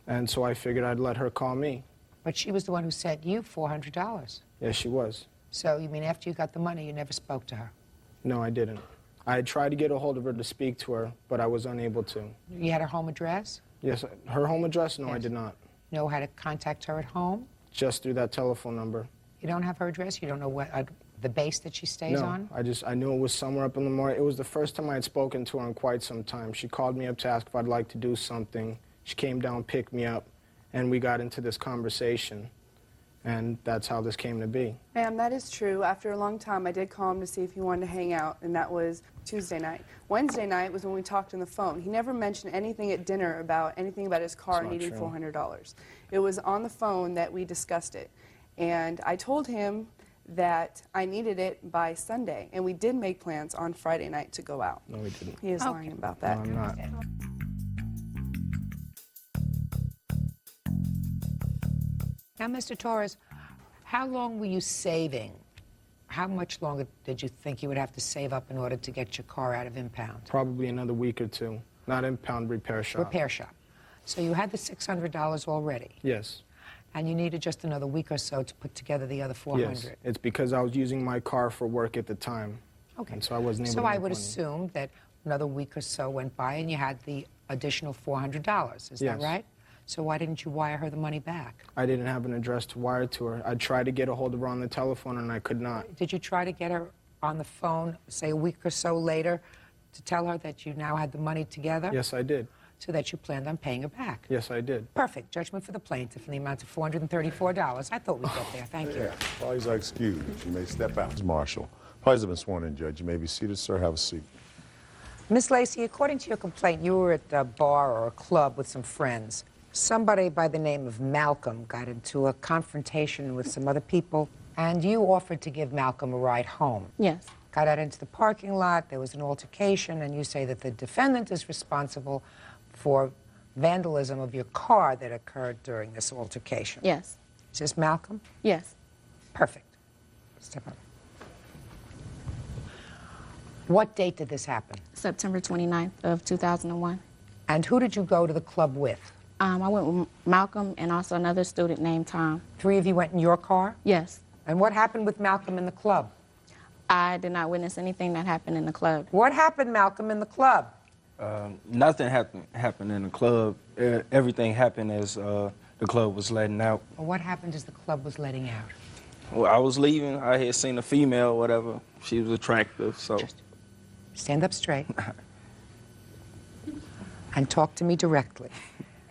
and so I figured I'd let her call me. But she was the one who sent you $400. Yes, she was. So you mean after you got the money, you never spoke to her? No, I didn't. I had tried to get a hold of her to speak to her, but I was unable to. You had her home address? Yes, her home address? No, Yes. I did not. Know how to contact her at home? Just through that telephone number. You don't have her address? You don't know what the base that she stays No, on? I knew it was somewhere up in the morning. It was the first time I had spoken to her in quite some time. She called me up to ask if I'd like to do something. She came down, picked me up, and we got into this conversation. And that's how this came to be. Ma'am, that is true. After a long time, I did call him to see if he wanted to hang out, and that was Tuesday night. Wednesday night was when we talked on the phone. He never mentioned anything at dinner about anything about his car That's not needing true. $400. It was on the phone that we discussed it. And I told him that I needed it by Sunday, and we did make plans on Friday night to go out. No, we didn't. He is lying about that. No, I'm not. Now, Mr. Torres, how long were you saving? How much longer did you think you would have to save up in order to get your car out of impound? Probably another week or two. Not impound, repair shop. Repair shop. So you had the $600 already, Yes. and you needed just another week or so to put together the other $400. Yes. It's because I was using my car for work at the time. Okay. And so I wasn't able So to I make would money. assume that another week or so went by and you had the additional $400. Is that Yes. right? So why didn't you wire her the money back? I didn't have an address to wire to her. I tried to get a hold of her on the telephone, and I could not. Did you try to get her on the phone, say a week or so later, to tell her that you now had the money together? Yes, I did. So that you planned on paying her back? Yes, I did. Perfect. Judgment for the plaintiff in the amount of $434. I thought we'd get there. Thank you. Yeah. Parties are excused. You may step out. Ms. Marshall, parties have been sworn in, Judge. You may be seated, sir. Have a seat. Miss Lacey, according to your complaint, you were at a bar or a club with some friends. Somebody by the name of Malcolm got into a confrontation with some other people, and you offered to give Malcolm a ride home. Yes. Got out into the parking lot, there was an altercation, and you say that the defendant is responsible for vandalism of your car that occurred during this altercation. Yes. Is this Malcolm? Yes. Perfect. Step up. What date did this happen? September 29th of 2001. And who did you go to the club with? I went with Malcolm and also another student named Tom. 3 of you went in your car? Yes. And what happened with Malcolm in the club? I did not witness anything that happened in the club. What happened, Malcolm, in the club? Nothing happened in the club. Everything happened as the club was letting out. Well, what happened as the club was letting out? Well, I was leaving. I had seen a female, whatever. She was attractive, so. Stand up straight. And talk to me directly.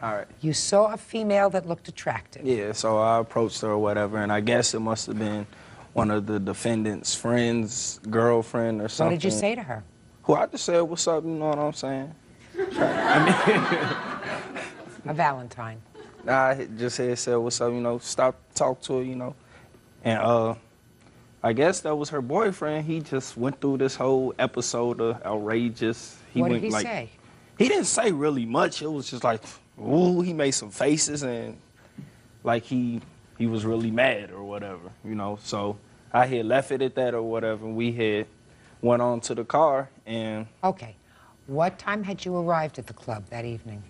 All right. You saw a female that looked attractive. Yeah, so I approached her or whatever, and I guess it must have been one of the defendant's friends, girlfriend or something. What did you say to her? Well, I just said, what's up, you know what I'm saying? A Valentine. I just said, what's up, you know, stop, talk to her, you know. And I guess that was her boyfriend. He just went through this whole episode of outrageous. What did went, he like, say? He didn't say really much. It was just like, ooh, he made some faces and like he was really mad or whatever, you know. So I had left it at that or whatever. We had went on to the car and... Okay. What time had you arrived at the club that evening?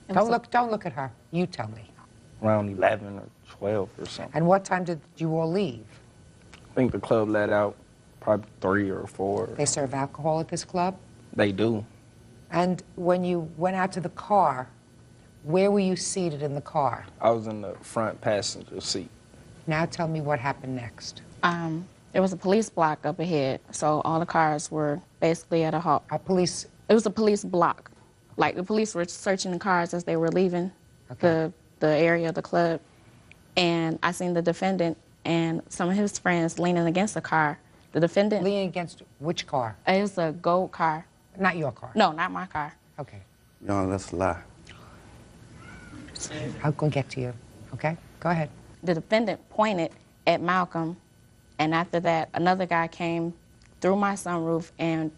It Don't was look at her. You tell me. Around 11 or 12 or something. And what time did you all leave? I think the club let out probably 3 or 4. They serve alcohol at this club? They do. And when you went out to the car, where were you seated in the car? I was in the front passenger seat. Now tell me what happened next. There was a police block up ahead, so all the cars were basically at a halt. A police? It was a police block. Like, the police were searching the cars as they were leaving the area of the club. And I seen the defendant and some of his friends leaning against the car. The defendant... Leaning against which car? It was a gold car. Not your car? No, not my car. Okay. No, that's a lie. I'll go get to you, okay? Go ahead. The defendant pointed at Malcolm, and after that, another guy came through my sunroof and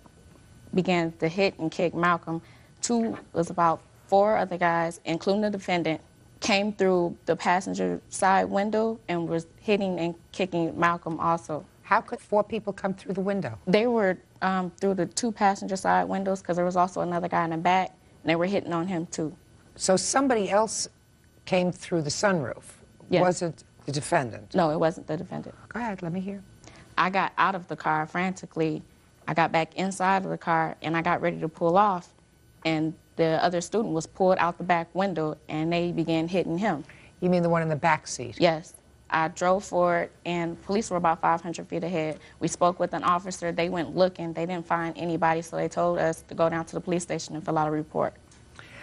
began to hit and kick Malcolm. Was about 4 other guys, including the defendant, came through the passenger side window and was hitting and kicking Malcolm also. How could 4 people come through the window? They were through the 2 passenger side windows because there was also another guy in the back, and they were hitting on him too. So somebody else came through the sunroof? Yes. Was it the defendant? No, it wasn't the defendant. Go ahead, let me hear. I got out of the car frantically. I got back inside of the car, and I got ready to pull off, and the other student was pulled out the back window, and they began hitting him. You mean the one in the back seat? Yes. I drove forward, and police were about 500 feet ahead. We spoke with an officer. They went looking. They didn't find anybody, so they told us to go down to the police station and fill out a report.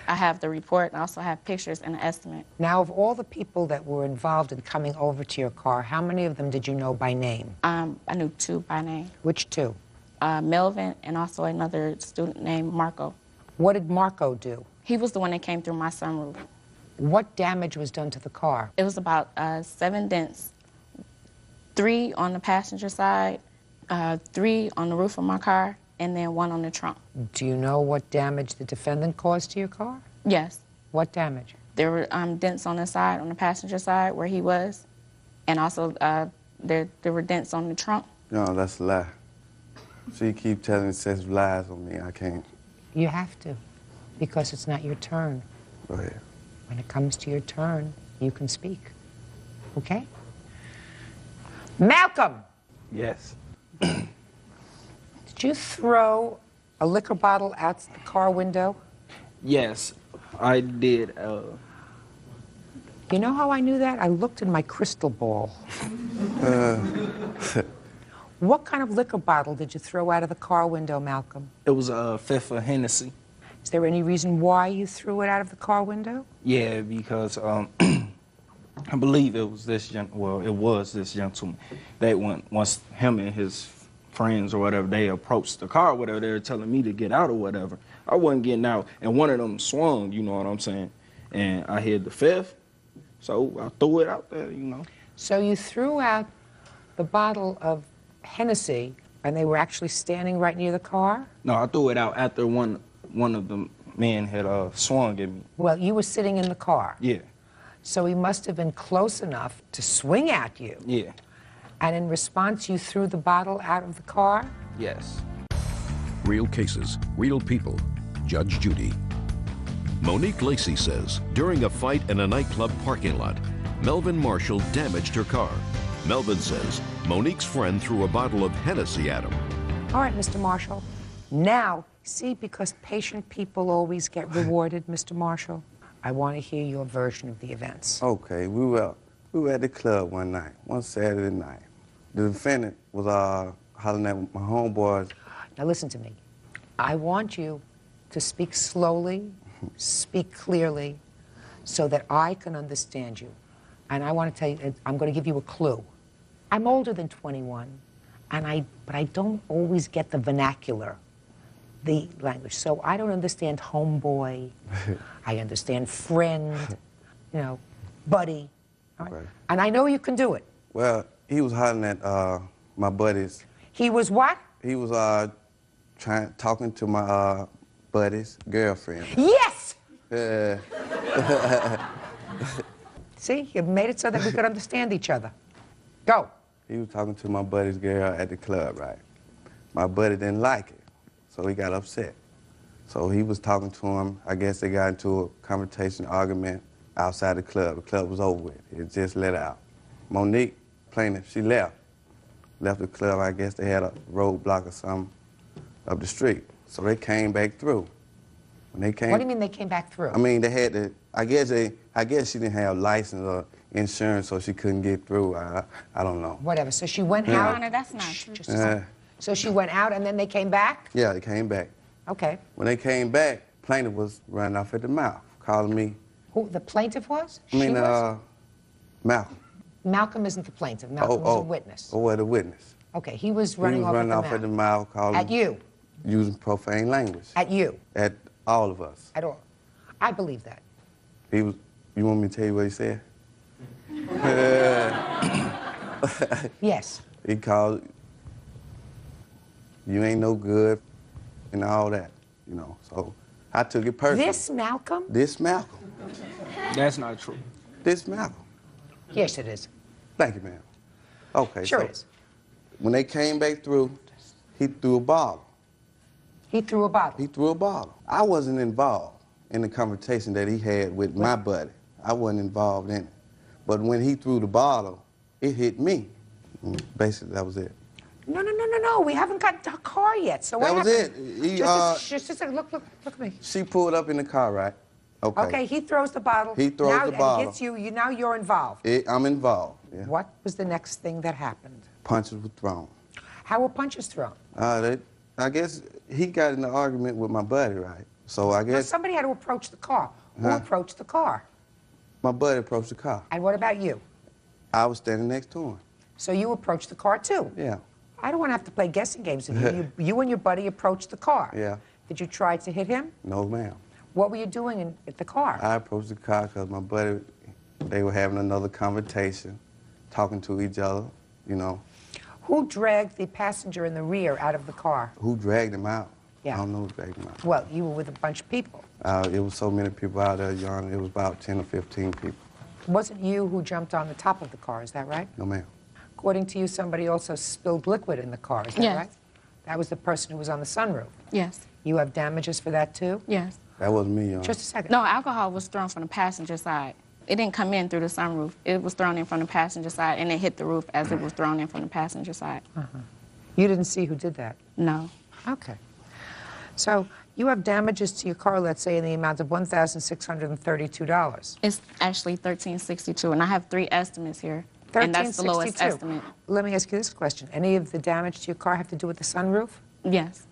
I have the report, and I also have pictures and an estimate. Now, of all the people that were involved in coming over to your car, how many of them did you know by name? I knew 2 by name. Which 2? Melvin and also another student named Marco. What did Marco do? He was the one that came through my sunroof. What damage was done to the car? It was about 7 dents, 3 on the passenger side, 3 on the roof of my car, and then 1 on the trunk. Do you know what damage the defendant caused to your car? Yes. What damage? There were dents on the side, on the passenger side where he was, and also there were dents on the trunk. No, that's a lie. She keep telling such lies on me. I can't. You have to, because it's not your turn. Go ahead. When it comes to your turn, you can speak. Okay? Malcolm! Yes. Did you throw a liquor bottle out the car window? Yes, I did. You know how I knew that? I looked in my crystal ball. What kind of liquor bottle did you throw out of the car window, Malcolm? It was a fifth of Hennessy. Is there any reason why you threw it out of the car window? Yeah, because I believe it was this gentleman. They went, once him and his friends or whatever, they approached the car, whatever, they were telling me to get out or whatever. I wasn't getting out, and one of them swung, you know what I'm saying? And I hit the fifth, so I threw it out there, you know. So you threw out the bottle of Hennessy, and they were actually standing right near the car? No, I threw it out after one of the men had swung at me. Well, you were sitting in the car. Yeah. So he must have been close enough to swing at you. Yeah. And in response, you threw the bottle out of the car? Yes. Real cases, real people. Judge Judy. Monique Lacey says during a fight in a nightclub parking lot, Melvin Marshall damaged her car. Melvin says Monique's friend threw a bottle of Hennessy at him. All right, Mr. Marshall. Now, see, because patient people always get rewarded, Mr. Marshall, I want to hear your version of the events. Okay, we were at the club one Saturday night. The defendant was hollering at my homeboys. Now listen to me. I want you to speak slowly, speak clearly, so that I can understand you. And I want to tell you, I'm going to give you a clue. I'm older than 21, but I don't always get the vernacular, the language. So I don't understand homeboy. I understand friend, you know, buddy. All right? Right. And I know you can do it. Well, he was hollering at my buddies. He was what? He was talking to my buddy's girlfriend. Yes! See, you made it so that we could understand each other. Go. He was talking to my buddy's girl at the club, right? My buddy didn't like it, so he got upset. So he was talking to him. I guess they got into a confrontation, argument outside the club. The club was over with. It just let out. Monique, plaintiff, she left the club. I guess they had a roadblock or something up the street. So they came back through. When they came, What do you mean they came back through? I mean, they had to, I guess she didn't have license or insurance, so she couldn't get through. I don't know. Whatever. So she went Yeah. out. Honor, that's not true. Just a second. So she went out and then they came back? Yeah, they came back. Okay. When they came back, plaintiff was running off at the mouth, calling me. Who, the plaintiff was? I mean, She was? Malcolm. Malcolm isn't the plaintiff. Malcolm was a witness. Oh, the witness. Okay, he was running off at the mouth, calling. At you? Using profane language. At you? At all of us. At all. I believe that. He was, you want me to tell you what he said? Yes. He called, you ain't no good, and all that, you know. So I took it personally. This Malcolm? This Malcolm. That's not true. This Malcolm. Yes, it is. Thank you, ma'am. Okay, Sure so it is. when they came back through, he threw a bottle. He threw a bottle? He threw a bottle. I wasn't involved in the conversation that he had with my buddy. I wasn't involved in it. But when he threw the bottle, it hit me. Basically, that was it. No. We haven't got to a car yet. So what That was happened? it. He, just a second. Look at me. She pulled up in the car, right? Okay. Okay, he throws the bottle. He throws now, the bottle. And hits you. Now you're involved. I'm involved. Yeah. What was the next thing that happened? Punches were thrown. How were punches thrown? I guess he got in an argument with my buddy, right? So I Now, guess somebody had to approach the car. Who approached the car? my buddy approached the car. And what about you? I was standing next to him. So you approached the car too? Yeah. I don't want to have to play guessing games with you. You and your buddy approached the car. Yeah. Did you try to hit him? No, ma'am. What were you doing at the car? I approached the car because my buddy, they were having another conversation, talking to each other, you know. Who dragged the passenger in the rear out of the car? Who dragged him out? Yeah. I don't know who dragged him out. Well, you were with a bunch of people. It was so many people out there, Your Honor. It was about 10 or 15 people. It wasn't you who jumped on the top of the car, is that right? No, ma'am. According to you, somebody also spilled liquid in the car, is that Yes. right? That was the person who was on the sunroof. Yes. You have damages for that too? Yes. That wasn't me, Your Honor. Just a second. No, alcohol was thrown from the passenger side. It didn't come in through the sunroof. It was thrown in from the passenger side, and it hit the roof as it was thrown in from the passenger side. You didn't see who did that? No. Okay. So you have damages to your car, let's say, in the amount of $1,632. It's actually $1,362, and I have 3 estimates here, and that's the lowest $1,362. estimate. Let me ask you this question. Any of the damage to your car have to do with the sunroof? Yes.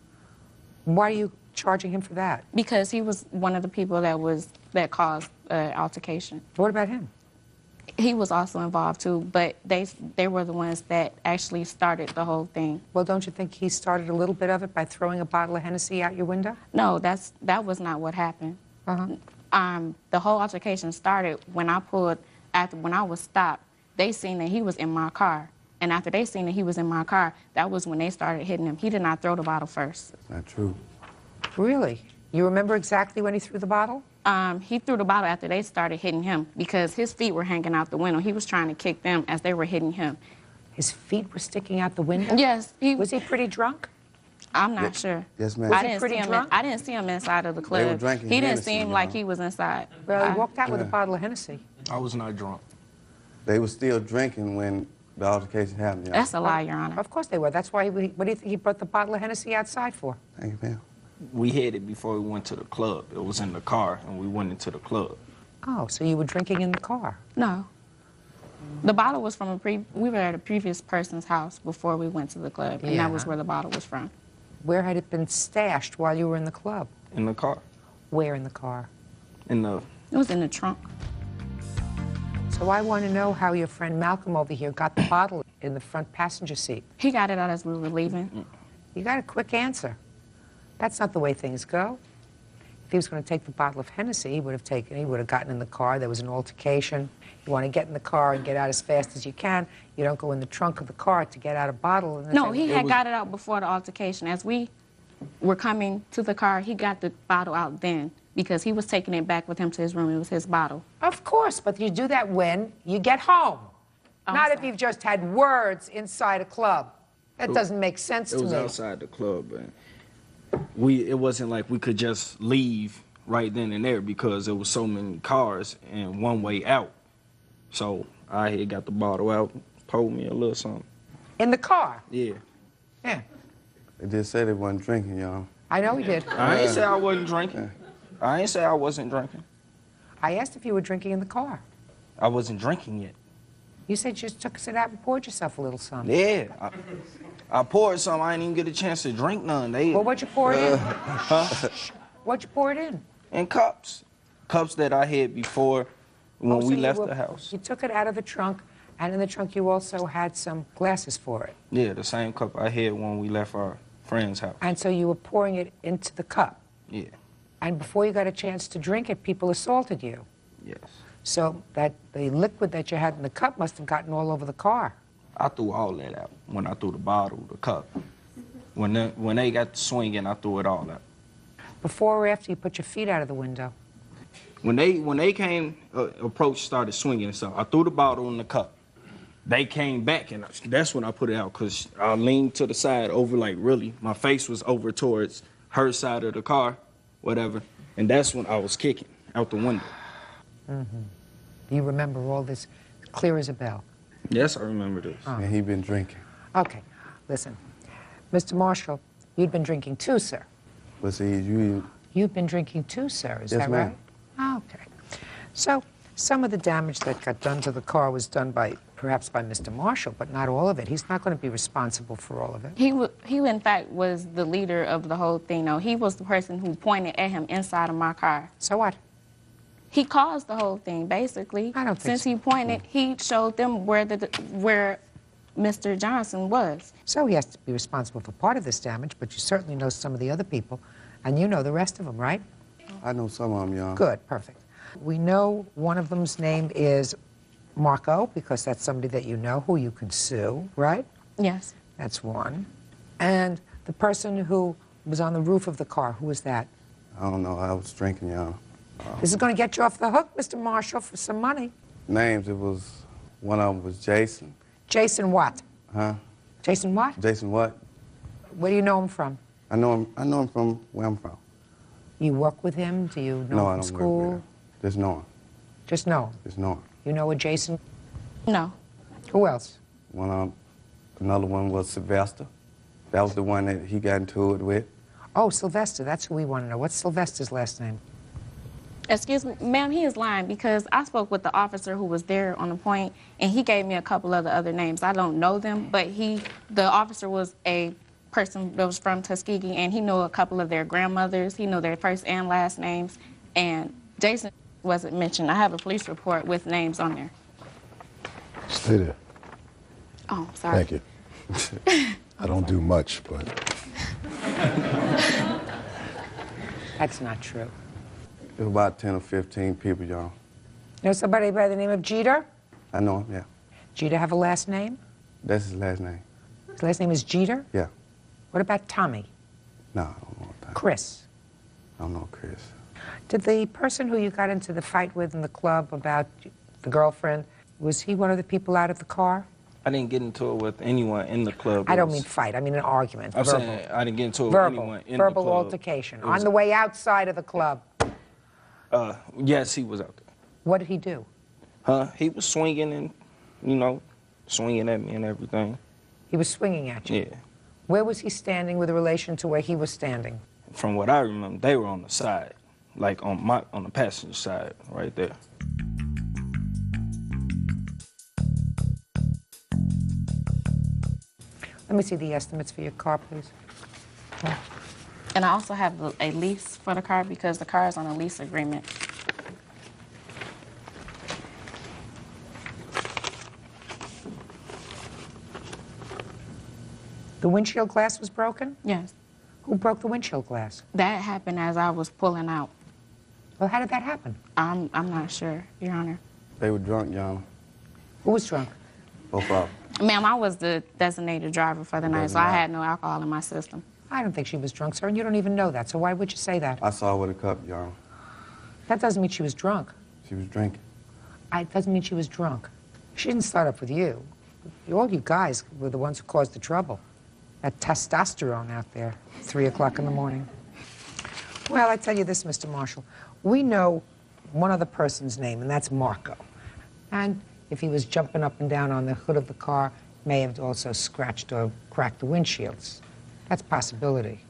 Why are you charging him for that? Because he was one of the people that caused altercation. What about him? He was also involved too, but they were the ones that actually started the whole thing. Well, don't you think he started a little bit of it by throwing a bottle of Hennessy out your window? No, that was not what happened. The whole altercation started when I was stopped. They seen that he was in my car, and after they seen that he was in my car, that was when they started hitting him. He did not throw the bottle first. That's not true. Really? You remember exactly when he threw the bottle? He threw the bottle after they started hitting him because his feet were hanging out the window. He was trying to kick them as they were hitting him. His feet were sticking out the window? Yes. Was he pretty drunk? I'm not sure. Yes, ma'am. I didn't see him inside of the club. They were drinking He didn't Hennessy, seem you like know. he was inside. Well, he walked out with a bottle of Hennessy. I was not drunk. They were still drinking when the altercation happened, Your Honor. That's a lie, Your Honor. Of course they were. That's why, what do you think he brought the bottle of Hennessy outside for? Thank you, ma'am. We had it before we went to the club. It was in the car, and we went into the club. Oh, so you were drinking in the car? No. The bottle was from we were at a previous person's house before we went to the club, and that was where the bottle was from. Where had it been stashed while you were in the club? In the car. Where in the car? In the... It was in the trunk. So I want to know how your friend Malcolm over here got the bottle in the front passenger seat. He got it out as we were leaving. You got a quick answer. That's not the way things go. If he was going to take the bottle of Hennessy, he would have gotten in the car. There was an altercation. You want to get in the car and get out as fast as you can. You don't go in the trunk of the car to get out a bottle. And No, he had got it out before the altercation. As we were coming to the car, he got the bottle out then because he was taking it back with him to his room. It was his bottle. Of course, but you do that when you get home. Not if you've just had words inside a club. That doesn't make sense to me. It was outside the club, and it wasn't like we could just leave right then and there because there was so many cars and one way out. So I had got the bottle out, poured me a little something. In the car? Yeah. Yeah. They just said they wasn't drinking, y'all. I know he did. I ain't say I wasn't drinking. I ain't say I wasn't drinking. I asked if you were drinking in the car. I wasn't drinking yet. You said you just took it out and poured yourself a little something. Yeah. I poured some. I didn't even get a chance to drink none. Well, what'd you pour it in? Huh? What'd you pour it in? In cups. Cups that I had before when we left the house. You took it out of the trunk, and in the trunk you also had some glasses for it. Yeah, the same cup I had when we left our friend's house. And so you were pouring it into the cup. Yeah. And before you got a chance to drink it, people assaulted you. Yes. So that the liquid that you had in the cup must have gotten all over the car. I threw all that out when I threw the bottle, the cup. When they got to swinging, I threw it all out. Before or after you put your feet out of the window? When they came, approached, started swinging and stuff, I threw the bottle in the cup. They came back, and that's when I put it out, because I leaned to the side over, like, really. My face was over towards her side of the car, whatever, and that's when I was kicking out the window. Mm-hmm. You remember all this clear as a bell? Yes, I remember this. And he been drinking. Okay, listen. Mr. Marshall, you'd been drinking too, sir. But see, You've been drinking too, sir, is Yes, that ma'am. right? Okay. So, some of the damage that got done to the car was done perhaps by Mr. Marshall, but not all of it. He's not going to be responsible for all of it. He in fact was the leader of the whole thing. No, he was the person who pointed at him inside of my car. So what? He caused the whole thing, basically. I don't think Since so. he pointed, he showed them where Mr. Johnson was. So he has to be responsible for part of this damage, but you certainly know some of the other people, and you know the rest of them, right? I know some of them, y'all. Good, perfect. We know one of them's name is Marco, because that's somebody that you know who you can sue, right? Yes. That's one. And the person who was on the roof of the car, who was that? I don't know. I was drinking, y'all. This is going to get you off the hook, Mr. Marshall, for some money. Names, one of them was Jason. Jason what? Huh? Jason what? Jason what? Where do you know him from? I know him from where I'm from. You work with him? Do you know No, I him don't from work school? with him. Just know him. Just know him? Just know him. You know a Jason? No. Who else? Another one was Sylvester. That was the one that he got into it with. Oh, Sylvester, that's who we want to know. What's Sylvester's last name? Excuse me, ma'am, he is lying because I spoke with the officer who was there on the point, and he gave me a couple of the other names. I don't know them, but the officer was a person that was from Tuskegee, and he knew a couple of their grandmothers. He knew their first and last names, and Jason wasn't mentioned. I have a police report with names on there. Stay there. Oh, sorry. Thank you. I don't do much, but... That's not true. It was about 10 or 15 people, y'all. You know somebody by the name of Jeter? I know him, yeah. Jeter have a last name? That's his last name. His last name is Jeter? Yeah. What about Tommy? No, I don't know that. Chris? I don't know Chris. Did the person who you got into the fight with in the club about the girlfriend, was he one of the people out of the car? I didn't get into it with anyone in the club. I don't mean fight, I mean an argument. I'm verbal. saying I didn't get into it with Verbal. anyone in Verbal the club. altercation. It was- On the way outside of the club. Yes, he was out there. What did he do? He was swinging and, swinging at me and everything. He was swinging at you? Yeah. Where was he standing with relation to where he was standing? From what I remember, they were on the side, like on the passenger side, right there. Let me see the estimates for your car, please. And I also have a lease for the car because the car is on a lease agreement. The windshield glass was broken? Yes. Who broke the windshield glass? That happened as I was pulling out. Well, how did that happen? I'm not sure, Your Honor. They were drunk, y'all. Who was drunk? Both of them. Ma'am, I was the designated driver for the night, so I had no alcohol in my system. I don't think she was drunk, sir, and you don't even know that, so why would you say that? I saw her with a cup, y'all. That doesn't mean she was drunk. She was drinking. It doesn't mean she was drunk. She didn't start up with you. All you guys were the ones who caused the trouble. That testosterone out there, 3 o'clock in the morning. Well, I tell you this, Mr. Marshall. We know one other person's name, and that's Marco. And if he was jumping up and down on the hood of the car, may have also scratched or cracked the windshields. That's a possibility.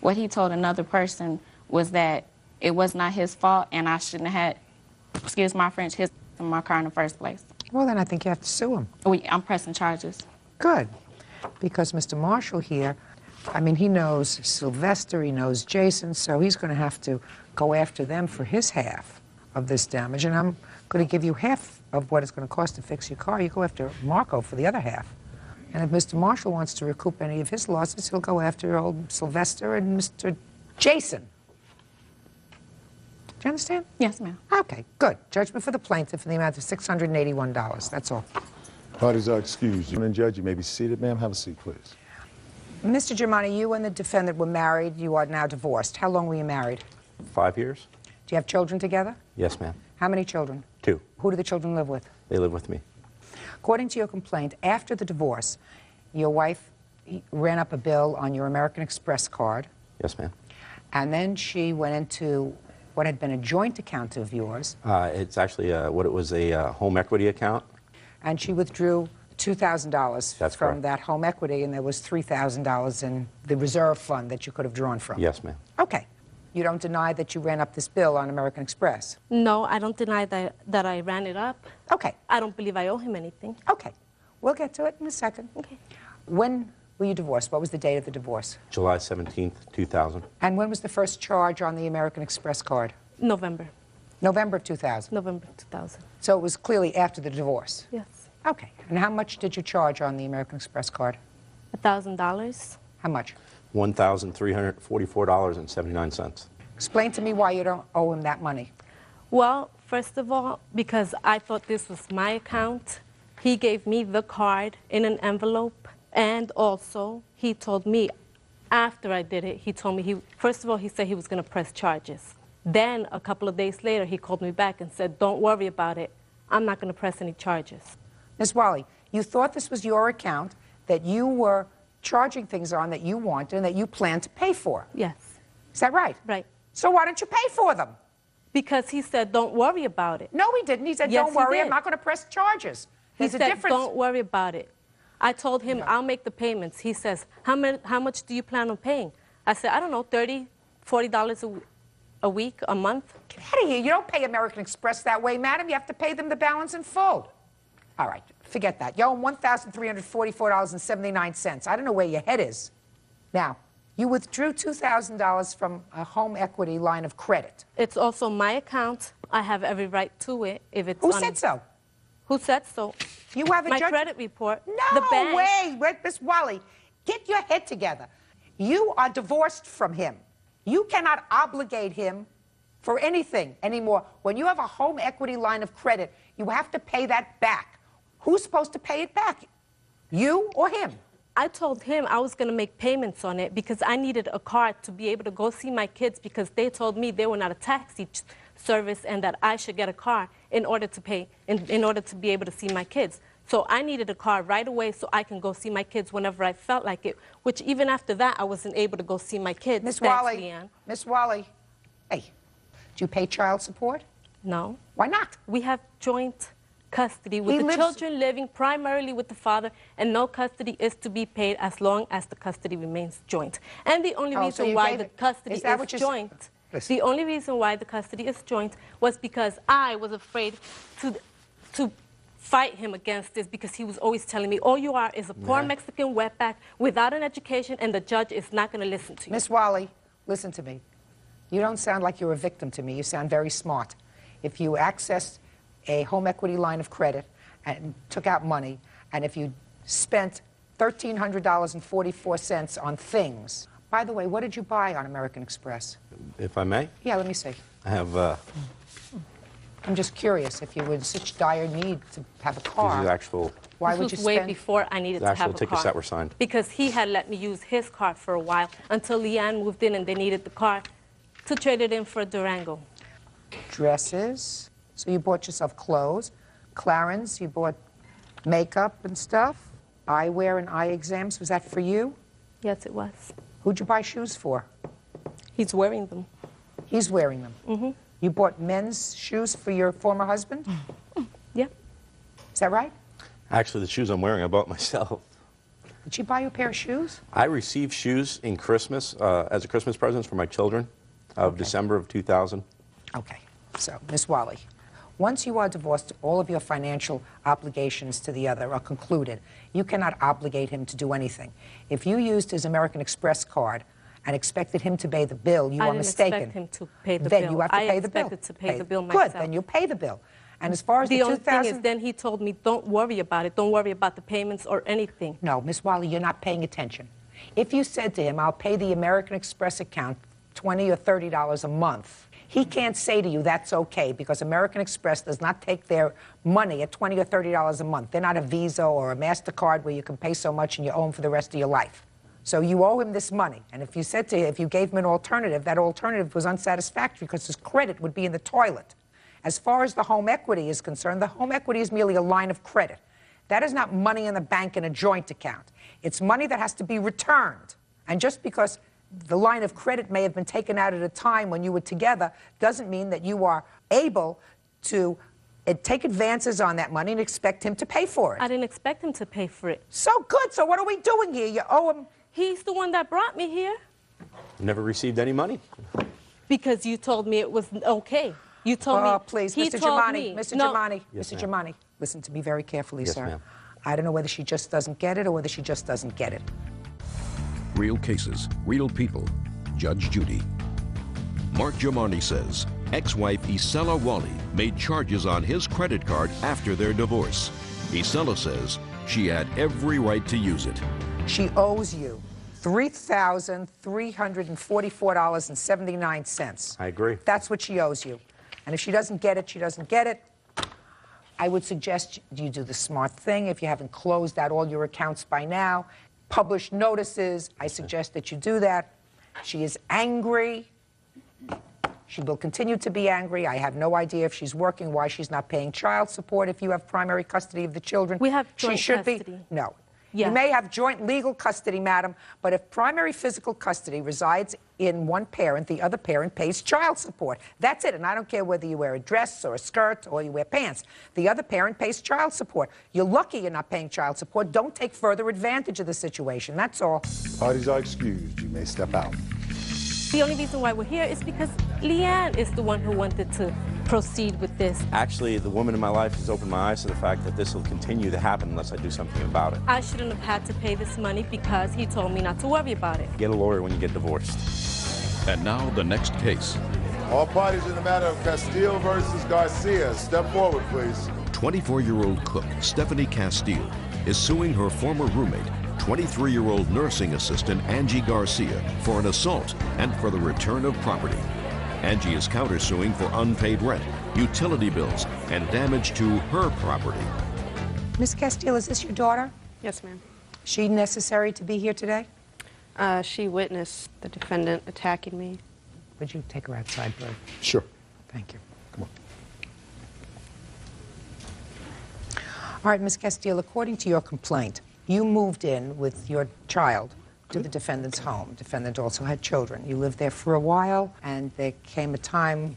What he told another person was that it was not his fault and I shouldn't have had, excuse my French, his in my car in the first place. Well, then I think you have to sue him. I'm pressing charges. Good. Because Mr. Marshall here, I mean, he knows Sylvester, he knows Jason, so he's going to have to go after them for his half of this damage. And I'm going to give you half of what it's going to cost to fix your car. You go after Marco for the other half. And if Mr. Marshall wants to recoup any of his losses, he'll go after old Sylvester and Mr. Jason. Do you understand? Yes, ma'am. Okay, good. Judgment for the plaintiff in the amount of $681. That's all. Parties are excused. And Judge, you may be seated. Ma'am, have a seat, please. Mr. Germani, you and the defendant were married. You are now divorced. How long were you married? 5 years? Do you have children together? Yes, ma'am. How many children? 2. Who do the children live with? They live with me. According to your complaint, after the divorce, your wife ran up a bill on your American Express card. Yes, ma'am. And then she went into what had been a joint account of yours. It's actually what it was a home equity account. And she withdrew $2,000 That's from correct. that home equity, and there was $3,000 in the reserve fund that you could have drawn from. Yes, ma'am. Okay. You don't deny that you ran up this bill on American Express? No, I don't deny that I ran it up. Okay. I don't believe I owe him anything. Okay. We'll get to it in a second. Okay. When were you divorced? What was the date of the divorce? July 17th, 2000. And when was the first charge on the American Express card? November. November of 2000? November 2000. So it was clearly after the divorce? Yes. Okay. And how much did you charge on the American Express card? $1,000. How much? $1,344.79. Explain to me why you don't owe him that money. Well, first of all, because I thought this was my account. He gave me the card in an envelope. And also, he told me, after I did it, he told me, first of all, he said he was going to press charges. Then, a couple of days later, he called me back and said, don't worry about it. I'm not going to press any charges. Ms. Wally, you thought this was your account, that you were charging things on that you wanted and that you planned to pay for. Yes. Is that right? Right. So why don't you pay for them? Because he said, don't worry about it. No, he didn't. He said, Yes, don't worry, he I'm did. not going to press charges. He There's a said, difference. don't worry about it. I told him, I'll make the payments. He says, how much do you plan on paying? I said, I don't know, $30, $40 a week, a month. Get out of here. You don't pay American Express that way, madam. You have to pay them the balance in full. All right, forget that. You owe $1,344.79. I don't know where your head is. Now, you withdrew $2,000 from a home equity line of credit. It's also my account. I have every right to it if it's Who on said so? Who said so? You have a my judge- credit report. No the bank. way, Miss Wally. Get your head together. You are divorced from him. You cannot obligate him for anything anymore. When you have a home equity line of credit, you have to pay that back. Who's supposed to pay it back? You or him? I told him I was going to make payments on it because I needed a car to be able to go see my kids because they told me they were not a taxi service and that I should get a car in order to pay, in order to be able to see my kids. So I needed a car right away so I can go see my kids whenever I felt like it, which even after that, I wasn't able to go see my kids. Miss Thanks, Wally, Leanne. Miss Wally, hey, do you pay child support? No. Why not? We have joint custody with He the lives- children living primarily with the father, and no custody is to be paid as long as the custody remains joint. And the only Oh, so reason you why gave the it- custody is that is what you're joint, Listen. the only reason why the custody is joint was because I was afraid to fight him against this because he was always telling me, all you are is a poor Yeah. Mexican wetback without an education, and the judge is not going to listen to you. Miss Wally, listen to me. You don't sound like you're a victim to me. You sound very smart. If you accessed a home equity line of credit and took out money, and if you spent $1,300.44 on things. By the way, what did you buy on American Express? If I may, Yeah, let me see. I have I'm just curious if you were in such dire need to have a these car. are the actual, Why This would you was way spend? before I needed the to actual have a tickets car. that were signed. Because he had let me use his car for a while until Leanne moved in and they needed the car to trade it in for a Durango. Dresses. So you bought yourself clothes. Clarence, you bought makeup and stuff. Eyewear and eye exams. Was that for you? Yes, it was. Who'd you buy shoes for? He's wearing them. He's wearing them. Mm-hmm. You bought men's shoes for your former husband? Yeah. Is that right? Actually, the shoes I'm wearing, I bought myself. Did she buy you a pair of shoes? I received shoes in Christmas as a Christmas present for my children of December of 2000. Okay. So, Miss Wally, once you are divorced, all of your financial obligations to the other are concluded. You cannot obligate him to do anything. If you used his American Express card and expected him to pay the bill, you are mistaken. I didn't expect him to pay the then bill. you have to I pay the bill. expected to pay the bill myself. Good, then you pay the bill. And as far as the the only 2000... thing is, then he told me, don't worry about it. Don't worry about the payments or anything. No, Miss Wally, you're not paying attention. If you said to him, I'll pay the American Express account $20 or $30 a month, he can't say to you that's okay, because American Express does not take their money at $20 or $30 a month. They're not a Visa or a MasterCard where you can pay so much and you owe them for the rest of your life. So you owe him this money. And if you said to him, if you gave him an alternative, that alternative was unsatisfactory because his credit would be in the toilet. As far as the home equity is concerned, the home equity is merely a line of credit. That is not money in the bank in a joint account. It's money that has to be returned. And just because the line of credit may have been taken out at a time when you were together doesn't mean that you are able to take advances on that money and expect him to pay for it. I didn't expect him to pay for it. So good. So what are we doing here? You owe him... He's the one that brought me here. Never received any money. Because you told me it was okay. You told me... Oh, please, he Mr. told Germani, me. Mr. No. Germani, Yes, Mr. ma'am. Germani, listen to me very carefully, Yes, sir. ma'am. I don't know whether she just doesn't get it or whether she just doesn't get it. Real cases, real people. Judge Judy. Mark Germani says ex-wife Isela Wally made charges on his credit card after their divorce. Isela says she had every right to use it. She owes you $3,344.79. I agree. That's what she owes you. And if she doesn't get it, she doesn't get it. I would suggest you do the smart thing. If you haven't closed out all your accounts by now, publish notices. I suggest that you do that. She is angry. She will continue to be angry. I have no idea if she's working, why she's not paying child support if you have primary custody of the children. We have joint she should custody. Be. No. Yeah. You may have joint legal custody, madam, but if primary physical custody resides in one parent, the other parent pays child support. That's it, and I don't care whether you wear a dress or a skirt or you wear pants. The other parent pays child support. You're lucky you're not paying child support. Don't take further advantage of the situation, that's all. Parties are excused. You may step out. The only reason why we're here is because Leanne is the one who wanted to proceed with this. Actually, the woman in my life has opened my eyes to the fact that this will continue to happen unless I do something about it. I shouldn't have had to pay this money because he told me not to worry about it. Get a lawyer when you get divorced. And now the next case. All parties in the matter of Castile versus Garcia. Step forward, please. 24-year-old cook Stephanie Castile is suing her former roommate, 23-year-old nursing assistant Angie Garcia, for an assault and for the return of property. Angie is countersuing for unpaid rent, utility bills, and damage to her property. Miss Castile, is this your daughter? Yes, ma'am. Is she necessary to be here today? She witnessed the defendant attacking me. Would you take her outside, Bird? Sure. Thank you. Come on. All right, Miss Castile, according to your complaint, you moved in with your child to the defendant's home. Defendant also had children. You lived there for a while, and there came a time,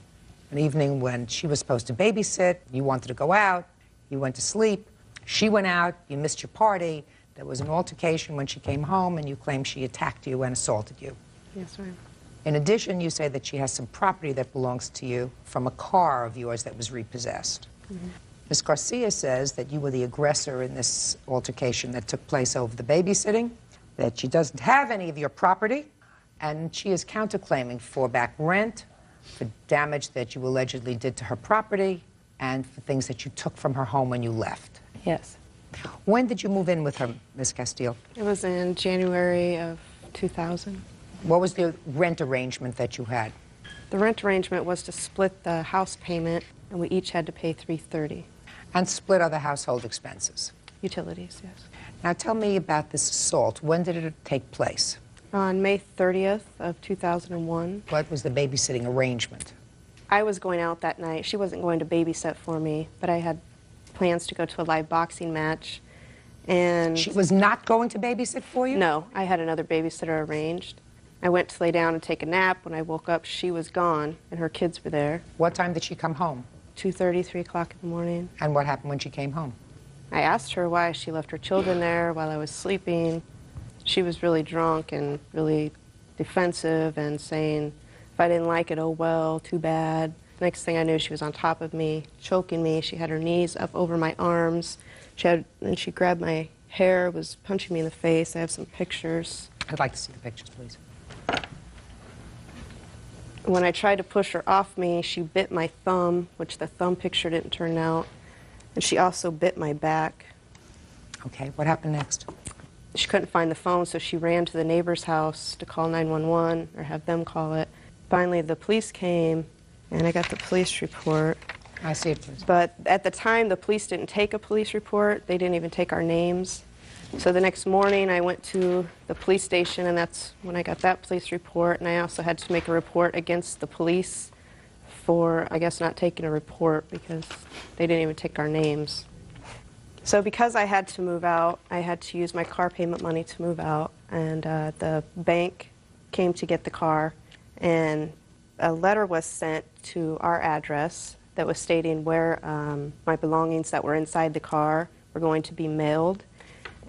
an evening, when she was supposed to babysit. You wanted to go out. You went to sleep. She went out. You missed your party. There was an altercation when she came home, and you claim she attacked you and assaulted you. Yes, ma'am. In addition, you say that she has some property that belongs to you from a car of yours that was repossessed. Mm-hmm. Ms. Garcia says that you were the aggressor in this altercation that took place over the babysitting, that she doesn't have any of your property, and she is counterclaiming for back rent, for damage that you allegedly did to her property, and for things that you took from her home when you left. Yes. When did you move in with her, Ms. Castile? It was in January of 2000. What was the rent arrangement that you had? The rent arrangement was to split the house payment, and we each had to pay $330. And split other household expenses? Utilities, yes. Now tell me about this assault. When did it take place? On May 30th of 2001. What was the babysitting arrangement? I was going out that night. She wasn't going to babysit for me, but I had plans to go to a live boxing match, And She was not going to babysit for you? no, I had another babysitter arranged. I went to lay down and take a nap. When I woke up, she was gone, and her kids were there. What time did she come home? 2:30, 3 o'clock in the morning. And what happened when she came home? I asked her why she left her children there while I was sleeping. She was really drunk and really defensive and saying, if I didn't like it, oh well, too bad. Next thing I knew, she was on top of me, choking me. She had her knees up over my arms. And she grabbed my hair, was punching me in the face. I have some pictures. I'd like to see the pictures, please. When I tried to push her off me, she bit my thumb, which the thumb picture didn't turn out. And she also bit my back. Okay, what happened next? She couldn't find the phone, so she ran to the neighbor's house to call 911 or have them call it. Finally, the police came, and I got the police report. I see it, please. But at the time, the police didn't take a police report. They didn't even take our names. So the next morning, I went to the police station, and that's when I got that police report. And I also had to make a report against the police for, I guess, not taking a report because they didn't even take our names. So because I had to move out, I had to use my car payment money to move out. And the bank came to get the car, and a letter was sent to our address that was stating where my belongings that were inside the car were going to be mailed.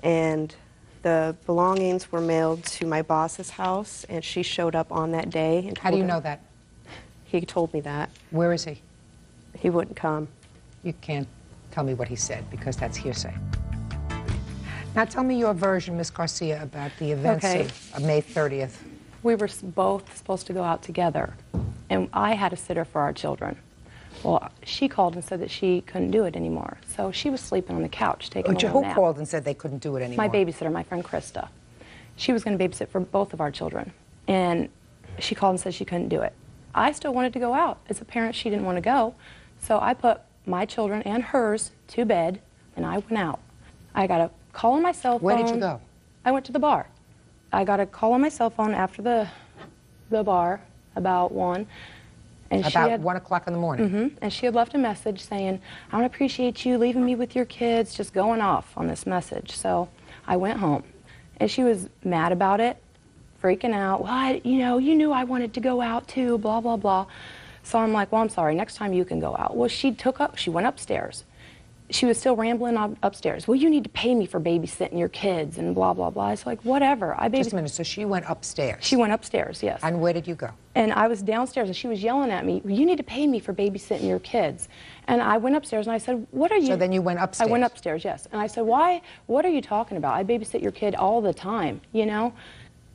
And the belongings were mailed to my boss's house, and she showed up on that day. And How do you know that? He told me that. Where is he? He wouldn't come. You can't tell me what he said because that's hearsay. Now tell me your version, Ms. Garcia, about the events of May 30th. We were both supposed to go out together, and I had a sitter for our children. Well, she called and said that she couldn't do it anymore. So she was sleeping on the couch, taking a little Who nap. called and said they couldn't do it anymore? My babysitter, my friend Krista. She was going to babysit for both of our children. And she called and said she couldn't do it. I still wanted to go out. As a parent, she didn't want to go. So I put my children and hers to bed, and I went out. I got a call on my cell phone. Where did you go? I went to the bar. I got a call on my cell phone after the bar, about 1. And about 1 o'clock in the morning? And she had left a message saying, I don't appreciate you leaving me with your kids, just going off on this message. So I went home. And she was mad about it, freaking out. Well, you knew I wanted to go out too, blah, blah, blah. So I'm like, well, I'm sorry, next time you can go out. Well, she went upstairs. She was still rambling upstairs. Well, you need to pay me for babysitting your kids and blah, blah, blah. It's like, whatever. Just a minute, so she went upstairs? She went upstairs, yes. And where did you go? And I was downstairs, and she was yelling at me, you need to pay me for babysitting your kids. And I went upstairs, and I said, what are you... So then you went upstairs? I went upstairs, yes. And I said, what are you talking about? I babysit your kid all the time, you know?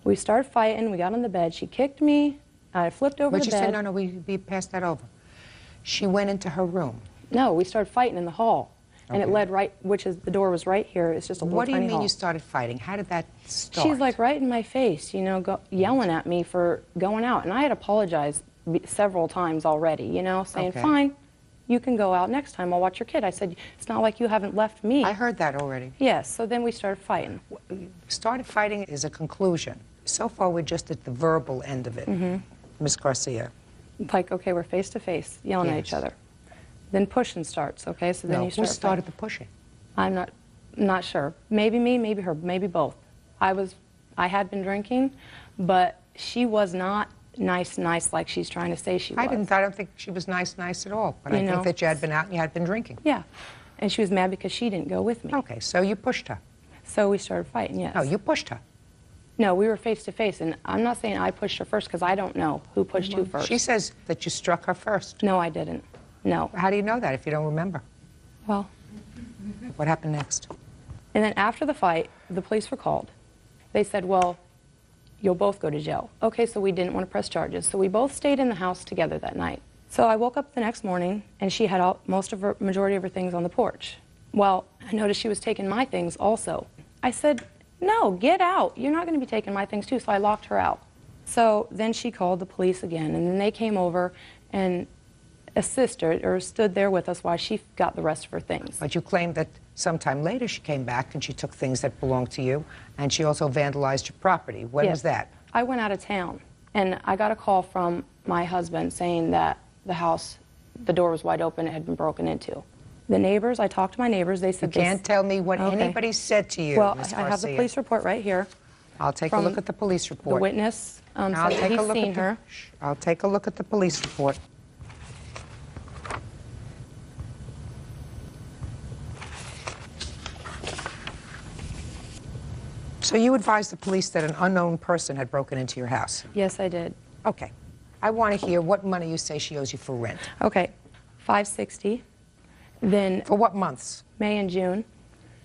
We started fighting, we got on the bed, she kicked me, I flipped over the bed. But you said, no, we passed that over. She went into her room. No, we started fighting in the hall. And it led right, the door was right here. It's just a little tiny hall. What do you mean you started fighting? How did that start? She's like right in my face, yelling at me for going out. And I had apologized several times already, saying, fine, you can go out next time. I'll watch your kid. I said, it's not like you haven't left me. I heard that already. Yes, so then we started fighting. Started fighting is a conclusion. So far, we're just at the verbal end of it. Ms. Garcia. Like, okay, we're face to face, yelling at each other. Then pushing starts, okay? So then you start who started the pushing? I'm not sure. Maybe me, maybe her, maybe both. I had been drinking, but she was not nice like she's trying to say she was. I don't think she was nice at all. But I think that you had been out and you had been drinking. Yeah. And she was mad because she didn't go with me. Okay, so you pushed her. So we started fighting, yes. No, you pushed her. No, we were face to face, and I'm not saying I pushed her first because I don't know who pushed who first. She says that you struck her first. No, I didn't. No. How do you know that if you don't remember? Well. What happened next? And then after the fight, the police were called. They said, well, you'll both go to jail. Okay, so we didn't want to press charges. So we both stayed in the house together that night. So I woke up the next morning, and she had majority of her things on the porch. Well, I noticed she was taking my things also. I said, no, get out. You're not going to be taking my things too. So I locked her out. So then she called the police again, and then they came over and assisted or stood there with us while she got the rest of her things. But you claimed that sometime later she came back and she took things that belonged to you, and she also vandalized your property. When was that? I went out of town, and I got a call from my husband saying that the house, the door was wide open, it had been broken into. The neighbors, I talked to my neighbors. They said You can't tell me what Okay. anybody said to you, Well, Ms. I have the Garcia. police report right here. I'll take a from look at the police report. The witness I'll said that take a he's look seen at the- her. I'll take a look at the police report. So you advised the police that an unknown person had broken into your house? Yes, I did. Okay. I want to hear what money you say she owes you for rent. Okay, $560. Then for what months? May and June.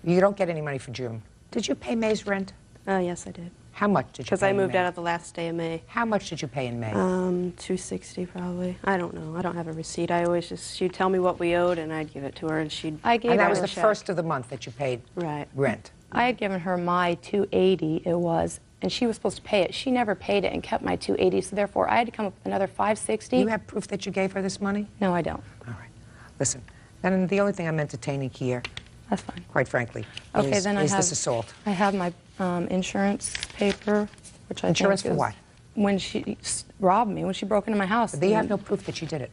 You don't get any money for June. Did you pay May's rent? Yes, I did. How much did you pay Because I in moved May? out of the last day of May. How much did you pay in May? $260 probably. I don't know. I don't have a receipt. I always just, she'd tell me what we owed and I'd give it to her and she'd. And that was the first of the month that you paid rent. I had given her my $280, it was, and she was supposed to pay it. She never paid it and kept my $280, so therefore I had to come up with another $560. You have proof that you gave her this money? No, I don't. All right. Listen, and the only thing I'm entertaining here, that's fine, quite frankly, Okay, is, then I is have, this assault. I have my insurance paper, which I Insurance think for is what? When she robbed me, when she broke into my house. But you have no proof that you did it.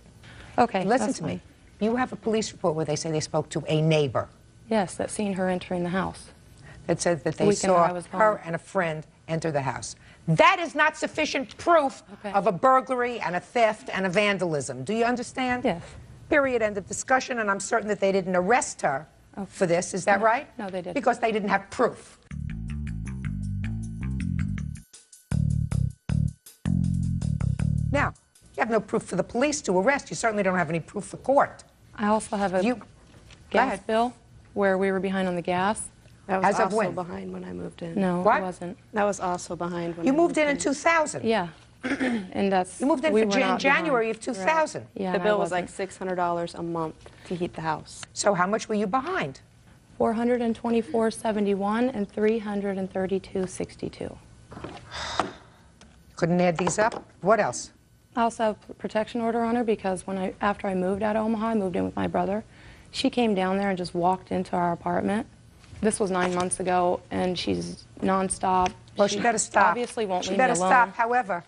Okay, Listen that's to me. fine. You have a police report where they say they spoke to a neighbor. Yes, that seen her entering the house. That says that The they weekend that saw I was her gone. and a friend enter the house. That is not sufficient proof of a burglary and a theft and a vandalism. Do you understand? Yes. Period. End of discussion. And I'm certain that they didn't arrest her for this. Is that No. right? No, they didn't. Because they didn't have proof. Now, you have no proof for the police to arrest. You certainly don't have any proof for court. I also have a Go gas ahead. bill where we were behind on the gas. That was As of also when? behind when I moved in. No, What? it wasn't. That was also behind when You I moved in 2000. Yeah. And that's. You moved in we for were not January behind. of 2000. Yeah, The and I bill was wasn't. like $600 a month to heat the house. So how much were you behind? $424.71 and $332.62. Couldn't add these up? What else? I also have a protection order on her because after I moved out of Omaha, I moved in with my brother. She came down there and just walked into our apartment. This was 9 months ago, and she's nonstop. Well, she better stop. Obviously won't She leave me better alone. stop. However,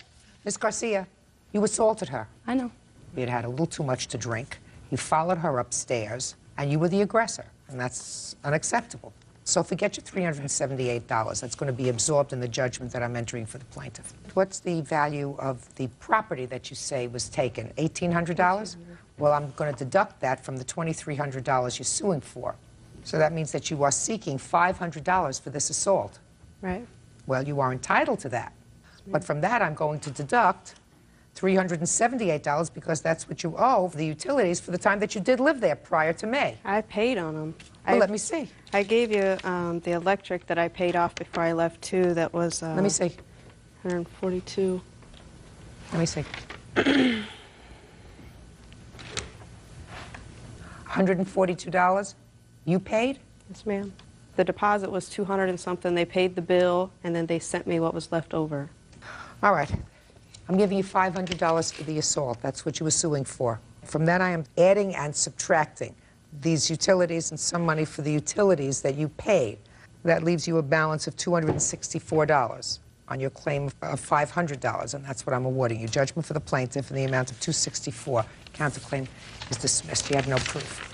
Ms. Garcia, you assaulted her. I know. You'd had a little too much to drink. You followed her upstairs, and you were the aggressor, and that's unacceptable. So forget your $378. That's going to be absorbed in the judgment that I'm entering for the plaintiff. What's the value of the property that you say was taken? $1,800? Well, I'm going to deduct that from the $2,300 you're suing for. So that means that you are seeking $500 for this assault. Right. Well, you are entitled to that. But from that, I'm going to deduct $378 because that's what you owe for the utilities for the time that you did live there prior to May. I paid on them. Well, let me see. I gave you the electric that I paid off before I left too. That was. Let me see. 142. Let me see. $142 you paid? Yes, ma'am. The deposit was 200 and something. They paid the bill, and then they sent me what was left over. All right. I'm giving you $500 for the assault. That's what you were suing for. From that, I am adding and subtracting these utilities and some money for the utilities that you paid. That leaves you a balance of $264 on your claim of $500, and that's what I'm awarding you. Judgment for the plaintiff in the amount of $264. Counterclaim is dismissed. You have no proof.